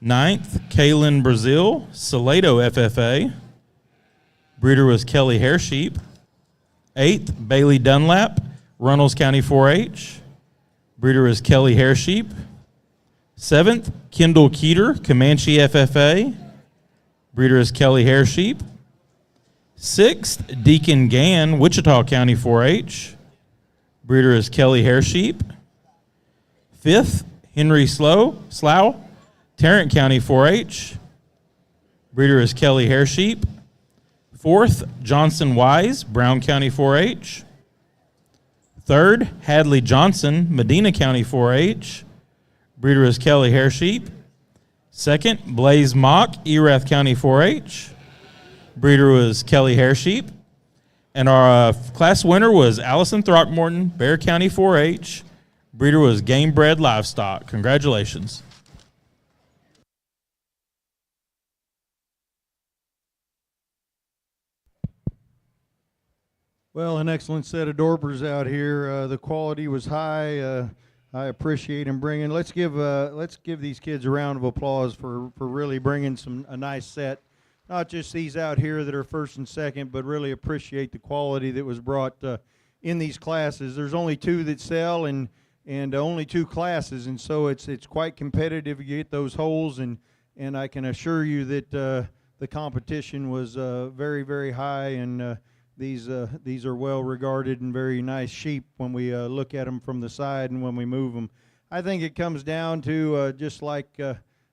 9th, Kaylin Brazil, Salado FFA. Breeder was Kelly Hairsheep. 8th, Bailey Dunlap, Runnels County 4-H. Breeder was Kelly Hairsheep. 7th, Kendall Keeter, Comanche FFA. Breeder is Kelly Hairsheep. 6th, Deacon Gann, Wichita County 4-H. Breeder is Kelly Hairsheep. 5th, Henry Slough, Tarrant County 4-H. Breeder is Kelly Hairsheep. 4th, Johnson Wise, Brown County 4-H. 3rd, Hadley Johnson, Medina County 4-H. Breeder is Kelly Hairsheep. 2nd, Blaze Mock, Erath County 4-H. Breeder was Kelly Hairsheep. And our class winner was Allison Throckmorton, Bear County 4-H. Breeder was Game Bred Livestock. Congratulations. Well, an excellent set of Dorpers out here. The quality was high. I appreciate them bringing. Let's give these kids a round of applause for really bringing a nice set. Not just these out here that are first and second, but really appreciate the quality that was brought in these classes. There's only two that sell and only two classes, and so it's quite competitive to get those holes, and I can assure you that the competition was very, very high, and these are well regarded and very nice sheep when we look at them from the side and when we move them. I think it comes down to just like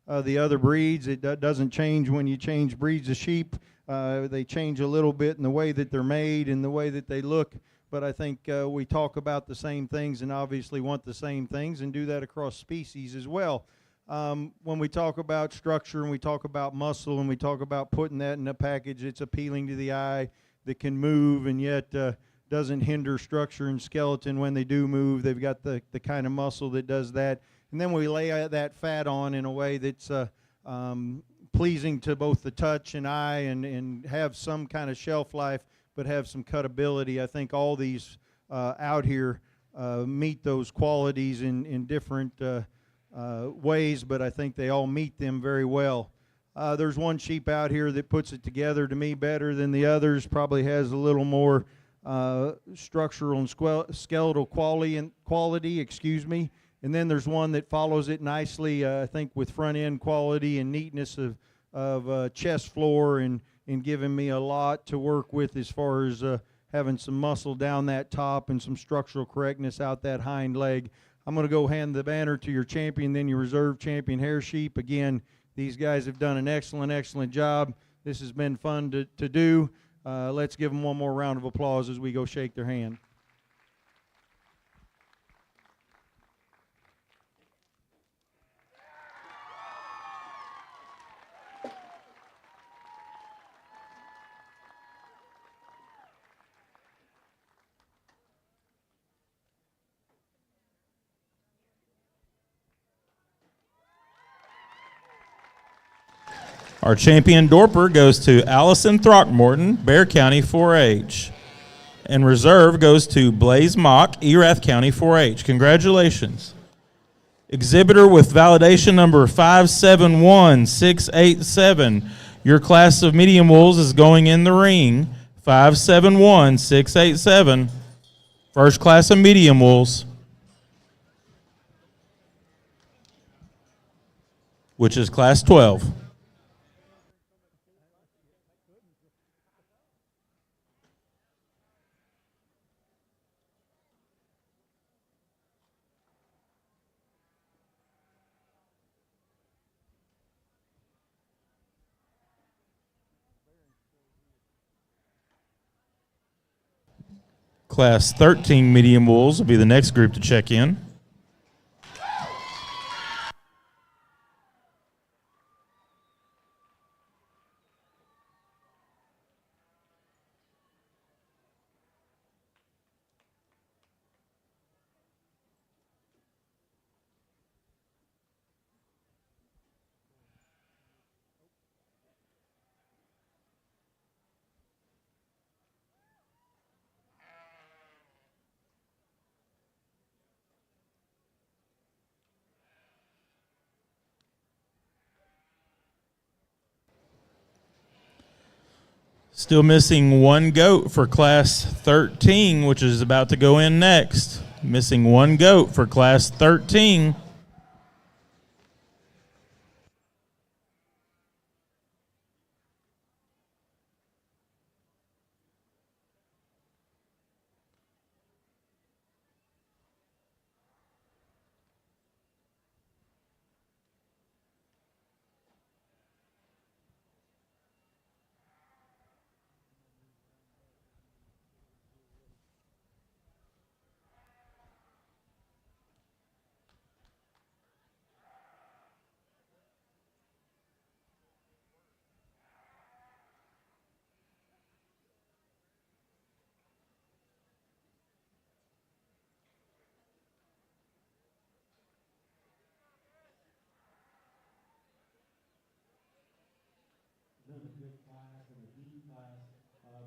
the other breeds. It doesn't change when you change breeds of sheep. They change a little bit in the way that they're made and the way that they look, but I think we talk about the same things and obviously want the same things and do that across species as well. When we talk about structure and we talk about muscle and we talk about putting that in a package that's appealing to the eye, that can move and yet doesn't hinder structure and skeleton when they do move. They've got the kind of muscle that does that. And then we lay that fat on in a way that's pleasing to both the touch and eye and have some kind of shelf life, but have some cutability. I think all these out here meet those qualities in different ways, but I think they all meet them very well. There's one sheep out here that puts it together to me better than the others, probably has a little more structural and skeletal quality, excuse me. And then there's one that follows it nicely, I think, with front end quality and neatness of chest floor and giving me a lot to work with as far as having some muscle down that top and some structural correctness out that hind leg. I'm going to go hand the banner to your champion, then your reserve champion, Hairsheep. Again, these guys have done an excellent job. This has been fun to do. Let's give them one more round of applause as we go shake their hand. Our champion Dorper goes to Allison Throckmorton, Bear County 4-H. And reserve goes to Blaze Mock, Erath County 4-H. Congratulations. Exhibitor with validation number 571687. Your class of medium wools is going in the ring. 571687. First class of medium wools, which is class 12. Class 13 medium wools will be the next group to check in. Still missing one goat for Class 13, which is about to go in next. Missing one goat for Class 13. Another good class and a deep class.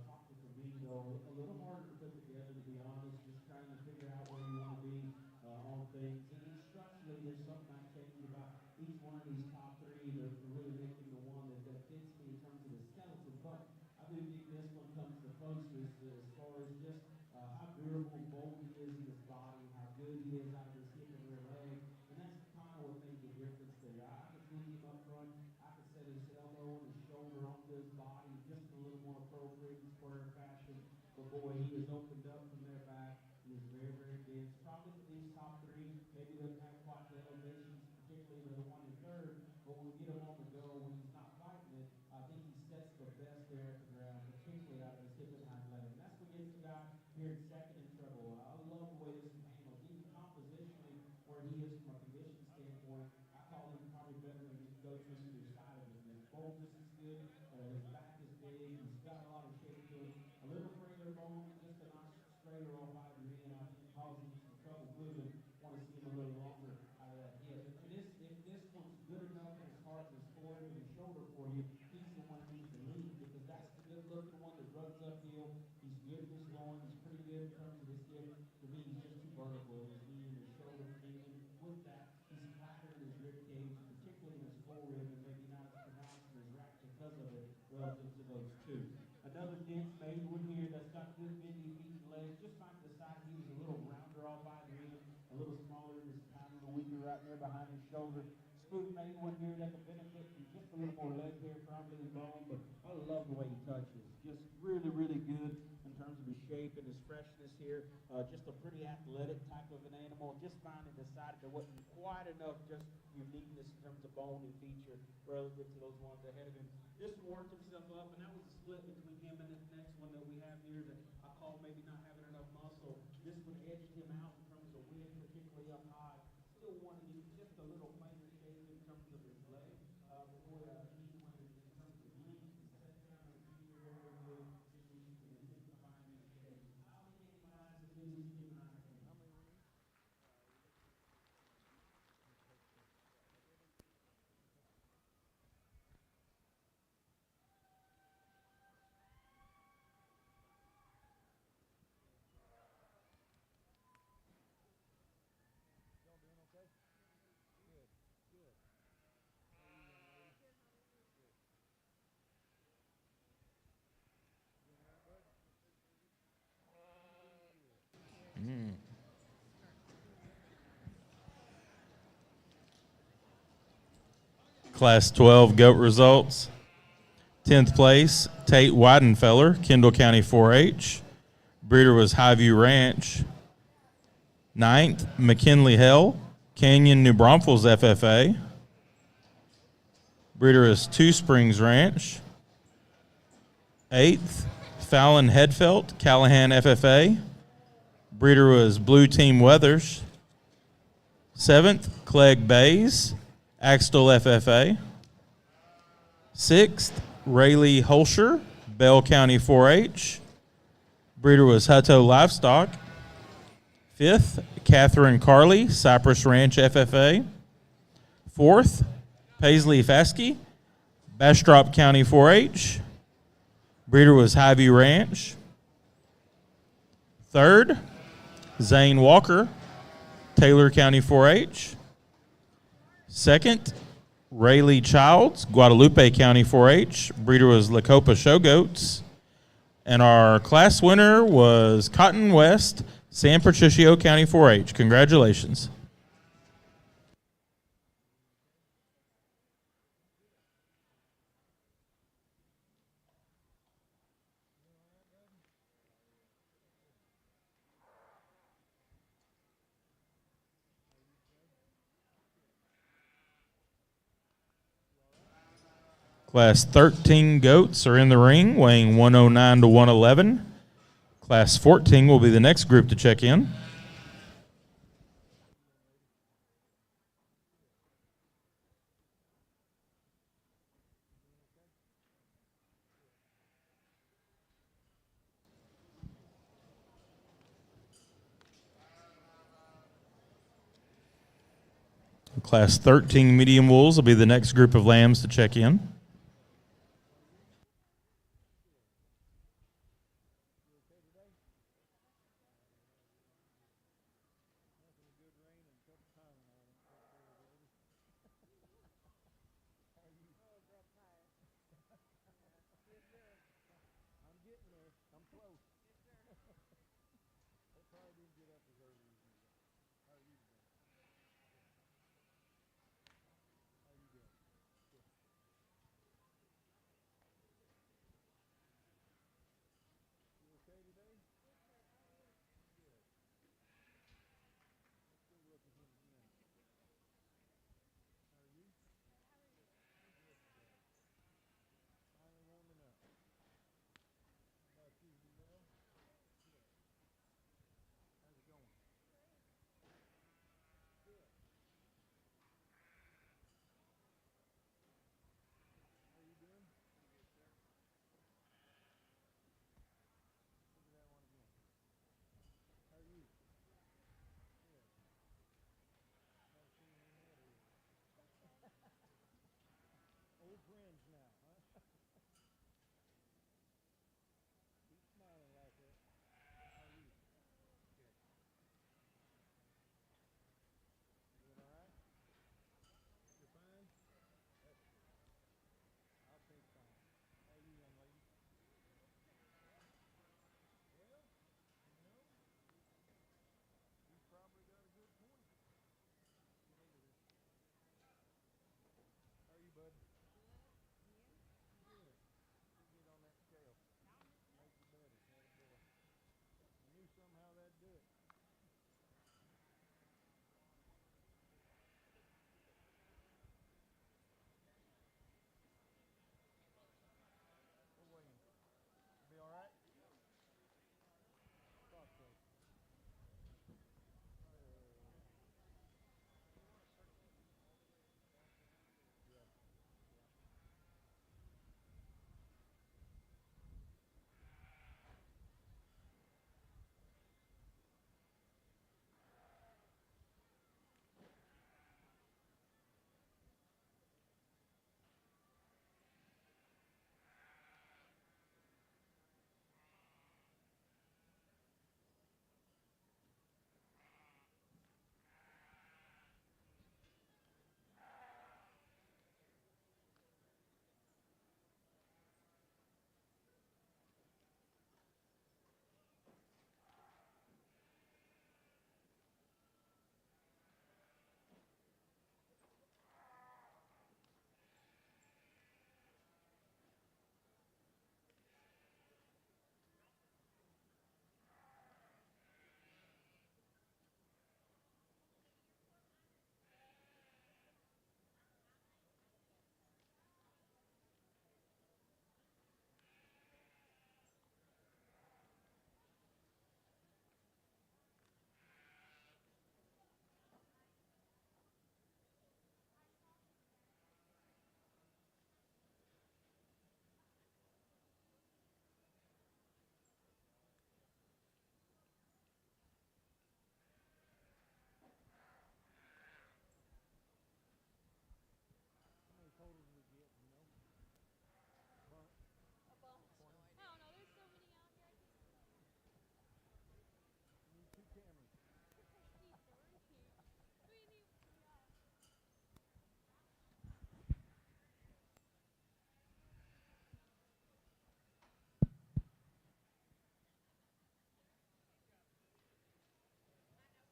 Talking for me, though, a little harder to put together, to be honest, just trying to figure out where you want to be on things. And then structurally, there's something I changed about each one of these top three to really make them the one that fits me in terms of the skeleton. But I do think this one comes the closest as far as just how durable and bold he is in his body, how good he is out of his hip and rear leg. And that's kind of what made the difference there. I could link him up front. I could set his elbow and his shoulder onto his body just in a little more appropriate and square fashion. But boy, he has opened up from there back. He is very, very dense. Probably for these top three, maybe doesn't have quite the elevations, particularly the one in third. But when we get him on the go, when he's not fighting it, I think he sets the best there at the ground, particularly out of his hip and hind leg. And that's what gets the guy here in second in trouble. I love the way this is handled, even compositionally where he is from a condition standpoint. I call him probably better than his coach on either side of him. His boldness is good. His back is big. He's got a lot of shape to him. A little frailer bone, just a nice straighter off either end. I think causing him some trouble moving. Want to see him a little longer out of that hip. And if this one's good enough in his heart and his forearm and his shoulder for you, he's the one that needs to lead because that's the good looking one that runs uphill. He's good in his loin. He's pretty good in terms of his hip. To me, he's just too vertical in his knee and his shoulder. And with that, he's flatter in his rib cage, particularly in his forearm, and maybe not as pronounced in his rack because of it relative to those two. Another dense maiden one here that's got good bendy feet and legs. Just might decide he was a little rounder off either end, a little smaller in his time, a little weaker right there behind his shoulder. Smooth maiden one here that could benefit from just a little more leg hair probably than bone, but I love the way he touches. Just really, really good in terms of his shape and his freshness here. Just a pretty athletic type of an animal. Just finally decided there wasn't quite enough just uniqueness in terms of bone and feature relative to those ones ahead of him. This one worked himself up, and that was a split between him and this next one that we have here that I call maybe not having enough muscle. This one edged him out in terms of width, particularly up high. Still wanted to get just a little plainer shape in terms of his leg. But boy, he went in terms of length and set down his feet very good. Just needs to intensify his shape. I don't think anybody's as good as him and I can. Class 12 goat results. 10th place, Tate Weidenfeller, Kendall County 4-H. Breeder was Highview Ranch. 9th, McKinley Hell, Canyon, New Braunfels FFA. Breeder is Two Springs Ranch. 8th, Fallon Headfelt, Callahan FFA. Breeder was Blue Team Weathers. 7th, Clegg Bays, Axtell FFA. 6th, Rayleigh Holscher, Bell County 4-H. Breeder was Hutto Livestock. 5th, Catherine Carley, Cypress Ranch FFA. 4th, Paisley Fasky, Bastrop County 4-H. Breeder was Hy-View Ranch. 3rd, Zane Walker, Taylor County 4-H. 2nd, Rayleigh Childs, Guadalupe County 4-H. Breeder was Lacopa Showgoats. And our class winner was Cotton West, San Patricio County 4-H. Congratulations. Class 13 goats are in the ring, weighing 109 to 111. Class 14 will be the next group to check in. Class 13 medium wools will be the next group of lambs to check in.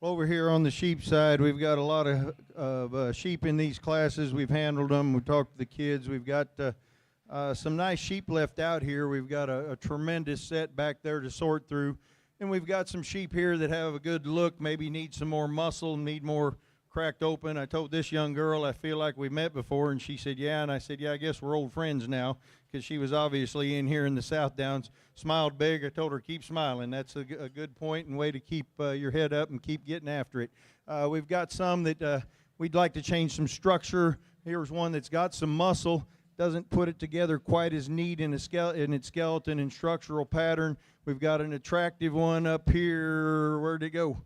Over here on the sheep side, we've got a lot of sheep in these classes. We've handled them. We talked to the kids. We've got some nice sheep left out here. We've got a tremendous set back there to sort through. And we've got some sheep here that have a good look, maybe need some more muscle, need more cracked open. I told this young girl I feel like we met before, and she said, yeah. And I said, yeah, I guess we're old friends now, because she was obviously in here in the South Downs. Smiled big. I told her, keep smiling. That's a good point and way to keep your head up and keep getting after it. We've got some that we'd like to change some structure. Here's one that's got some muscle, doesn't put it together quite as neat in its skeleton and structural pattern. We've got an attractive one up here. Where'd it go?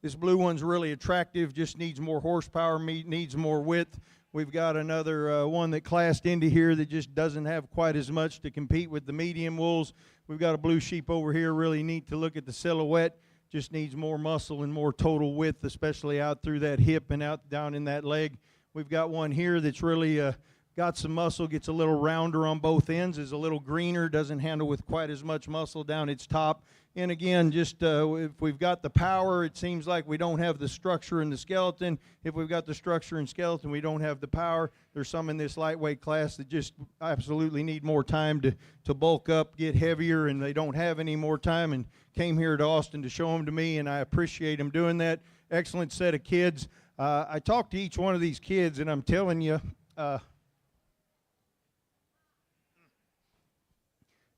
This blue one's really attractive, just needs more horsepower, needs more width. We've got another one that classed into here that just doesn't have quite as much to compete with the medium wools. We've got a blue sheep over here, really neat to look at the silhouette. Just needs more muscle and more total width, especially out through that hip and out down in that leg. We've got one here that's really got some muscle, gets a little rounder on both ends, is a little greener, doesn't handle with quite as much muscle down its top. And again, just if we've got the power, it seems like we don't have the structure in the skeleton. If we've got the structure and skeleton, we don't have the power. There's some in this lightweight class that just absolutely need more time to bulk up, get heavier, and they don't have any more time, and came here to Austin to show them to me, and I appreciate them doing that. Excellent set of kids. I talked to each one of these kids, and I'm telling you,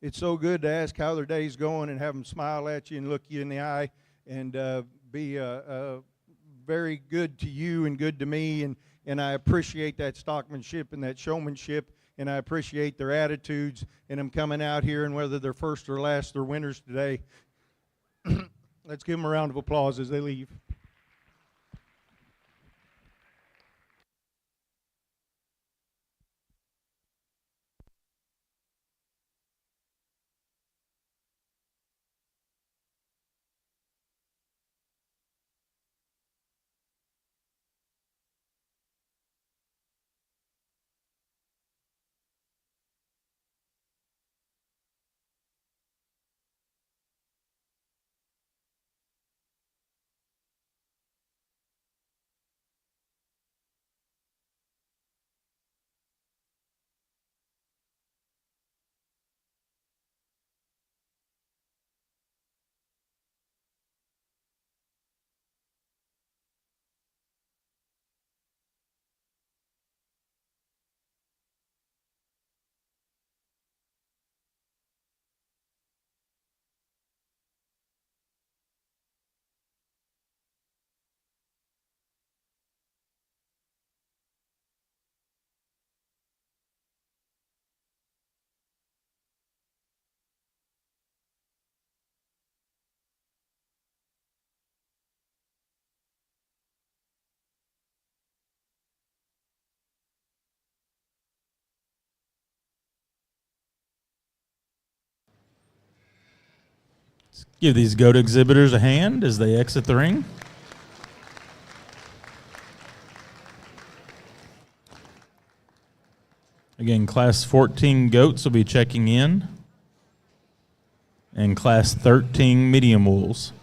it's so good to ask how their day's going and have them smile at you and look you in the eye and be very good to you and good to me. And I appreciate that stockmanship and that showmanship, and I appreciate their attitudes and them coming out here, and whether they're first or last, they're winners today. Let's give them a round of applause as they leave. Give these goat exhibitors a hand as they exit the ring. Again, Class 14 goats will be checking in, and Class 13 medium wools.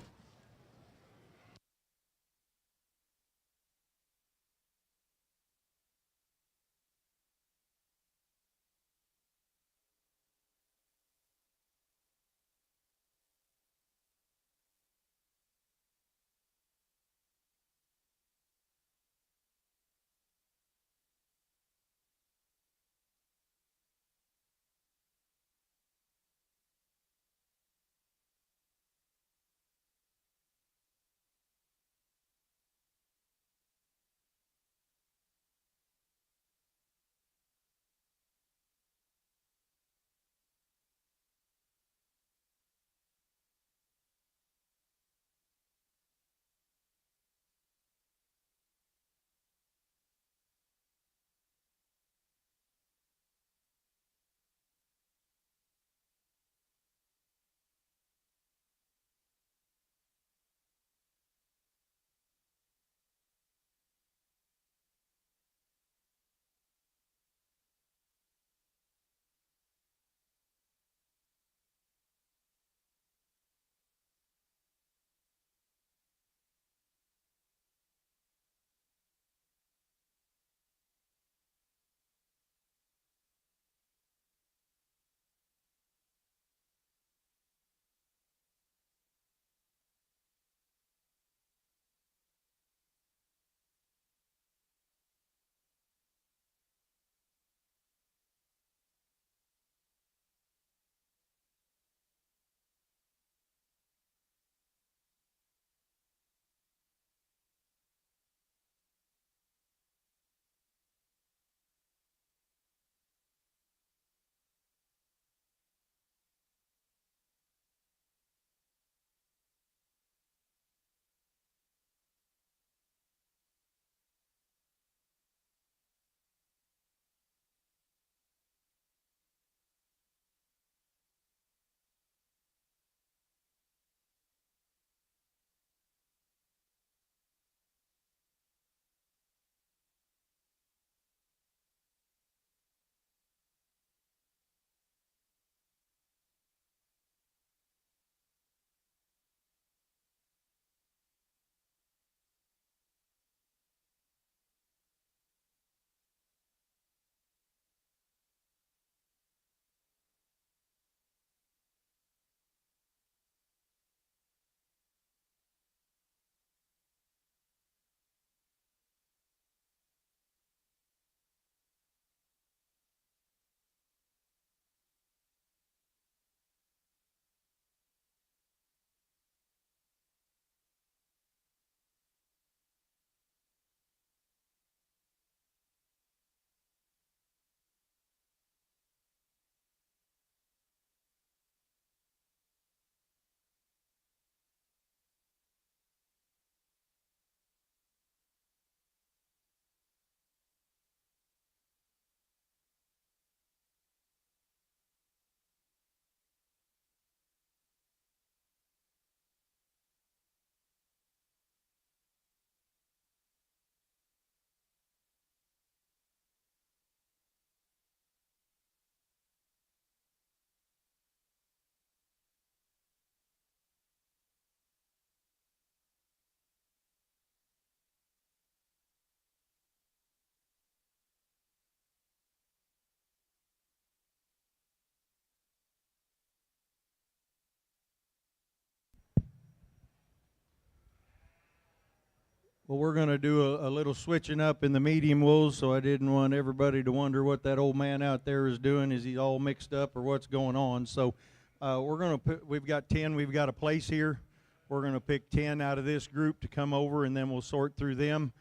Well, we're going to do a little switching up in the medium wolves, so I didn't want everybody to wonder what that old man out there is doing. Is he all mixed up or what's going on? So we're going to put, we've got 10, we've got a place here. We're going to pick 10 out of this group to come over, and then we'll sort through them.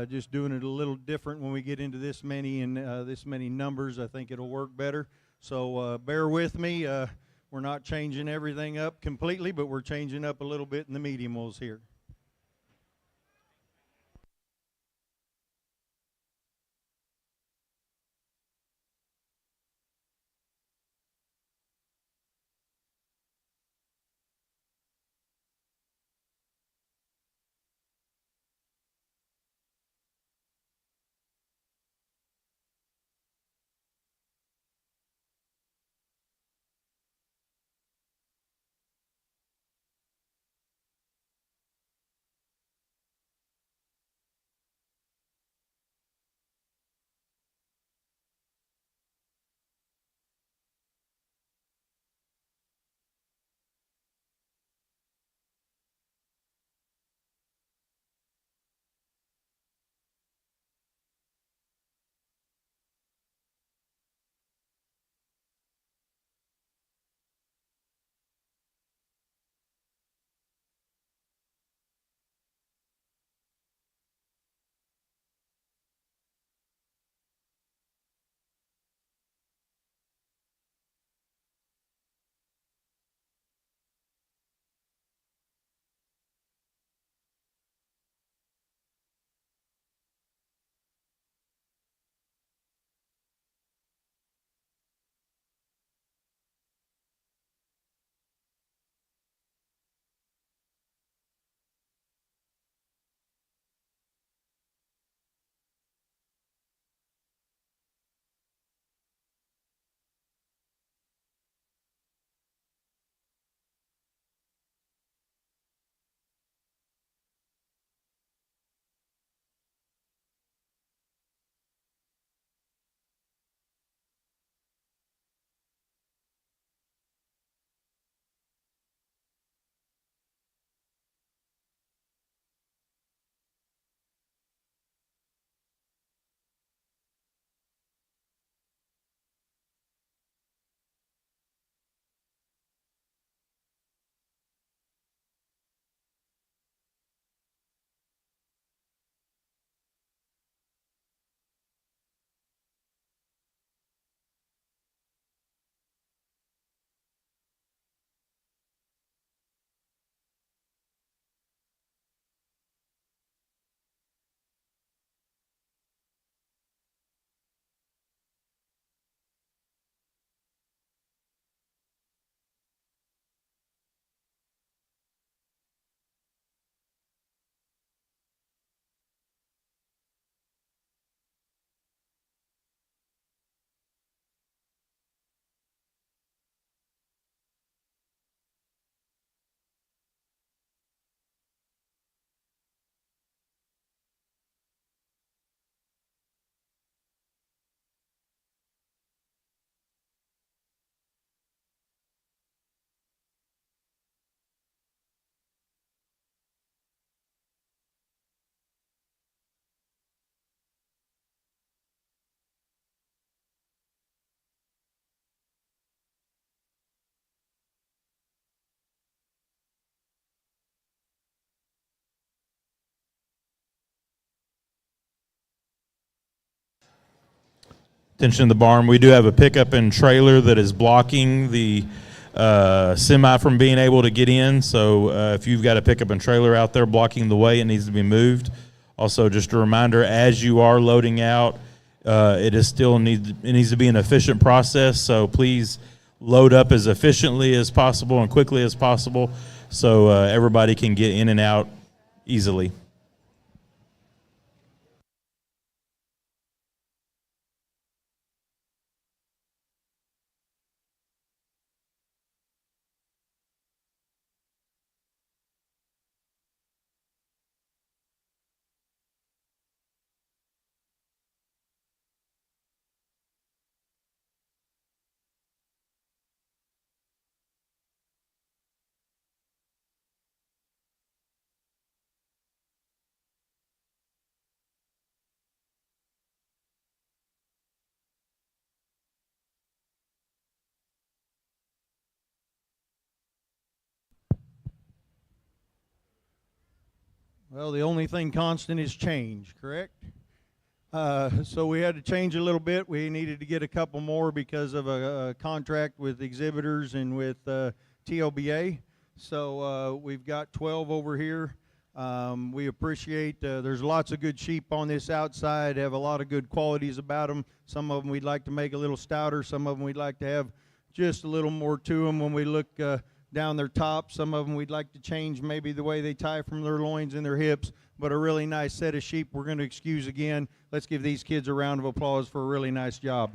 Just doing it a little different when we get into this many and this many numbers. I think it'll work better. So bear with me. We're not changing everything up completely, but we're changing up a little bit in the medium wolves here. Attention to the barn. We do have a pickup and trailer that is blocking the semi from being able to get in. So if you've got a pickup and trailer out there blocking the way, it needs to be moved. Also, just a reminder, as you are loading out, it needs to be an efficient process. So please load up as efficiently as possible and quickly as possible, so everybody can get in and out easily. Well, the only thing constant is change, correct? So we had to change a little bit. We needed to get a couple more because of a contract with exhibitors and with TLBA. So we've got 12 over here. We appreciate, there's lots of good sheep on this outside, have a lot of good qualities about them. Some of them we'd like to make a little stouter. Some of them we'd like to have just a little more to them when we look down their top. Some of them we'd like to change maybe the way they tie from their loins and their hips, but a really nice set of sheep we're going to excuse again. Let's give these kids a round of applause for a really nice job.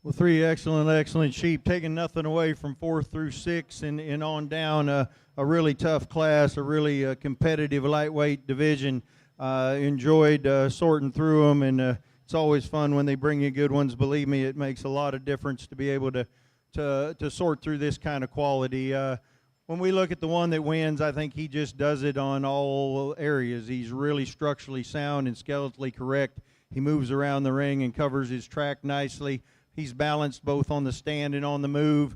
Well, three excellent sheep, taking nothing away from 4 through 6 and on down. A really tough class, a really competitive lightweight division. Enjoyed sorting through them, and it's always fun when they bring you good ones. Believe me, it makes a lot of difference to be able to sort through this kind of quality. When we look at the one that wins, I think he just does it on all areas. He's really structurally sound and skeletally correct. He moves around the ring and covers his track nicely. He's balanced both on the stand and on the move.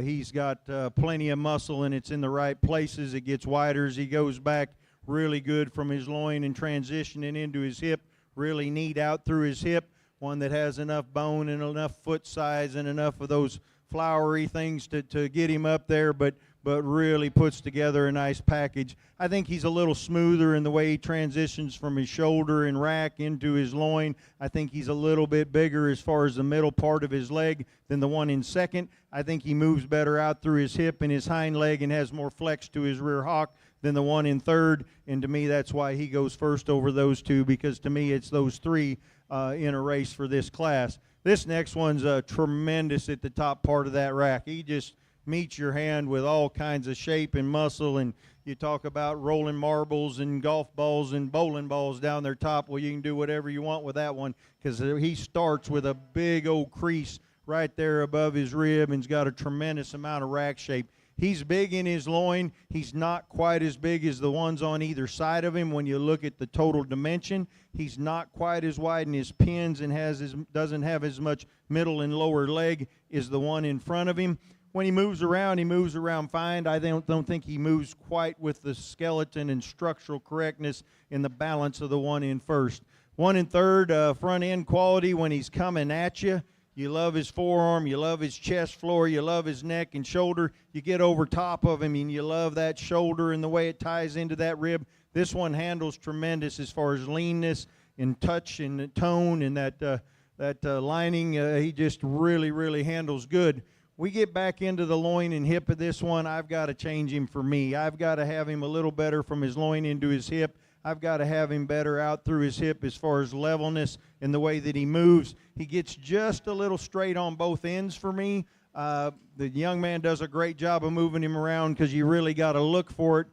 He's got plenty of muscle, and it's in the right places. It gets wider as he goes back. Really good from his loin and transitioning into his hip. Really neat out through his hip. One that has enough bone and enough foot size and enough of those flowery things to get him up there, but really puts together a nice package. I think he's a little smoother in the way he transitions from his shoulder and rack into his loin. I think he's a little bit bigger as far as the middle part of his leg than the one in second. I think he moves better out through his hip and his hind leg and has more flex to his rear hock than the one in third. And to me, that's why he goes first over those two, because to me, it's those three in a race for this class. This next one's tremendous at the top part of that rack. He just meets your hand with all kinds of shape and muscle, and you talk about rolling marbles and golf balls and bowling balls down their top. Well, you can do whatever you want with that one, because he starts with a big old crease right there above his rib and's got a tremendous amount of rack shape. He's big in his loin. He's not quite as big as the ones on either side of him when you look at the total dimension. He's not quite as wide in his pins and doesn't have as much middle and lower leg as the one in front of him. When he moves around fine. I don't think he moves quite with the skeleton and structural correctness in the balance of the one in first. One in third, front end quality when he's coming at you. You love his forearm, you love his chest floor, you love his neck and shoulder. You get over top of him and you love that shoulder and the way it ties into that rib. This one handles tremendous as far as leanness and touch and tone and that lining. He just really handles good. We get back into the loin and hip of this one, I've got to change him for me. I've got to have him a little better from his loin into his hip. I've got to have him better out through his hip as far as levelness and the way that he moves. He gets just a little straight on both ends for me. The young man does a great job of moving him around, because you really got to look for it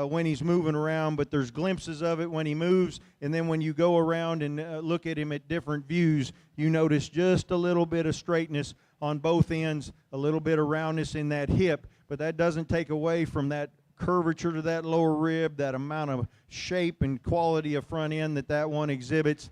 when he's moving around, but there's glimpses of it when he moves, and then when you go around and look at him at different views, you notice just a little bit of straightness on both ends, a little bit of roundness in that hip, but that doesn't take away from that curvature to that lower rib, that amount of shape and quality of front end that one exhibits.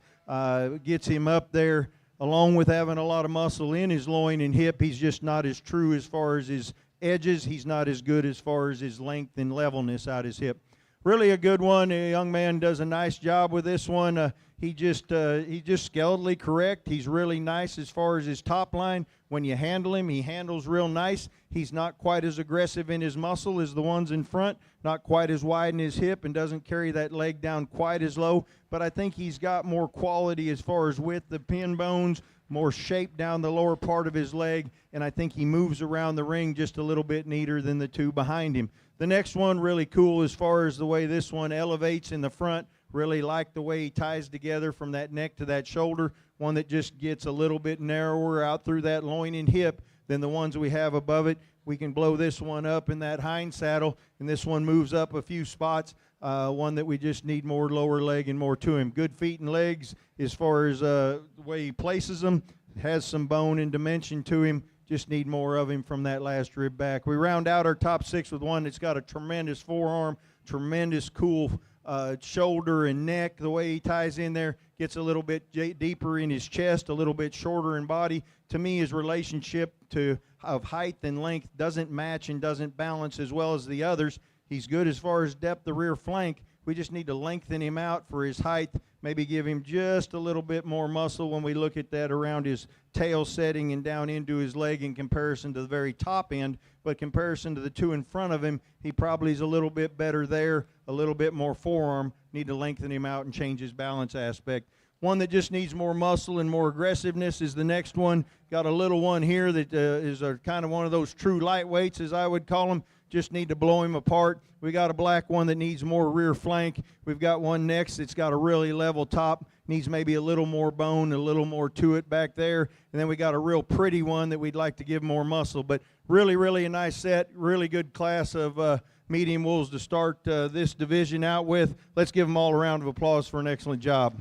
Gets him up there, along with having a lot of muscle in his loin and hip. He's just not as true as far as his edges. He's not as good as far as his length and levelness out his hip. Really a good one. A young man does a nice job with this one. He's just skeletally correct. He's really nice as far as his top line. When you handle him, he handles real nice. He's not quite as aggressive in his muscle as the ones in front, not quite as wide in his hip, and doesn't carry that leg down quite as low. But I think he's got more quality as far as width of pin bones, more shape down the lower part of his leg, and I think he moves around the ring just a little bit neater than the two behind him. The next one, really cool as far as the way this one elevates in the front. Really like the way he ties together from that neck to that shoulder. One that just gets a little bit narrower out through that loin and hip than the ones we have above it. We can blow this one up in that hind saddle, and this one moves up a few spots. One that we just need more lower leg and more to him. Good feet and legs as far as the way he places them. Has some bone and dimension to him. Just need more of him from that last rib back. We round out our top six with one that's got a tremendous forearm, tremendous cool shoulder and neck. The way he ties in there, gets a little bit deeper in his chest, a little bit shorter in body. To me, his relationship of height and length doesn't match and doesn't balance as well as the others. He's good as far as depth of rear flank. We just need to lengthen him out for his height, maybe give him just a little bit more muscle when we look at that around his tail setting and down into his leg in comparison to the very top end. But comparison to the two in front of him, he probably is a little bit better there, a little bit more forearm. Need to lengthen him out and change his balance aspect. One that just needs more muscle and more aggressiveness is the next one. Got a little one here that is kind of one of those true lightweights, as I would call them. just need to blow him apart. We got a black one that needs more rear flank. We've got one next that's got a really level top, needs maybe a little more bone, a little more to it back there. And then we got a real pretty one that we'd like to give more muscle. But really, really a nice set, really good class of medium wolves to start this division out with. Let's give them all a round of applause for an excellent job.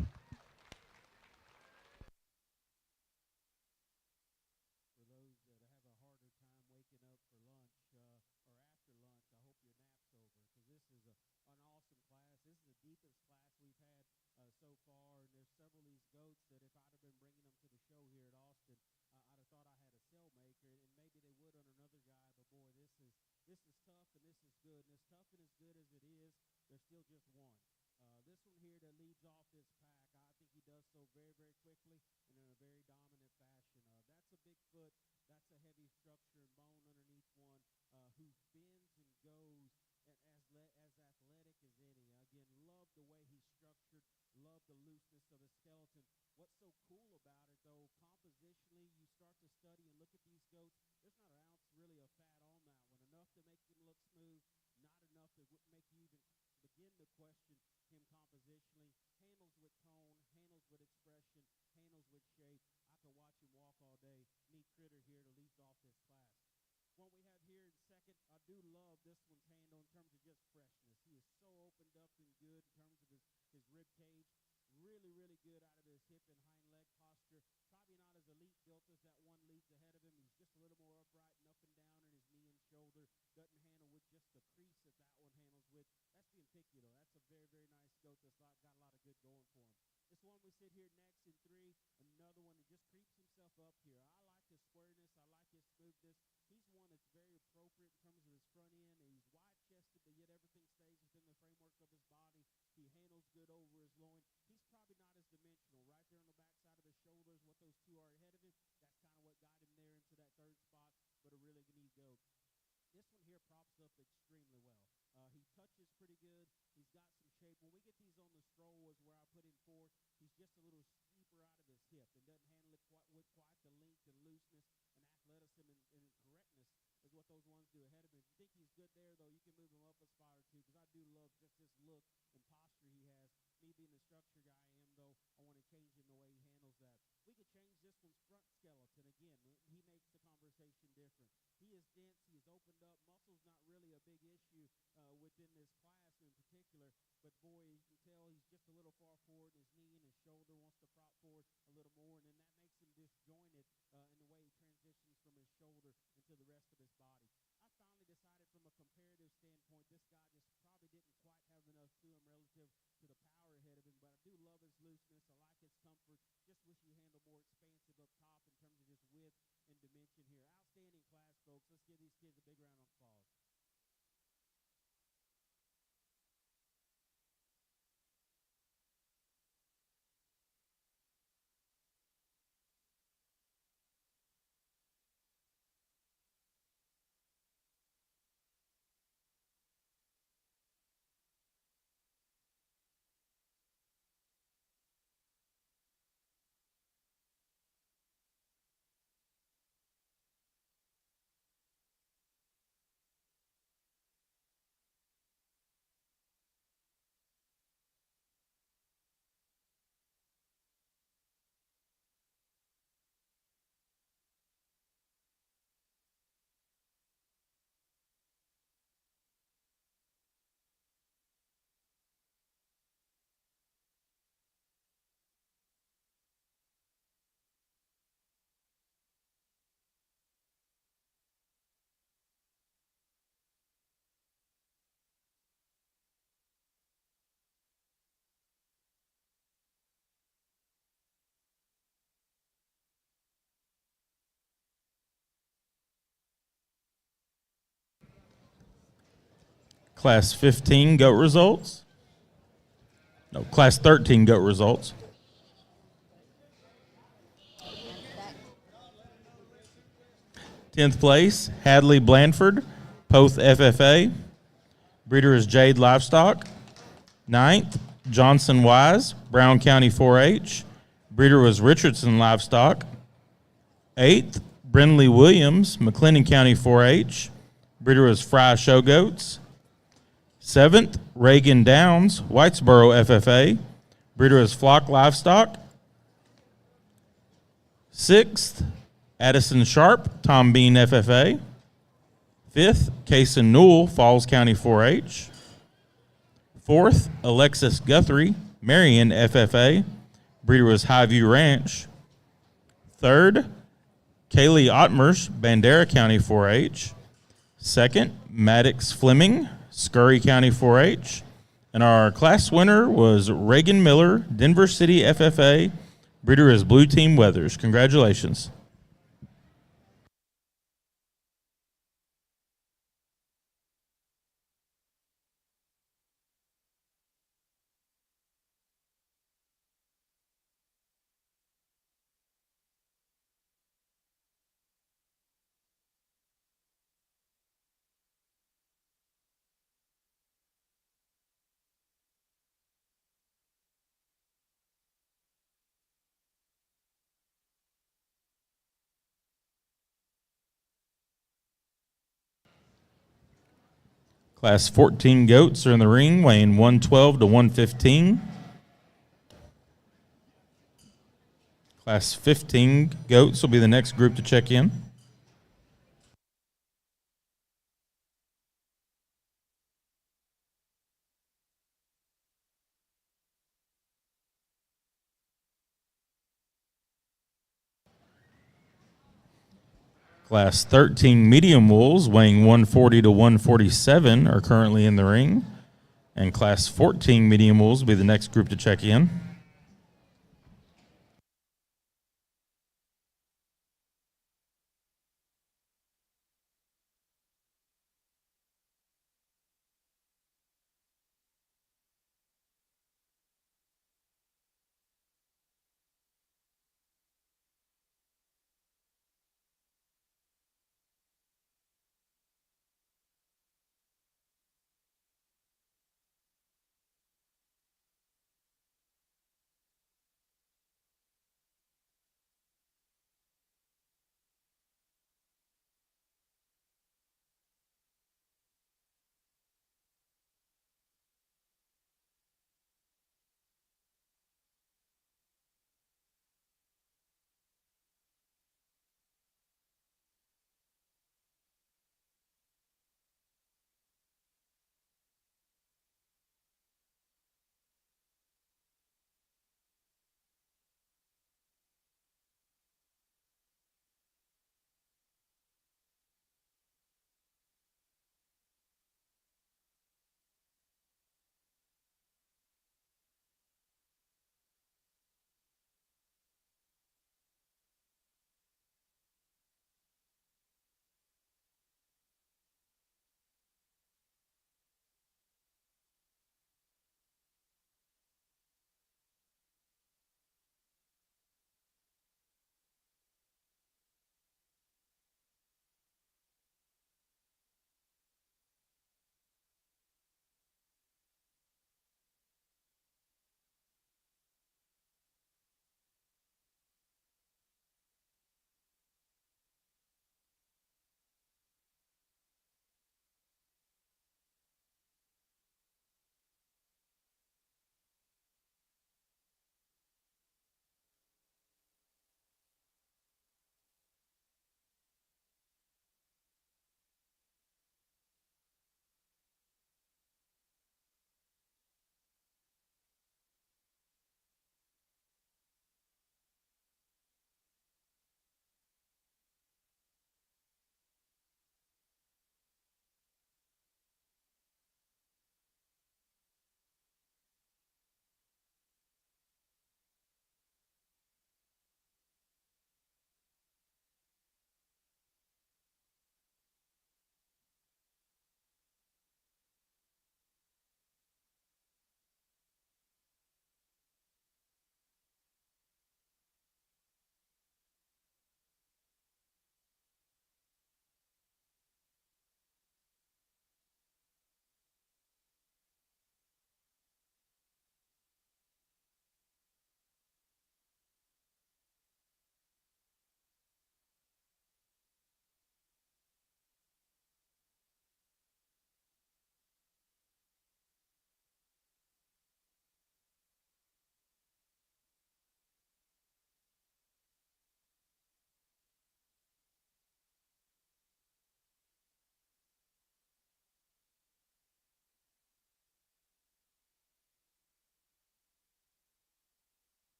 Class 15 goat results. No, Class 13 goat results. Tenth place, Hadley Blandford, Poth FFA. Breeder is Jade Livestock. Ninth, Johnson Wise, Brown County 4-H. Breeder was Richardson Livestock. Eighth, Brindley Williams, McLennan County 4-H. breeder was Fry Show Goats. 7th, Reagan Downs, Whitesboro FFA, breeder was Flock Livestock. 6th, Addison Sharp, Tom Bean FFA. 5th, Cason Newell, Falls County 4-H. 4th, Alexis Guthrie, Marion FFA, breeder was Highview Ranch. 3rd, Kaylee Ottmers, Bandera County 4-H. 2nd, Maddox Fleming, Scurry County 4-H. And our class winner was Reagan Miller, Denver City FFA, breeder is Blue Team Weathers. Congratulations. Class 14 goats are in the ring, weighing 112 to 115. Class 15 goats will be the next group to check in. Class 13 medium wolves weighing 140 to 147 are currently in the ring. And Class 14 medium wolves will be the next group to check in.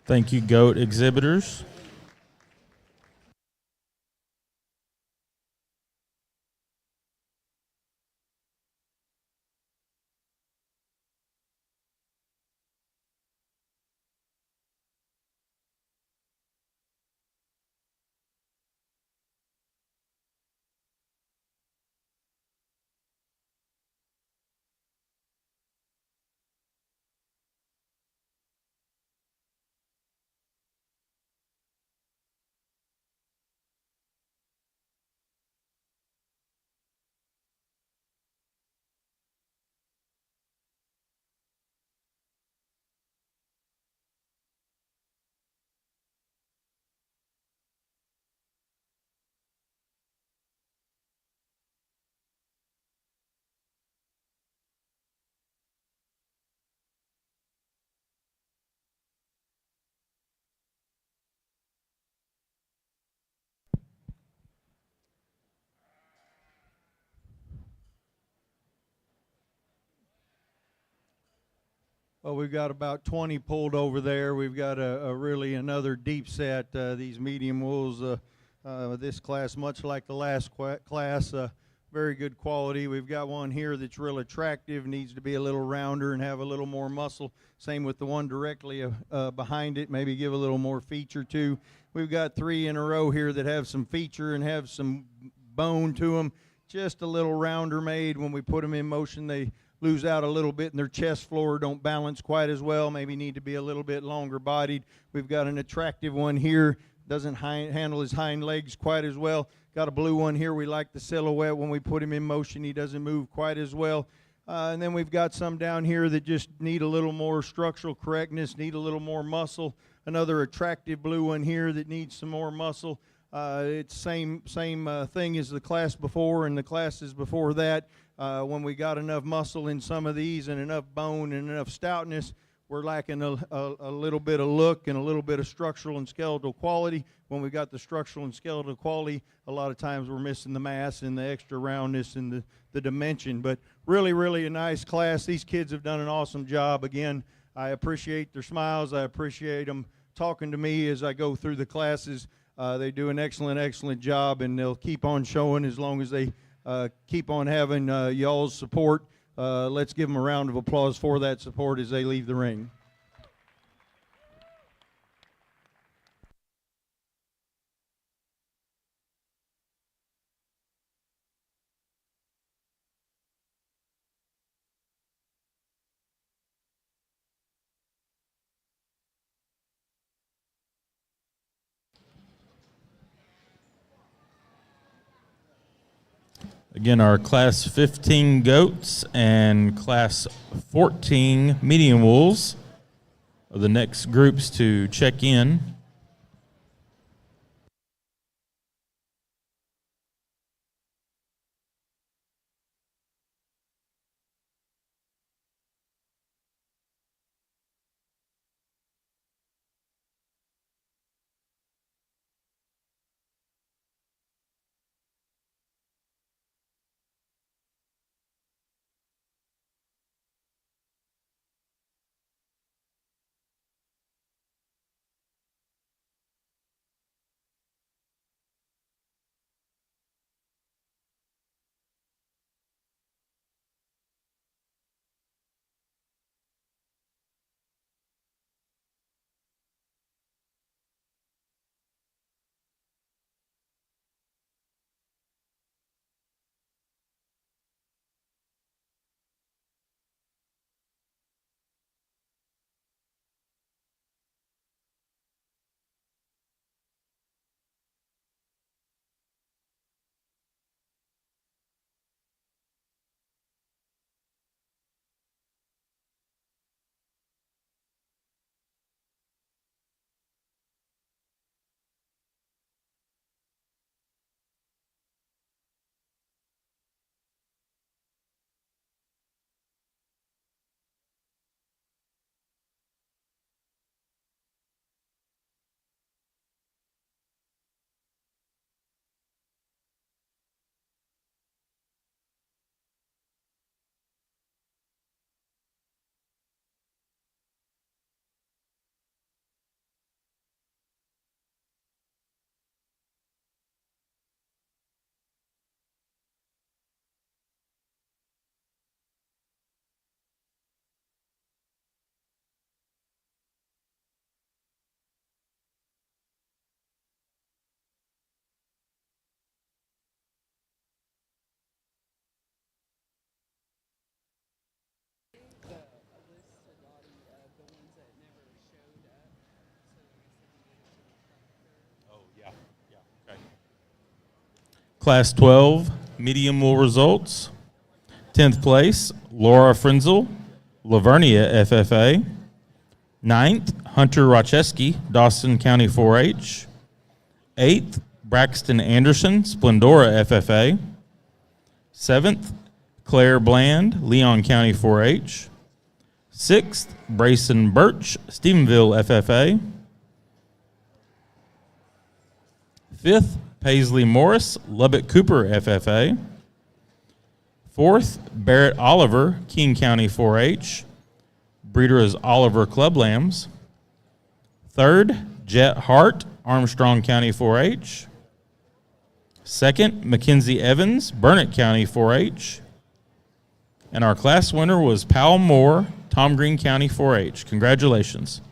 Thank you, goat exhibitors. Well, we've got about 20 pulled over there. We've got a really another deep set. These medium wools, this class, much like the last class, very good quality. We've got one here that's real attractive, needs to be a little rounder and have a little more muscle. Same with the one directly behind it, maybe give a little more feature too. We've got 3 in a row here that have some feature and have some bone to them. Just a little rounder made. When we put them in motion, they lose out a little bit in their chest floor, don't balance quite as well, maybe need to be a little bit longer bodied. We've got an attractive one here, doesn't handle his hind legs quite as well. Got a blue one here, we like the silhouette. When we put him in motion, he doesn't move quite as well. And then we've got some down here that just need a little more structural correctness, need a little more muscle. Another attractive blue one here that needs some more muscle. It's same thing as the class before and the classes before that. When we got enough muscle in some of these and enough bone and enough stoutness, we're lacking a little bit of look and a little bit of structural and skeletal quality. When we got the structural and skeletal quality, a lot of times we're missing the mass and the extra roundness and the dimension. But really, really a nice class. These kids have done an awesome job. Again, I appreciate their smiles. I appreciate them talking to me as I go through the classes. They do an excellent job, and they'll keep on showing as long as they keep on having y'all's support. Let's give them a round of applause for that support as they leave the ring. Again, our class 15 goats and class 14 medium wools are the next groups to check in. Class 12, medium will results. 10th place, Laura Frenzel, Lavernia FFA. 9th, Hunter Rocheski, Dawson County 4-H. 8th, Braxton Anderson, Splendora FFA. 7th, Claire Bland, Leon County 4-H. 6th, Brayson Birch, Stephenville FFA. 5th, Paisley Morris, Lubbock Cooper FFA. 4th, Barrett Oliver, King County 4-H. Breeder is Oliver Club Lambs. 3rd, Jet Hart, Armstrong County 4-H. 2nd, Mackenzie Evans, Burnett County 4-H. And our class winner was Powell Moore, Tom Green County 4-H. Congratulations.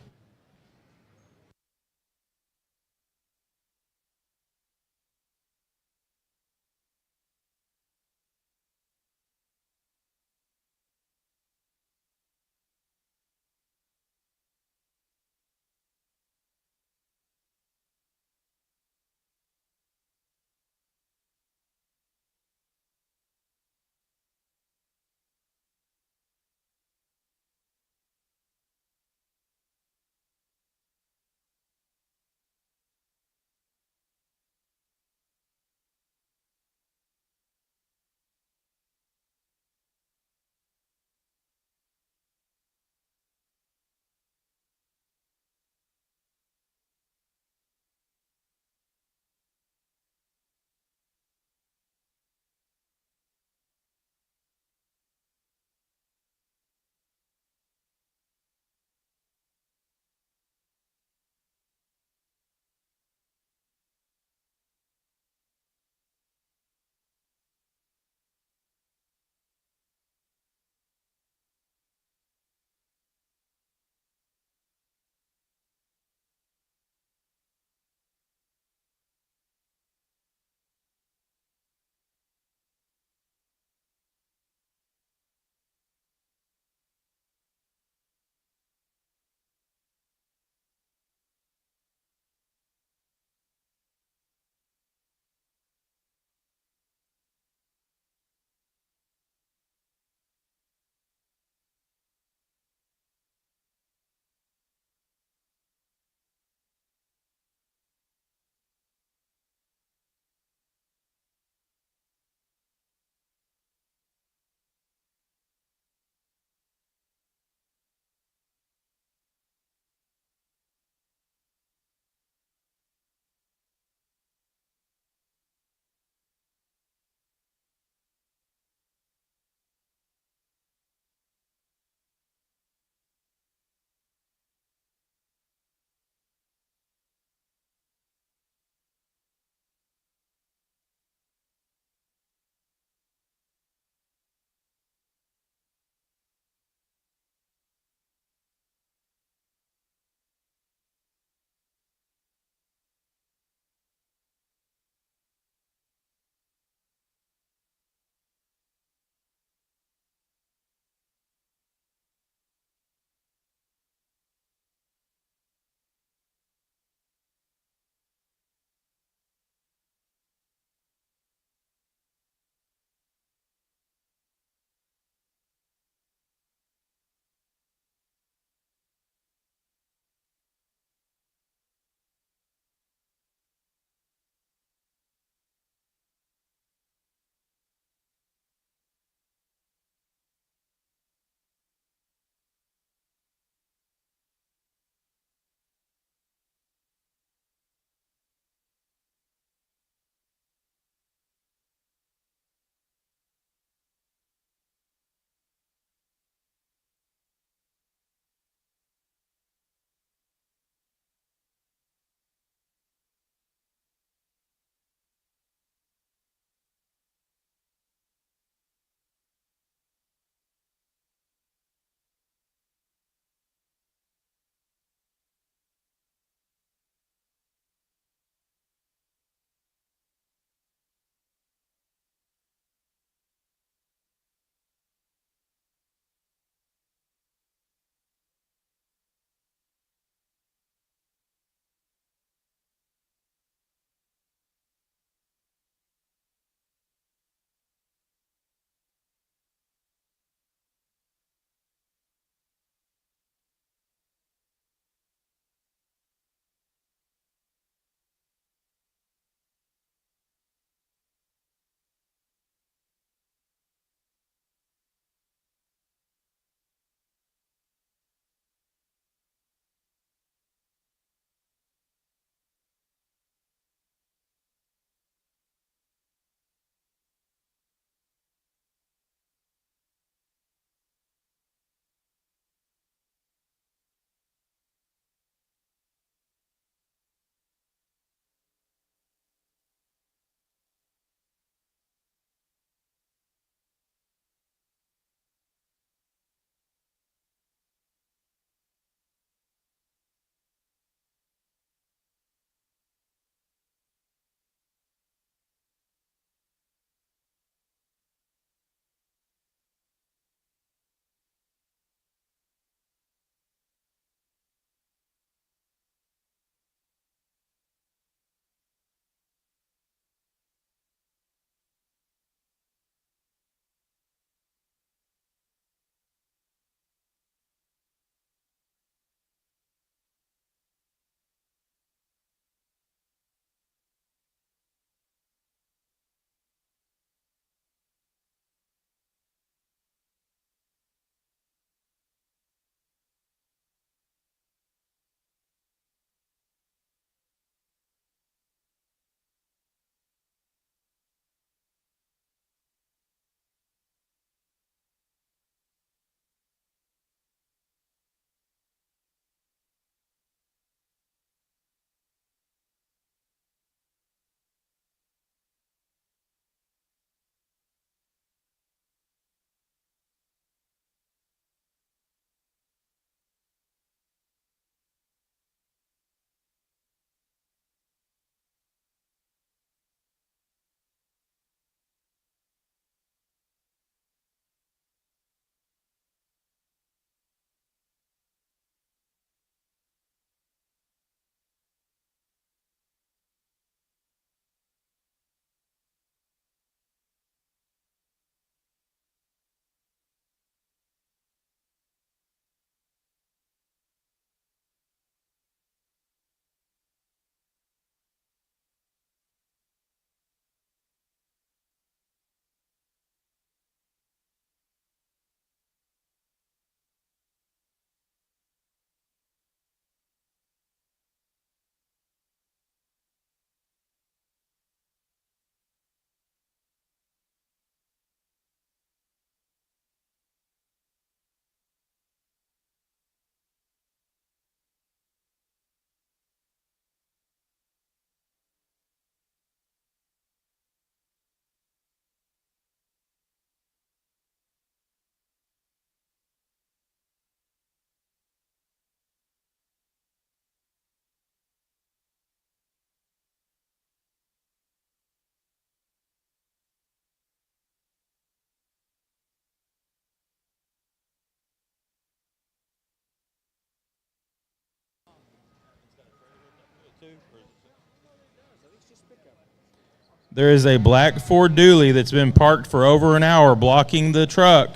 There is a black Ford Dually that's been parked for over an hour blocking the truck.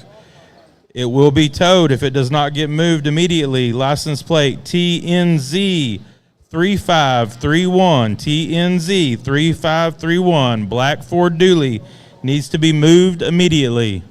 It will be towed if it does not get moved immediately. License plate TNZ 3531. TNZ 3531. Black Ford Dually needs to be moved immediately.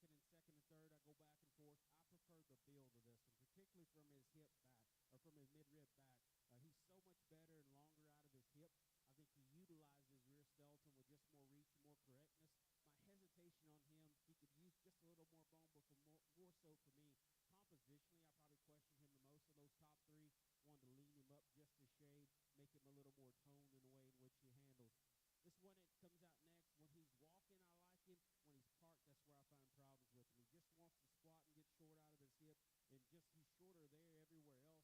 second and third. I go back and forth. I prefer the build of this one, particularly from his hip back, or from his mid-rib back. He's so much better and longer out of his hip. I think he utilizes his rear skeleton with just more reach and more correctness. My hesitation on him, he could use just a little more bone, but more so for me, compositionally, I probably question him the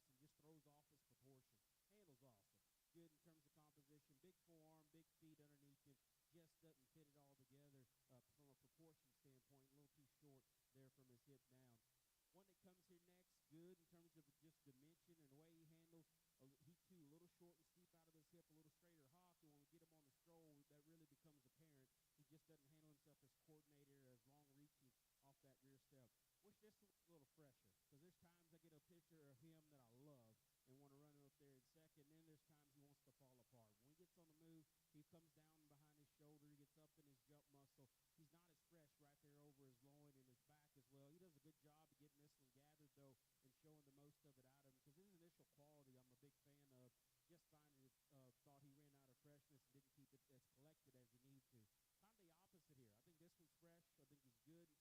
most of those top three. Wanted to lean him up just a shade, make him a little more toned in the way in which he handles. This one that comes out next, when he's walking, I like him. When he's parked, that's where I find problems with him. He just wants to squat and get short out of his hip, and just he's shorter there everywhere else and just throws off his proportion. Handles awesome. Good in terms of composition. Big forearm, big feet underneath him. Just doesn't fit it all together from a proportion standpoint. A little too short there from his hip down. One that comes here next, good in terms of just dimension and the way he handles. He too, a little short and steep out of his hip, a little straighter hop. And when we get him on the stroll, that really becomes apparent. He just doesn't handle himself as coordinated or as long reaching off that rear step. Wish this was a little fresher, because there's times I get a picture of him that I love and want to run him up there in second. Then there's times he wants to fall apart. When he gets on the move, he comes down behind his shoulder. He gets up in his jump muscle. He's not as fresh right there over his loin and his back as well. He does a good job of getting this one gathered, though, and showing the most of it out of him, because his initial quality I'm a big fan of. Just finding it, thought he ran out of freshness and didn't keep it as collected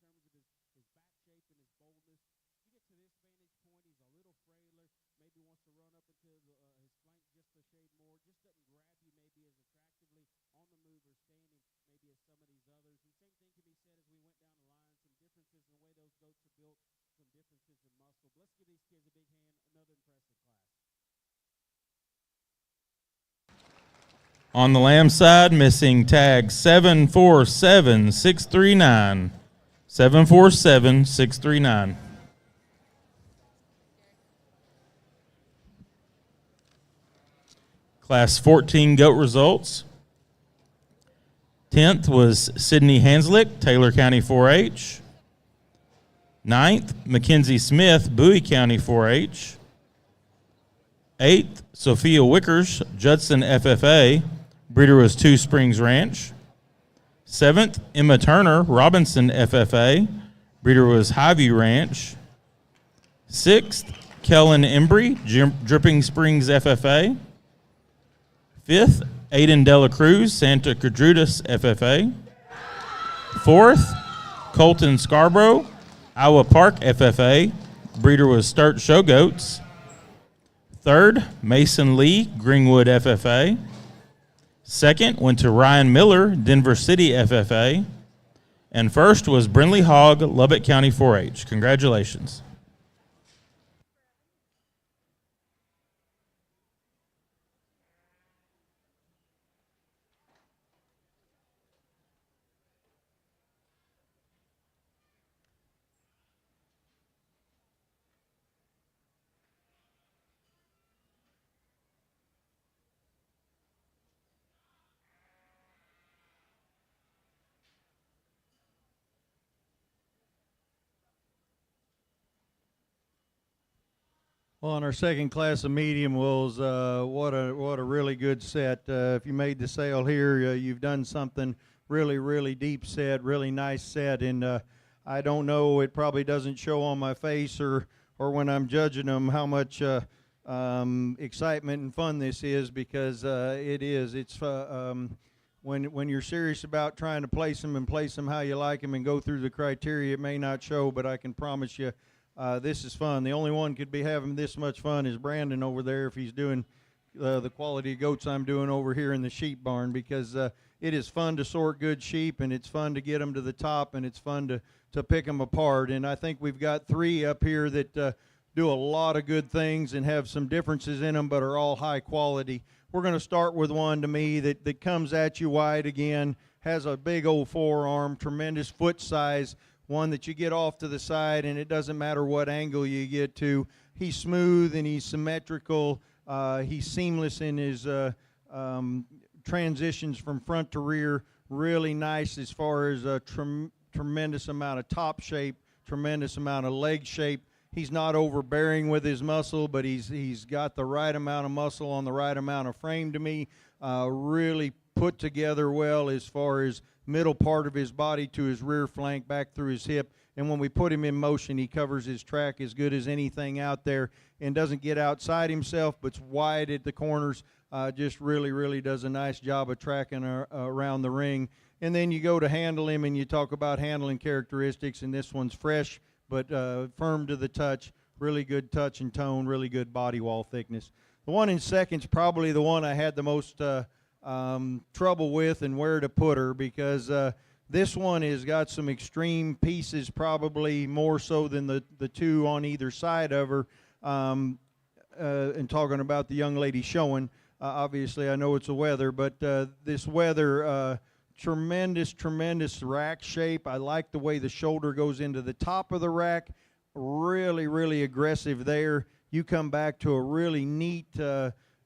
as he needed to. Kind of the opposite here. I think this one's fresh. I think he's good in terms of his back shape and his boldness. You get to this vantage point, he's a little frailer, maybe wants to run up into his flank just a shade more, just doesn't grab you maybe as attractively on the move or standing maybe as some of these others. And same thing can be said as we went down the line, some differences in the way those goats are built, some differences in muscle. But let's give these kids a big hand, another impressive class. On the Lamb side, missing tag 747639. 747639. Class 14 goat results. 10th was Sydney Hanslick, Taylor County 4-H. 9th, Mackenzie Smith, Bowie County 4-H. 8th, Sophia Wickers, Judson FFA. Breeder was Two Springs Ranch. 7th, Emma Turner, Robinson FFA. Breeder was Highview Ranch. 6th, Kellen Embry, Dripping Springs FFA. 5th, Aiden Dela Cruz, Santa Crudutas FFA. 4th, Colton Scarborough, Iowa Park FFA. Breeder was Sturt Show Goats. 3rd, Mason Lee, Greenwood FFA. 2nd went to Ryan Miller, Denver City FFA. And 1st was Brinley Hogg, Lubbock County 4-H. Congratulations. Well, on our second class of medium wolves, what a really good set. If you made the sale here, you've done something really deep set, really nice set. And I don't know, it probably doesn't show on my face or when I'm judging them how much excitement and fun this is, because it is. It's when you're serious about trying to place them how you like them and go through the criteria, it may not show, but I can promise you this is fun. The only one could be having this much fun is Brandon over there if he's doing the quality of goats I'm doing over here in the sheep barn, because it is fun to sort good sheep, and it's fun to get them to the top, and it's fun to pick them apart. And I think we've got 3 up here that do a lot of good things and have some differences in them, but are all high quality. We're going to start with one, to me, that comes at you wide again, has a big old forearm, tremendous foot size, one that you get off to the side, and it doesn't matter what angle you get to. He's smooth and he's symmetrical. He's seamless in his transitions from front to rear. Really nice as far as a tremendous amount of top shape, tremendous amount of leg shape. He's not overbearing with his muscle, but he's got the right amount of muscle on the right amount of frame to me. Really put together well as far as middle part of his body to his rear flank, back through his hip. and when we put him in motion, he covers his track as good as anything out there and doesn't get outside himself, but's wide at the corners. Just really does a nice job of tracking around the ring. And then you go to handle him, and you talk about handling characteristics, and this one's fresh but firm to the touch, really good touch and tone, really good body wall thickness. The one in second's probably the one I had the most trouble with and where to put her, because this one has got some extreme pieces, probably more so than the two on either side of her. And talking about the young lady showing, obviously I know it's a weather, but this weather, tremendous rack shape. I like the way the shoulder goes into the top of the rack. Really aggressive there. You come back to a really neat,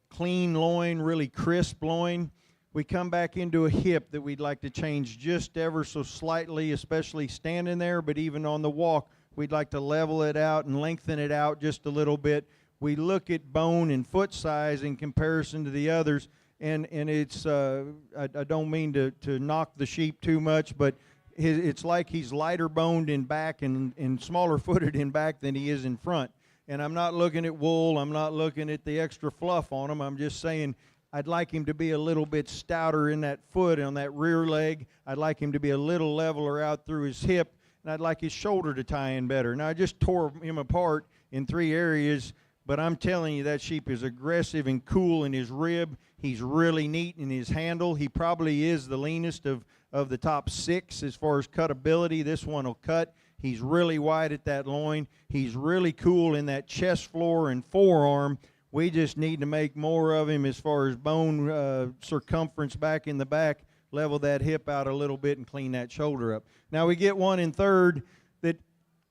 clean loin, really crisp loin. We come back into a hip that we'd like to change just ever so slightly, especially standing there, but even on the walk, we'd like to level it out and lengthen it out just a little bit. We look at bone and foot size in comparison to the others, and it's, I don't mean to knock the sheep too much, but it's like he's lighter boned in back and smaller footed in back than he is in front. And I'm not looking at wool, I'm not looking at the extra fluff on him, I'm just saying I'd like him to be a little bit stouter in that foot, on that rear leg. I'd like him to be a little leveler out through his hip, and I'd like his shoulder to tie in better. Now, I just tore him apart in 3 areas, but I'm telling you, that sheep is aggressive and cool in his rib. He's really neat in his handle. He probably is the leanest of the top 6 as far as cutability. This one will cut. He's really wide at that loin. He's really cool in that chest floor and forearm. We just need to make more of him as far as bone circumference back in the back, level that hip out a little bit and clean that shoulder up. Now we get one in third that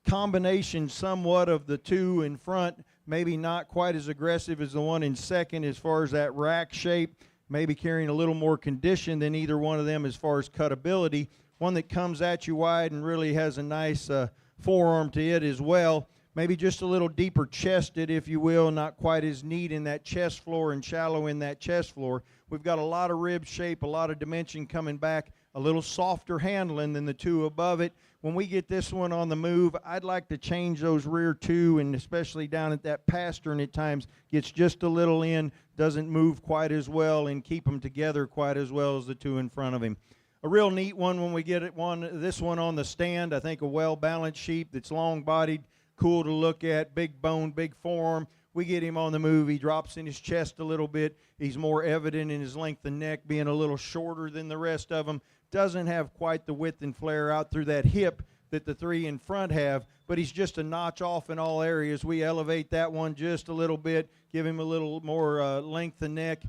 combination somewhat of the two in front, maybe not quite as aggressive as the one in second as far as that rack shape, maybe carrying a little more condition than either one of them as far as cutability. One that comes at you wide and really has a nice forearm to it as well. Maybe just a little deeper chested, if you will, not quite as neat in that chest floor and shallow in that chest floor. We've got a lot of rib shape, a lot of dimension coming back, a little softer handling than the two above it. When we get this one on the move, I'd like to change those rear two, and especially down at that pastern at times, gets just a little in, doesn't move quite as well and keep them together quite as well as the two in front of him. A real neat one when we get this one on the stand. I think a well-balanced sheep that's long-bodied, cool to look at, big bone, big forearm. We get him on the move. He drops in his chest a little bit. He's more evident in his length of neck, being a little shorter than the rest of them. Doesn't have quite the width and flare out through that hip that the three in front have, but he's just a notch off in all areas. We elevate that one just a little bit, give him a little more length of neck,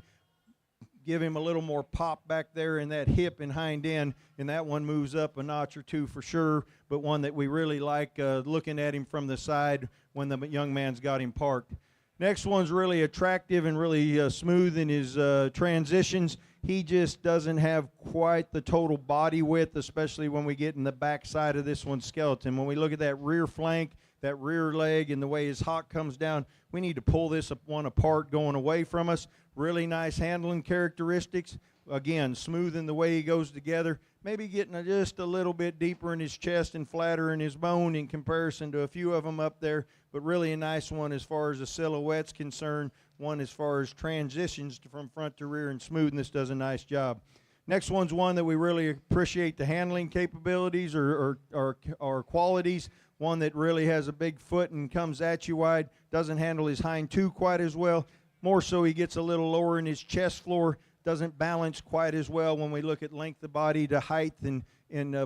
give him a little more pop back there in that hip and hind end, and that one moves up a notch or two for sure, but one that we really like looking at him from the side when the young man's got him parked. Next one's really attractive and really smooth in his transitions. He just doesn't have quite the total body width, especially when we get in the back side of this one's skeleton. When we look at that rear flank, that rear leg, and the way his hock comes down, we need to pull this one apart going away from us. Really nice handling characteristics. Again, smooth in the way he goes together. Maybe getting just a little bit deeper in his chest and flatter in his bone in comparison to a few of them up there, but really a nice one as far as the silhouette's concerned. One as far as transitions from front to rear and smoothness does a nice job. Next one's one that we really appreciate the handling capabilities or qualities. One that really has a big foot and comes at you wide, doesn't handle his hind two quite as well. More so he gets a little lower in his chest floor, doesn't balance quite as well when we look at length of body to height and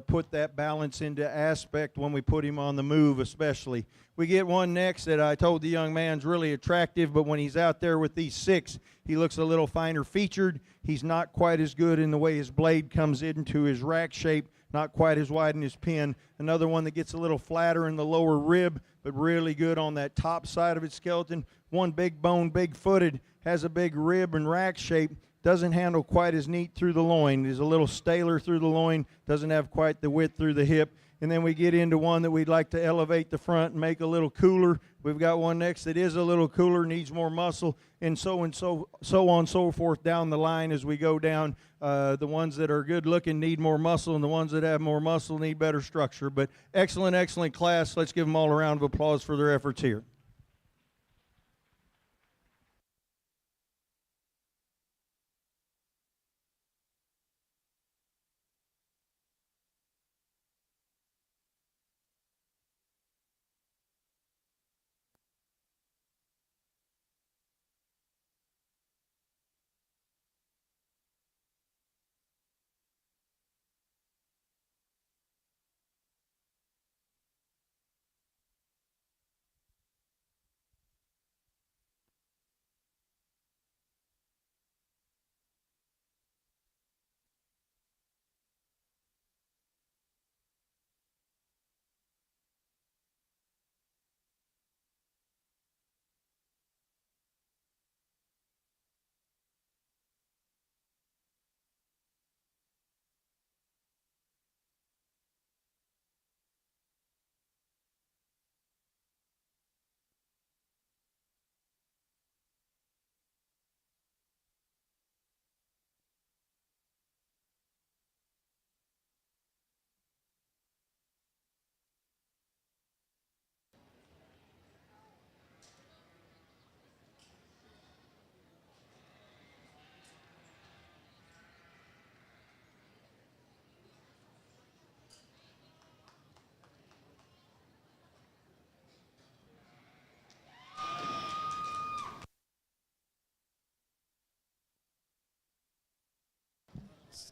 put that balance into aspect when we put him on the move especially. We get one next that I told the young man's really attractive, but when he's out there with these 6, he looks a little finer featured. He's not quite as good in the way his blade comes into his rack shape, not quite as wide in his pin. Another one that gets a little flatter in the lower rib, but really good on that top side of its skeleton. One big bone, big footed, has a big rib and rack shape. doesn't handle quite as neat through the loin. Is a little staler through the loin, doesn't have quite the width through the hip. And then we get into one that we'd like to elevate the front and make a little cooler. We've got one next that is a little cooler, needs more muscle, and so on, so forth down the line as we go down. The ones that are good looking need more muscle, and the ones that have more muscle need better structure. But excellent class. Let's give them all a round of applause for their efforts here.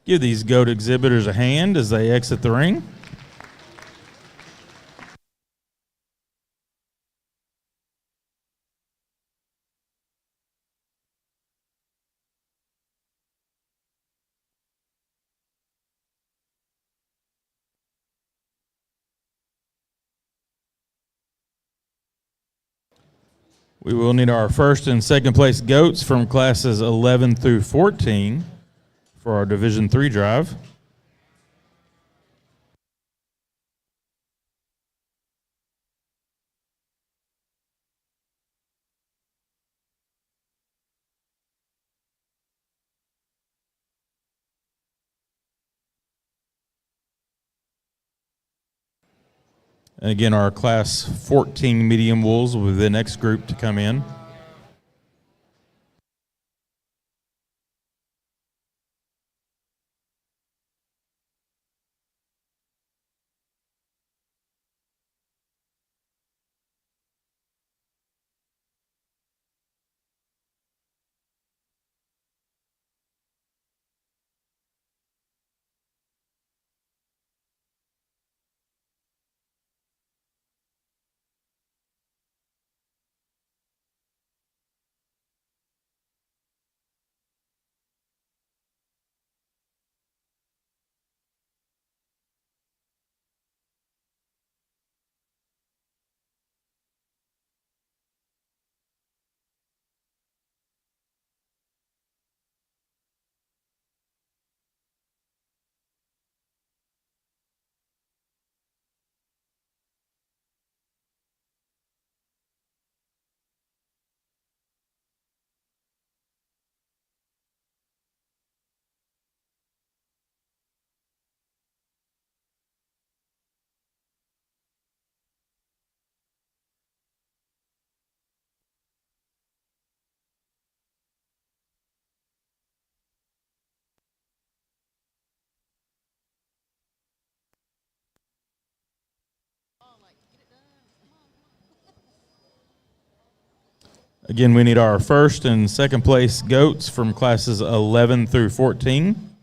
Give these GOAT exhibitors a hand as they exit the ring. We will need our first and second place GOATs from classes 11 through 14 for our Division III drive. And again, our class 14 medium wolves will be the next group to come in. Again, we need our first and second place GOATs from classes 11 through 14.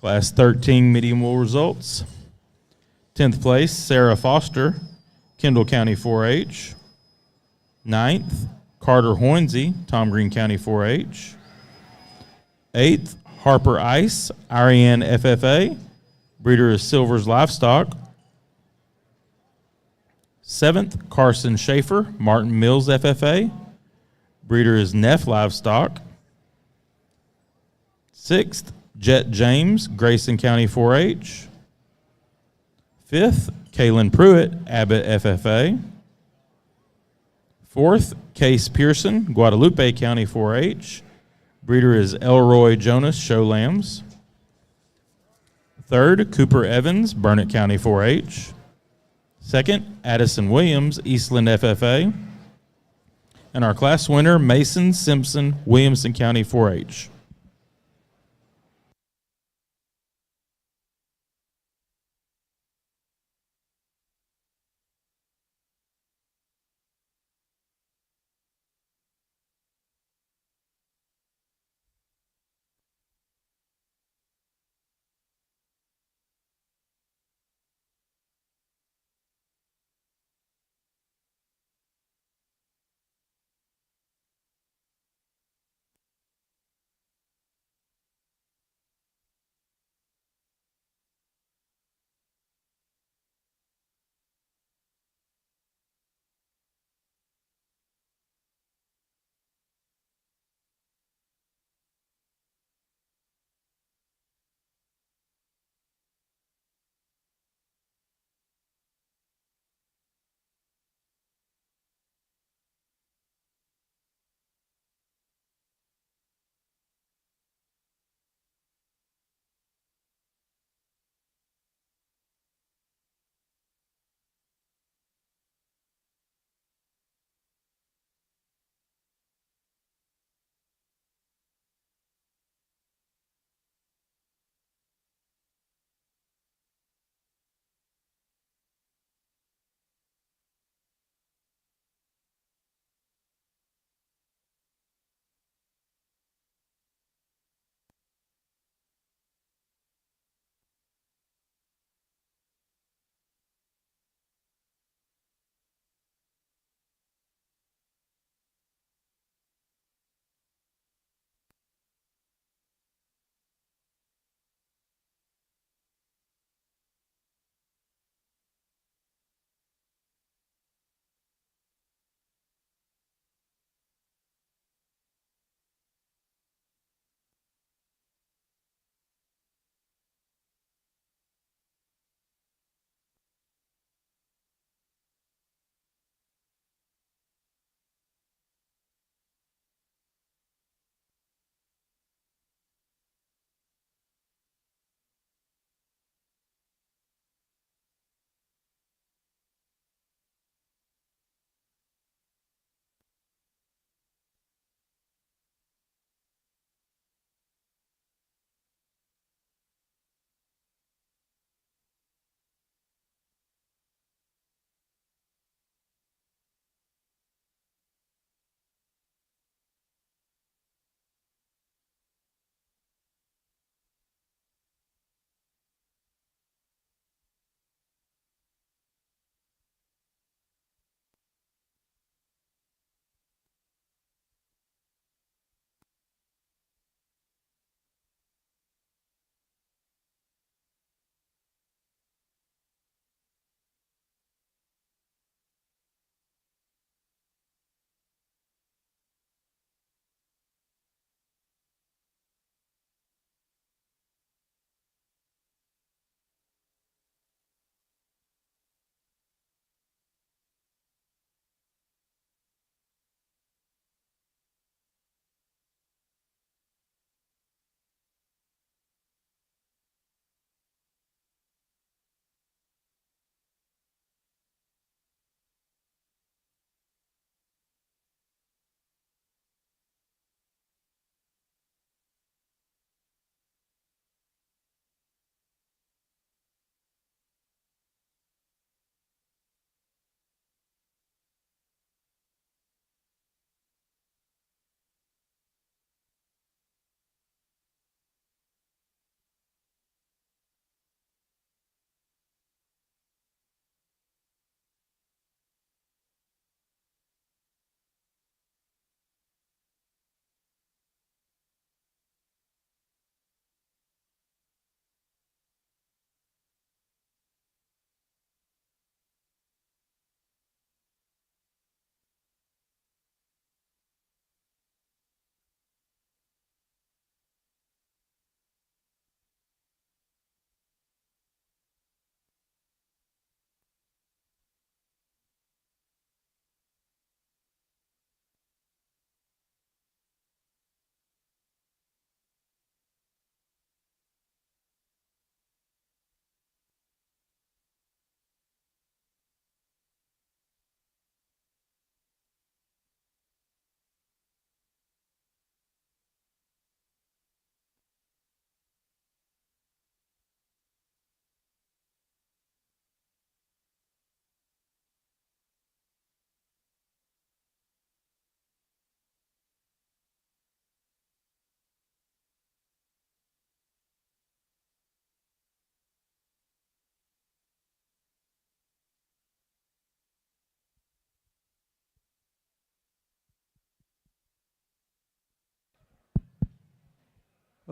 Class 13 medium wool results. 10th place, Sarah Foster, Kendall County 4-H. 9th, Carter Hoinsey, Tom Green County 4-H. 8th, Harper Ice, Ariane FFA. Breeder is Silvers Livestock. 7th, Carson Schaefer, Martin Mills FFA. Breeder is Neff Livestock. 6th, Jet James, Grayson County 4-H. 5th, Kaylin Pruitt, Abbott FFA. 4th, Case Pearson, Guadalupe County 4-H. Breeder is Elroy Jonas, Show Lambs. 3rd, Cooper Evans, Burnett County 4-H. 2nd, Addison Williams, Eastland FFA. And our class winner, Mason Simpson, Williamson County 4-H.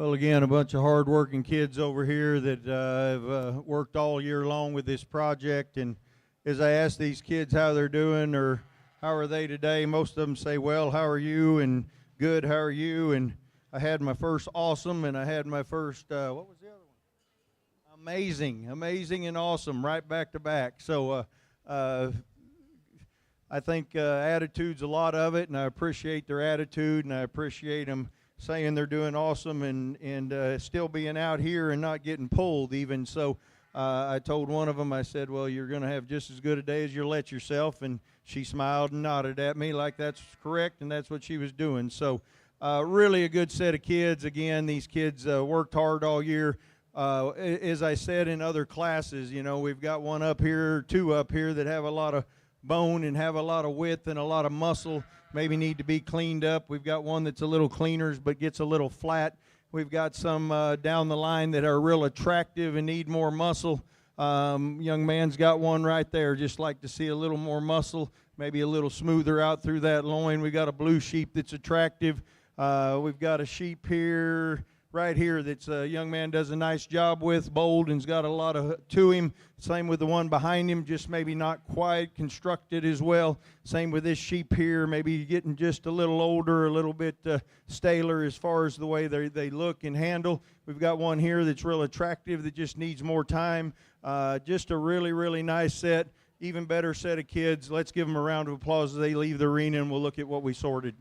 Well, again, a bunch of hard-working kids over here that have worked all year long with this project. And as I ask these kids how they're doing or how are they today, most of them say, well, how are you? And good, how are you? And I had my first awesome, and I had my first, what was the other one? Amazing and awesome, right back to back. So I think attitude's a lot of it, and I appreciate their attitude, and I appreciate them saying they're doing awesome and still being out here and not getting pulled even. So I told one of them, I said, well, you're going to have just as good a day as you let yourself. And she smiled and nodded at me like that's correct, and that's what she was doing. So really a good set of kids. Again, these kids worked hard all year. As I said in other classes, you know, we've got one up here, two up here that have a lot of bone and have a lot of width and a lot of muscle, maybe need to be cleaned up. We've got one that's a little cleaner but gets a little flat. We've got some down the line that are real attractive and need more muscle. Young man's got one right there, just like to see a little more muscle, maybe a little smoother out through that loin. We got a blue sheep that's attractive. We've got a sheep here, right here, that's a young man does a nice job with, bold and's got a lot to him. Same with the one behind him, just maybe not quite constructed as well. Same with this sheep here, maybe getting just a little older, a little bit staler as far as the way they look and handle. We've got one here that's real attractive that just needs more time. Just a really, really nice set, even better set of kids. Let's give them a round of applause as they leave the arena, and we'll look at what we sorted.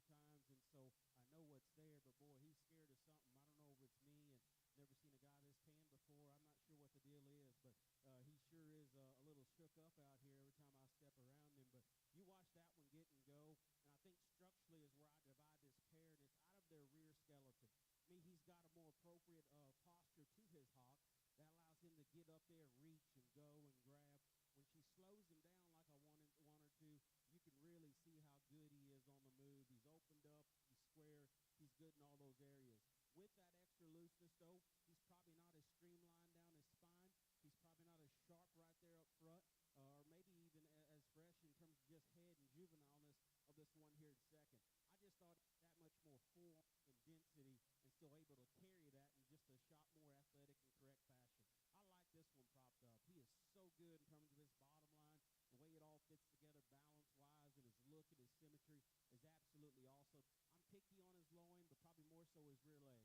times, and so I know what's there. But boy, he's scared of something. I don't know if it's me, and never seen a guy this tan before. I'm not sure what the deal is, but he sure is a little shook up out here every time I step around him. But you watch that one get and go, and I think structurally is where I divide this pair, and it's out of their rear skeleton. To me, he's got a more appropriate posture to his hawk that allows him to get up there, reach, and go and grab. When she slows him down like I want her to, you can really see how good he is on the move. He's opened up, he's square, he's good in all those areas.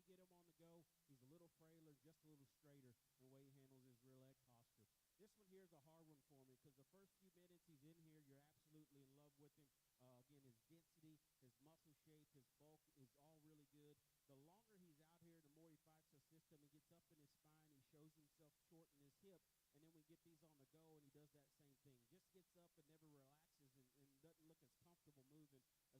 With that extra looseness, though, he's probably not as streamlined down his spine. He's probably not as sharp right there up front, or maybe even as fresh in terms of just head and juvenileness of this one here in second. I just thought that much more form and density, and still able to carry that in just a shot more athletic and correct fashion. I like this one propped up. He is so good in terms of his bottom line. The way it all fits together balance-wise, and his look and his symmetry is absolutely awesome. I'm picky on his loin, but probably more so his rear leg. When we get him on the go, he's a little frailer, just a little straighter in the way he handles his rear leg posture. This one here is a hard one for me because the first few minutes he's in here, you're absolutely in love with him. Again, his density, his muscle shape, his bulk is all really good. The longer he's out here, the more he fights the system. He gets up in his spine. He shows himself short in his hip. And then we get these on the go, and he does that same thing. Just gets up and never relaxes and doesn't look as comfortable moving as what we find in those ones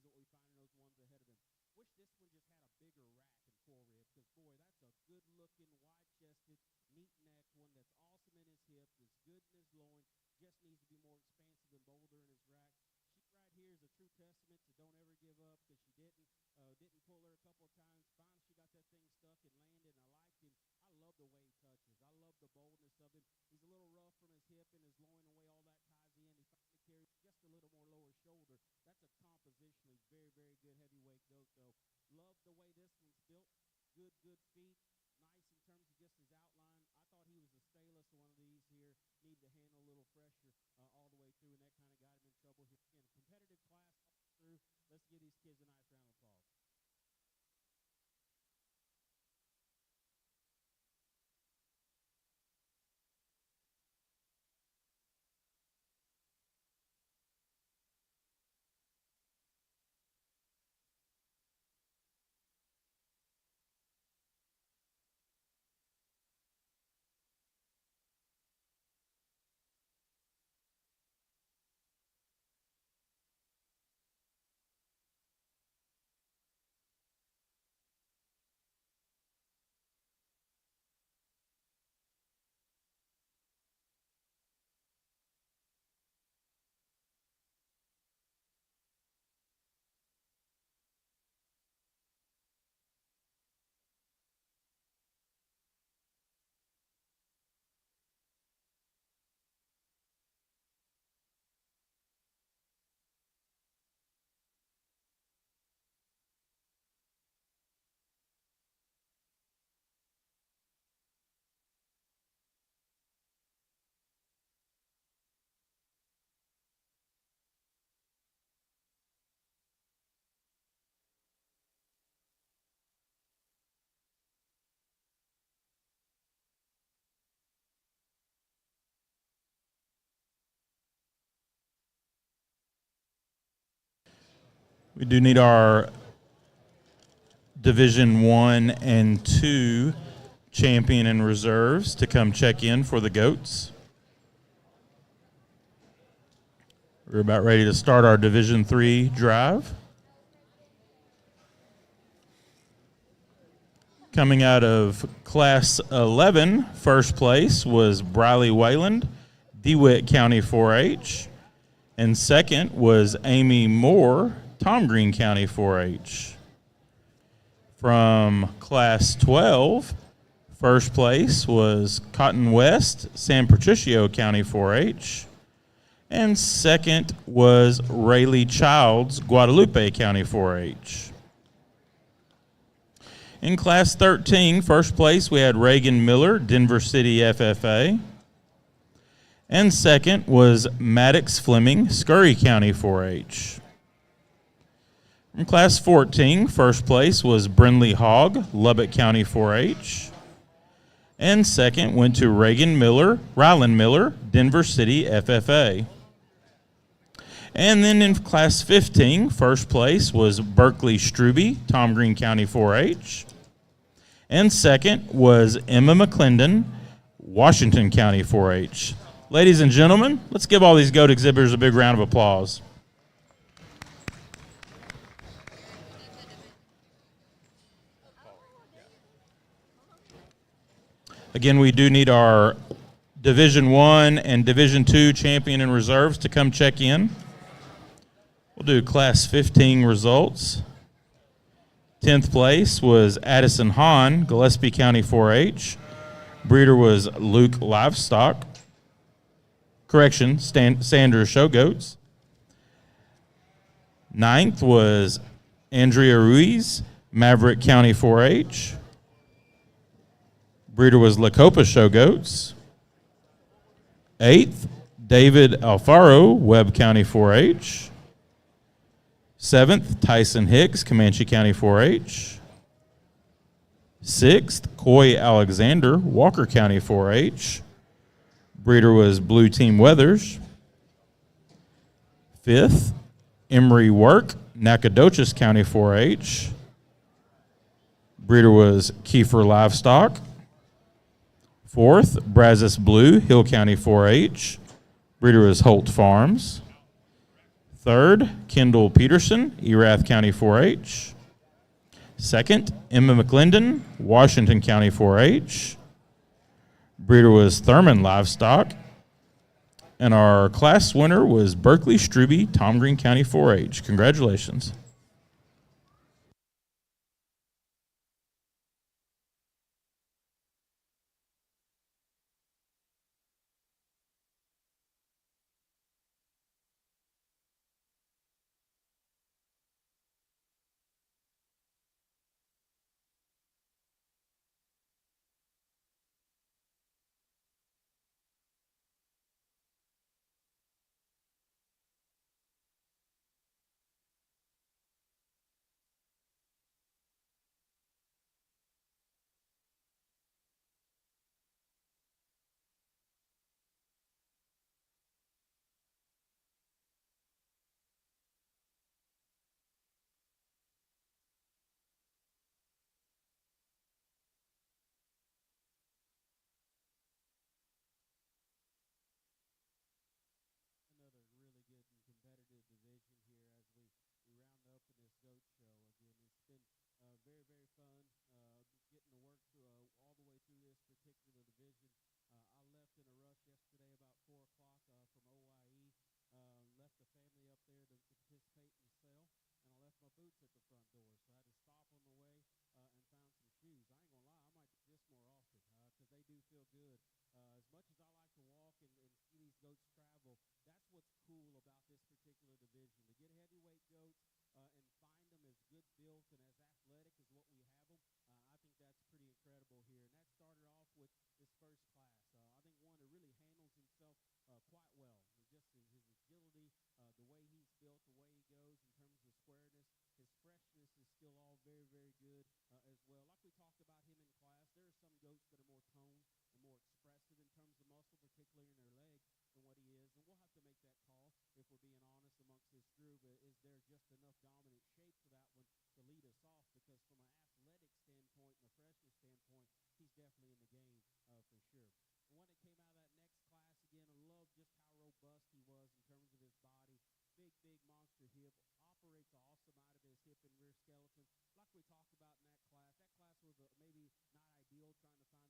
ahead of him. Wish this one just had a bigger rack and forerib because, boy, that's a good-looking, wide-chested, neat neck one that's awesome in his hip, that's good in his loin, just needs to be more expansive and bolder in his rack. She right here is a true testament to don't ever give up because she didn't pull her a couple of times. Finally, she got that thing stuck and landed, and I liked him. I love the way he touches. I love the boldness of him. He's a little rough from his hip and his loin, the way all that ties in. He finally carries just a little more lower shoulder. That's a compositionally very, very good heavyweight goat, though. Love the way this one's built. Good feet. Nice in terms of just his outline. I thought he was the stalest one of these here. Needed to handle a little pressure all the way through, and that kind of got him in trouble here. Again, competitive class all through. Let's give these kids a nice round of applause. We do need our Division 1 and 2 champion and reserves to come check in for the goats. We're about ready to start our Division 3 drive. Coming out of Class 11, first place was Briley Wayland, DeWitt County 4-H. And second was Amy Moore, Tom Green County 4-H. From Class 12, first place was Cotton West, San Patricio County 4-H. And second was Rayleigh Childs, Guadalupe County 4-H. In Class 13, first place we had Reagan Miller, Denver City FFA. And second was Maddox Fleming, Scurry County 4-H. In Class 14, first place was Brinley Hogg, Lubbock County 4-H. And second went to Ryland Miller, Denver City FFA. And then in Class 15, first place was Berkeley Struby, Tom Green County 4-H. And second was Emma McClendon, Washington County 4-H. Ladies and gentlemen, let's give all these goat exhibitors a big round of applause. Again, we do need our Division I and Division II champion and reserves to come check in. We'll do Class 15 results. 10th place was Addison Hahn, Gillespie County 4-H. Breeder was Luke Livestock. Correction, Sandra Showgoats. 9th was Andrea Ruiz, Maverick County 4-H. Breeder was Lacopa Showgoats. 8th, David Alfaro, Webb County 4-H. 7th, Tyson Hicks, Comanche County 4-H. 6th, Coy Alexander, Walker County 4-H. Breeder was Blue Team Weathers. 5th, Emery Work, Nacogdoches County 4-H. Breeder was Kiefer Livestock. 4th, Brazos Blue, Hill County 4-H. Breeder was Holt Farms. 3rd, Kendall Peterson, Erath County 4-H. 2nd, Emma McClendon, Washington County 4-H. Breeder was Thurman Livestock. And our class winner was Berkeley Struby, Tom Green County 4-H. Congratulations. Another really good and competitive division here as we round up in this goat show. Again, it's been very, very fun getting to work all the way through this particular division. I left in a rush yesterday about 4 o'clock from OIE. Left the family up there to participate in the sale, and I left my boots at the front door. So I had to stop on the way and found some shoes. I ain't going to lie, I might do this more often because they do feel good. As much as I like to walk and see these goats travel, that's what's cool about this particular division. To get heavyweight goats and find them as good built and as athletic as what we have them, I think that's pretty incredible here. And that started off with this first class. I think one that really handles himself quite well. Just his agility, the way he's built, the way he goes in terms of squareness. His freshness is still all very, very good as well. Like we talked about him in class, there are some goats that are more toned and more expressive in terms of muscle, particularly in their legs, than what he is. And we'll have to make that call if we're being honest amongst this group. Is there just enough dominant shape for that one to lead us off? Because from an athletic standpoint and a freshness standpoint, he's definitely in the game for sure. And when it came out of that next class, again, I love just how robust he was in terms of his body. Big, big monster hip. Operates awesome out of his hip and rear skeleton. Like we talked about in that class was maybe not ideal, trying to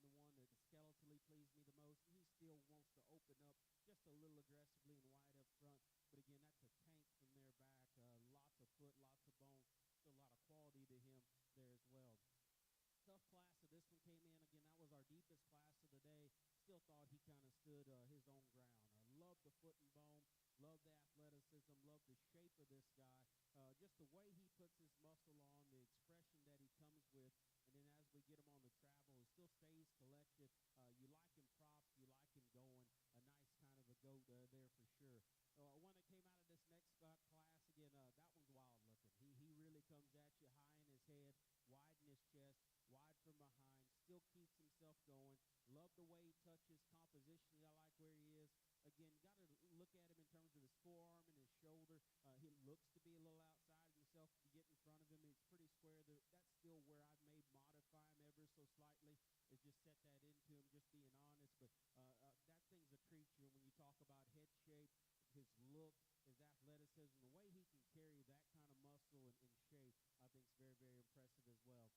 find the one that skeletally pleased me the most. He still wants to open up just a little aggressively and wide up front. But again, that's a tank from there back. Lots of foot, lots of bone. Still a lot of quality to him there as well. Tough class. So this one came in. Again, that was our deepest class of the day. Still thought he kind of stood his own ground. Love the foot and bone. Love the athleticism. Love the shape of this guy. Just the way he puts his muscle on, the expression that he comes with. And then as we get him on the travel, he still stays collected. You like him props. You like him going. A nice kind of a goat there for sure. When it came out of this next class, again, that one's wild looking. He really comes at you high in his head, wide in his chest, wide from behind, still keeps himself going. Love the way he touches compositionally. I like where he is. Again, got to look at him in terms of his forearm and his shoulder. He looks to be a little outside of himself. If you get in front of him, he's pretty square. That's still where I may modify him ever so slightly, is just set that into him, just being honest. But that thing's a creature when you talk about head shape, his look, his athleticism, the way he can carry that kind of muscle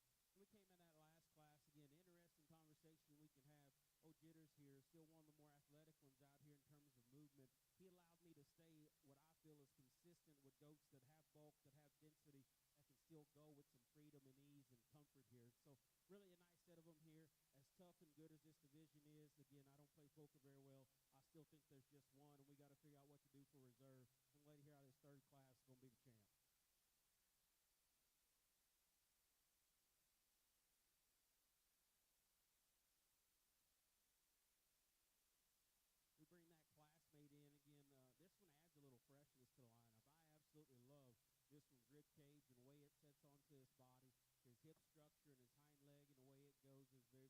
and shape, I think is very, very impressive as well. We came in that last class, again, interesting conversation we can have. Jitters here, still one of the more athletic ones out here in terms of movement. He allowed me to stay what I feel is consistent with goats that have bulk, that have density, that can still go with some freedom and ease and comfort here. So really a nice set of them here. As tough and good as this division is, again, I don't play poker very well. I still think there's just one, and we got to figure out what to do for reserve. And lady here out of this third class is going to be the champ. Freshness to the lineup. I absolutely love this one's rib cage and the way it sets onto his body. His hip structure and his hind leg and the way it goes is very, very good.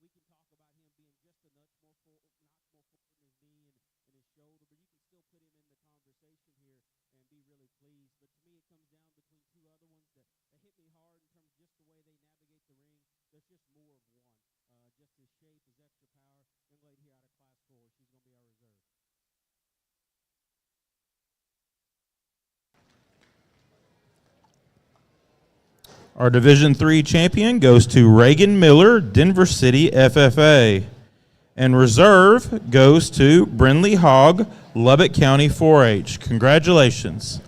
We can talk about him being just a notch more forward in his knee and his shoulder, but you can still put him in the conversation here and be really pleased. But to me, it comes down between two other ones that hit me hard in terms of just the way they navigate the ring. There's just more of one. Just his shape, his extra power. Young lady here out of Class 4, she's going to be our reserve. Our Division III champion goes to Reagan Miller, Denver City FFA. And reserve goes to Brinley Hogg, Lubbock County 4-H. Congratulations.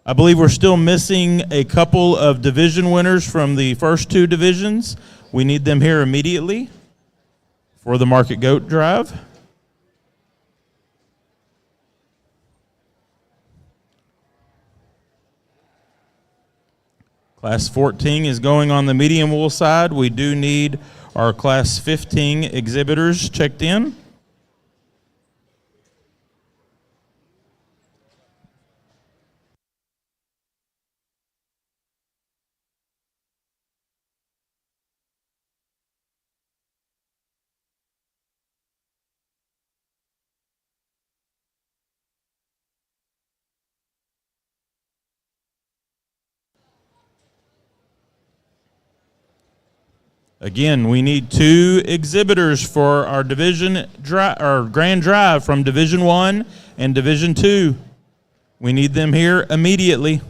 I believe we're still missing a couple of division winners from the first two divisions. We need them here immediately for the Market Goat Drive. Class 14 is going on the medium wool side. We do need our Class 15 exhibitors checked in. Again, we need two exhibitors for our grand drive from Division I and Division II. We need them here immediately.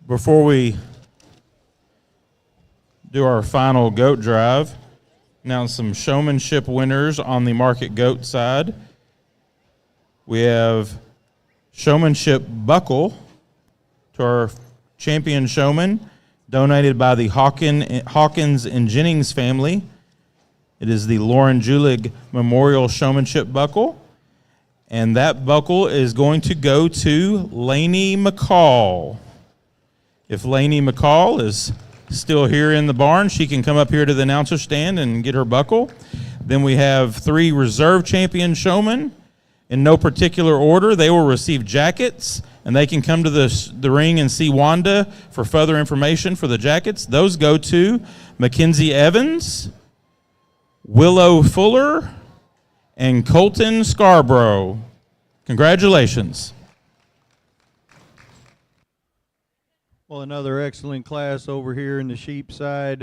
Before we do our final goat drive, now some showmanship winners on the Market Goat side. We have showmanship buckle to our champion showman, donated by the Hawkins and Jennings family. It is the Lauren Julig Memorial Showmanship Buckle. And that buckle is going to go to Lainey McCall. If Lainey McCall is still here in the barn, she can come up here to the announcer stand and get her buckle. Then we have three reserve champion showmen. In no particular order, they will receive jackets, and they can come to the ring and see Wanda for further information for the jackets. Those go to Mackenzie Evans, Willow Fuller, and Colton Scarborough. Congratulations. Well, another excellent class over here in the sheep side.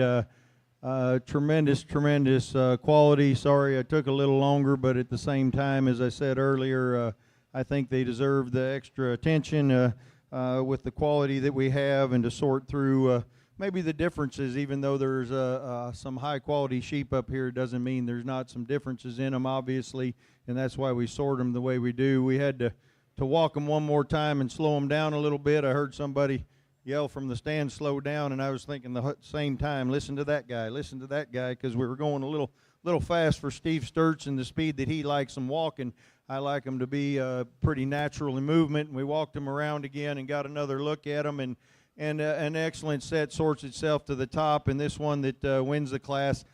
Tremendous quality. Sorry I took a little longer, but at the same time, as I said earlier, I think they deserve the extra attention with the quality that we have, and to sort through maybe the differences. Even though there's some high quality sheep up here, doesn't mean there's not some differences in them, obviously, and that's why we sort them the way we do. We had to walk them one more time and slow them down a little bit. I heard somebody yell from the stand, slow down, and I was thinking the same time, listen to that guy, because we were going a little fast for Steve Sturts and the speed that he likes them walking. I like them to be pretty natural in movement, and we walked them around again and got another look at them, and an excellent set sorts itself to the top, and this one that wins the class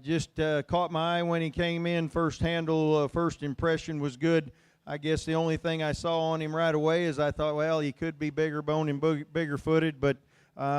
just caught my eye when he came in. First handle, first impression was good. I guess the only thing I saw on him right away is I thought, well, he could be bigger boned and bigger footed, but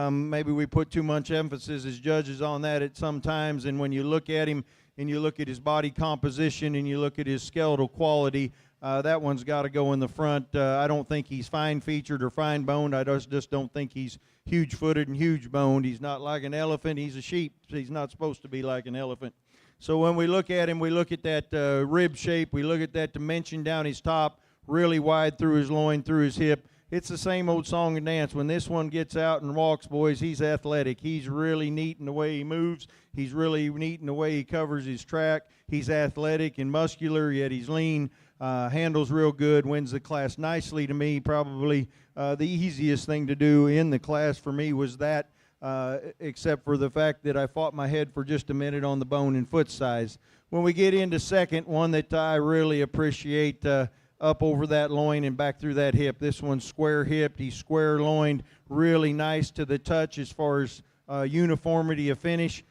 maybe we put too much emphasis as judges on that at some times. And when you look at him and you look at his body composition and you look at his skeletal quality, that one's got to go in the front. I don't think he's fine-featured or fine-boned. I just don't think he's huge-footed and huge-boned. He's not like an elephant. He's a sheep. He's not supposed to be like an elephant. So when we look at him, we look at that rib shape. We look at that dimension down his top, really wide through his loin, through his hip. It's the same old song and dance. When this one gets out and walks, boys, he's athletic. He's really neat in the way he moves. He's really neat in the way he covers his track. He's athletic and muscular, yet he's lean. Handles real good, wins the class nicely to me. Probably the easiest thing to do in the class for me was that, except for the fact that I fought my head for just a minute on the bone and foot size. When we get into second, one that I really appreciate, up over that loin and back through that hip. This one's square hipped. He's square loined, really nice to the touch as far as uniformity of finish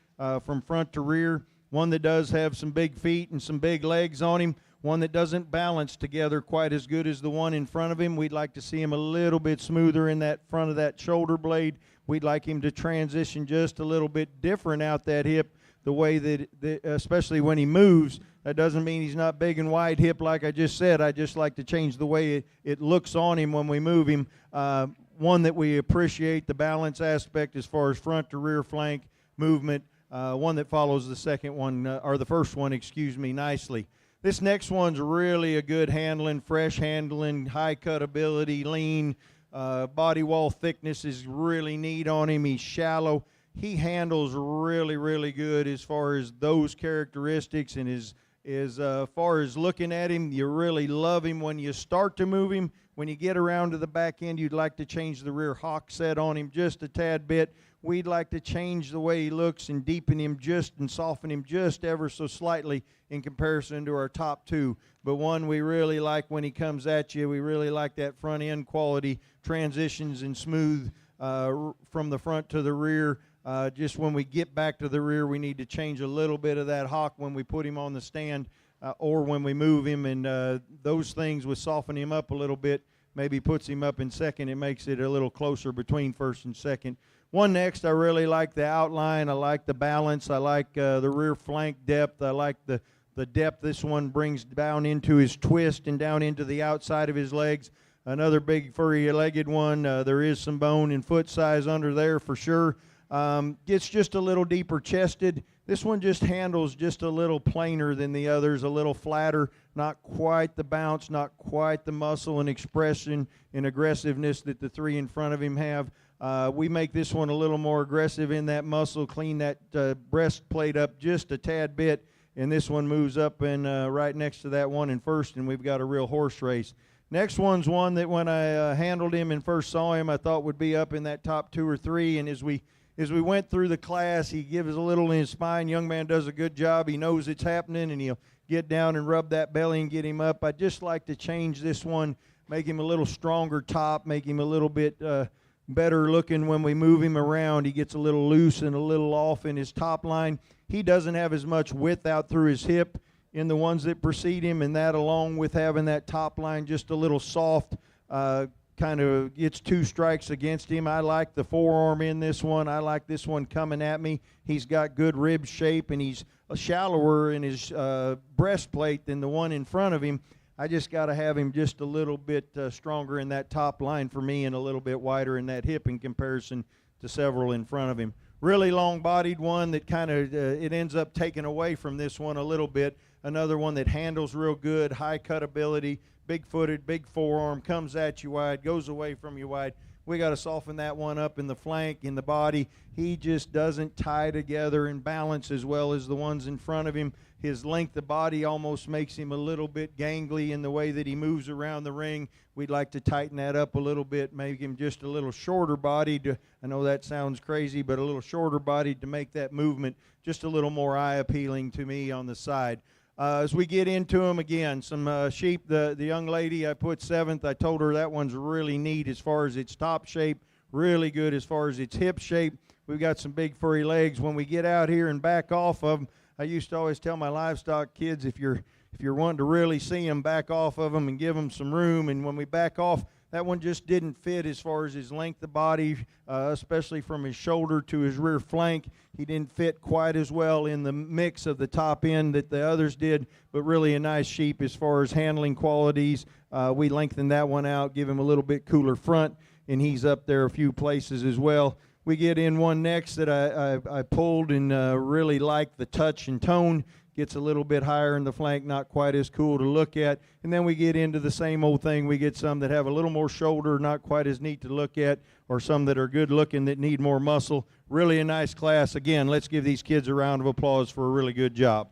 from front to rear. One that does have some big feet and some big legs on him. One that doesn't balance together quite as good as the one in front of him. We'd like to see him a little bit smoother in that front of that shoulder blade. We'd like him to transition just a little bit different out that hip, the way that especially when he moves. That doesn't mean he's not big and wide hip like I just said. I just like to change the way it looks on him when we move him. One that we appreciate the balance aspect as far as front to rear flank movement. One that follows the second one, or the first one, nicely. This next one's really a good handling, fresh handling, high cut ability, lean. Body wall thickness is really neat on him. He's shallow. He handles really, really good as far as those characteristics, and as far as looking at him, you really love him when you start to move him. When you get around to the back end, you'd like to change the rear hock set on him just a tad bit. We'd like to change the way he looks and deepen him and soften him just ever so slightly in comparison to our top two. But one we really like when he comes at you. We really like that front end quality, transitions and smooth from the front to the rear. Just when we get back to the rear, we need to change a little bit of that hock when we put him on the stand or when we move him. And those things would soften him up a little bit, maybe puts him up in second. It makes it a little closer between first and second. One next, I really like the outline. I like the balance. I like the rear flank depth. I like the depth this one brings down into his twist and down into the outside of his legs. Another big furry-legged one. There is some bone and foot size under there for sure. Gets just a little deeper chested. This one just handles just a little plainer than the others, a little flatter, not quite the bounce, not quite the muscle and expression and aggressiveness that the three in front of him have. We make this one a little more aggressive in that muscle, clean that breastplate up just a tad bit, and this one moves up and right next to that one in first, and we've got a real horse race. Next one's one that when I handled him and first saw him, I thought would be up in that top 2 or 3, and as we went through the class, he gives a little in his spine. Young man does a good job. He knows it's happening, and he'll get down and rub that belly and get him up. I'd just like to change this one, make him a little stronger top, make him a little bit better looking when we move him around. He gets a little loose and a little off in his top line. He doesn't have as much width out through his hip in the ones that precede him, and that along with having that top line just a little soft, kind of gets 2 strikes against him. I like the forearm in this one. I like this one coming at me. He's got good rib shape, and he's shallower in his breastplate than the one in front of him. I just got to have him just a little bit stronger in that top line for me and a little bit wider in that hip in comparison to several in front of him. Really long-bodied one that kind of it ends up taking away from this one a little bit. Another one that handles real good, high cut ability, big-footed, big forearm, comes at you wide, goes away from you wide. We got to soften that one up in the flank, in the body. He just doesn't tie together and balance as well as the ones in front of him. His length of body almost makes him a little bit gangly in the way that he moves around the ring. We'd like to tighten that up a little bit, make him just a little shorter bodied. I know that sounds crazy, but a little shorter bodied to make that movement just a little more eye appealing to me on the side. As we get into them again, some sheep, the young lady I put 7th, I told her that one's really neat as far as its top shape, really good as far as its hip shape. We've got some big furry legs. When we get out here and back off of them, I used to always tell my livestock kids, if you're wanting to really see them, back off of them and give them some room. And when we back off, that one just didn't fit as far as his length of body, especially from his shoulder to his rear flank. He didn't fit quite as well in the mix of the top end that the others did, but really a nice sheep as far as handling qualities. We lengthened that one out, give him a little bit cooler front, and he's up there a few places as well. We get in one next that I pulled and really liked the touch and tone. Gets a little bit higher in the flank, not quite as cool to look at. And then we get into the same old thing. We get some that have a little more shoulder, not quite as neat to look at, or some that are good looking that need more muscle. Really a nice class. Again, let's give these kids a round of applause for a really good job.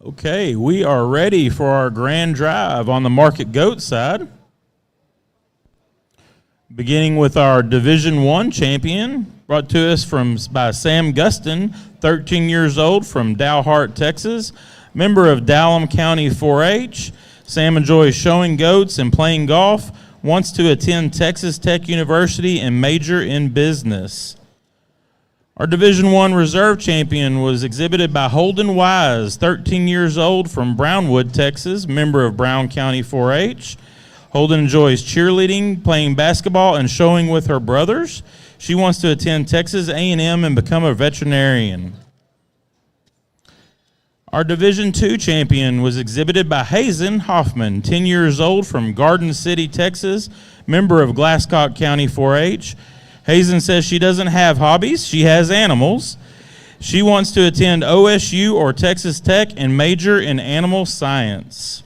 Okay, we are ready for our grand drive on the market goat side. Beginning with our Division I champion, brought to us by Sam Gustin, 13 years old from Dalhart, Texas, member of Dallam County 4-H. Sam enjoys showing goats and playing golf, wants to attend Texas Tech University and major in business. Our Division I reserve champion was exhibited by Holden Wise, 13 years old from Brownwood, Texas, member of Brown County 4-H. Holden enjoys cheerleading, playing basketball, and showing with her brothers. She wants to attend Texas A&M and become a veterinarian. Our Division II champion was exhibited by Hazen Hoffman, 10 years old from Garden City, Texas, member of Glasscock County 4-H. Hazen says she doesn't have hobbies, she has animals. She wants to attend OSU or Texas Tech and major in animal science.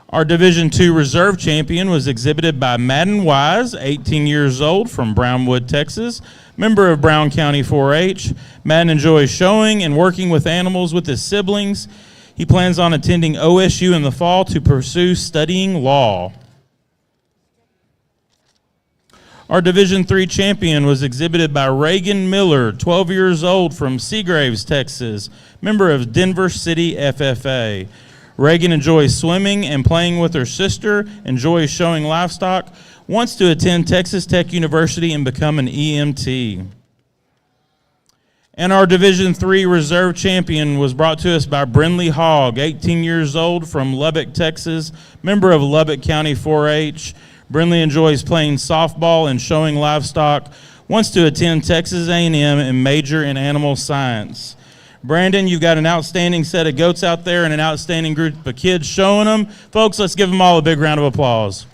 Our Division II reserve champion was exhibited by Madden Wise, 18 years old from Brownwood, Texas, member of Brown County 4-H. Madden enjoys showing and working with animals with his siblings. He plans on attending OSU in the fall to pursue studying law. Our Division III champion was exhibited by Reagan Miller, 12 years old from Seagraves, Texas, member of Denver City FFA. Reagan enjoys swimming and playing with her sister, enjoys showing livestock, wants to attend Texas Tech University and become an EMT. And our Division III reserve champion was brought to us by Brindley Hogg, 18 years old from Lubbock, Texas, member of Lubbock County 4-H. Brindley enjoys playing softball and showing livestock, wants to attend Texas A&M and major in animal science. Brandon, you've got an outstanding set of goats out there and an outstanding group of kids showing them. Folks, let's give them all a big round of applause.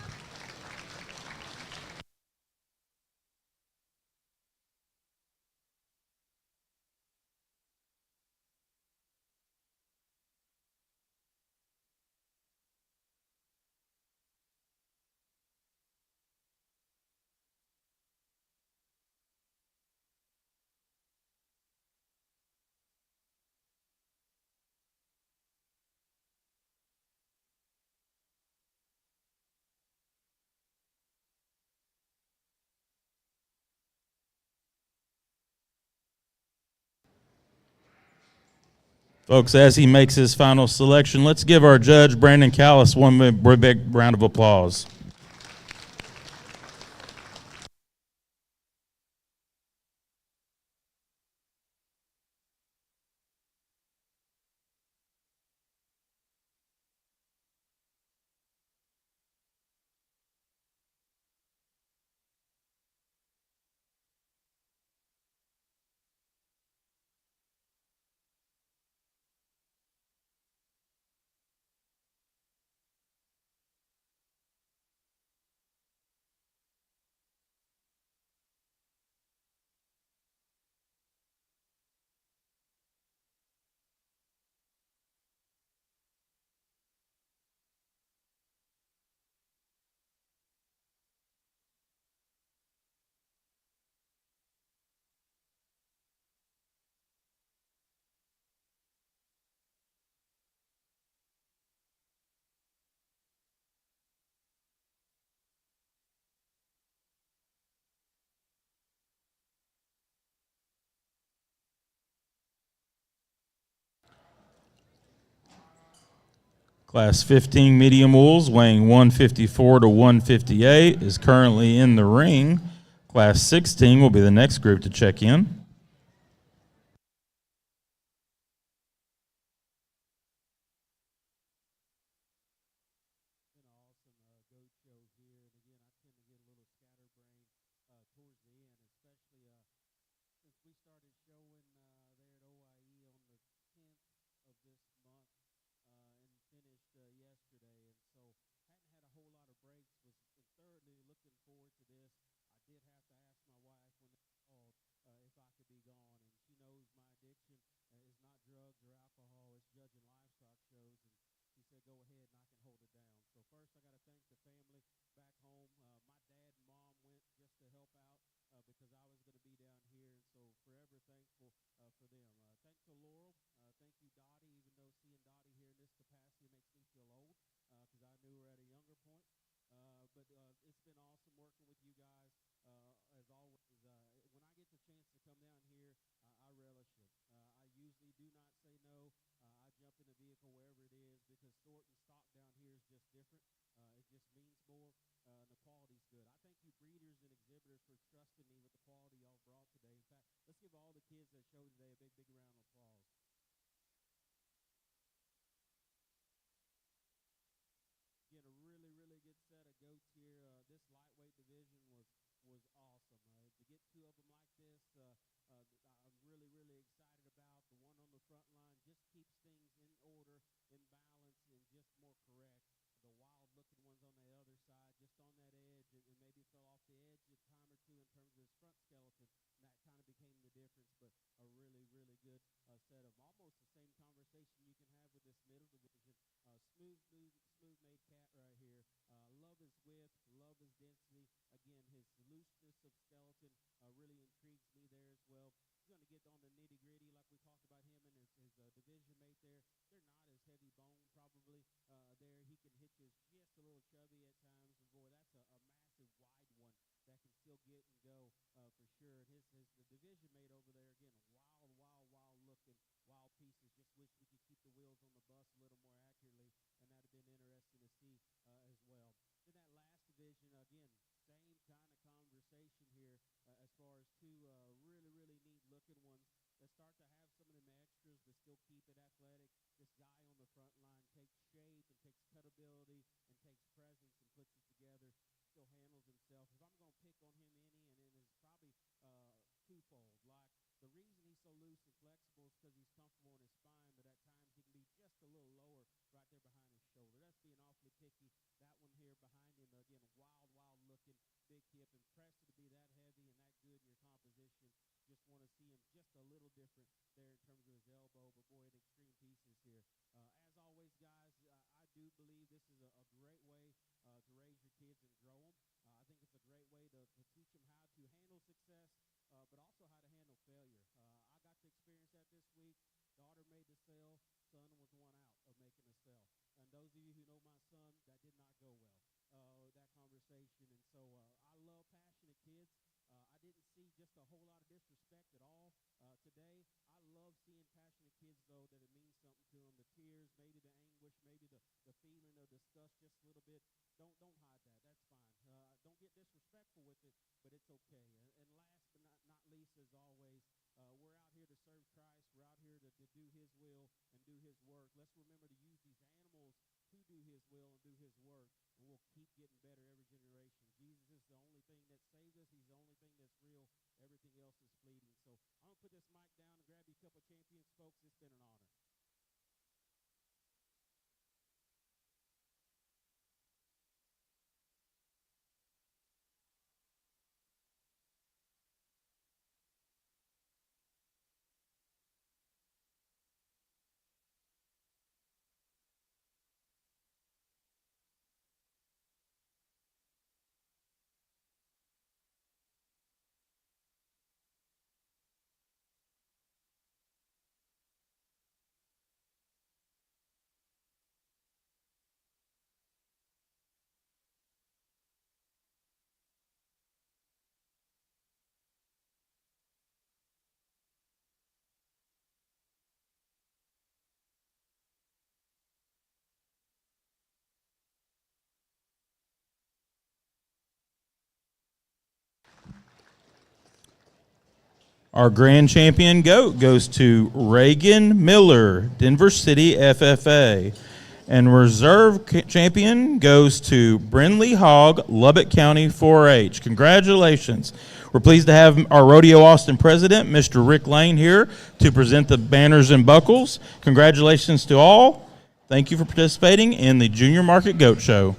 Folks, as he makes his final selection, let's give our judge, Brandon Callis, one big round of applause. Class 15 medium wools weighing 154 to 158 is currently in the ring. Class 16 will be the next group to check in. Been an awesome goat show here, and again, I tend to get a little scatterbrained towards the end, especially since we started showing there at OIE on the 10th of this month and finished yesterday, and so hadn't had a whole lot of breaks. Was thoroughly looking forward to this. I did have to ask my wife when they called if I could be gone, and she knows my addiction is not drugs or alcohol; it's judging livestock shows, and she said, "Go ahead, and I can hold it down." So first, I got to thank the family back home. My dad and mom went just to help out because I was going to be down here, and so forever thankful for them. Thanks to Laurel. Thank you, Dottie. Even though seeing Dottie here in this capacity makes me feel old because I knew her at a younger point. But it's been awesome working with you guys. As always, when I get the chance to come down here, I relish it. I usually do not say no. I jump in the vehicle wherever it is because sorting stock down here is just different. It just means more, and the quality's good. I thank you breeders and exhibitors for trusting me with the quality y'all brought today. In fact, let's give all the kids that showed today a big, big round of applause. Again, a really, really good set of goats here. This lightweight division was awesome. To get two of them like this, I'm really, really excited about. The one on the front line just keeps things in order, in balance, and just more correct. The wild-looking ones on the other side, just on that edge, and maybe fell off the edge a time or two in terms of his front skeleton, and that kind of became the difference. But a really, really good set of almost the same conversation you can have with this middle division. Smooth-made cat right here. Love his width, love his density. Again, his looseness of skeleton really intrigues me there as well. He's going to get on the nitty-gritty like we talked about him and his division mate there. They're not as heavy bone probably there. He can hit you just a little chubby at times. And boy, that's a massive wide one that can still get and go for sure. And the division mate over there, again, wild looking, wild pieces. Just wish we could keep the wheels on the bus a little more accurately, and that would have been interesting to see as well. Then that last division, again, same kind of conversation here as far as two really, really neat looking ones that start to have some of them extras but still keep it athletic. This guy on the front line takes shape and takes cutability and takes presence and puts it together, still handles himself. If I'm going to pick on him any, and it is probably twofold. Like, the reason he's so loose and flexible is because he's comfortable in his spine, but at times he can be just a little lower right there behind his shoulder. That's being awfully picky. That one here behind him, again, wild looking, big hip. Impressed to be that heavy and that good in your composition. Just want to see him just a little different there in terms of his elbow, but boy, in extreme pieces here. As always, guys, I do believe this is a great way to raise your kids and grow them. I think it's a great way to teach them how to handle success, but also how to handle failure. I got to experience that this week. Daughter made the sale. Son was one out of making a sale. And those of you who know my son, that did not go well, that conversation. And so I love passionate kids. I didn't see just a whole lot of disrespect at all today. I love seeing passionate kids, though, that it means something to them. The tears, maybe the anguish, maybe the feeling of disgust just a little bit. Don't hide that. That's fine. Don't get disrespectful with it, but it's okay. And last but not least, as always, we're out here to serve Christ. We're out here to do his will and do his work. Let's remember to use these animals to do his will and do his work, and we'll keep getting better every generation. Jesus is the only thing that saves us. He's the only thing that's real. Everything else is fleeting. So I'm going to put this mic down and grab you a couple of champions, folks. It's been an honor. Our grand champion goat goes to Reagan Miller, Denver City FFA. And reserve champion goes to Brindley Hogg, Lubbock County 4-H. Congratulations. We're pleased to have our Rodeo Austin president, Mr. Rick Lane, here to present the banners and buckles. Congratulations to all. Thank you for participating in the Junior Market Goat Show.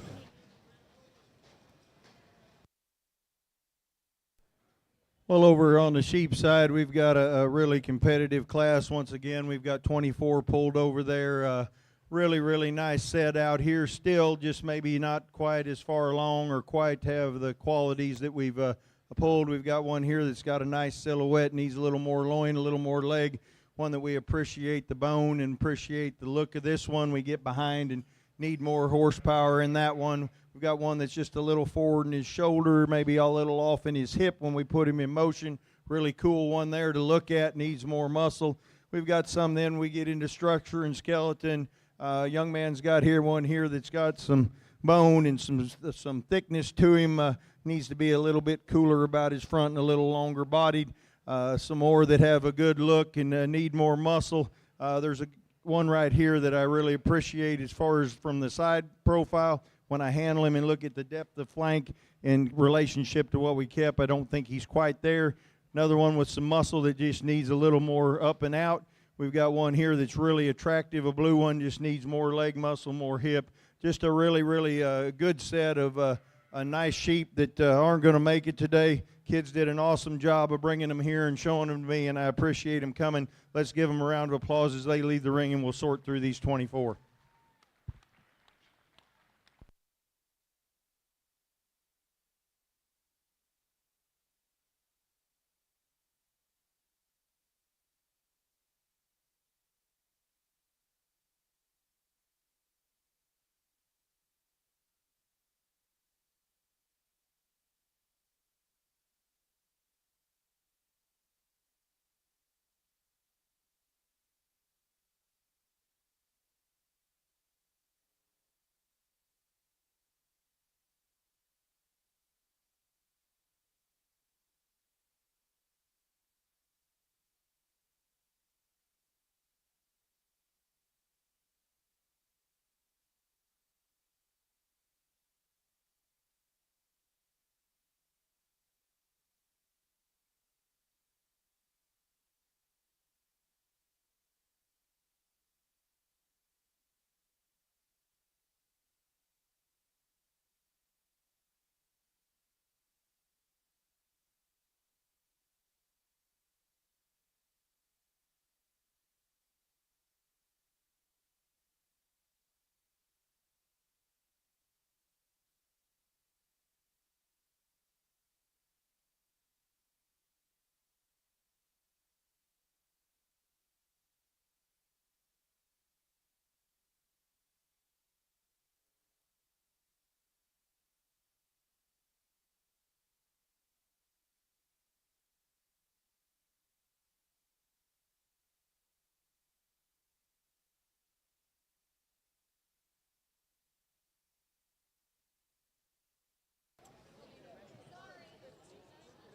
Well, over on the sheep side, we've got a really competitive class. Once again, we've got 24 pulled over there. Really, really nice set out here. Still, just maybe not quite as far along or quite have the qualities that we've pulled. We've got one here that's got a nice silhouette, needs a little more loin, a little more leg. One that we appreciate the bone and appreciate the look of this one. We get behind and need more horsepower in that one. We've got one that's just a little forward in his shoulder, maybe a little off in his hip when we put him in motion. Really cool one there to look at, needs more muscle. We've got some then we get into structure and skeleton. Young man's got here one here that's got some bone and some thickness to him. Needs to be a little bit cooler about his front and a little longer bodied. Some more that have a good look and need more muscle. There's one right here that I really appreciate as far as from the side profile. When I handle him and look at the depth of flank in relationship to what we kept, I don't think he's quite there. Another one with some muscle that just needs a little more up and out. We've got one here that's really attractive, a blue one, just needs more leg muscle, more hip. Just a really, really good set of a nice sheep that aren't going to make it today. Kids did an awesome job of bringing them here and showing them to me, and I appreciate them coming. Let's give them a round of applause as they leave the ring, and we'll sort through these 24.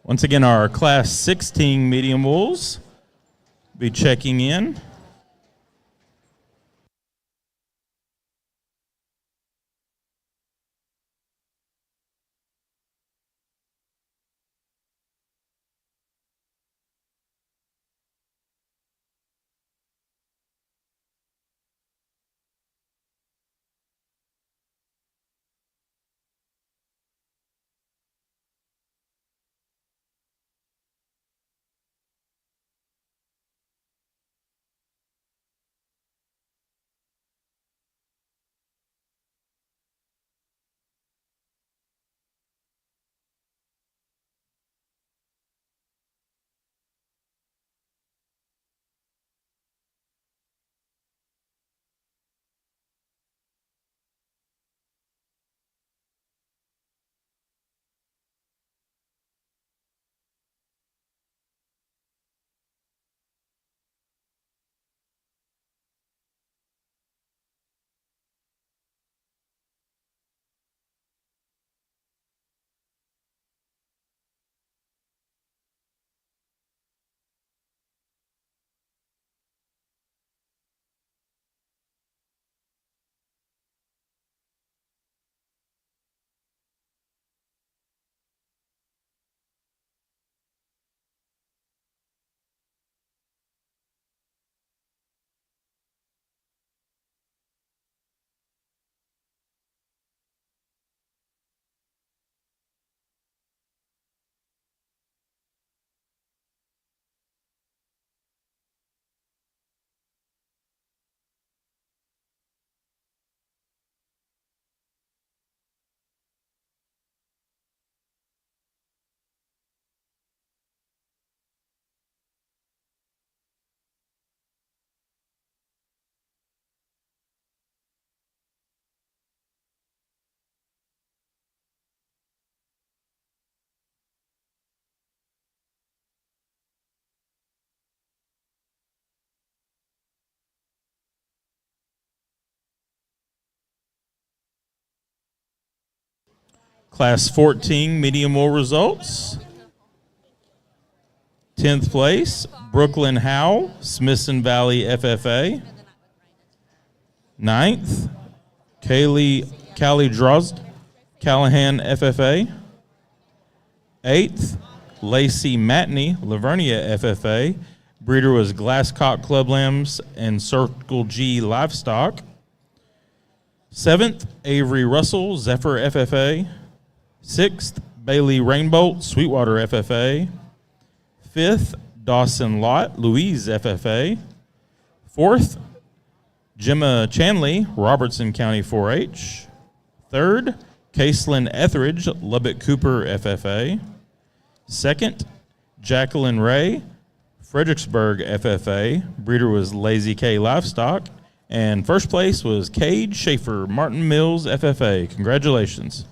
Once again, our Class 16 medium wolves be checking in. Class 14 medium wool results. 10th place, Brooklyn Howell, Smithson Valley FFA. 9th, Callie Drozd, Callahan FFA. 8th, Lacey Matney, Lavernia FFA. Breeder was Glasscock Club Lambs and Circle G Livestock. 7th, Avery Russell, Zephyr FFA. 6th, Bailey Rainbolt, Sweetwater FFA. 5th, Dawson Lott, Louise FFA. 4th, Gemma Chanley, Robertson County 4-H. 3rd, Caselyn Etheridge, Lubbock Cooper FFA. 2nd, Jacqueline Ray, Fredericksburg FFA. Breeder was Lazy K Livestock. And first place was Cade Schaefer, Martin Mills FFA. Congratulations.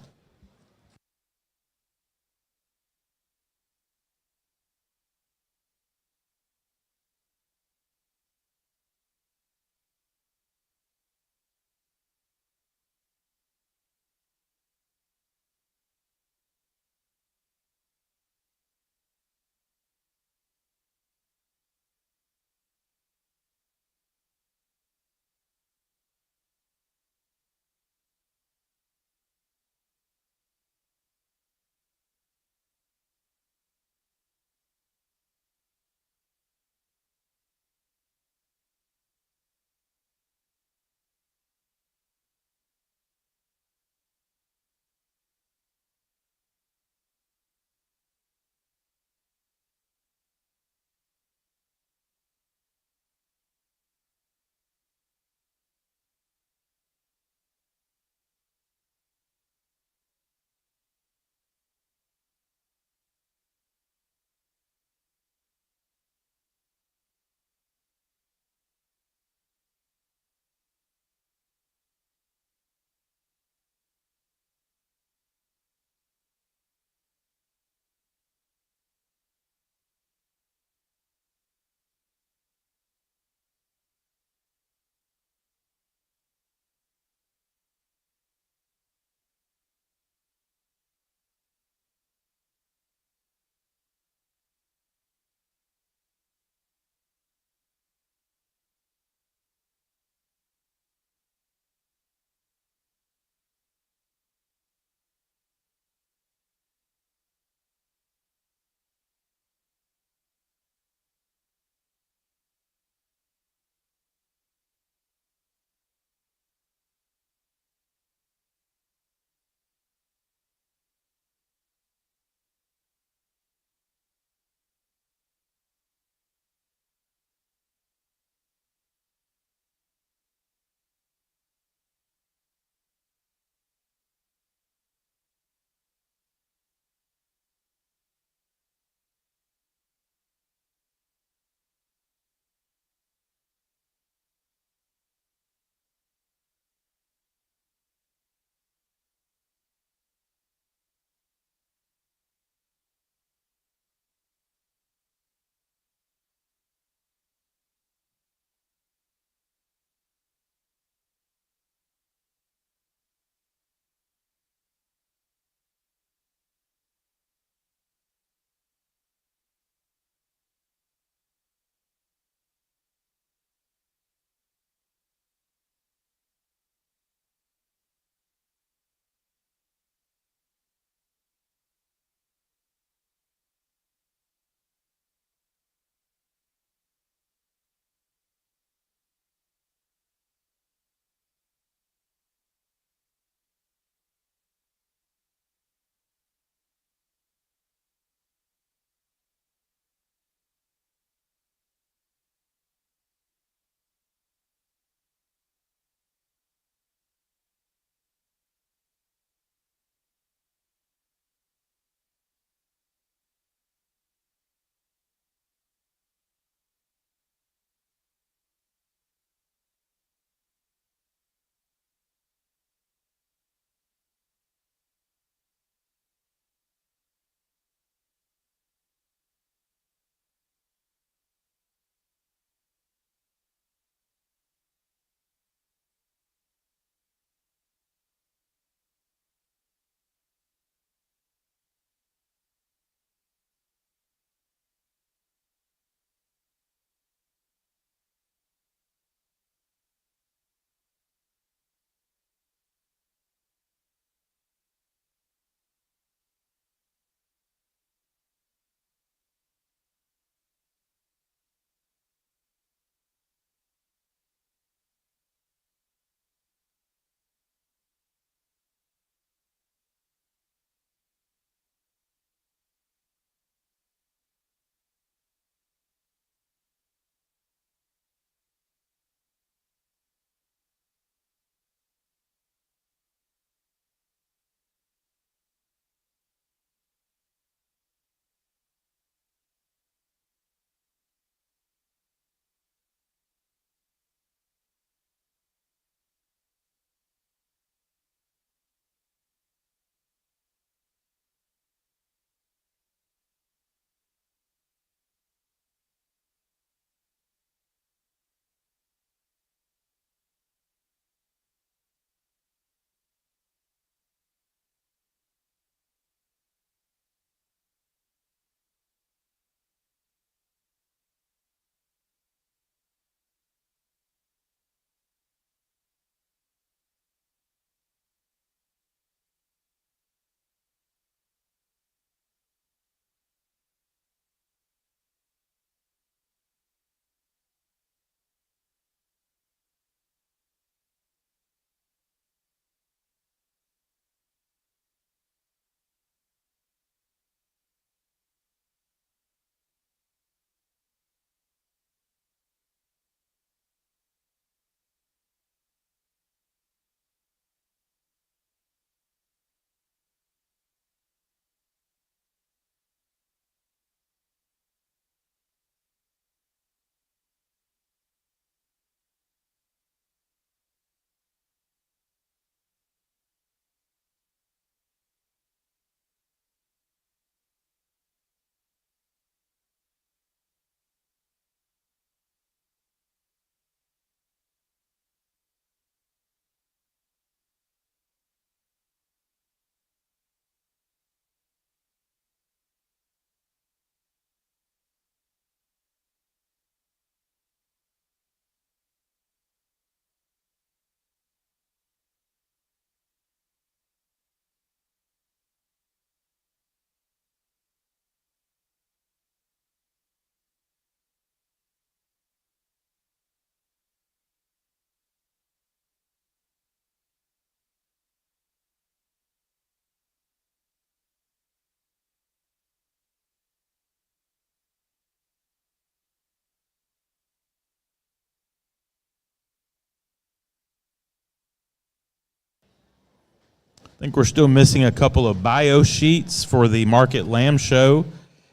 I think we're still missing a couple of bio sheets for the Market Lamb Show.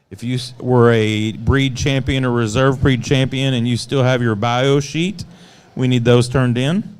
If you were a breed champion or reserve breed champion and you still have your bio sheet, we need those turned in.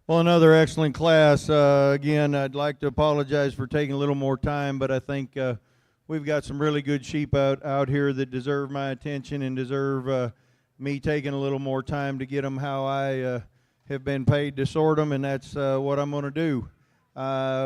Well, another excellent class. Again, I'd like to apologize for taking a little more time, but I think we've got some really good sheep out here that deserve my attention and deserve me taking a little more time to get them how I have been paid to sort them, and that's what I'm going to do.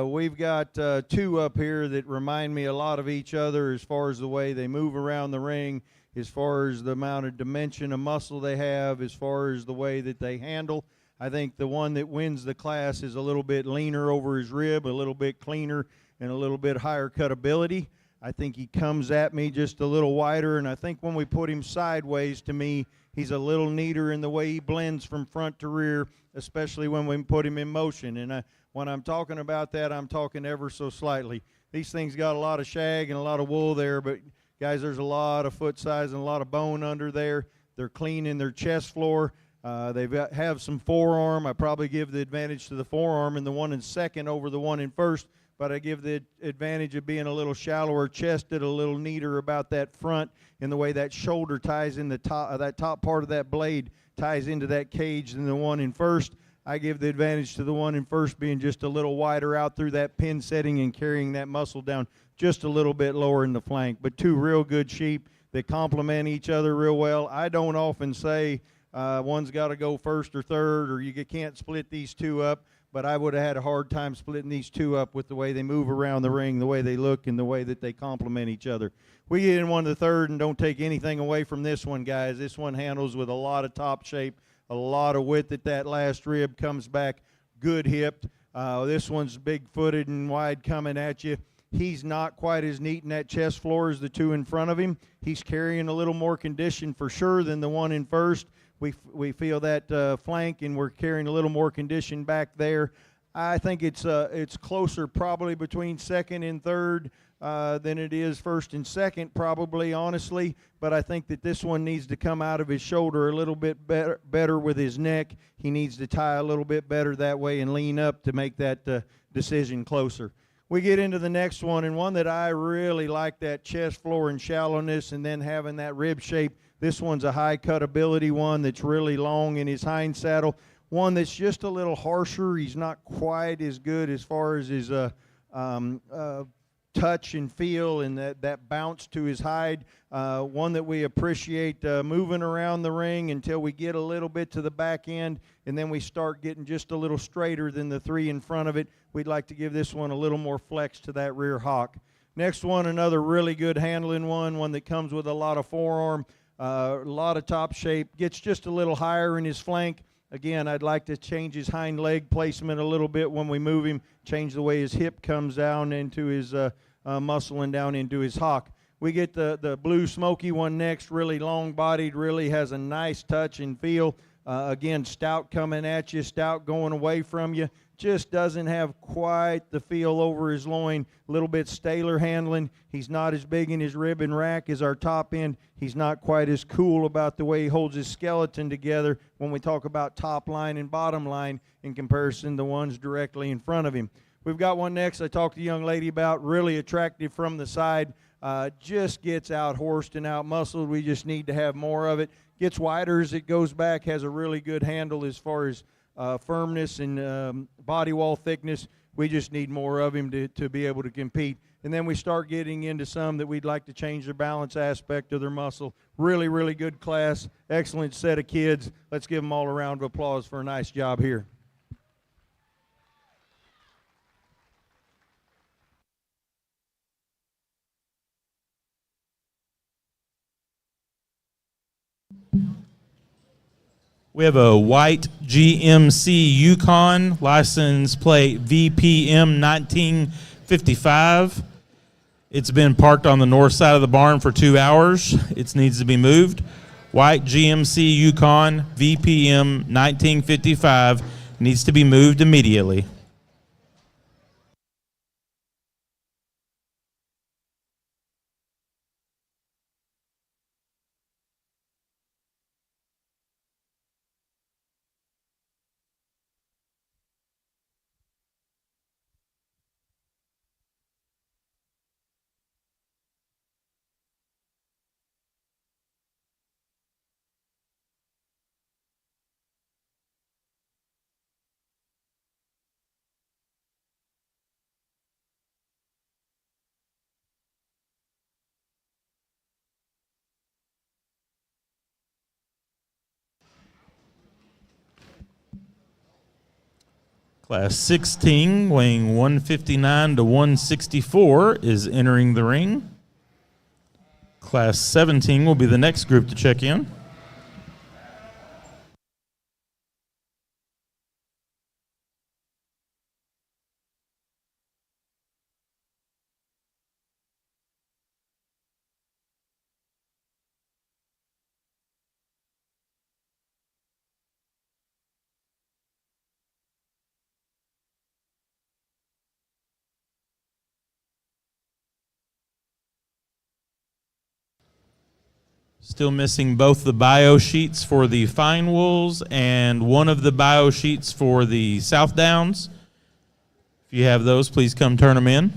We've got two up here that remind me a lot of each other as far as the way they move around the ring, as far as the amount of dimension of muscle they have, as far as the way that they handle. I think the one that wins the class is a little bit leaner over his rib, a little bit cleaner, and a little bit higher cutability. I think he comes at me just a little wider, and I think when we put him sideways, to me, he's a little neater in the way he blends from front to rear, especially when we put him in motion. And when I'm talking about that, I'm talking ever so slightly. These things got a lot of shag and a lot of wool there, but guys, there's a lot of foot size and a lot of bone under there. They're clean in their chest floor. Have some forearm. I probably give the advantage to the forearm and the one in second over the one in first, but I give the advantage of being a little shallower chested, a little neater about that front, and the way that shoulder ties in the top, that top part of that blade ties into that cage than the one in first. I give the advantage to the one in first being just a little wider out through that pin setting and carrying that muscle down just a little bit lower in the flank. But two real good sheep that complement each other real well. I don't often say one's got to go first or third, or you can't split these two up, but I would have had a hard time splitting these two up with the way they move around the ring, the way they look, and the way that they complement each other. We get in one to the third, and don't take anything away from this one, guys. This one handles with a lot of top shape, a lot of width at that last rib, comes back good hipped. This one's big-footed and wide coming at you. He's not quite as neat in that chest floor as the two in front of him. He's carrying a little more condition for sure than the one in first. We feel that flank, and we're carrying a little more condition back there. I think it's closer probably between second and third than it is first and second, probably, honestly. But I think that this one needs to come out of his shoulder a little bit better with his neck. He needs to tie a little bit better that way and lean up to make that decision closer. We get into the next one, and one that I really like, that chest floor and shallowness and then having that rib shape. This one's a high cutability one that's really long in his hind saddle. One that's just a little harsher. He's not quite as good as far as his touch and feel and that bounce to his hide. One that we appreciate moving around the ring until we get a little bit to the back end, and then we start getting just a little straighter than the three in front of it. We'd like to give this one a little more flex to that rear hock. Next one, another really good handling one that comes with a lot of forearm, a lot of top shape, gets just a little higher in his flank. Again, I'd like to change his hind leg placement a little bit when we move him, change the way his hip comes down into his muscle and down into his hock. We get the blue smoky one next, really long-bodied, really has a nice touch and feel. Again, stout coming at you, stout going away from you. Just doesn't have quite the feel over his loin. A little bit staler handling. He's not as big in his rib and rack as our top end. He's not quite as cool about the way he holds his skeleton together when we talk about top line and bottom line in comparison to the ones directly in front of him. We've got one next I talked to the young lady about, really attractive from the side. Just gets out-horsed and out-muscled. We just need to have more of it. Gets wider as it goes back, has a really good handle as far as firmness and body wall thickness. We just need more of him to be able to compete. And then we start getting into some that we'd like to change the balance aspect of their muscle. Really, really good class. Excellent set of kids. Let's give them all a round of applause for a nice job here. We have a white GMC Yukon, license plate VPM 1955. It's been parked on the north side of the barn for 2 hours. It needs to be moved. White GMC Yukon, VPM 1955, needs to be moved immediately. Class 16, weighing 159 to 164, is entering the ring. Class 17 will be the next group to check in. Still missing both the bio sheets for the Fine Wolves and one of the bio sheets for the South Downs. If you have those, please come turn them in.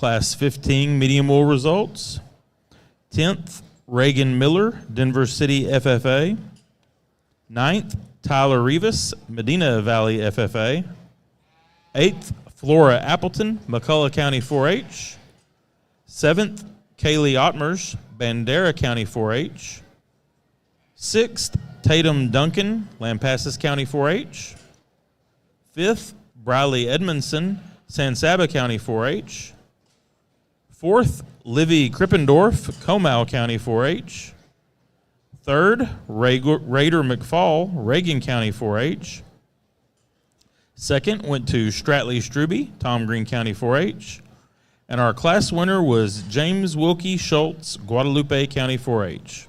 Class 15 medium wool results. 10th, Reagan Miller, Denver City FFA. 9th, Tyler Rivas, Medina Valley FFA. 8th, Flora Appleton, McCullough County 4-H. 7th, Kaylee Ottmers, Bandera County 4-H. 6th, Tatum Duncan, Lampasas County 4-H. 5th, Briley Edmondson, San Saba County 4-H. 4th, Livy Krippendorf, Comal County 4-H. 3rd, Raider McFall, Reagan County 4-H. 2nd went to Stratley Struby, Tom Green County 4-H. And our class winner was James Wilkie Schultz, Guadalupe County 4-H.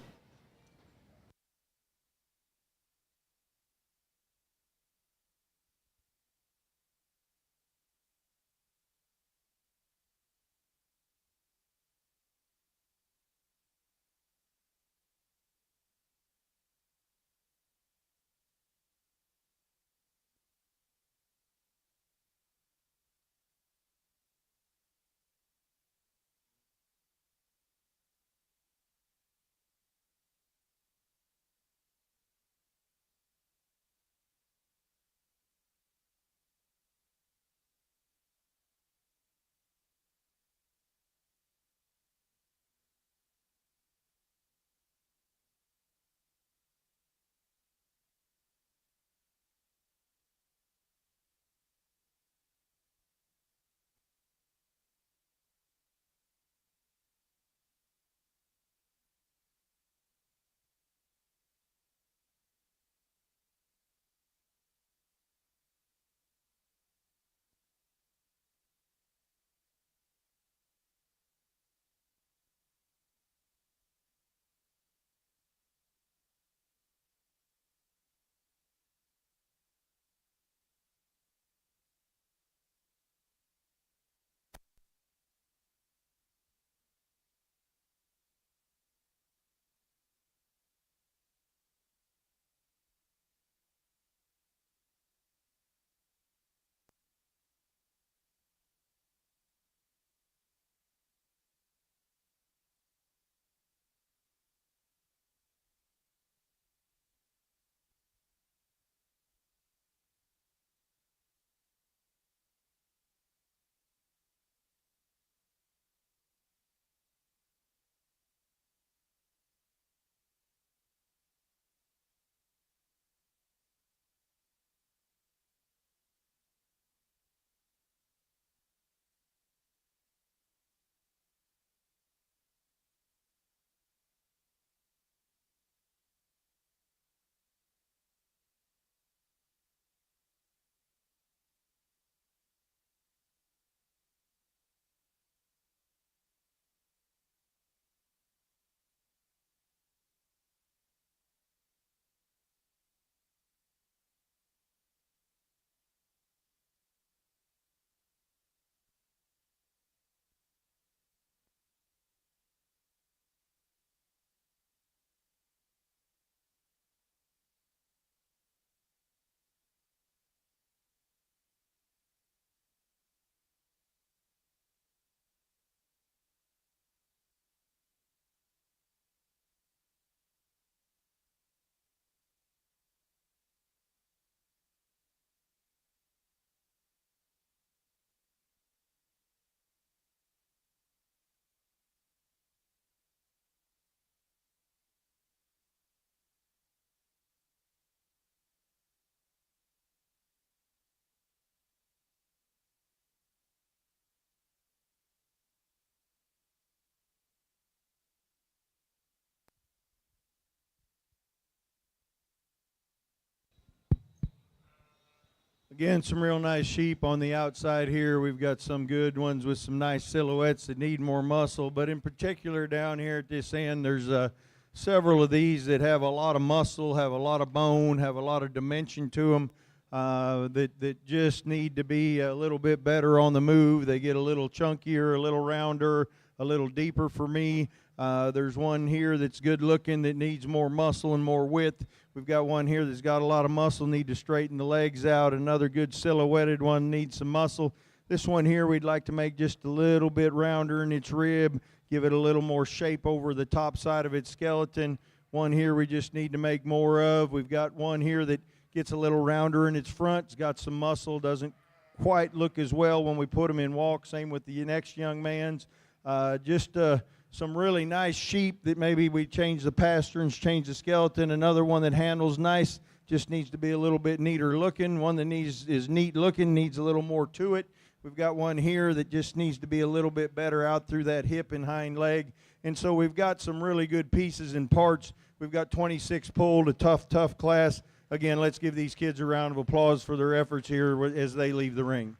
Again, some real nice sheep on the outside here. We've got some good ones with some nice silhouettes that need more muscle. But in particular down here at this end, there's several of these that have a lot of muscle, have a lot of bone, have a lot of dimension to them, that just need to be a little bit better on the move. They get a little chunkier, a little rounder, a little deeper for me. There's one here that's good looking that needs more muscle and more width. We've got one here that's got a lot of muscle, need to straighten the legs out. Another good silhouetted one needs some muscle. This one here we'd like to make just a little bit rounder in its rib, give it a little more shape over the top side of its skeleton. One here we just need to make more of. We've got one here that gets a little rounder in its front. It's got some muscle, doesn't quite look as well when we put them in walk. Same with the next young man's. Just some really nice sheep that maybe we change the pasterns, change the skeleton. Another one that handles nice, just needs to be a little bit neater looking. One that is neat looking, needs a little more to it. We've got one here that just needs to be a little bit better out through that hip and hind leg. And so we've got some really good pieces and parts. We've got 26 pulled, a tough class. Again, let's give these kids a round of applause for their efforts here as they leave the ring.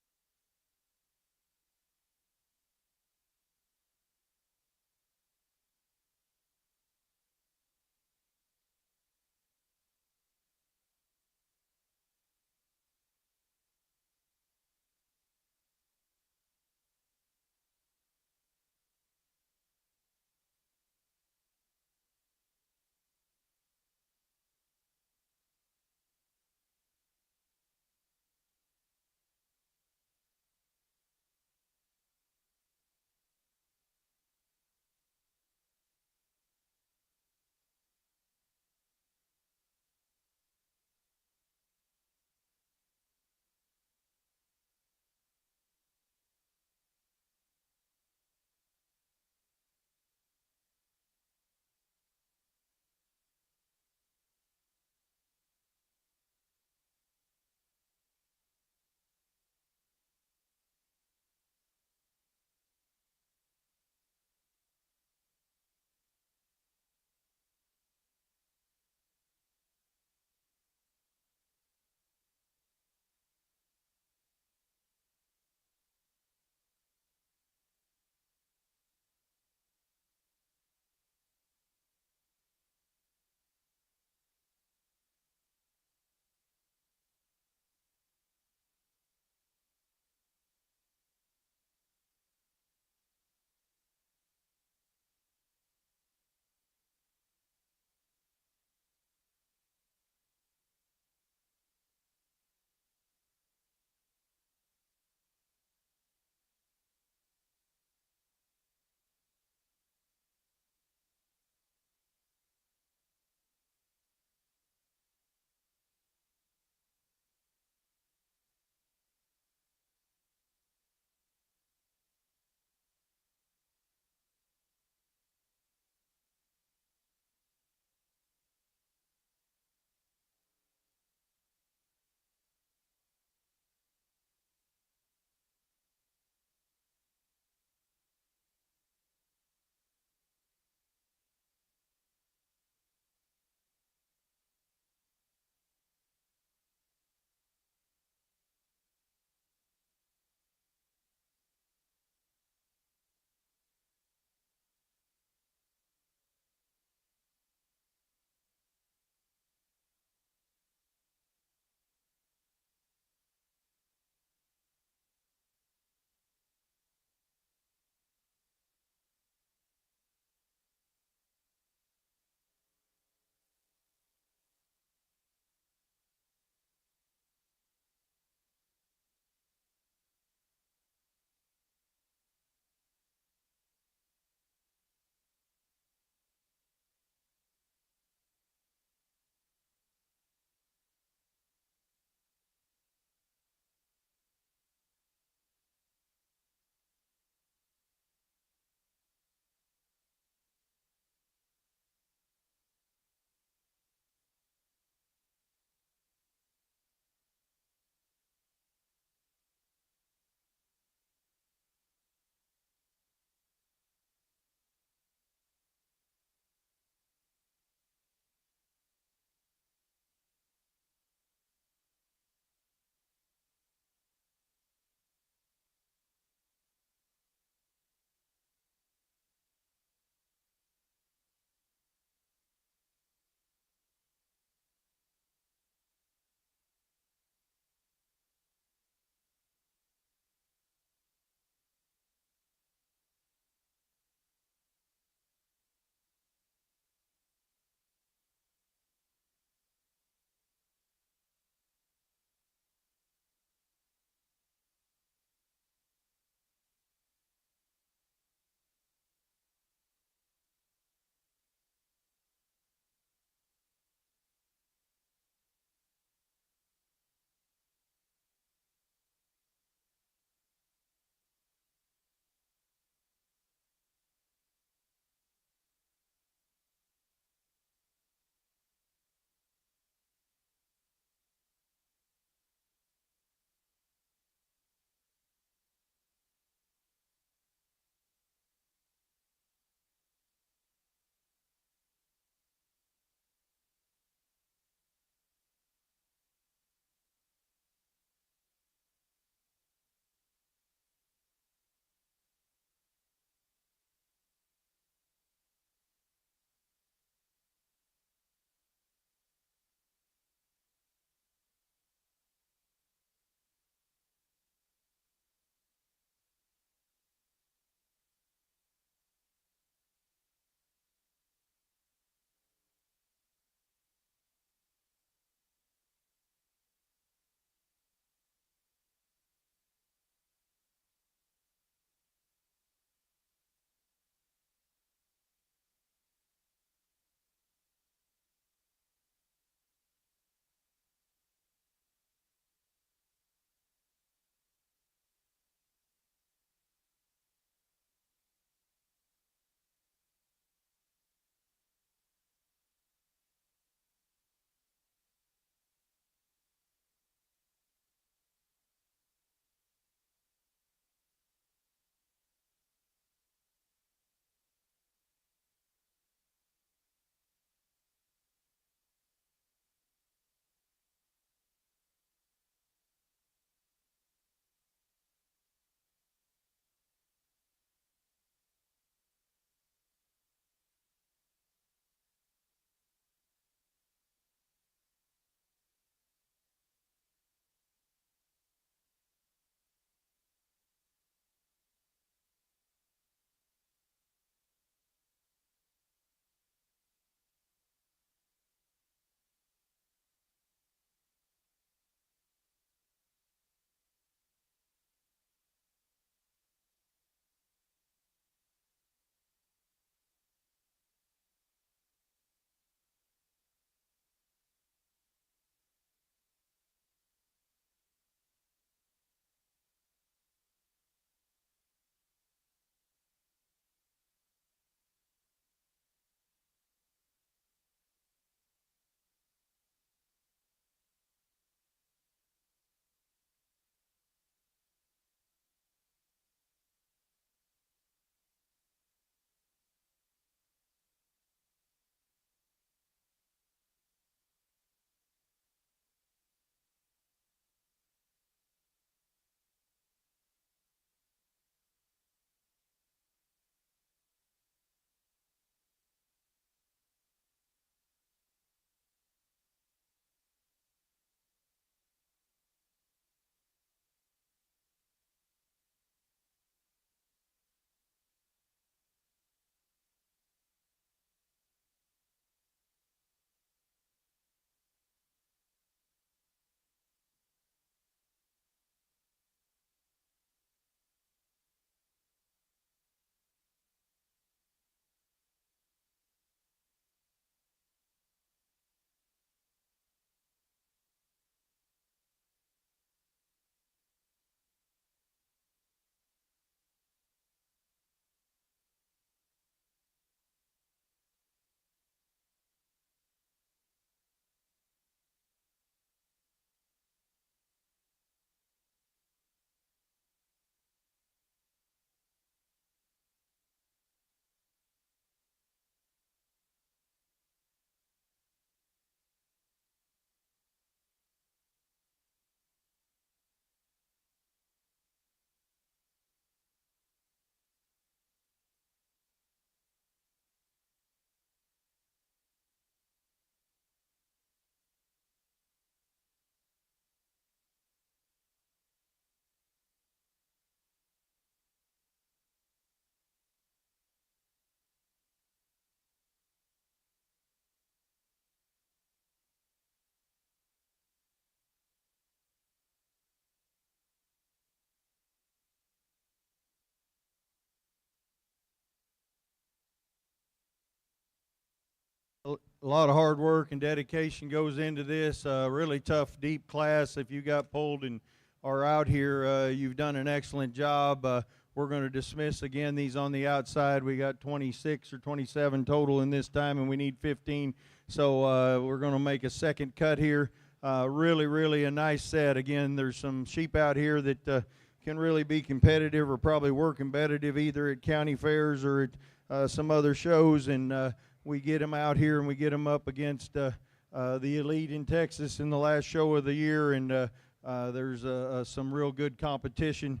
a lot of hard work and dedication goes into this. Really tough, deep class. If you got pulled and are out here, you've done an excellent job. We're going to dismiss again these on the outside. We got 26 or 27 total in this time, and we need 15. So we're going to make a second cut here. Really a nice set. Again, there's some sheep out here that can really be competitive or probably were competitive either at county fairs or at some other shows, and we get them out here and we get them up against the elite in Texas in the last show of the year, and there's some real good competition.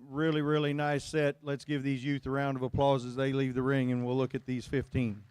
Really nice set. Let's give these youth a round of applause as they leave the ring, and we'll look at these 15.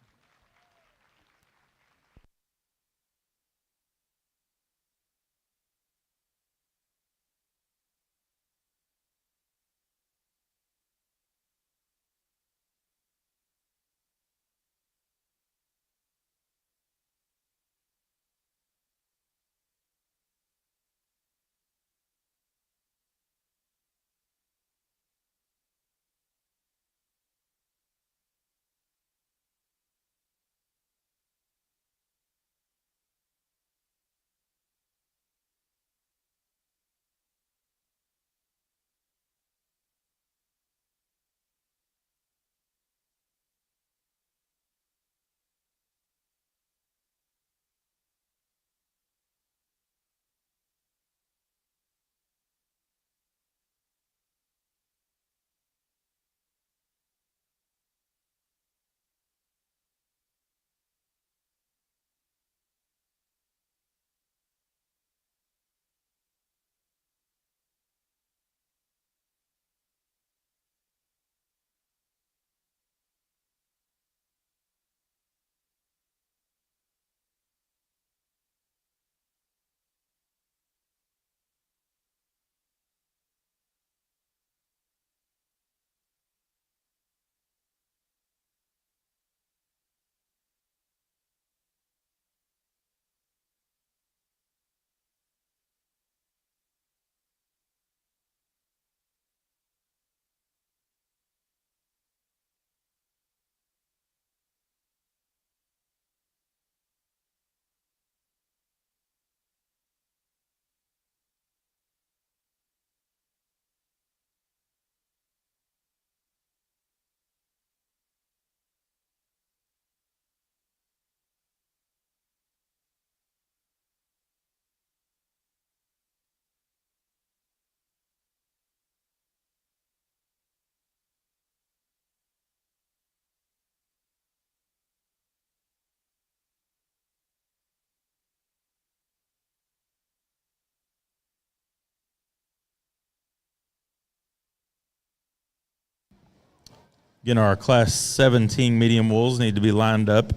Again, our Class 17 medium wolves need to be lined up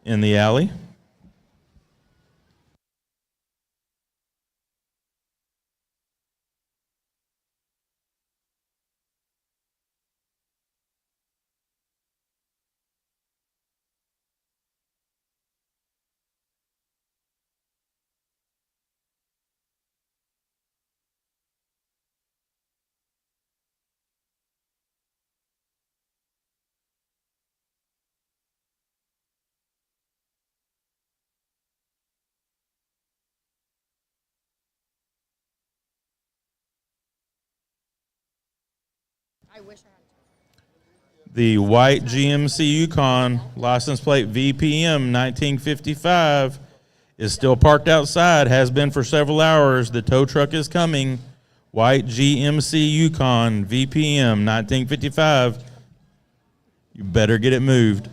in the alley. The white GMC Yukon license plate VPM 1955 is still parked outside, has been for several hours. The tow truck is coming. White GMC Yukon VPM 1955. You better get it moved.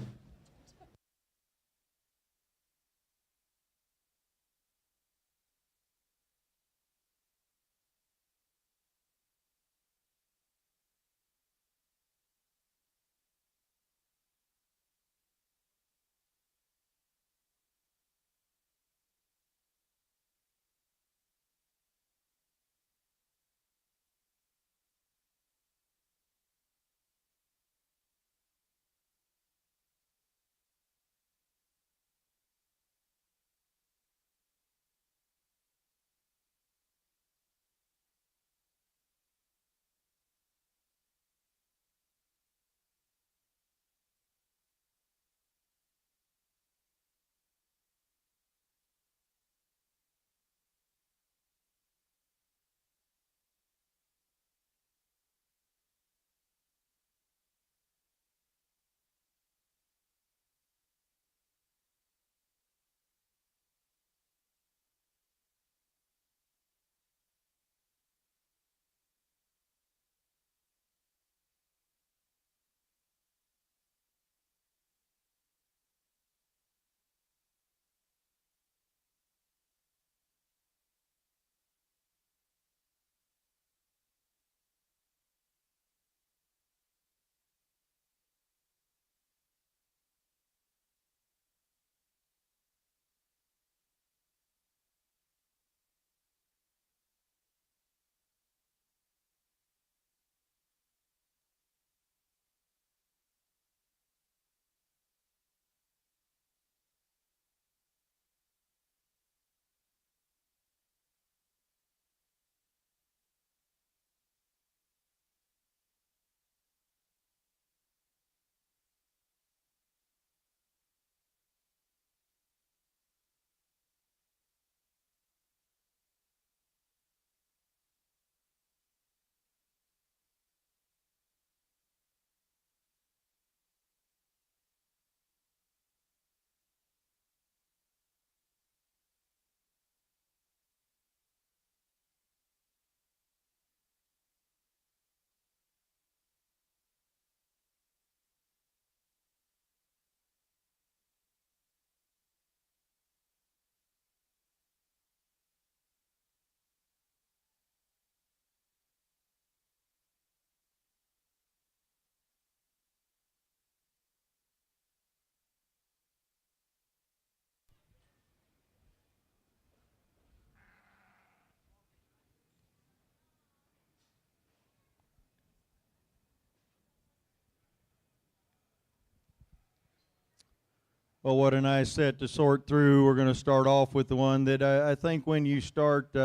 Well, what a nice set to sort through. We're going to start off with the one that I think when you start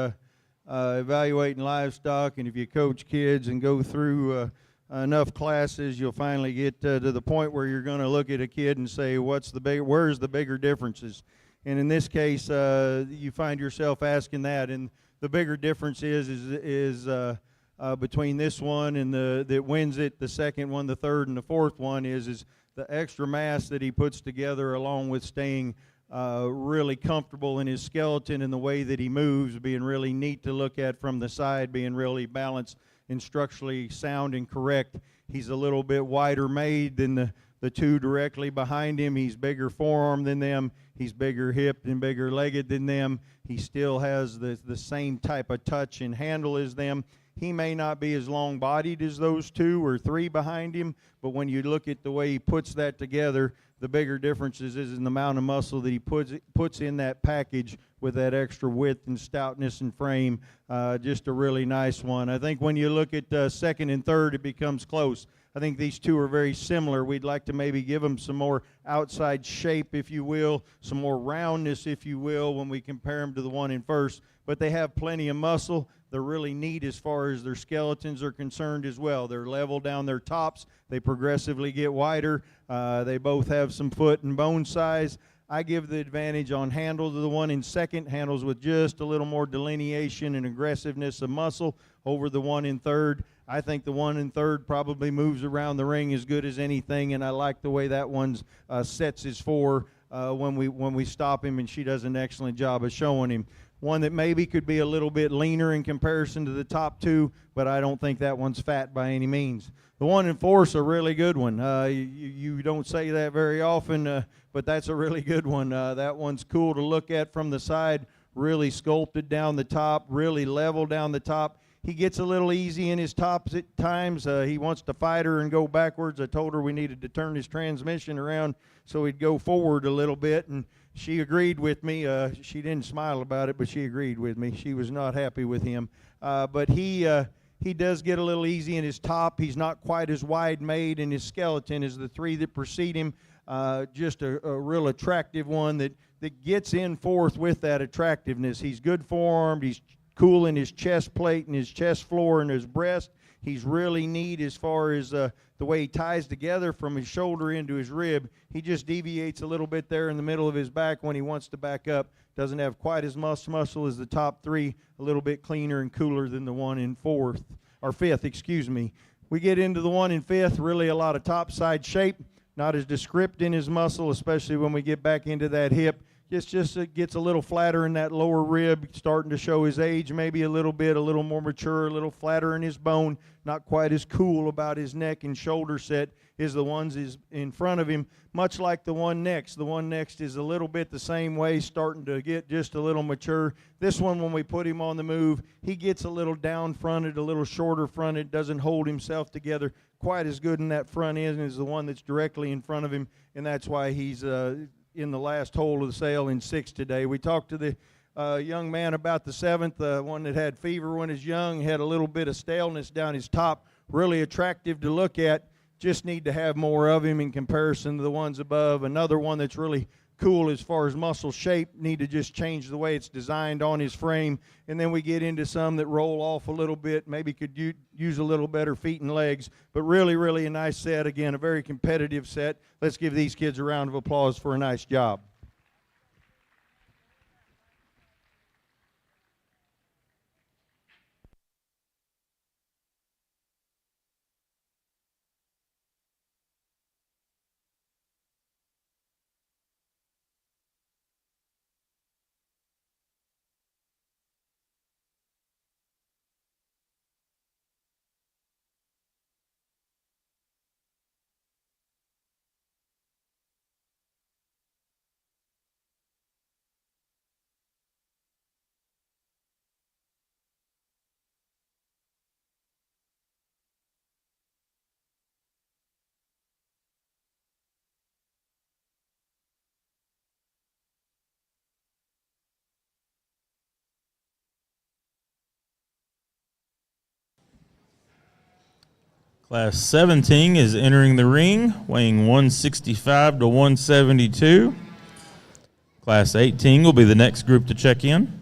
evaluating livestock, and if you coach kids and go through enough classes, you'll finally get to the point where you're going to look at a kid and say, where's the bigger differences? And in this case, you find yourself asking that, and the bigger difference is between this one and that wins it, the second one, the third, and the fourth one is the extra mass that he puts together, along with staying really comfortable in his skeleton and the way that he moves, being really neat to look at from the side, being really balanced and structurally sound and correct. He's a little bit wider made than the two directly behind him. He's bigger forearm than them. He's bigger hipped and bigger legged than them. He still has the same type of touch and handle as them. He may not be as long-bodied as those two or three behind him, but when you look at the way he puts that together, the bigger difference is in the amount of muscle that he puts in that package with that extra width and stoutness and frame. Just a really nice one. I think when you look at second and third, it becomes close. I think these two are very similar. We'd like to maybe give them some more outside shape, if you will, some more roundness, if you will, when we compare them to the one in first. But they have plenty of muscle. They're really neat as far as their skeletons are concerned as well. They're level down their tops. They progressively get wider. They both have some foot and bone size. I give the advantage on handle to the one in second, handles with just a little more delineation and aggressiveness of muscle over the one in third. I think the one in third probably moves around the ring as good as anything, and I like the way that one sets his fore when we stop him, and she does an excellent job of showing him. One that maybe could be a little bit leaner in comparison to the top two, but I don't think that one's fat by any means. The one in fourth's a really good one. You don't say that very often, but that's a really good one. That one's cool to look at from the side, really sculpted down the top, really level down the top. He gets a little easy in his tops at times. He wants to fight her and go backwards. I told her we needed to turn his transmission around so he'd go forward a little bit, and she agreed with me. She didn't smile about it, but she agreed with me. She was not happy with him. But he does get a little easy in his top. He's not quite as wide made in his skeleton as the three that precede him. Just a real attractive one that gets in fourth with that attractiveness. He's good forearmed. He's cool in his chest plate and his chest floor and his breast. He's really neat as far as the way he ties together from his shoulder into his rib. He just deviates a little bit there in the middle of his back when he wants to back up. Doesn't have quite as much muscle as the top three, a little bit cleaner and cooler than the one in fifth, excuse me. We get into the one in fifth, really a lot of top side shape, not as descript in his muscle, especially when we get back into that hip. Just gets a little flatter in that lower rib, starting to show his age maybe a little bit, a little more mature, a little flatter in his bone, not quite as cool about his neck and shoulder set as the ones is in front of him, much like the one next. The one next is a little bit the same way, starting to get just a little mature. This one, when we put him on the move, he gets a little down-fronted, a little shorter-fronted, doesn't hold himself together quite as good in that front end as the one that's directly in front of him, and that's why he's in the last hole of the sale in sixth today. We talked to the young man about the seventh, one that had fever when he was young, had a little bit of staleness down his top, really attractive to look at. Just need to have more of him in comparison to the ones above. Another one that's really cool as far as muscle shape, need to just change the way it's designed on his frame. And then we get into some that roll off a little bit, maybe could use a little better feet and legs. But really, really a nice set. Again, a very competitive set. Let's give these kids a round of applause for a nice job. Class 17 is entering the ring, weighing 165 to 172. Class 18 will be the next group to check in.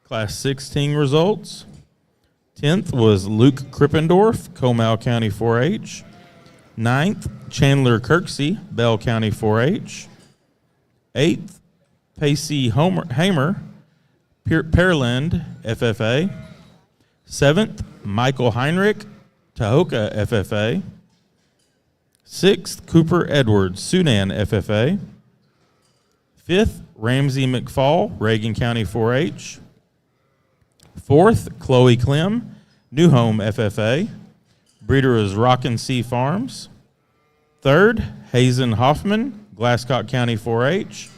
Class 16 results. 10th was Luke Krippendorf, Comal County 4-H. 9th, Chandler Kirksey, Bell County 4-H. 8th, Pacey Hamer, Pearland FFA. 7th, Michael Heinrich, Tahoka FFA. 6th, Cooper Edwards, Sudan FFA. 5th, Ramsey McFall, Reagan County 4-H. 4th, Chloe Clem, New Home FFA. Breeder is Rockin' Sea Farms. 3rd, Hazen Hoffman, Glasscock County 4-H.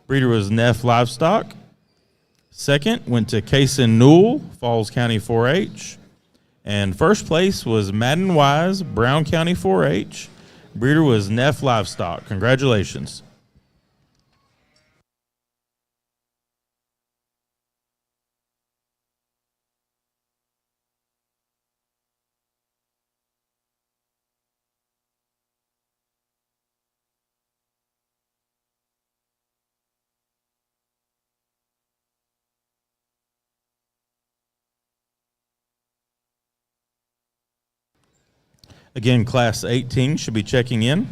Breeder was Neff Livestock. 2nd went to Kaysen Newell, Falls County 4-H. And first place was Madden Wise, Brown County 4-H. Breeder was Neff Livestock. Congratulations. Again, Class 18 should be checking in.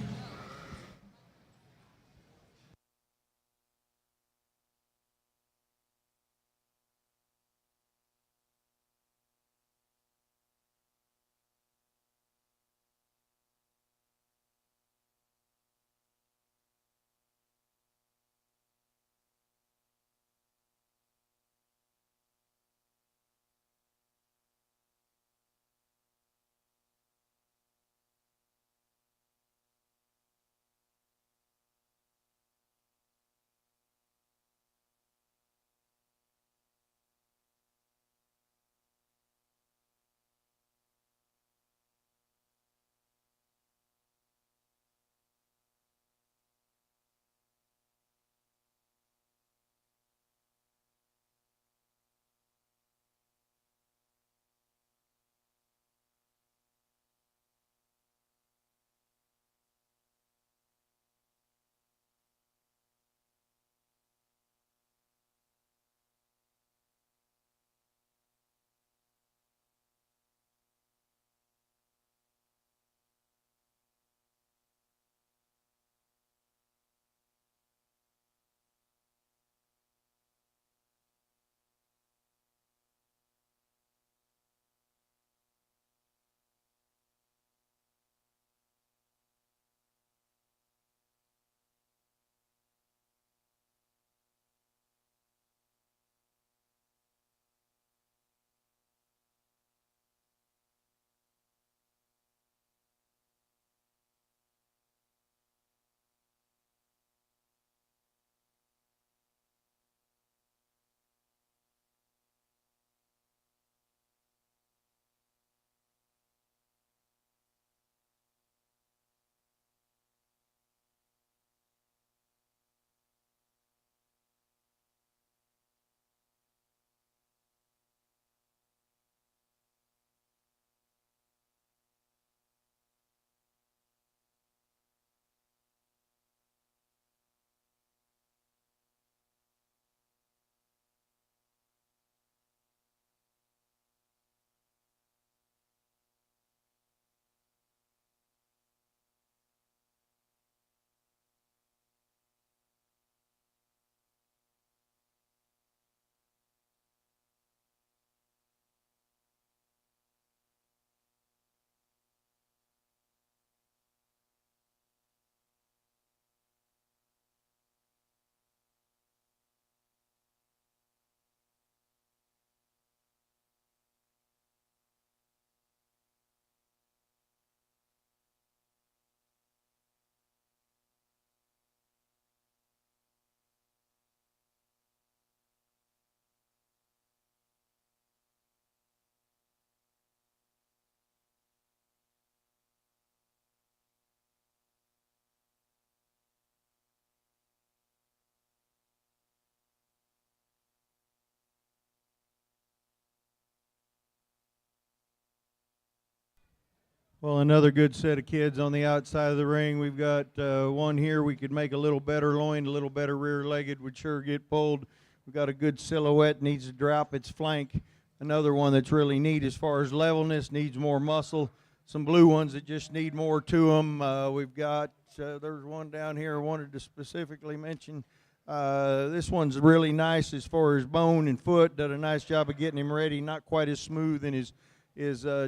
Well, another good set of kids on the outside of the ring. We've got one here we could make a little better loined, a little better rear-legged, would sure get pulled. We've got a good silhouette, needs to drop its flank. Another one that's really neat as far as levelness, needs more muscle. Some blue ones that just need more to them. We've got, there's one down here I wanted to specifically mention. This one's really nice as far as bone and foot. Did a nice job of getting him ready. Not quite as smooth in his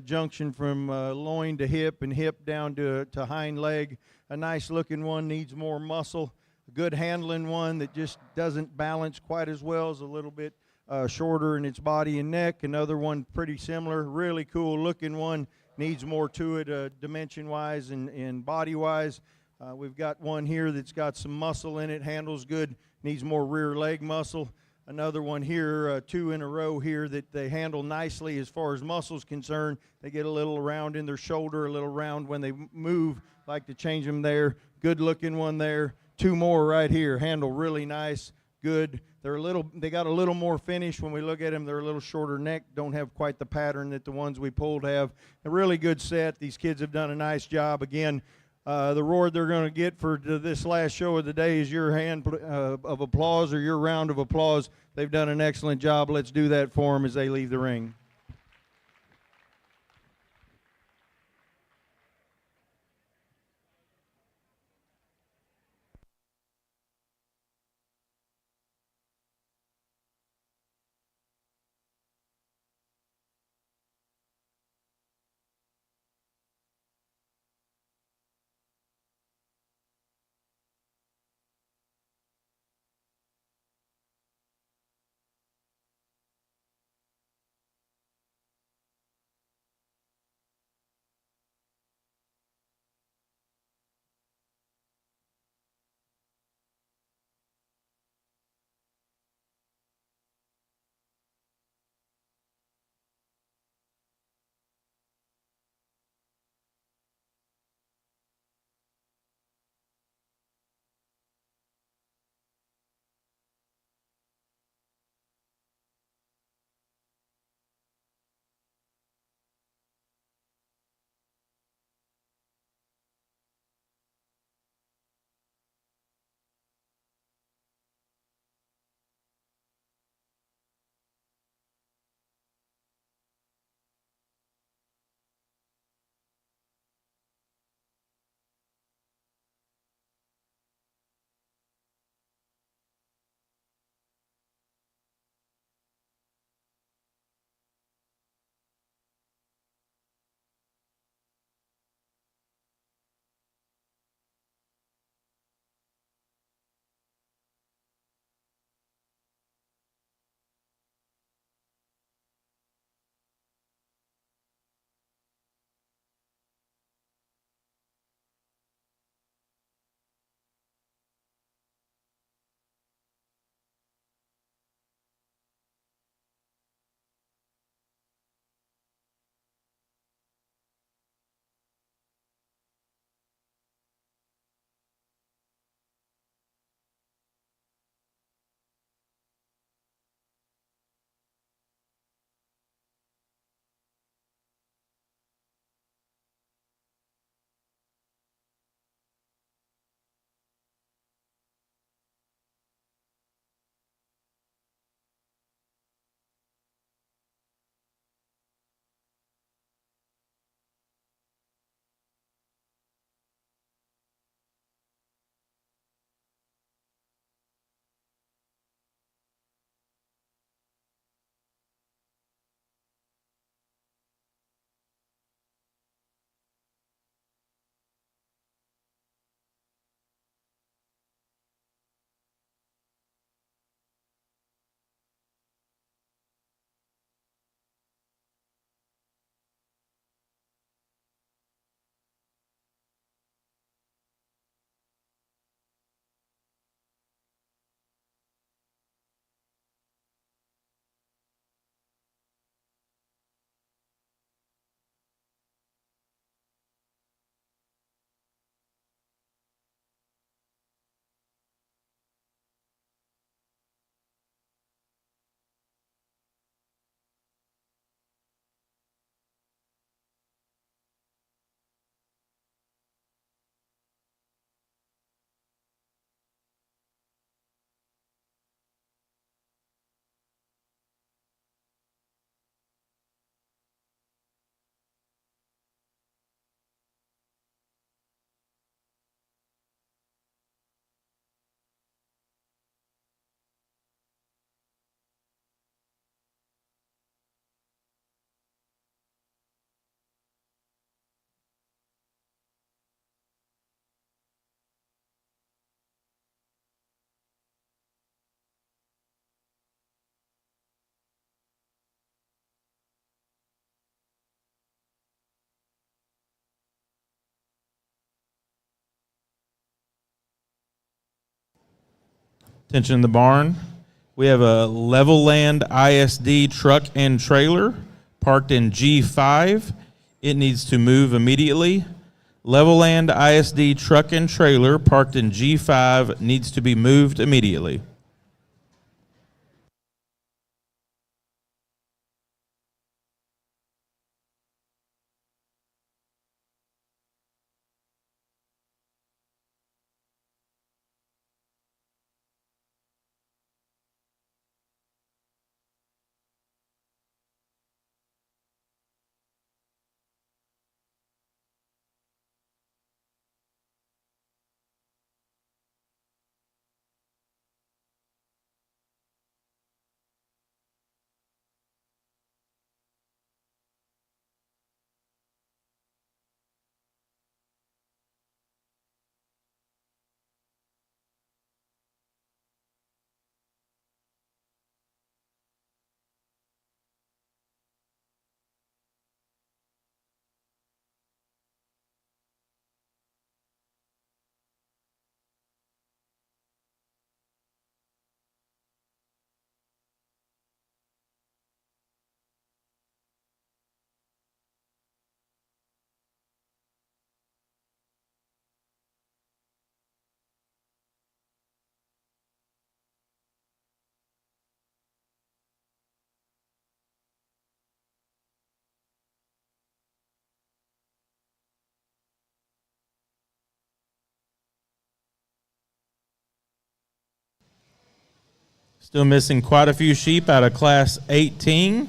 junction from loin to hip and hip down to hind leg. A nice looking one, needs more muscle. A good handling one that just doesn't balance quite as well, is a little bit shorter in its body and neck. Another one pretty similar, really cool looking one, needs more to it dimension wise and body wise. We've got one here that's got some muscle in it, handles good, needs more rear leg muscle. Another one here, two in a row here that they handle nicely as far as muscles concerned. They get a little round in their shoulder, a little round when they move. Like to change them there. Good looking one there. Two more right here, handle really nice, good. They got a little more finish when we look at them. They're a little shorter neck, don't have quite the pattern that the ones we pulled have. A really good set. These kids have done a nice job. Again, the reward they're going to get for this last show of the day is your hand of applause or your round of applause. They've done an excellent job. Let's do that for them as they leave the ring. Attention in the barn. We have a Level Land ISD truck and trailer parked in G5. It needs to move immediately. Level Land ISD truck and trailer parked in G5 needs to be moved immediately. Still missing quite a few sheep out of Class 18.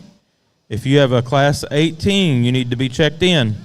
If you have a Class 18, you need to be checked in.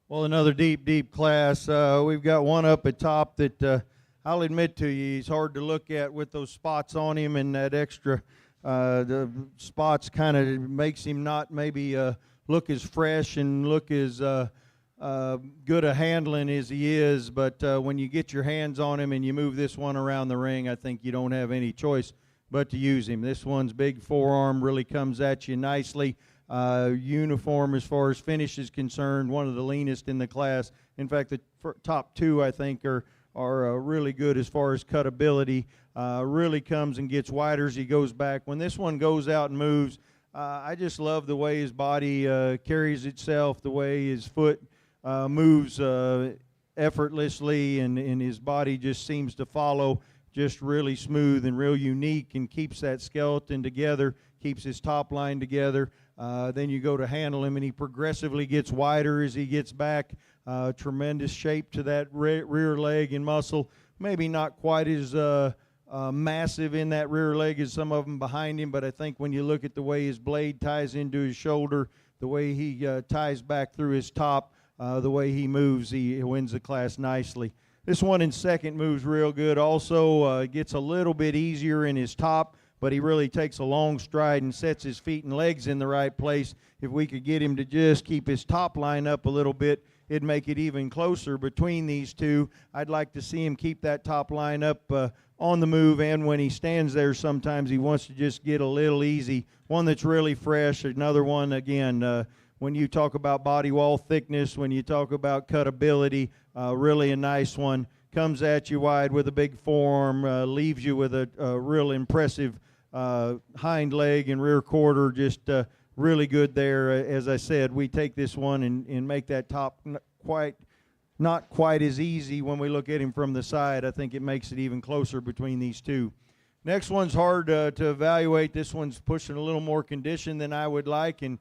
Well, another deep class. We've got one up at top that I'll admit to you, he's hard to look at with those spots on him and that extra. The spots kind of makes him not maybe look as fresh and look as good a handling as he is. But when you get your hands on him and you move this one around the ring, I think you don't have any choice but to use him. This one's big forearm really comes at you nicely. Uniform as far as finish is concerned, one of the leanest in the class. In fact, the top two I think are really good as far as cutability. Really comes and gets wider as he goes back. When this one goes out and moves, I just love the way his body carries itself, the way his foot moves effortlessly, and his body just seems to follow just really smooth and real unique, and keeps that skeleton together, keeps his top line together. Then you go to handle him, and he progressively gets wider as he gets back. Tremendous shape to that rear leg and muscle. Maybe not quite as massive in that rear leg as some of them behind him, but I think when you look at the way his blade ties into his shoulder, the way he ties back through his top, the way he moves, he wins the class nicely. This one in second moves real good. Also gets a little bit easier in his top, but he really takes a long stride and sets his feet and legs in the right place. If we could get him to just keep his top line up a little bit, it'd make it even closer between these two. I'd like to see him keep that top line up on the move, and when he stands there, sometimes he wants to just get a little easy. One that's really fresh. Another one, again, when you talk about body wall thickness, when you talk about cutability, really a nice one. Comes at you wide with a big forearm, leaves you with a real impressive hind leg and rear quarter, just really good there. As I said, we take this one and make that top not quite as easy when we look at him from the side. I think it makes it even closer between these two. Next one's hard to evaluate. This one's pushing a little more condition than I would like, and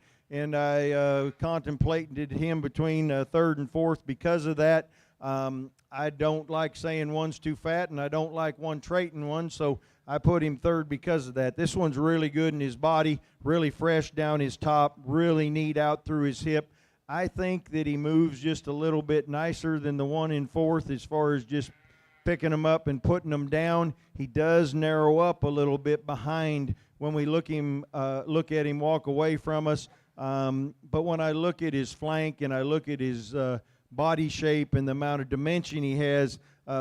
I contemplated him between third and fourth because of that. I don't like saying one's too fat, and I don't like one traiting one, so I put him third because of that. This one's really good in his body, really fresh down his top, really neat out through his hip. I think that he moves just a little bit nicer than the one in fourth as far as just picking him up and putting him down. He does narrow up a little bit behind when we look at him walk away from us. But when I look at his flank and I look at his body shape and the amount of dimension he has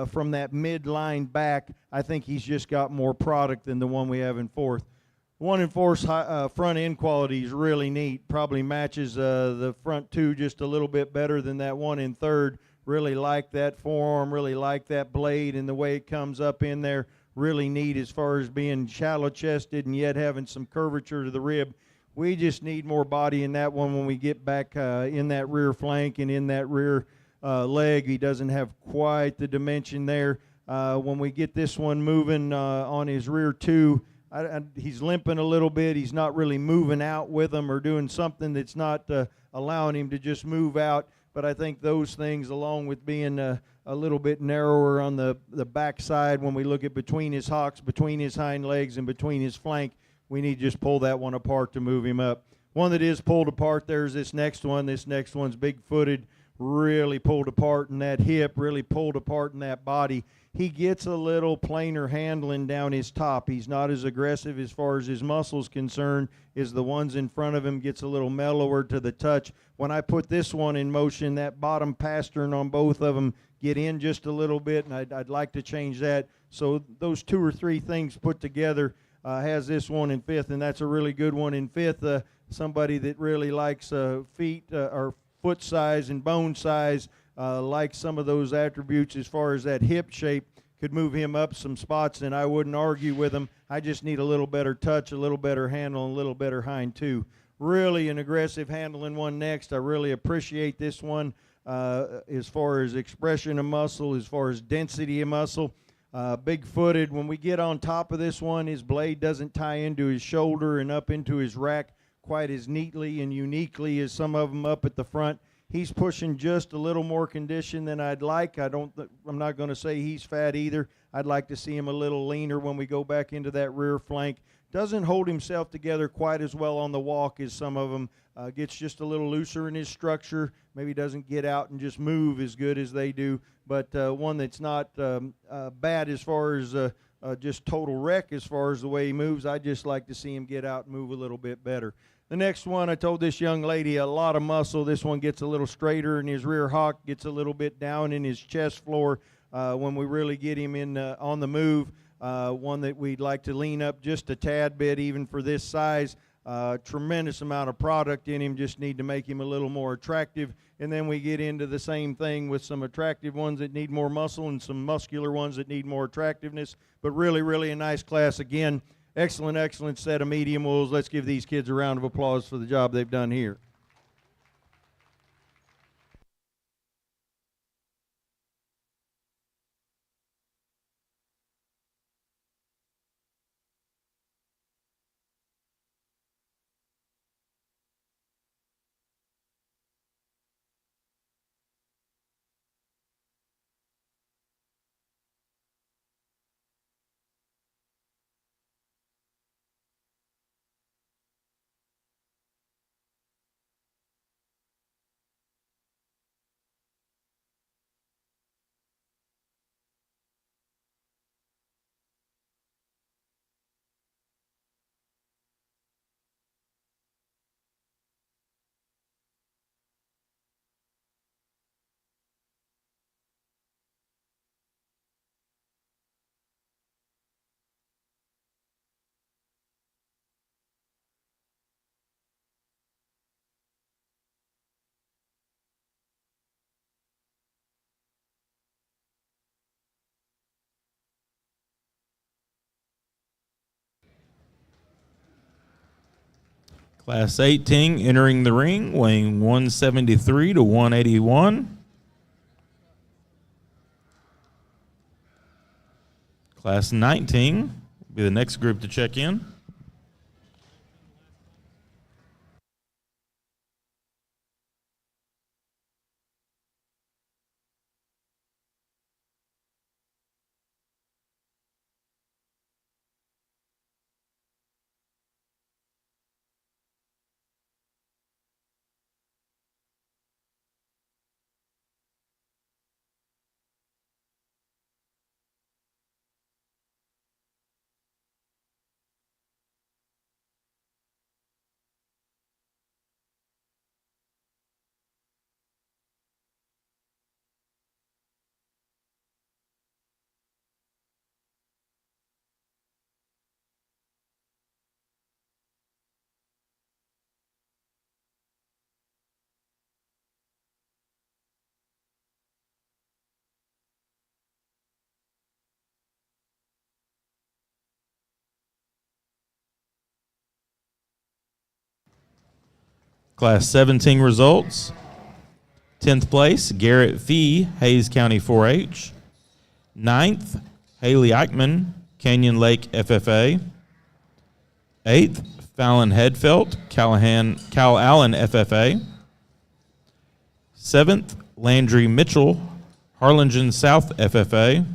from that midline back, I think he's just got more product than the one we have in fourth. One in fourth's front end quality is really neat. Probably matches the front two just a little bit better than that one in third. Really like that forearm, really like that blade and the way it comes up in there. Really neat as far as being shallow chested and yet having some curvature to the rib. We just need more body in that one when we get back in that rear flank and in that rear leg. He doesn't have quite the dimension there. When we get this one moving on his rear two, he's limping a little bit. He's not really moving out with him or doing something that's not allowing him to just move out. But I think those things, along with being a little bit narrower on the backside, when we look at between his hocks, between his hind legs, and between his flank, we need to just pull that one apart to move him up. One that is pulled apart there is this next one. This next one's big-footed, really pulled apart in that hip, really pulled apart in that body. He gets a little plainer handling down his top. He's not as aggressive as far as his muscles concerned as the ones in front of him. Gets a little mellower to the touch. When I put this one in motion, that bottom pastern on both of them get in just a little bit, and I'd like to change that. So those two or three things put together has this one in fifth, and that's a really good one in fifth. Somebody that really likes feet or foot size and bone size, likes some of those attributes as far as that hip shape, could move him up some spots, and I wouldn't argue with him. I just need a little better touch, a little better handle, and a little better hind two. Really an aggressive handling one next. I really appreciate this one as far as expression of muscle, as far as density of muscle. Big-footed. When we get on top of this one, his blade doesn't tie into his shoulder and up into his rack quite as neatly and uniquely as some of them up at the front. He's pushing just a little more condition than I'd like. I'm not going to say he's fat either. I'd like to see him a little leaner when we go back into that rear flank doesn't hold himself together quite as well on the walk as some of them. Gets just a little looser in his structure. Maybe doesn't get out and just move as good as they do. But one that's not bad as far as just total wreck as far as the way he moves. I just like to see him get out and move a little bit better. The next one, I told this young lady, a lot of muscle. This one gets a little straighter, and his rear hock gets a little bit down in his chest floor when we really get him in on the move. One that we'd like to lean up just a tad bit, even for this size. Tremendous amount of product in him, just need to make him a little more attractive. And then we get into the same thing with some attractive ones that need more muscle and some muscular ones that need more attractiveness. But really, really a nice class. Again, excellent set of medium wools. Let's give these kids a round of applause for the job they've done here. Class 18 entering the ring, weighing 173 to 181. Class 19 will be the next group to check in. Class 17 results. 10th place, Garrett Fee, Hayes County 4-H. 9th, Haley Eichman, Canyon Lake FFA. 8th, Fallon Headfelt, Cal Allen FFA. 7th, Landry Mitchell, Harlingen South FFA.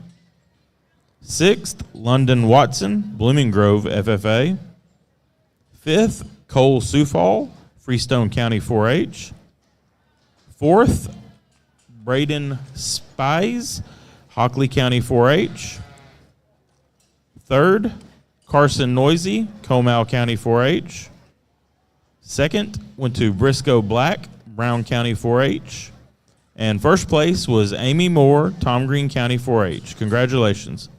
6th, London Watson, Blooming Grove FFA. 5th, Cole Sufall, Freestone County 4-H. 4th, Braden Spies, Hockley County 4-H. 3rd, Carson Noisy, Comal County 4-H. 2nd went to Briscoe Black, Brown County 4-H. And first place was Amy Moore, Tom Green County 4-H. Congratulations.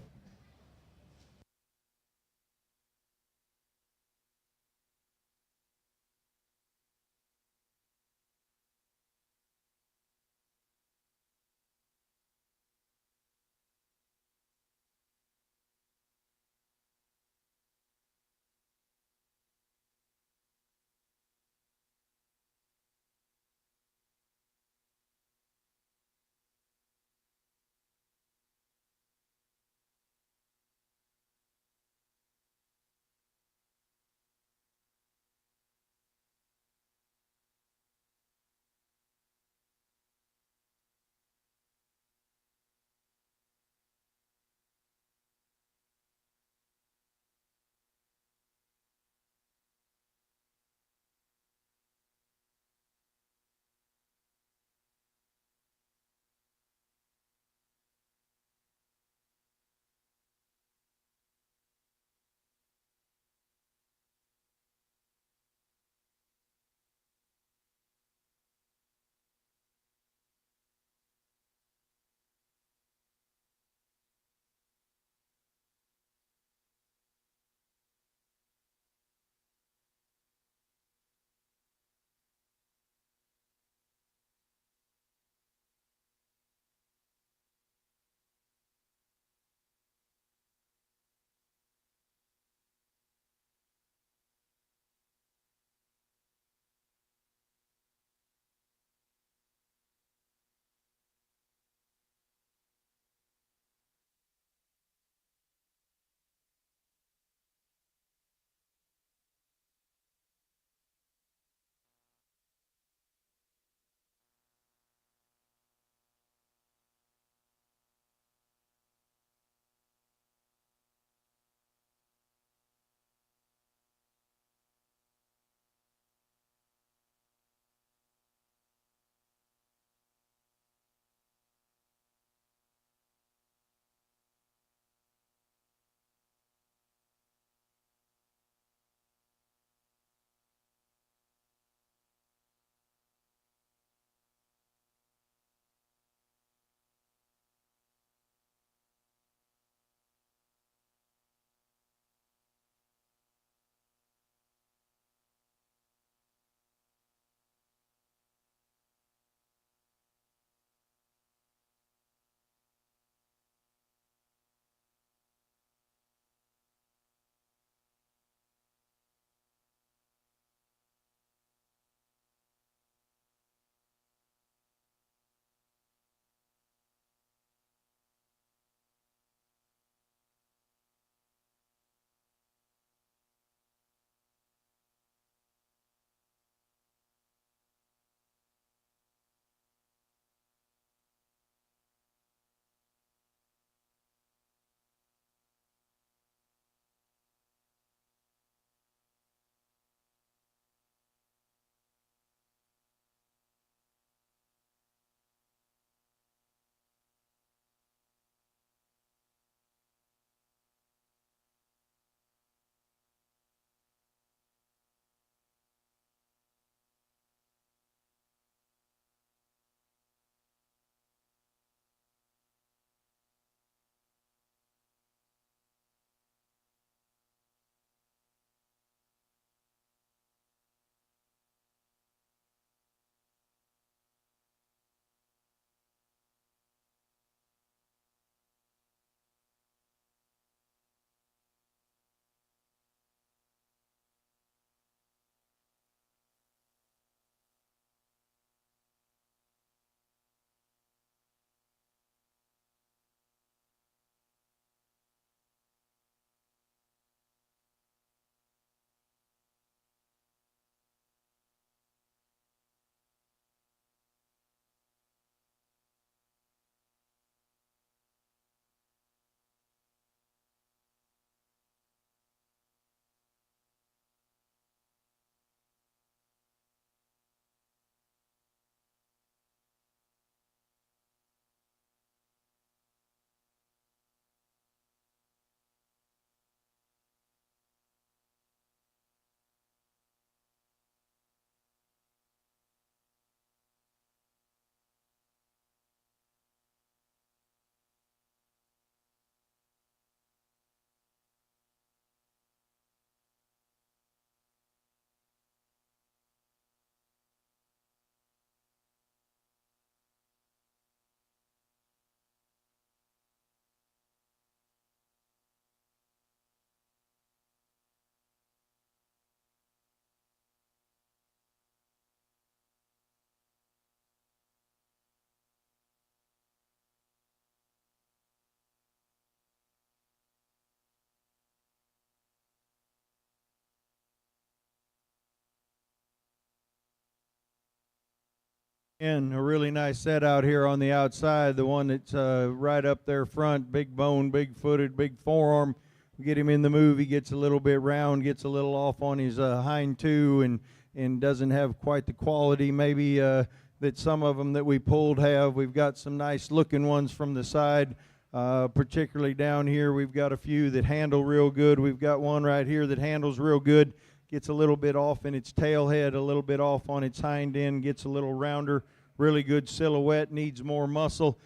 And a really nice set out here on the outside, the one that's right up there front, big bone, big footed, big forearm. Get him in the move, he gets a little bit round, gets a little off on his hind two, and doesn't have quite the quality maybe that some of them that we pulled have. We've got some nice looking ones from the side, particularly down here. We've got a few that handle real good. We've got one right here that handles real good. Gets a little bit off in its tail head, a little bit off on its hind end, gets a little rounder, really good silhouette, needs more muscle.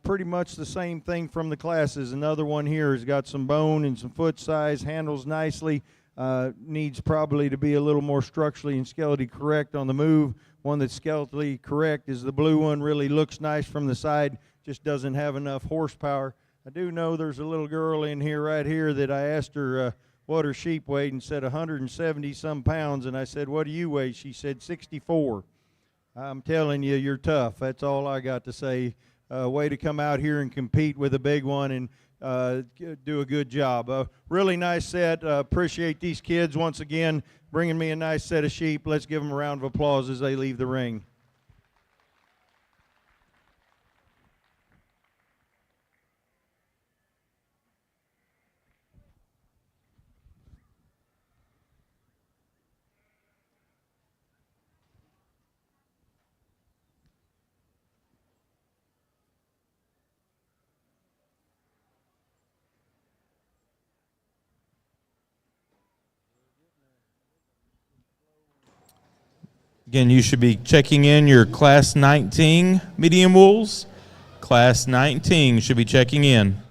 Pretty much the same thing from the classes. Another one here has got some bone and some foot size, handles nicely, needs probably to be a little more structurally and skeletally correct on the move. One that's skeletally correct is the blue one, really looks nice from the side, just doesn't have enough horsepower. I do know there's a little girl in here right here that I asked her what her sheep weighed and said 170 some pounds, and I said, what do you weigh? She said 64. I'm telling you, you're tough. That's all I got to say. Way to come out here and compete with a big one and do a good job. Really nice set. Appreciate these kids once again bringing me a nice set of sheep. Let's give them a round of applause as they leave the ring. Again, you should be checking in your Class 19 medium wools. Class 19 should be checking in.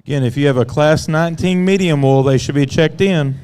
Again, if you have a Class 19 medium wool, they should be checked in.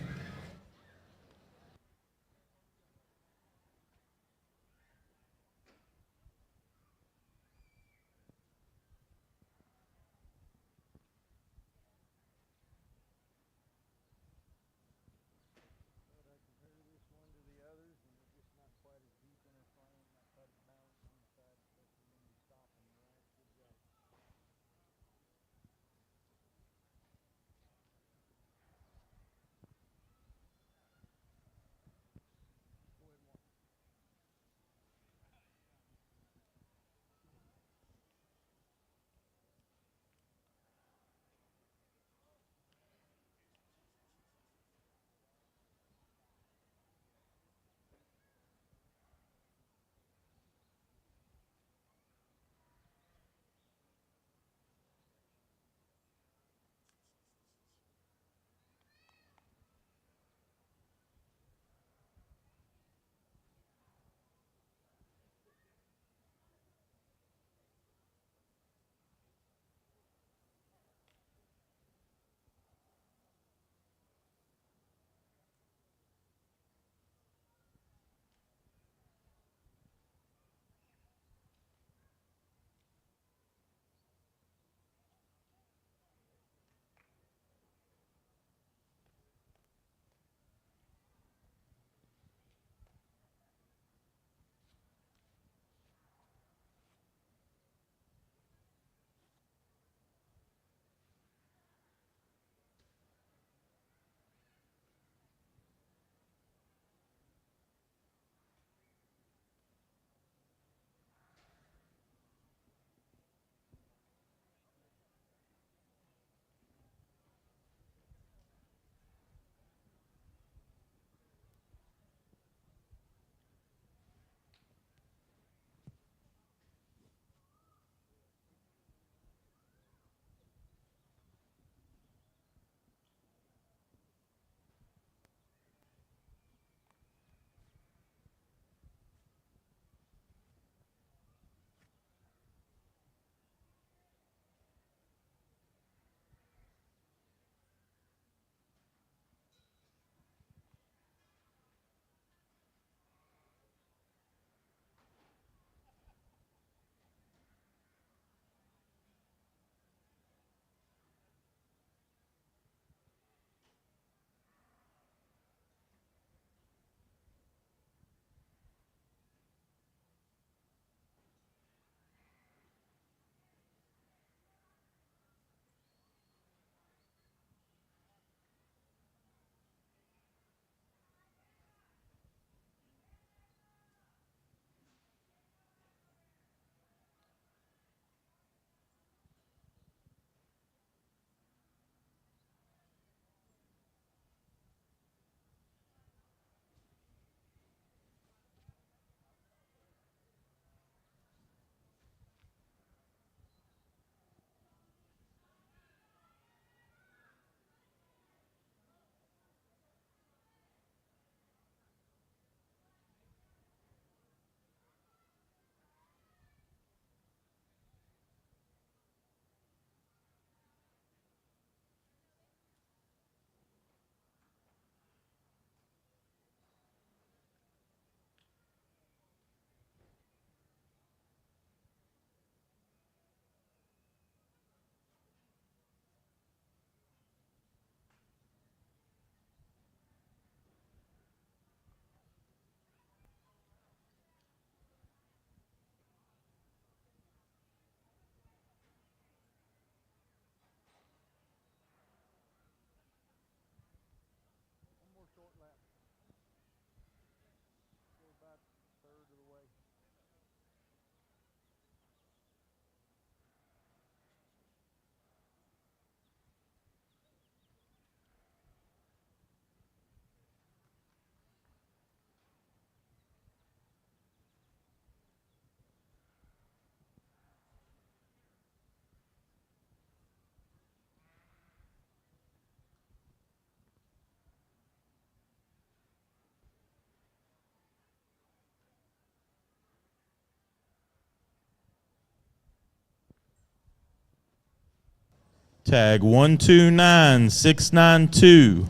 Tag 129692.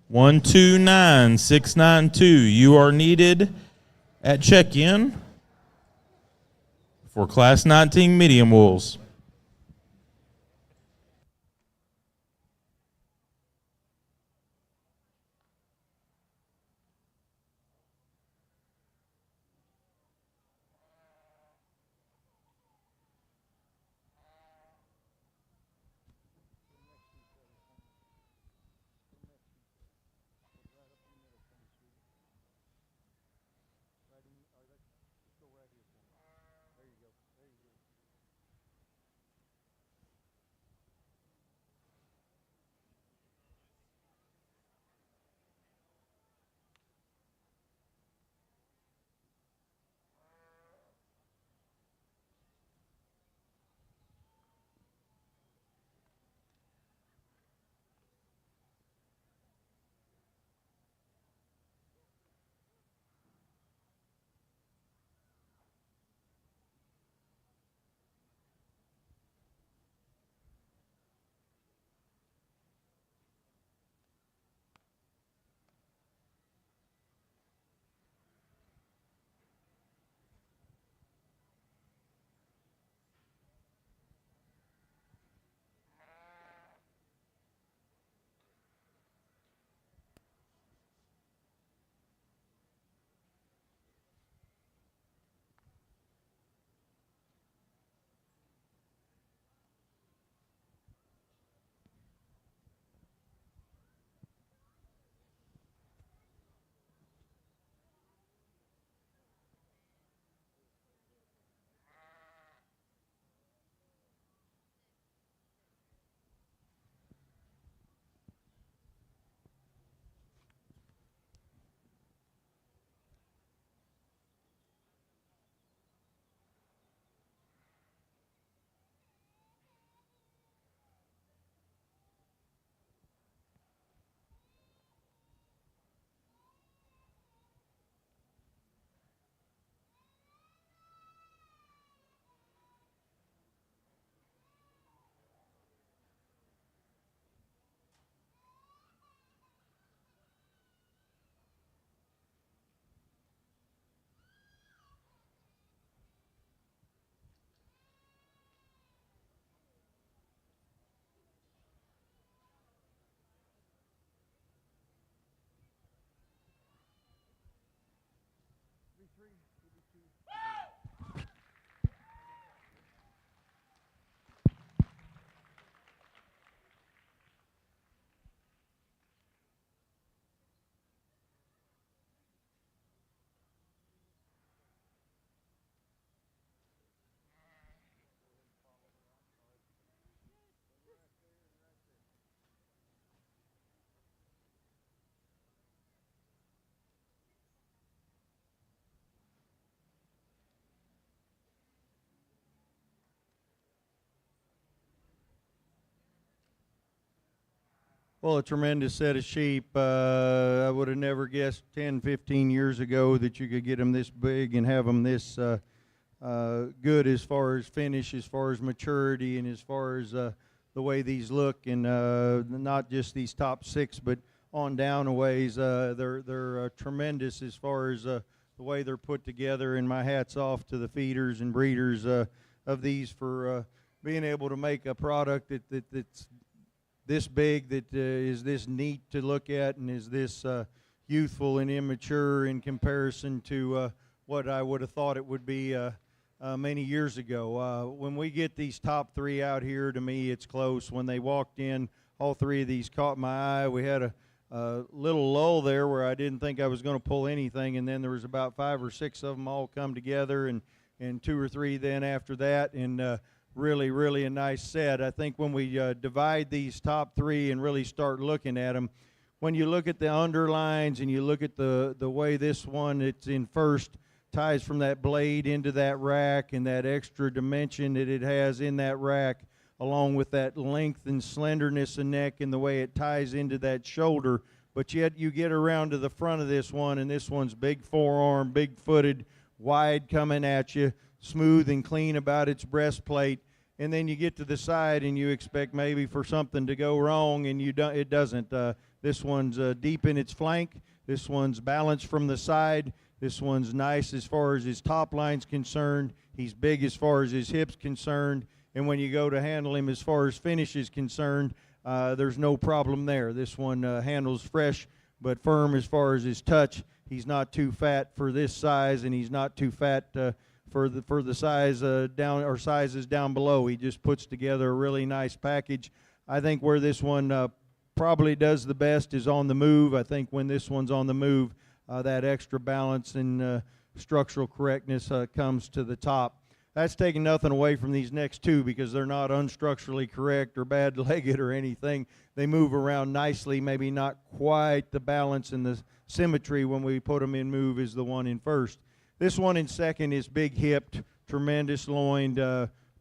129692. You are needed at check-in for Class 19 medium wools. Well, a tremendous set of sheep. I would have never guessed 10, 15 years ago that you could get them this big and have them this good as far as finish, as far as maturity, and as far as the way these look. And not just these top six, but on down a ways. They're tremendous as far as the way they're put together. And my hat's off to the feeders and breeders of these for being able to make a product that's this big, that is this neat to look at, and is this youthful and immature in comparison to what I would have thought it would be many years ago. When we get these top three out here, to me it's close. When they walked in, all three of these caught my eye. We had a little lull there where I didn't think I was going to pull anything, and then there was about 5 or 6 of them all come together, and 2 or 3 then after that, and really a nice set. I think when we divide these top 3 and really start looking at them, when you look at the underlines and you look at the way this one, it's in first, ties from that blade into that rack, and that extra dimension that it has in that rack, along with that length and slenderness of neck and the way it ties into that shoulder. But yet you get around to the front of this one, and this one's big forearm, big footed, wide coming at you, smooth and clean about its breastplate. and then you get to the side and you expect maybe for something to go wrong, and it doesn't. This one's deep in its flank. This one's balanced from the side. This one's nice as far as his top line's concerned. He's big as far as his hips concerned. And when you go to handle him as far as finish is concerned, there's no problem there. This one handles fresh but firm as far as his touch. He's not too fat for this size, and he's not too fat for the size down or sizes down below. He just puts together a really nice package. I think where this one probably does the best is on the move. I think when this one's on the move, that extra balance and structural correctness comes to the top. That's taking nothing away from these next two because they're not unstructurally correct or bad-legged or anything. They move around nicely, maybe not quite the balance and the symmetry when we put them in move is the one in first. This one in second is big-hipped, tremendous loined,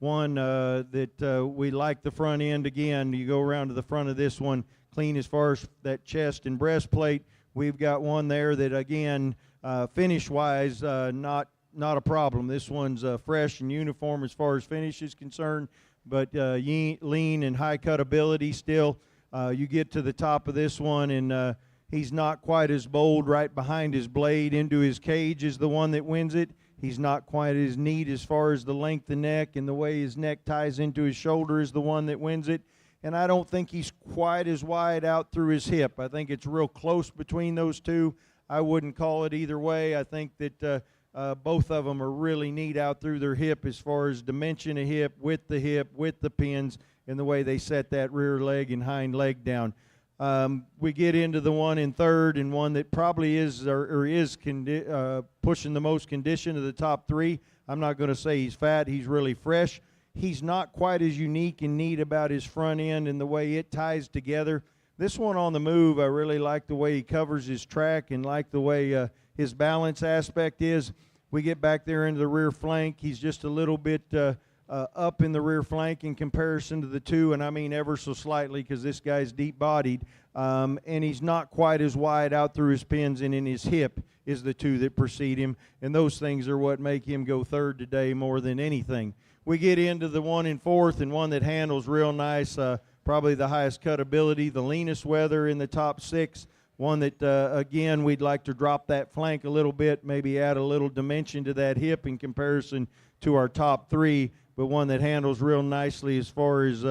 one that we like the front end. Again, you go around to the front of this one, clean as far as that chest and breastplate. We've got one there that, again, finish-wise, not a problem. This one's fresh and uniform as far as finish is concerned, but lean and high cut ability still. You get to the top of this one, and he's not quite as bold right behind his blade into his cage is the one that wins it. He's not quite as neat as far as the length of neck, and the way his neck ties into his shoulder is the one that wins it. And I don't think he's quite as wide out through his hip. I think it's real close between those two. I wouldn't call it either way. I think that both of them are really neat out through their hip as far as dimension of hip, with the pins, and the way they set that rear leg and hind leg down. We get into the one in third, and one that probably is pushing the most condition of the top three. I'm not going to say he's fat. He's really fresh. He's not quite as unique and neat about his front end and the way it ties together. This one on the move, I really like the way he covers his track and like the way his balance aspect is. We get back there into the rear flank. He's just a little bit up in the rear flank in comparison to the two, and I mean ever so slightly because this guy's deep-bodied, and he's not quite as wide out through his pins, and in his hip is the two that precede him, and those things are what make him go third today more than anything. We get into the one in fourth, and one that handles real nice, probably the highest cut ability, the leanest weather in the top six. One that, again, we'd like to drop that flank a little bit, maybe add a little dimension to that hip in comparison to our top three, but one that handles real nicely as far as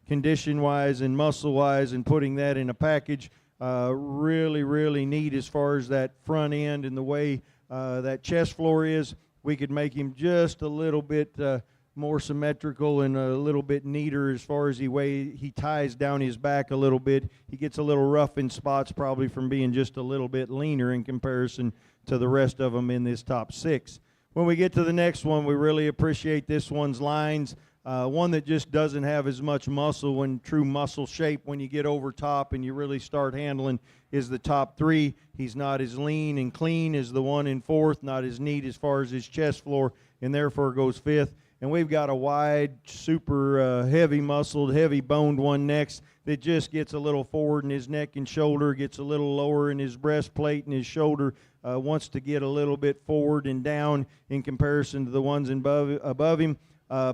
condition-wise and muscle-wise, and putting that in a package. Really, really neat as far as that front end and the way that chest floor is. We could make him just a little bit more symmetrical and a little bit neater as far as the way he ties down his back a little bit. He gets a little rough in spots probably from being just a little bit leaner in comparison to the rest of them in this top six. When we get to the next one, we really appreciate this one's lines. One that just doesn't have as much muscle when true muscle shape when you get over top and you really start handling is the top three. He's not as lean and clean as the one in fourth, not as neat as far as his chest floor, and therefore goes fifth. And we've got a wide, super heavy muscled, heavy boned one next that just gets a little forward in his neck and shoulder, gets a little lower in his breastplate and his shoulder, wants to get a little bit forward and down in comparison to the ones above him.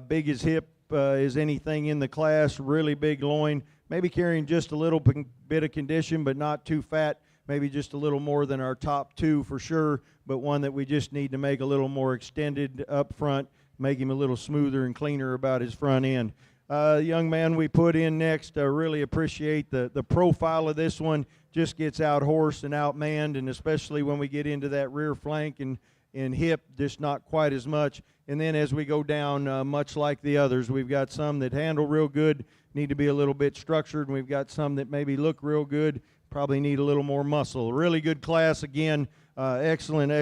Big as hip as anything in the class, really big loin, maybe carrying just a little bit of condition, but not too fat, maybe just a little more than our top two for sure, but one that we just need to make a little more extended up front, make him a little smoother and cleaner about his front end. The young man we put in next, really appreciate the profile of this one. Just gets out horsed and outmanned, and especially when we get into that rear flank and hip, just not quite as much. And then as we go down, much like the others, we've got some that handle real good, need to be a little bit structured, and we've got some that maybe look real good, probably need a little more muscle. Really good class again. Excellent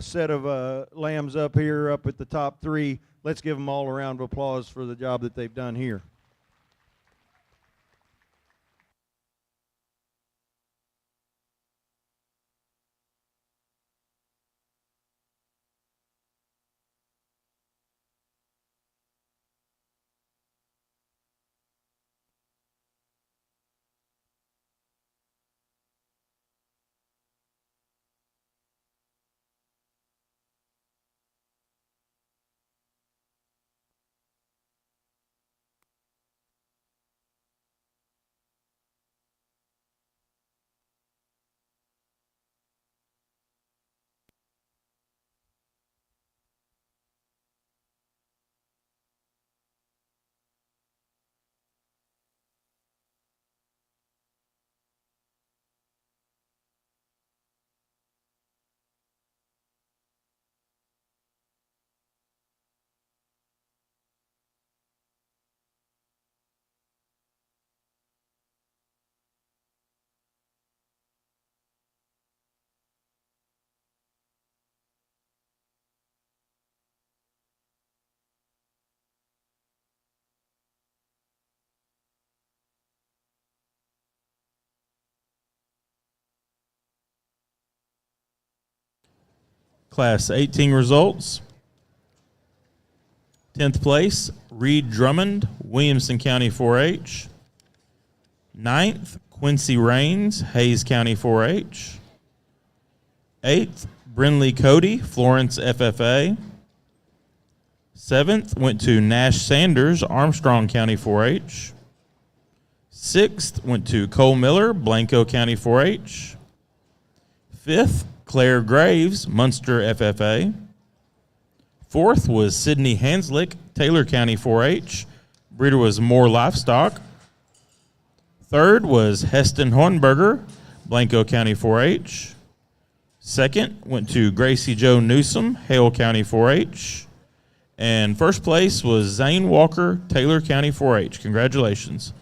set of lambs up here, up at the top three. Let's give them all a round of applause for the job that they've done here. Class 18 results. 10th place, Reed Drummond, Williamson County 4-H. 9th, Quincy Rains, Hayes County 4-H. 8th, Brinley Cody, Florence FFA. 7th went to Nash Sanders, Armstrong County 4-H. 6th went to Cole Miller, Blanco County 4-H. 5th, Claire Graves, Munster FFA. 4th was Sydney Hanslick, Taylor County 4-H. Breeder was Moore Livestock. 3rd was Heston Hornberger, Blanco County 4-H. 2nd went to Gracie Joe Newsom, Hale County 4-H. And first place was Zane Walker, Taylor County 4-H. Congratulations.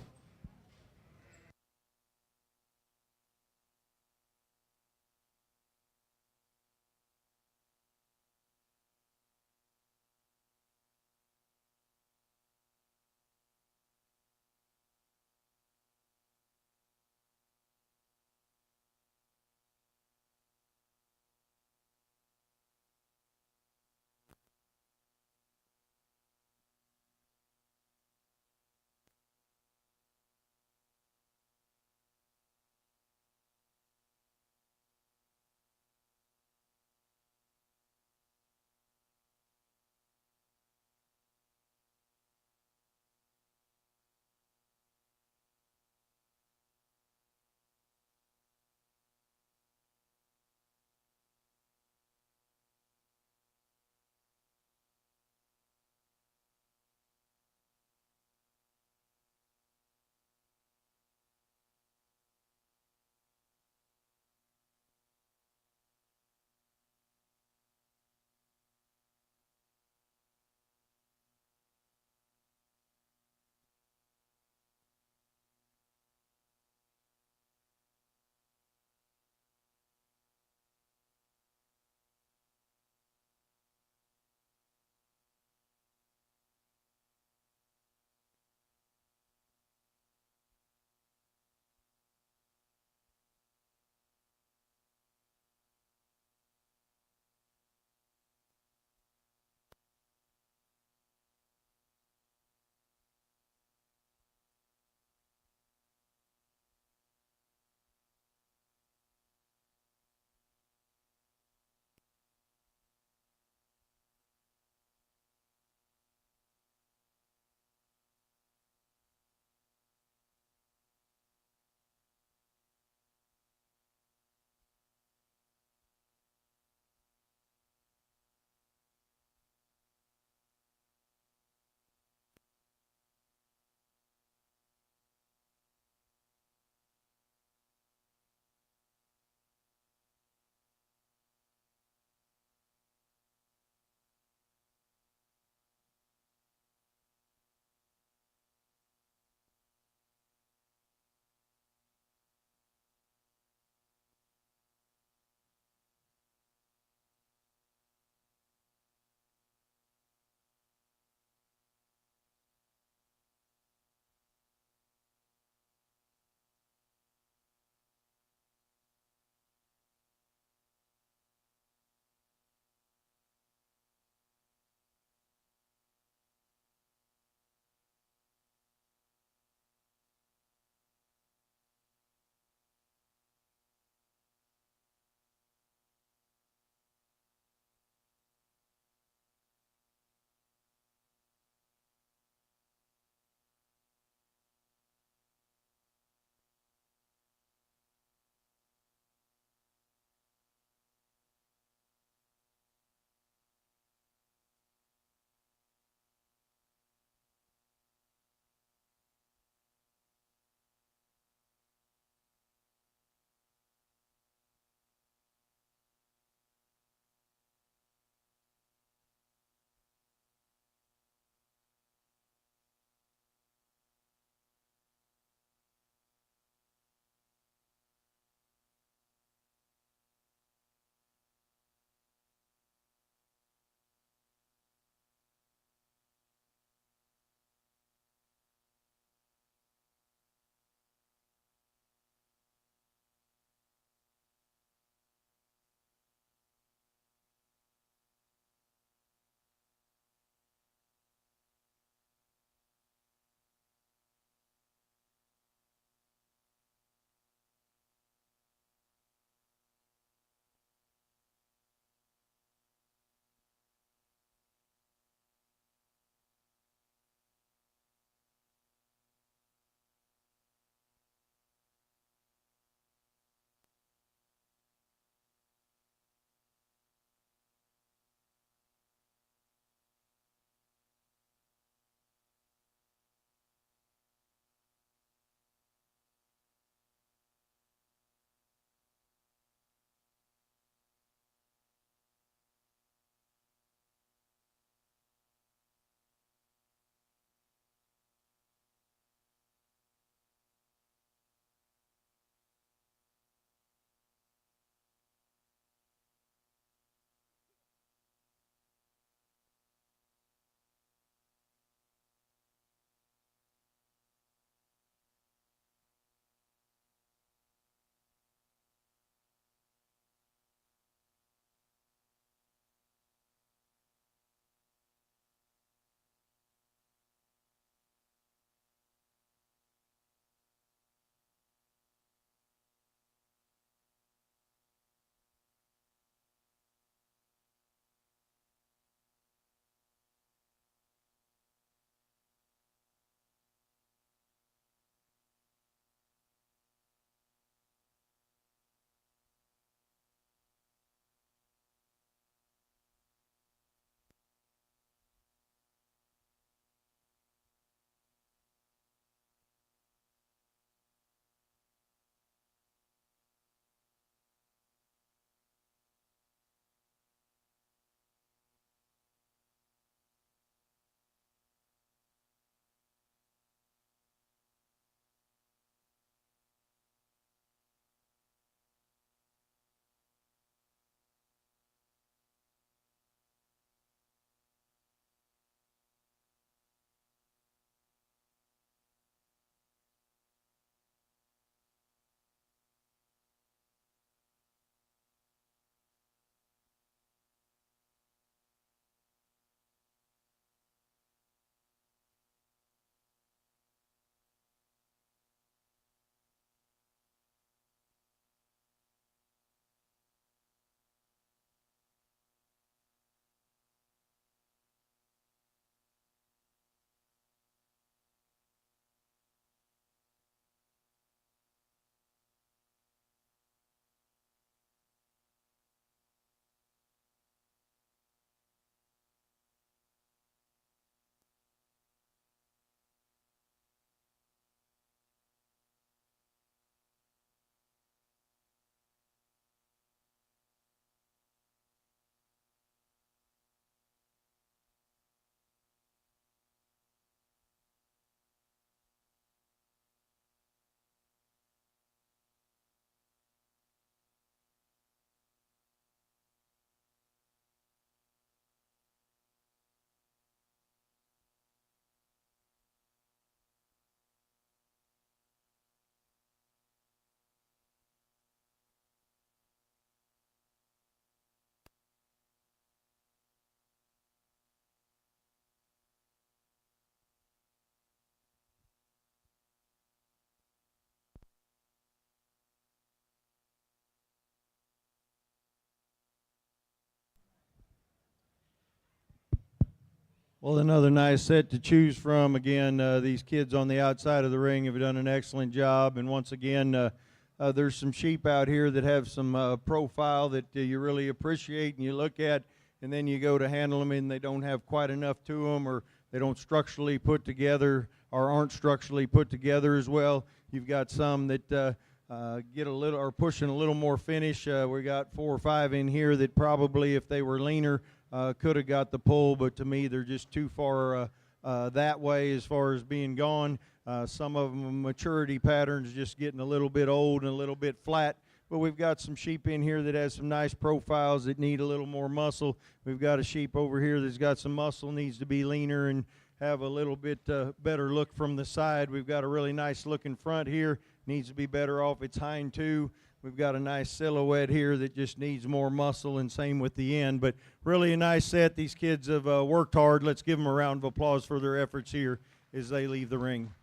Well, another nice set to choose from. Again, these kids on the outside of the ring have done an excellent job. And once again, there's some sheep out here that have some profile that you really appreciate and you look at, and then you go to handle them and they don't have quite enough to them, or they don't structurally put together or aren't structurally put together as well. You've got some that get a little or pushing a little more finish. We got 4 or 5 in here that probably, if they were leaner, could have got the pull, but to me they're just too far that way as far as being gone. Some of them maturity patterns just getting a little bit old and a little bit flat. But we've got some sheep in here that has some nice profiles that need a little more muscle. We've got a sheep over here that's got some muscle, needs to be leaner and have a little bit better look from the side. We've got a really nice looking front here, needs to be better off its hind too. We've got a nice silhouette here that just needs more muscle, and same with the end. But really a nice set. These kids have worked hard. Let's give them a round of applause for their efforts here as they leave the ring.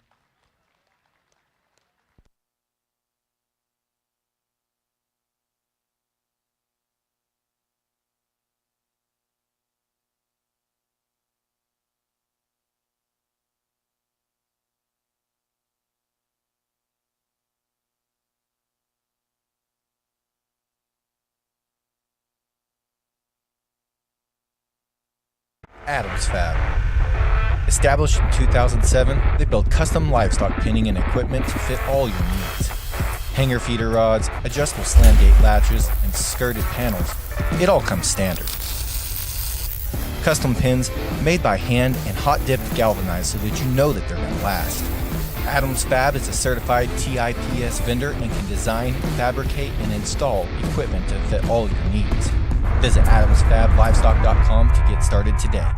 Adams Fab. Established in 2007, they build custom livestock pinning and equipment to fit all your needs. Hanger feeder rods, adjustable slam gate latches, and skirted panels. It all comes standard. Custom pins made by hand and hot dipped galvanized so that you know that they're going to last. Adams Fab is a certified TIPS vendor and can design, fabricate, and install equipment to fit all your needs. Visit adamsfablivestock.com to get started today.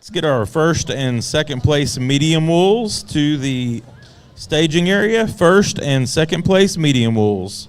Let's get our first and second place medium wolves to the staging area. First and second place medium wolves.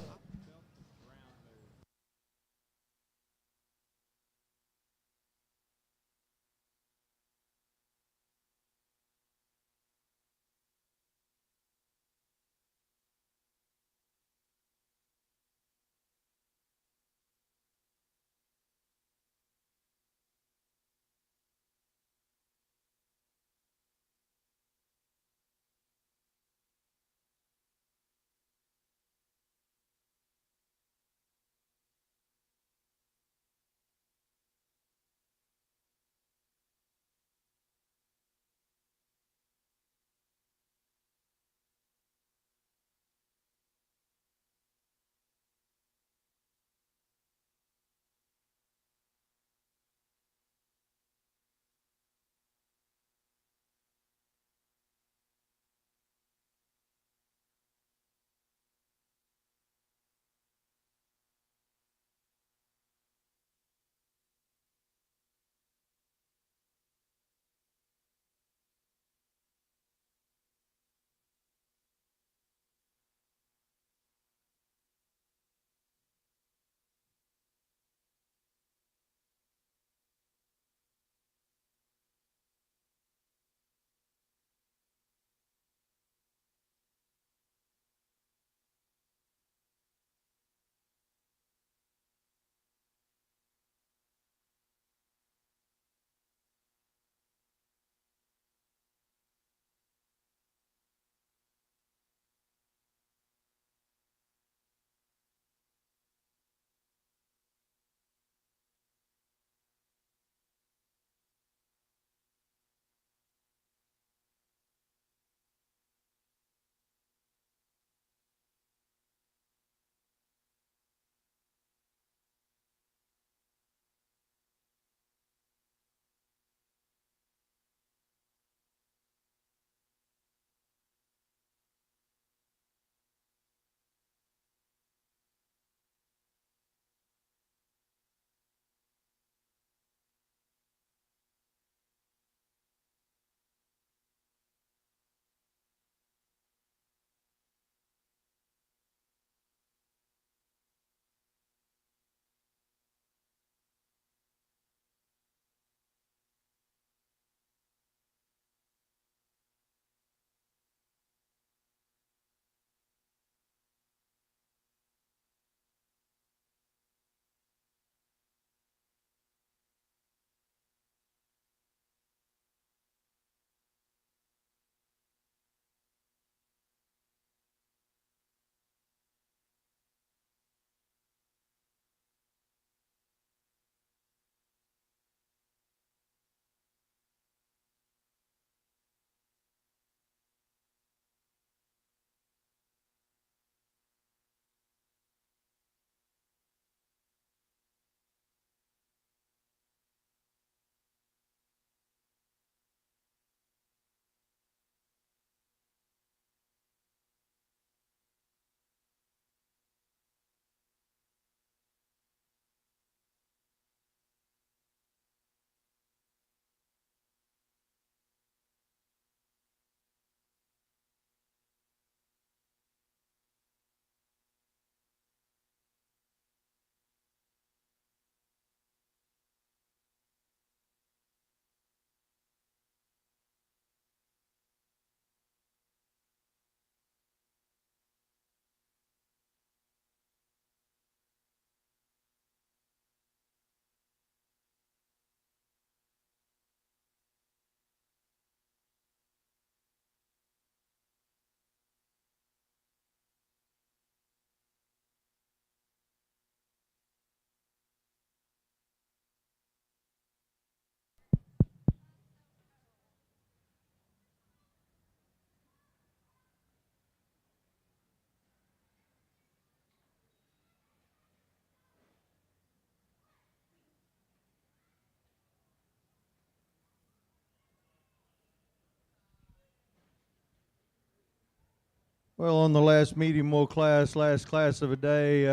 Well, on the last medium wool class, last class of the day,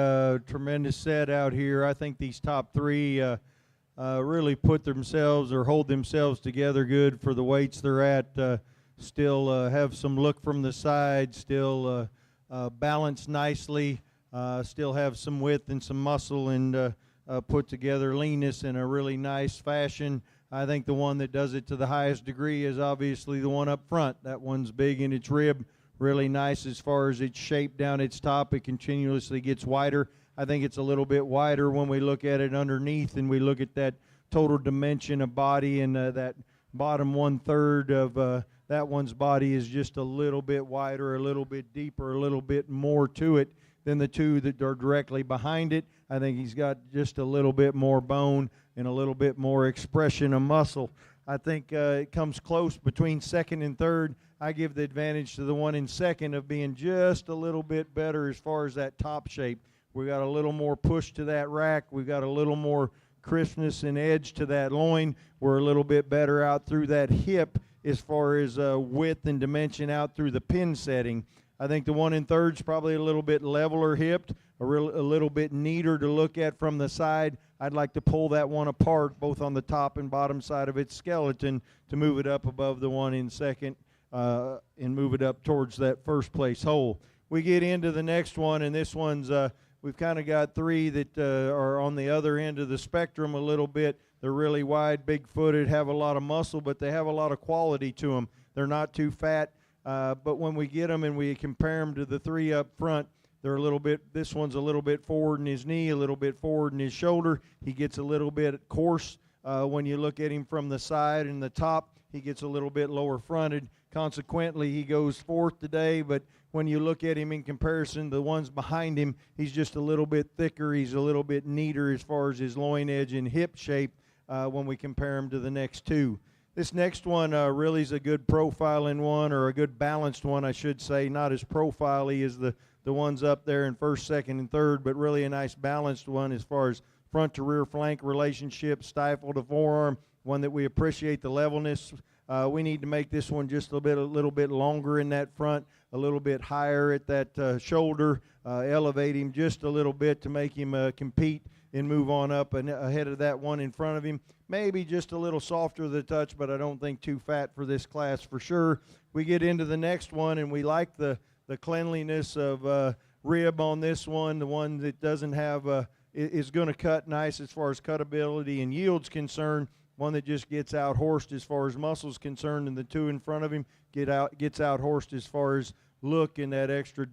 tremendous set out here. I think these top three really put themselves or hold themselves together good for the weights they're at. Still have some look from the side, still balance nicely, still have some width and some muscle, and put together leanness in a really nice fashion. I think the one that does it to the highest degree is obviously the one up front. That one's big in its rib, really nice as far as its shape down its top. It continuously gets wider. I think it's a little bit wider when we look at it underneath and we look at that total dimension of body, and that bottom 1/3 of that one's body is just a little bit wider, a little bit deeper, a little bit more to it than the two that are directly behind it. I think he's got just a little bit more bone and a little bit more expression of muscle. I think it comes close between second and third. I give the advantage to the one in second of being just a little bit better as far as that top shape. We got a little more push to that rack. We got a little more crispness and edge to that loin. We're a little bit better out through that hip as far as width and dimension out through the pin setting. I think the one in third's probably a little bit leveler hipped, a little bit neater to look at from the side. I'd like to pull that one apart, both on the top and bottom side of its skeleton, to move it up above the one in second and move it up towards that first place hole. We get into the next one, and this one's, we've kind of got three that are on the other end of the spectrum a little bit. They're really wide, big-footed, have a lot of muscle, but they have a lot of quality to them. They're not too fat. But when we get them and we compare them to the three up front, they're a little bit, this one's a little bit forward in his knee, a little bit forward in his shoulder. He gets a little bit coarse when you look at him from the side and the top. He gets a little bit lower fronted. Consequently, he goes fourth today, but when you look at him in comparison to the ones behind him, he's just a little bit thicker. He's a little bit neater as far as his loin edge and hip shape when we compare him to the next two. This next one really is a good profiling one, or a good balanced one, I should say. Not as profile-y as the ones up there in first, second, and third, but really a nice balanced one as far as front to rear flank relationship, stifle to forearm, one that we appreciate the levelness. We need to make this one just a little bit longer in that front, a little bit higher at that shoulder, elevate him just a little bit to make him compete and move on up and ahead of that one in front of him. Maybe just a little softer the touch, but I don't think too fat for this class for sure. We get into the next one, and we like the cleanliness of rib on this one. The one that doesn't have is going to cut nice as far as cutability and yield's concerned. One that just gets out horsed as far as muscle's concerned, and the two in front of him gets out horsed as far as look and that extra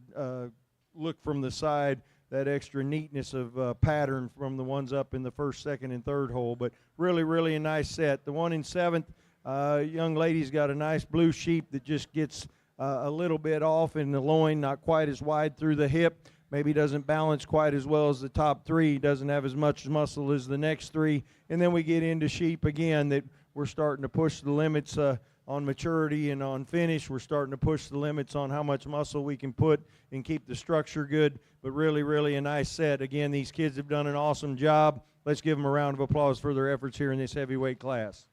look from the side, that extra neatness of pattern from the ones up in the first, second, and third hole. But really, really a nice set. The one in seventh, young lady's got a nice blue sheep that just gets a little bit off in the loin, not quite as wide through the hip. Maybe doesn't balance quite as well as the top three, doesn't have as much muscle as the next three. And then we get into sheep again that we're starting to push the limits on maturity and on finish. We're starting to push the limits on how much muscle we can put and keep the structure good, but really, really a nice set. Again, these kids have done an awesome job. Let's give them a round of applause for their efforts here in this heavyweight class.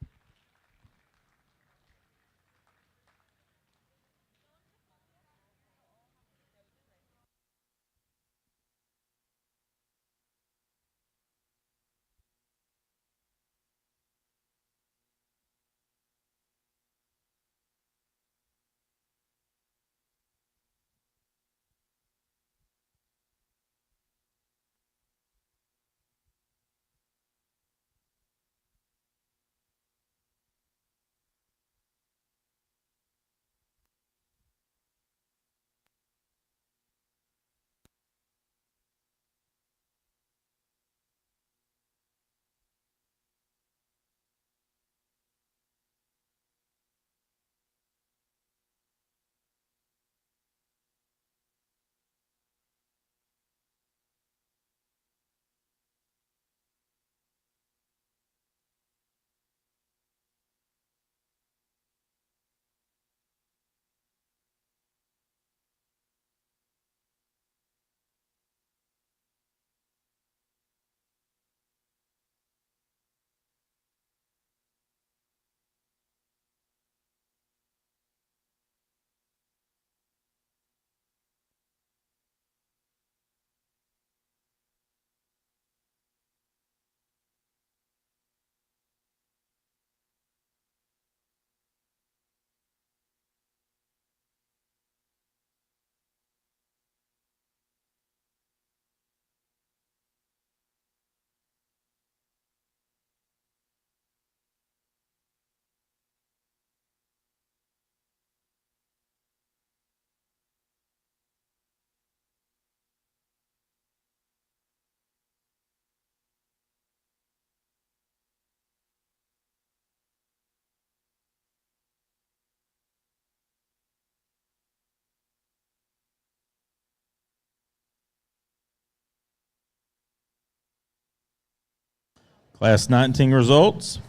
Class 19 results.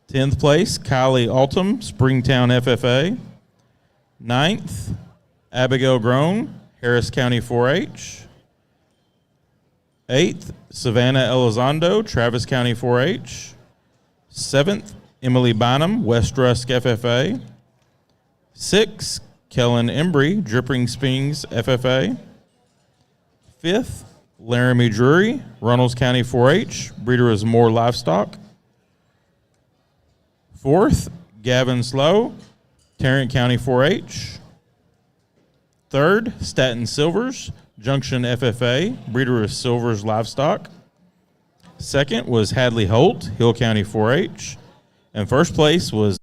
10th place, Kylie Altum, Springtown FFA. 9th, Abigail Groan, Harris County 4-H. 8th, Savannah Elizondo, Travis County 4-H. 7th, Emily Bynum, West Rusk FFA. 6th, Kellen Embry, Dripping Springs FFA. 5th, Laramie Drury, Runnels County 4-H, breeder is Moore Livestock. 4th, Gavin Slow, Tarrant County 4-H. 3rd, Staten Silvers, Junction FFA, breeder is Silvers Livestock. 2nd was Hadley Holt, Hill County 4-H. And first place was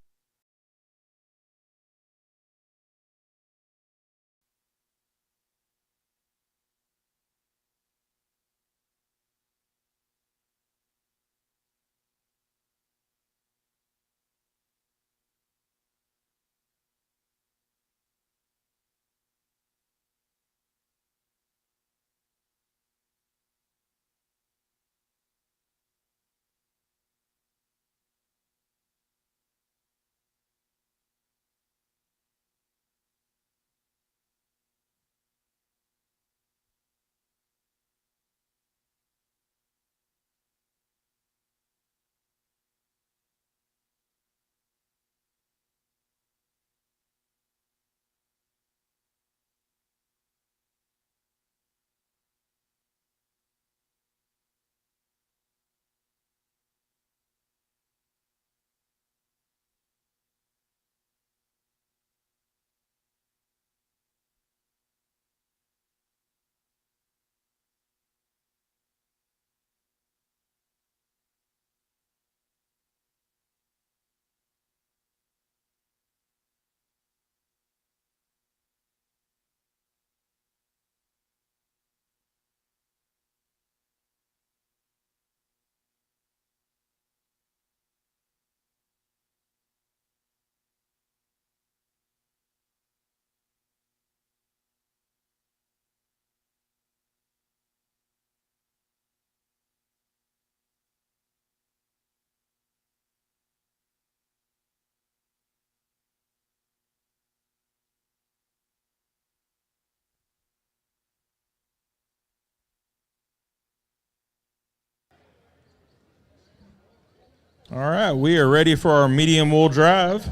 All right, we are ready for our medium wool drive.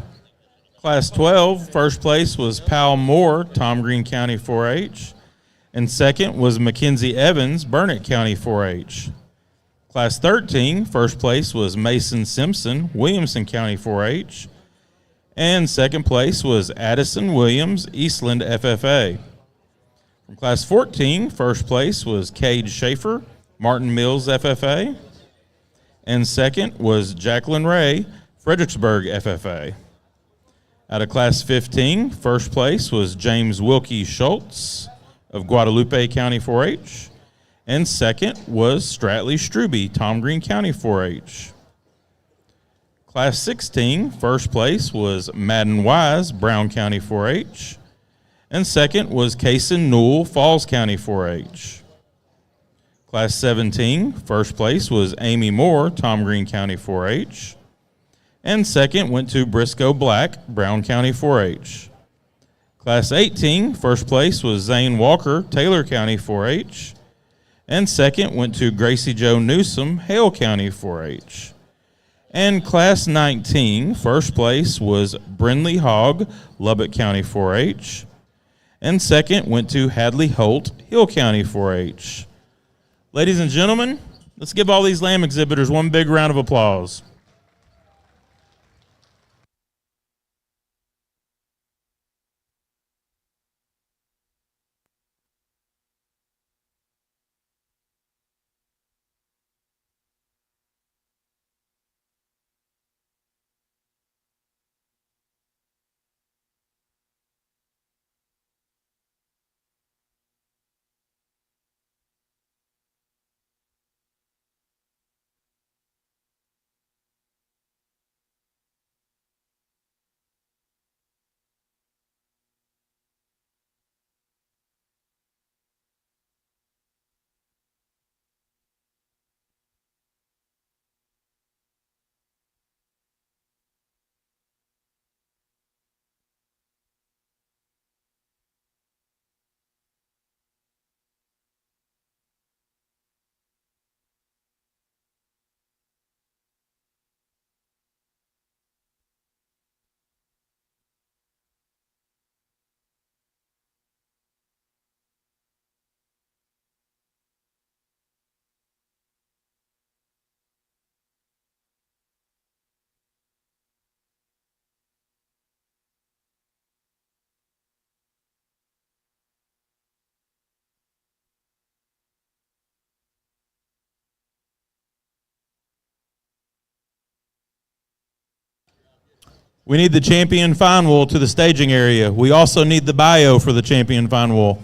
Class 12, first place was Pal Moore, Tom Green County 4-H. And second was Mackenzie Evans, Burnett County 4-H. Class 13, first place was Mason Simpson, Williamson County 4-H. And second place was Addison Williams, Eastland FFA. From Class 14, first place was Cade Schaefer, Martin Mills FFA. And second was Jacqueline Ray, Fredericksburg FFA. Out of Class 15, first place was James Wilkie Schultz of Guadalupe County 4-H. And second was Stratley Struby, Tom Green County 4-H. Class 16, first place was Madden Wise, Brown County 4-H. And second was Kaysen Newell, Falls County 4-H. Class 17, first place was Amy Moore, Tom Green County 4-H. And second went to Briscoe Black, Brown County 4-H. Class 18, first place was Zane Walker, Taylor County 4-H. And second went to Gracie Joe Newsom, Hale County 4-H. And Class 19, first place was Brindley Hogg, Lubbock County 4-H. And second went to Hadley Holt, Hill County 4-H. Ladies and gentlemen, let's give all these lamb exhibitors one big round of applause. We need the champion fine wool to the staging area. We also need the bio for the champion fine wool.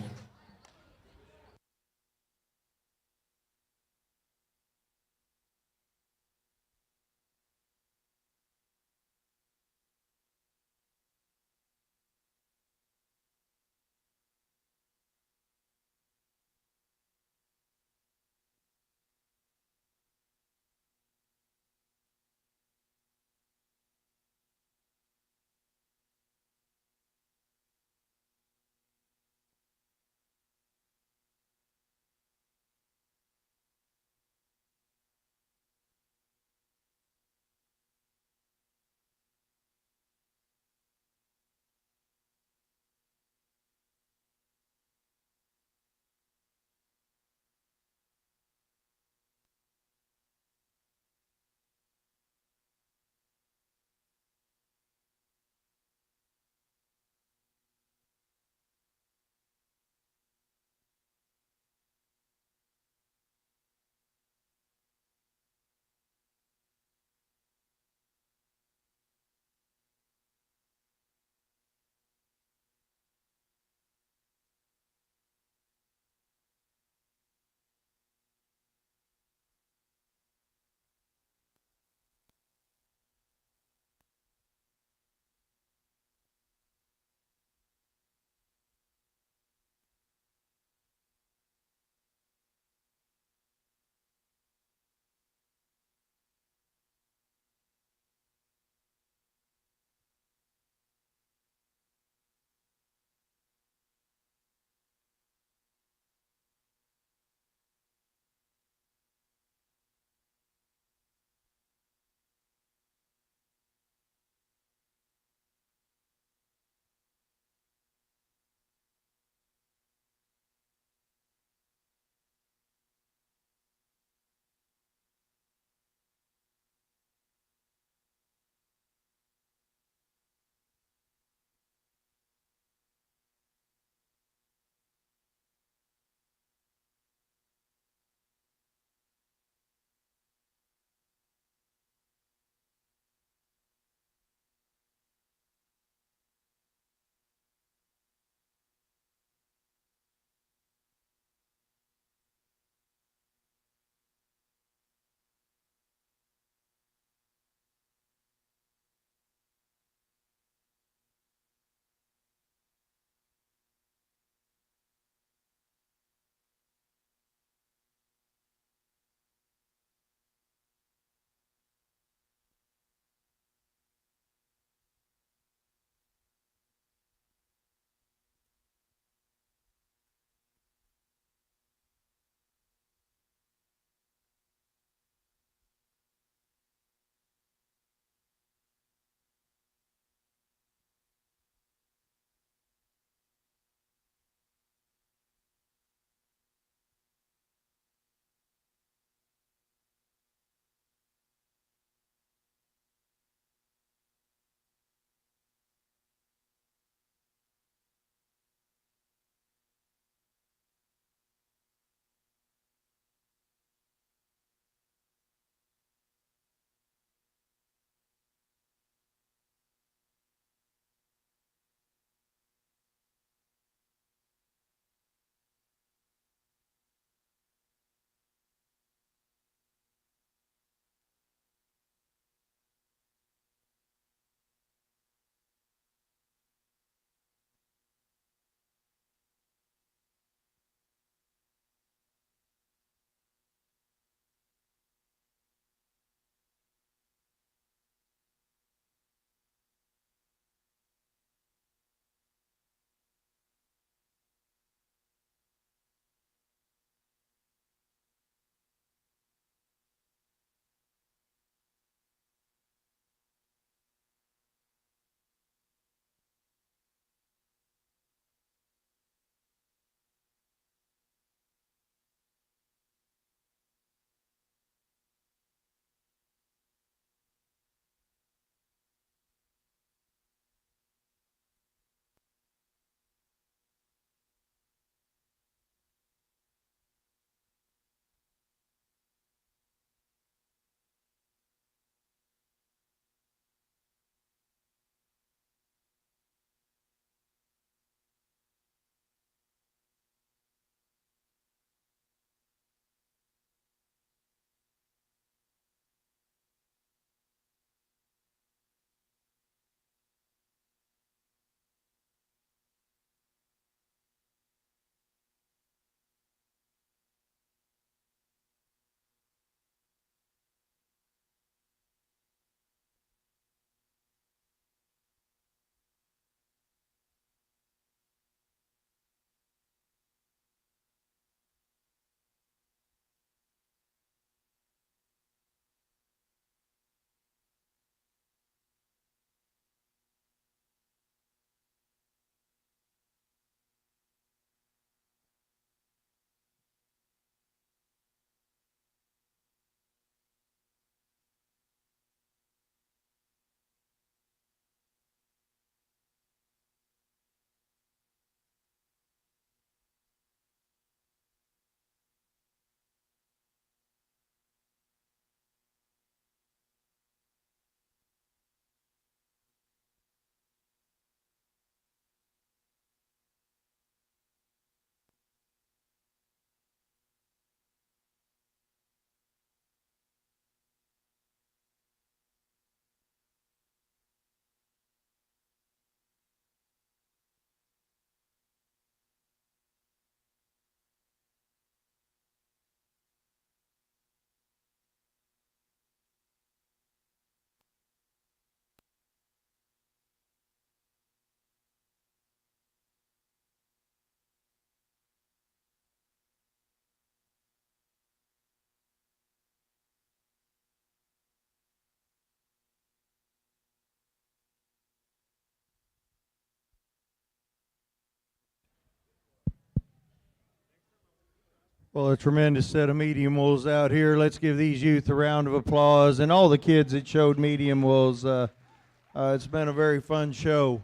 Well, a tremendous set of medium wolves out here. Let's give these youth a round of applause, and all the kids that showed medium wolves. It's been a very fun show.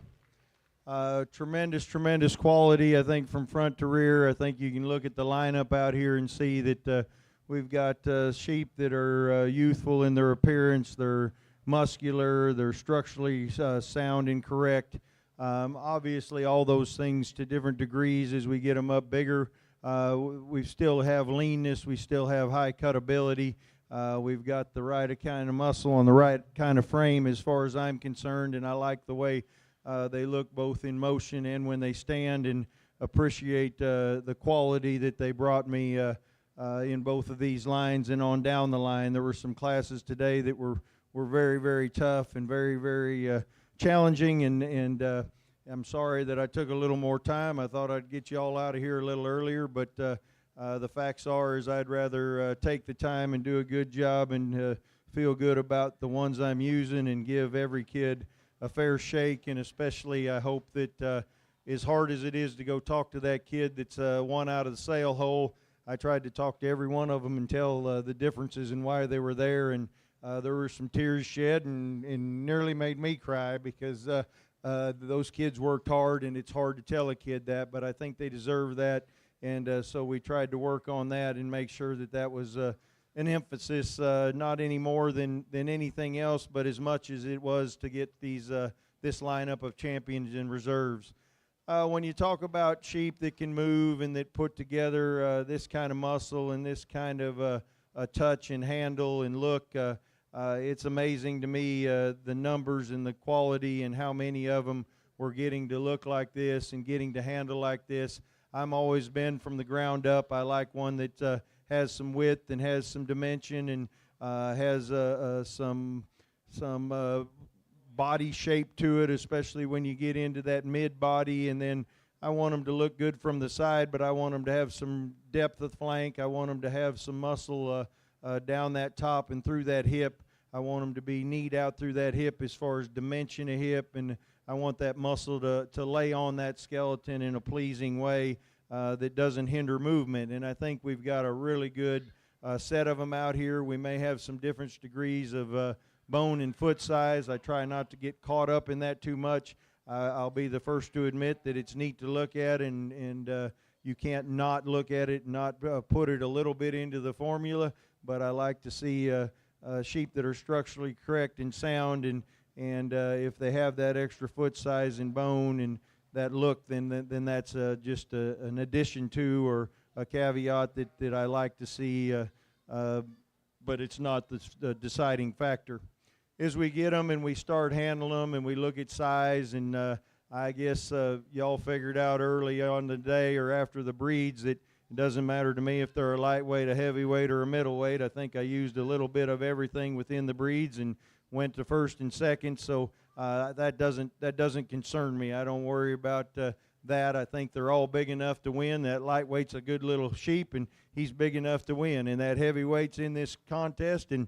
Tremendous quality, I think, from front to rear. I think you can look at the lineup out here and see that we've got sheep that are youthful in their appearance. They're muscular. They're structurally sound and correct. Obviously, all those things to different degrees as we get them up bigger. We still have leanness. We still have high cutability. We've got the right kind of muscle and the right kind of frame as far as I'm concerned, and I like the way they look both in motion and when they stand, and appreciate the quality that they brought me in both of these lines and on down the line. There were some classes today that were very tough and very challenging, and I'm sorry that I took a little more time. I thought I'd get you all out of here a little earlier, but the facts are is I'd rather take the time and do a good job and feel good about the ones I'm using and give every kid a fair shake. And especially I hope that as hard as it is to go talk to that kid that's one out of the sail hole, I tried to talk to every one of them and tell the differences and why they were there. And there were some tears shed and nearly made me cry because those kids worked hard, and it's hard to tell a kid that, but I think they deserve that. And so we tried to work on that and make sure that that was an emphasis, not any more than anything else, but as much as it was to get this lineup of champions and reserves. When you talk about sheep that can move and that put together this kind of muscle and this kind of a touch and handle and look, it's amazing to me the numbers and the quality and how many of them were getting to look like this and getting to handle like this. I'm always been from the ground up. I like one that has some width and has some dimension and has some body shape to it, especially when you get into that mid body. And then I want them to look good from the side, but I want them to have some depth of flank. I want them to have some muscle down that top and through that hip. I want them to be neat out through that hip as far as dimension of hip, and I want that muscle to lay on that skeleton in a pleasing way that doesn't hinder movement. And I think we've got a really good set of them out here. We may have some different degrees of bone and foot size. I try not to get caught up in that too much. I'll be the first to admit that it's neat to look at, and you can't not look at it and not put it a little bit into the formula, but I like to see sheep that are structurally correct and sound, and if they have that extra foot size and bone and that look, then that's just an addition to or a caveat that I like to see, but it's not the deciding factor. As we get them and we start handling them and we look at size, and I guess y'all figured out early on the day or after the breeds that it doesn't matter to me if they're a lightweight, a heavyweight, or a middleweight. I think I used a little bit of everything within the breeds and went to first and second, so that doesn't concern me. I don't worry about that. I think they're all big enough to win. That lightweight's a good little sheep, and he's big enough to win. And that heavyweight's in this contest, and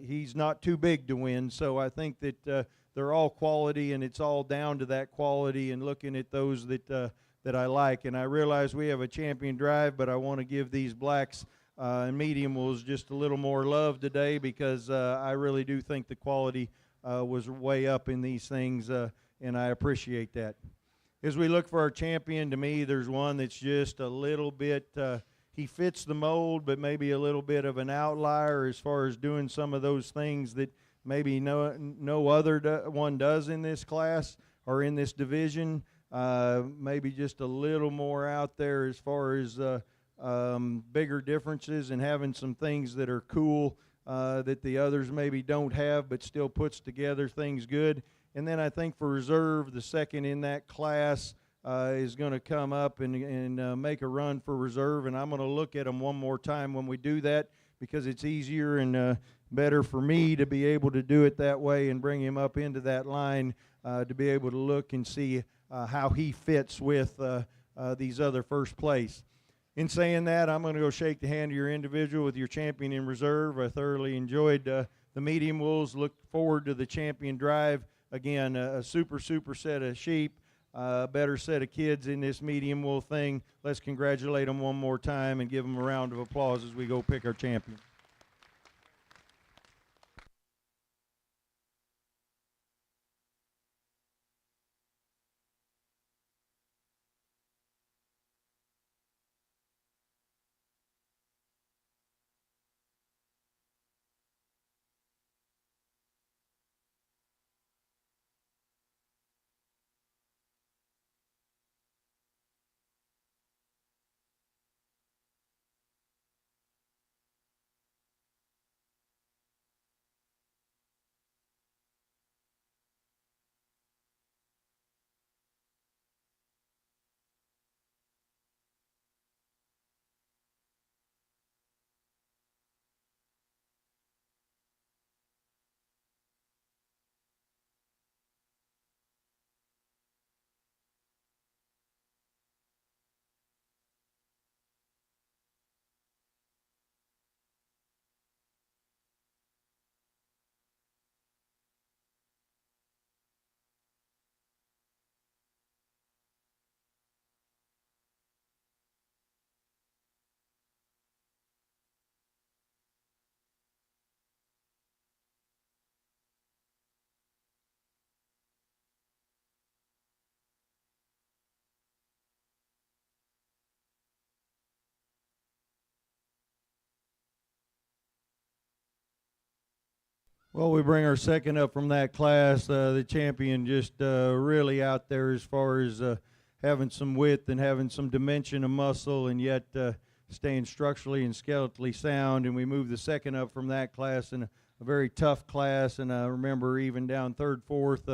he's not too big to win. So I think that they're all quality, and it's all down to that quality and looking at those that I like. And I realize we have a champion drive, but I want to give these blacks and medium wolves just a little more love today, because I really do think the quality was way up in these things, and I appreciate that. As we look for our champion, to me, there's one that's just a little bit, he fits the mold, but maybe a little bit of an outlier as far as doing some of those things that maybe no other one does in this class or in this division. Maybe just a little more out there as far as bigger differences and having some things that are cool that the others maybe don't have, but still puts together things good. And then I think for reserve, the second in that class is going to come up and make a run for reserve. And I'm going to look at them one more time when we do that, because it's easier and better for me to be able to do it that way and bring him up into that line to be able to look and see how he fits with these other first place. In saying that, I'm going to go shake the hand of your individual with your champion in reserve. I thoroughly enjoyed the medium wolves. Look forward to the champion drive. Again, a super set of sheep. better set of kids in this medium wool thing. Let's congratulate them one more time and give them a round of applause as we go pick our champion. Well, we bring our second up from that class, the champion, just really out there as far as having some width and having some dimension of muscle, and yet staying structurally and skeletally sound. And we move the second up from that class in a very tough class, and I remember even down third, fourth,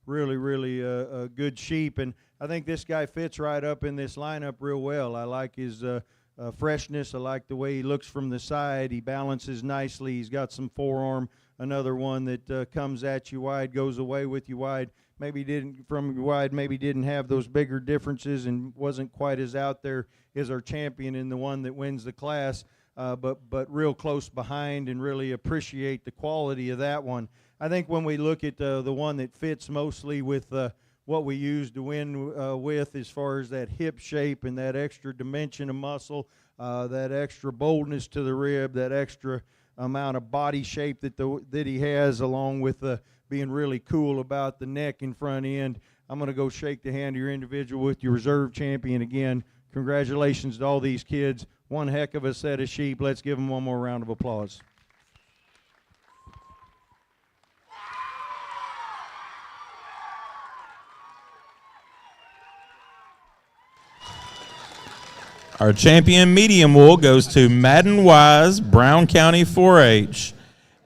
really a good sheep. And I think this guy fits right up in this lineup real well. I like his freshness. I like the way he looks from the side. He balances nicely. He's got some forearm. Another one that comes at you wide, goes away with you wide. Maybe didn't from you wide. Maybe didn't have those bigger differences and wasn't quite as out there as our champion in the one that wins the class. But real close behind, and really appreciate the quality of that one. I think when we look at the one that fits mostly with what we use to win with, as far as that hip shape and that extra dimension of muscle, that extra boldness to the rib, that extra amount of body shape that he has, along with being really cool about the neck and front end. I'm going to go shake the hand of your individual with your reserve champion again. Congratulations to all these kids. One heck of a set of sheep. Let's give them one more round of applause. Our champion medium wool goes to Madden Wise, Brown County 4-H.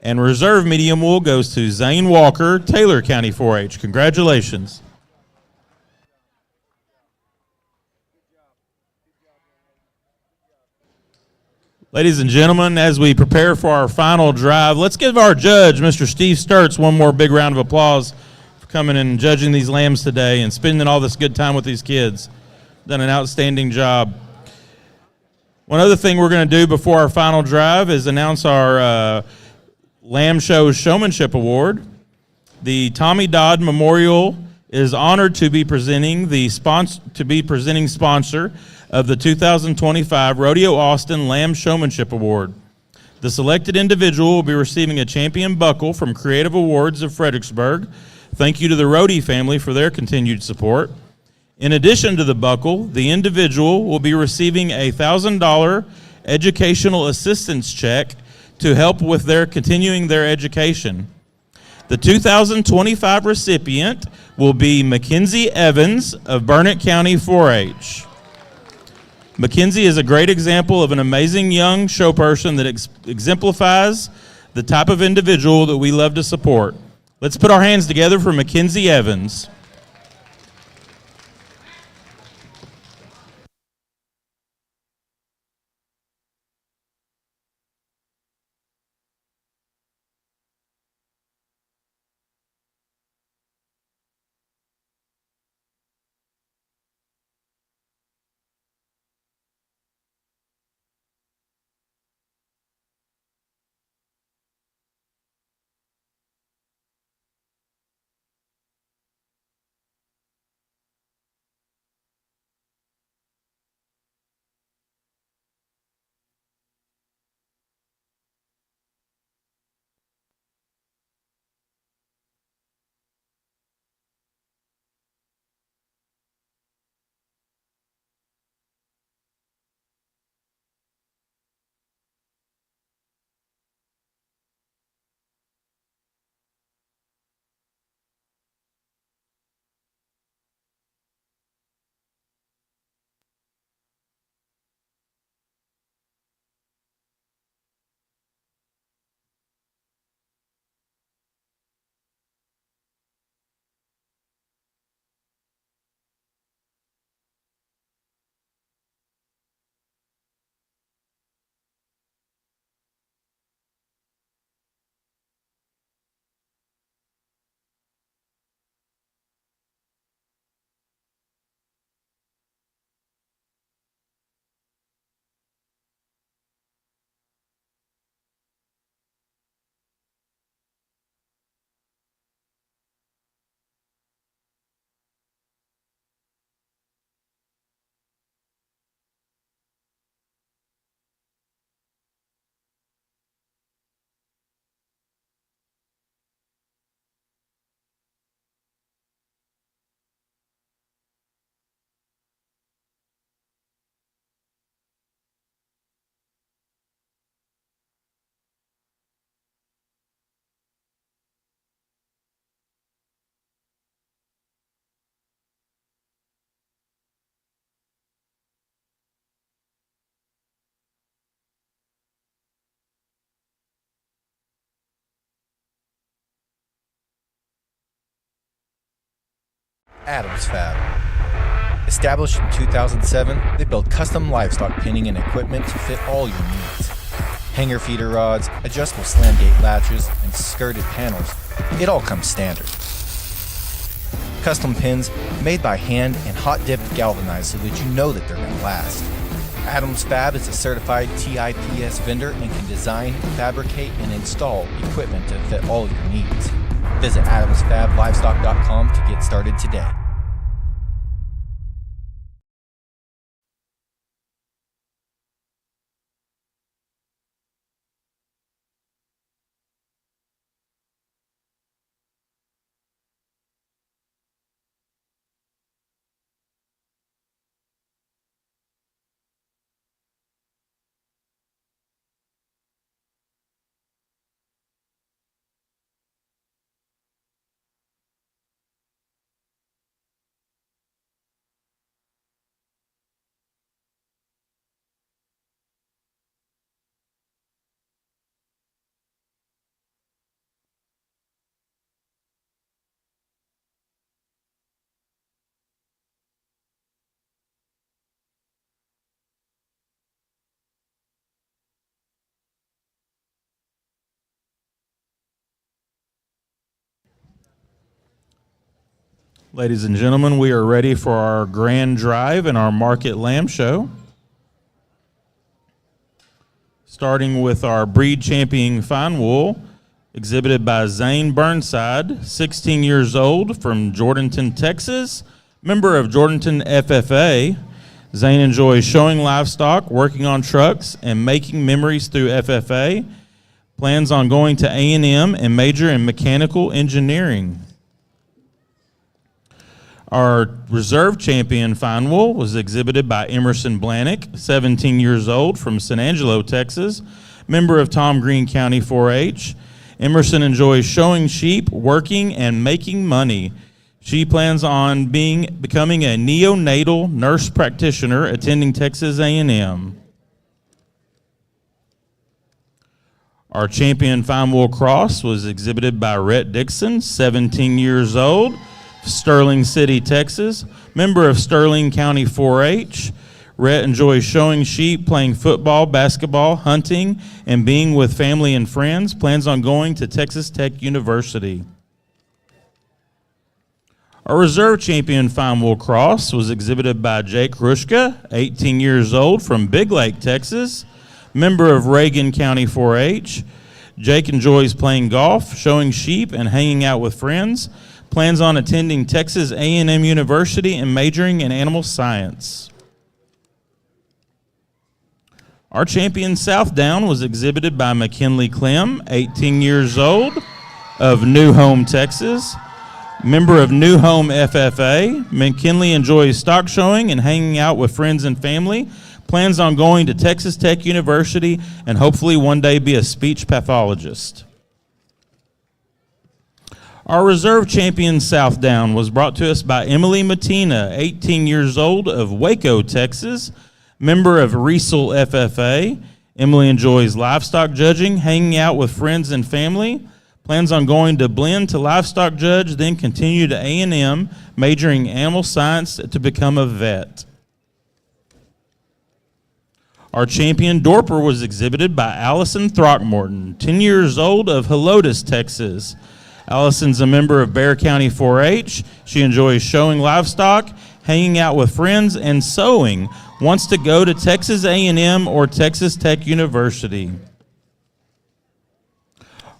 And reserve medium wool goes to Zane Walker, Taylor County 4-H. Congratulations. Ladies and gentlemen, as we prepare for our final drive, let's give our judge, Mr. Steve Sturts, one more big round of applause for coming and judging these lambs today and spending all this good time with these kids. Done an outstanding job. One other thing we're going to do before our final drive is announce our Lamb Show Showmanship Award. The Tommy Dodd Memorial is honored to be presenting sponsor of the 2025 Rodeo Austin Lamb Showmanship Award. The selected individual will be receiving a champion buckle from Creative Awards of Fredericksburg. Thank you to the Rodeo family for their continued support. In addition to the buckle, the individual will be receiving a $1,000 educational assistance check to help with their continuing their education. The 2025 recipient will be Mackenzie Evans of Burnett County 4-H. Mackenzie is a great example of an amazing young show person that exemplifies the type of individual that we love to support. Let's put our hands together for Mackenzie Evans. Adams Fab. Established in 2007, they build custom livestock pinning and equipment to fit all your needs. Hanger feeder rods, adjustable slam gate latches, and skirted panels. It all comes standard. Custom pins made by hand and hot dipped galvanized so that you know that they're going to last. Adams Fab is a certified TIPS vendor and can design, fabricate, and install equipment to fit all your needs. Visit adamsfablivestock.com to get started today. Ladies and gentlemen, we are ready for our grand drive and our market lamb show. Starting with our breed champion fine wool, exhibited by Zane Burnside, 16 years old, from Jordanton, Texas, member of Jordanton FFA. Zane enjoys showing livestock, working on trucks, and making memories through FFA. Plans on going to A&M and major in mechanical engineering. Our reserve champion fine wool was exhibited by Emerson Blanick, 17 years old, from San Angelo, Texas, member of Tom Green County 4-H. Emerson enjoys showing sheep, working, and making money. She plans on becoming a neonatal nurse practitioner attending Texas A&M. Our champion fine wool cross was exhibited by Rhett Dixon, 17 years old, Sterling City, Texas, member of Sterling County 4-H. Rhett enjoys showing sheep, playing football, basketball, hunting, and being with family and friends. Plans on going to Texas Tech University. Our reserve champion fine wool cross was exhibited by Jake Rushka, 18 years old, from Big Lake, Texas, member of Reagan County 4-H. Jake enjoys playing golf, showing sheep, and hanging out with friends. Plans on attending Texas A&M University and majoring in animal science. Our champion Southdown was exhibited by McKinley Clem, 18 years old, of New Home, Texas, member of New Home FFA. McKinley enjoys stock showing and hanging out with friends and family. Plans on going to Texas Tech University and hopefully one day be a speech pathologist. Our reserve champion Southdown was brought to us by Emily Matina, 18 years old, of Waco, Texas, member of Riesel FFA. Emily enjoys livestock judging, hanging out with friends and family. Plans on going to blend to livestock judge, then continue to A&M, majoring in animal science to become a vet. Our champion Dorper was exhibited by Allison Throckmorton, 10 years old, of Helotes, Texas. Allison's a member of Bexar County 4-H. She enjoys showing livestock, hanging out with friends, and sewing. Wants to go to Texas A&M or Texas Tech University.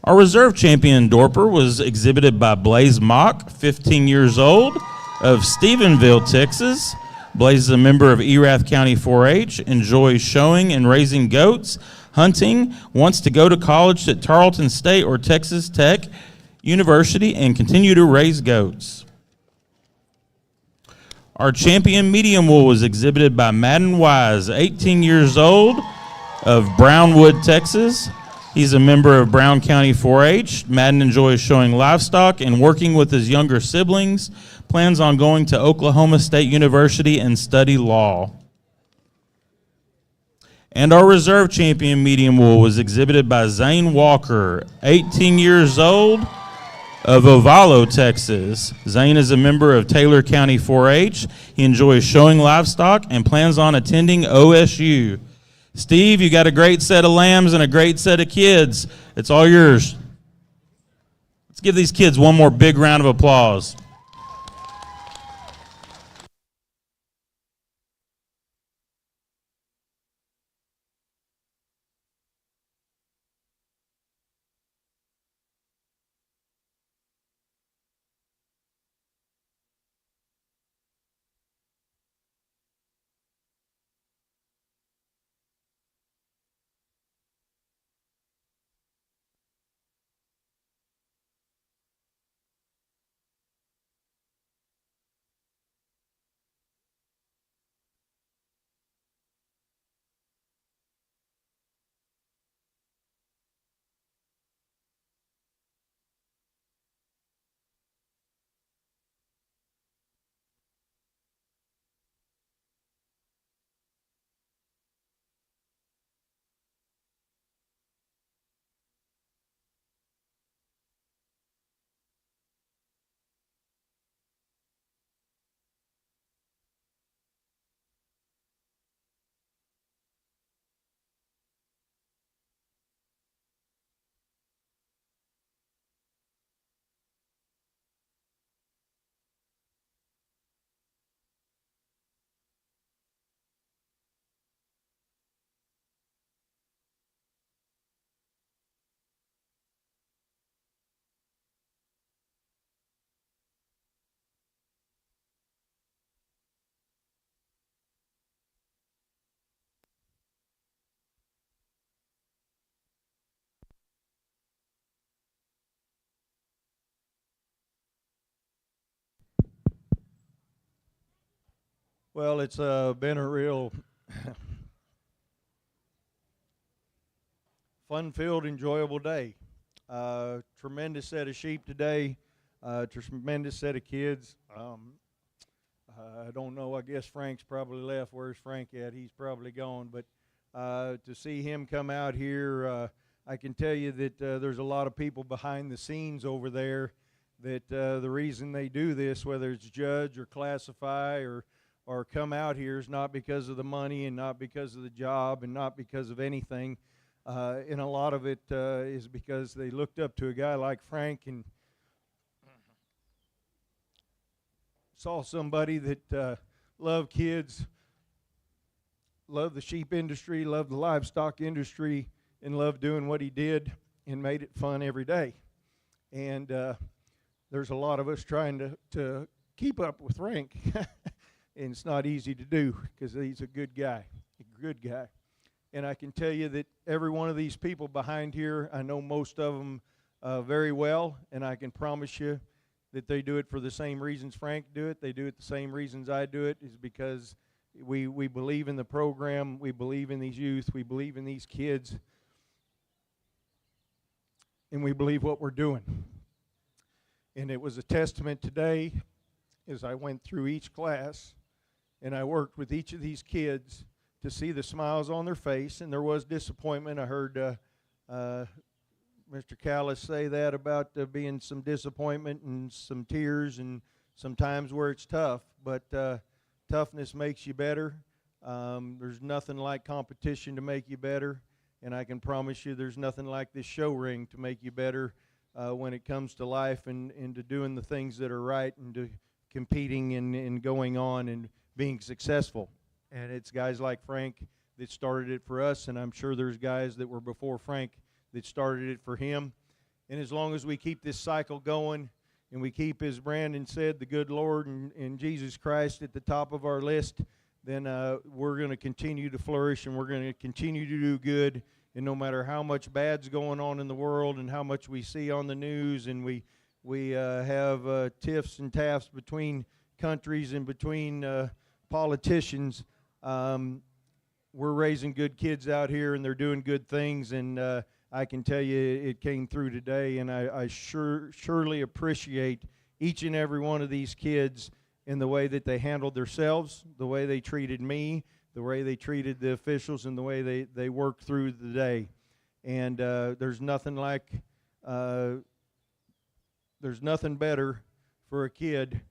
Our reserve champion Dorper was exhibited by Blaze Mock, 15 years old, of Stephenville, Texas. Blaze is a member of Erath County 4-H, enjoys showing and raising goats, hunting, wants to go to college at Tarleton State or Texas Tech University and continue to raise goats. Our champion medium wool was exhibited by Madden Wise, 18 years old, of Brownwood, Texas. He's a member of Brown County 4-H. Madden enjoys showing livestock and working with his younger siblings. Plans on going to Oklahoma State University and study law. And our reserve champion medium wool was exhibited by Zane Walker, 18 years old, of Ovalo, Texas. Zane is a member of Taylor County 4-H. He enjoys showing livestock and plans on attending OSU. Steve, you got a great set of lambs and a great set of kids. It's all yours. Let's give these kids one more big round of applause. Well, it's been a real fun-filled, enjoyable day. Tremendous set of sheep today. Tremendous set of kids. I don't know. I guess Frank's probably left. Where's Frank at? He's probably gone. But to see him come out here, I can tell you that there's a lot of people behind the scenes over there that the reason they do this, whether it's judge or classify or come out here, is not because of the money and not because of the job and not because of anything. And a lot of it is because they looked up to a guy like Frank and saw somebody that loved kids, loved the sheep industry, loved the livestock industry, and loved doing what he did and made it fun every day. And there's a lot of us trying to keep up with Frank. And it's not easy to do because he's a good guy, And I can tell you that every one of these people behind here, I know most of them very well, and I can promise you that they do it for the same reasons Frank do it. They do it the same reasons I do it, is because we believe in the program, we believe in these youth, we believe in these kids, and we believe what we're doing. And it was a testament today as I went through each class and I worked with each of these kids to see the smiles on their face, and there was disappointment. I heard Mr. Callis say that about being some disappointment and some tears and some times where it's tough, but toughness makes you better. There's nothing like competition to make you better, and I can promise you there's nothing like this show ring to make you better when it comes to life and to doing the things that are right and to competing and going on and being successful. And it's guys like Frank that started it for us, and I'm sure there's guys that were before Frank that started it for him. And as long as we keep this cycle going and we keep, as Brandon said, the good Lord and Jesus Christ at the top of our list, then we're going to continue to flourish and we're going to continue to do good. And no matter how much bad's going on in the world and how much we see on the news, and we have tiffs and taffs between countries and between politicians, we're raising good kids out here and they're doing good things, and I can tell you it came through today, and I surely appreciate each and every one of these kids in the way that they handled themselves, the way they treated me, the way they treated the officials, and the way they worked through the day. And there's nothing like there's nothing better for a kid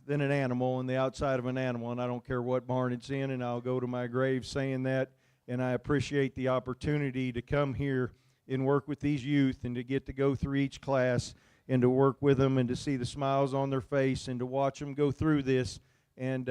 than an animal on the outside of an animal, and I don't care what barn it's in, and I'll go to my grave saying that. And I appreciate the opportunity to come here and work with these youth and to get to go through each class and to work with them and to see the smiles on their face and to watch them go through this. And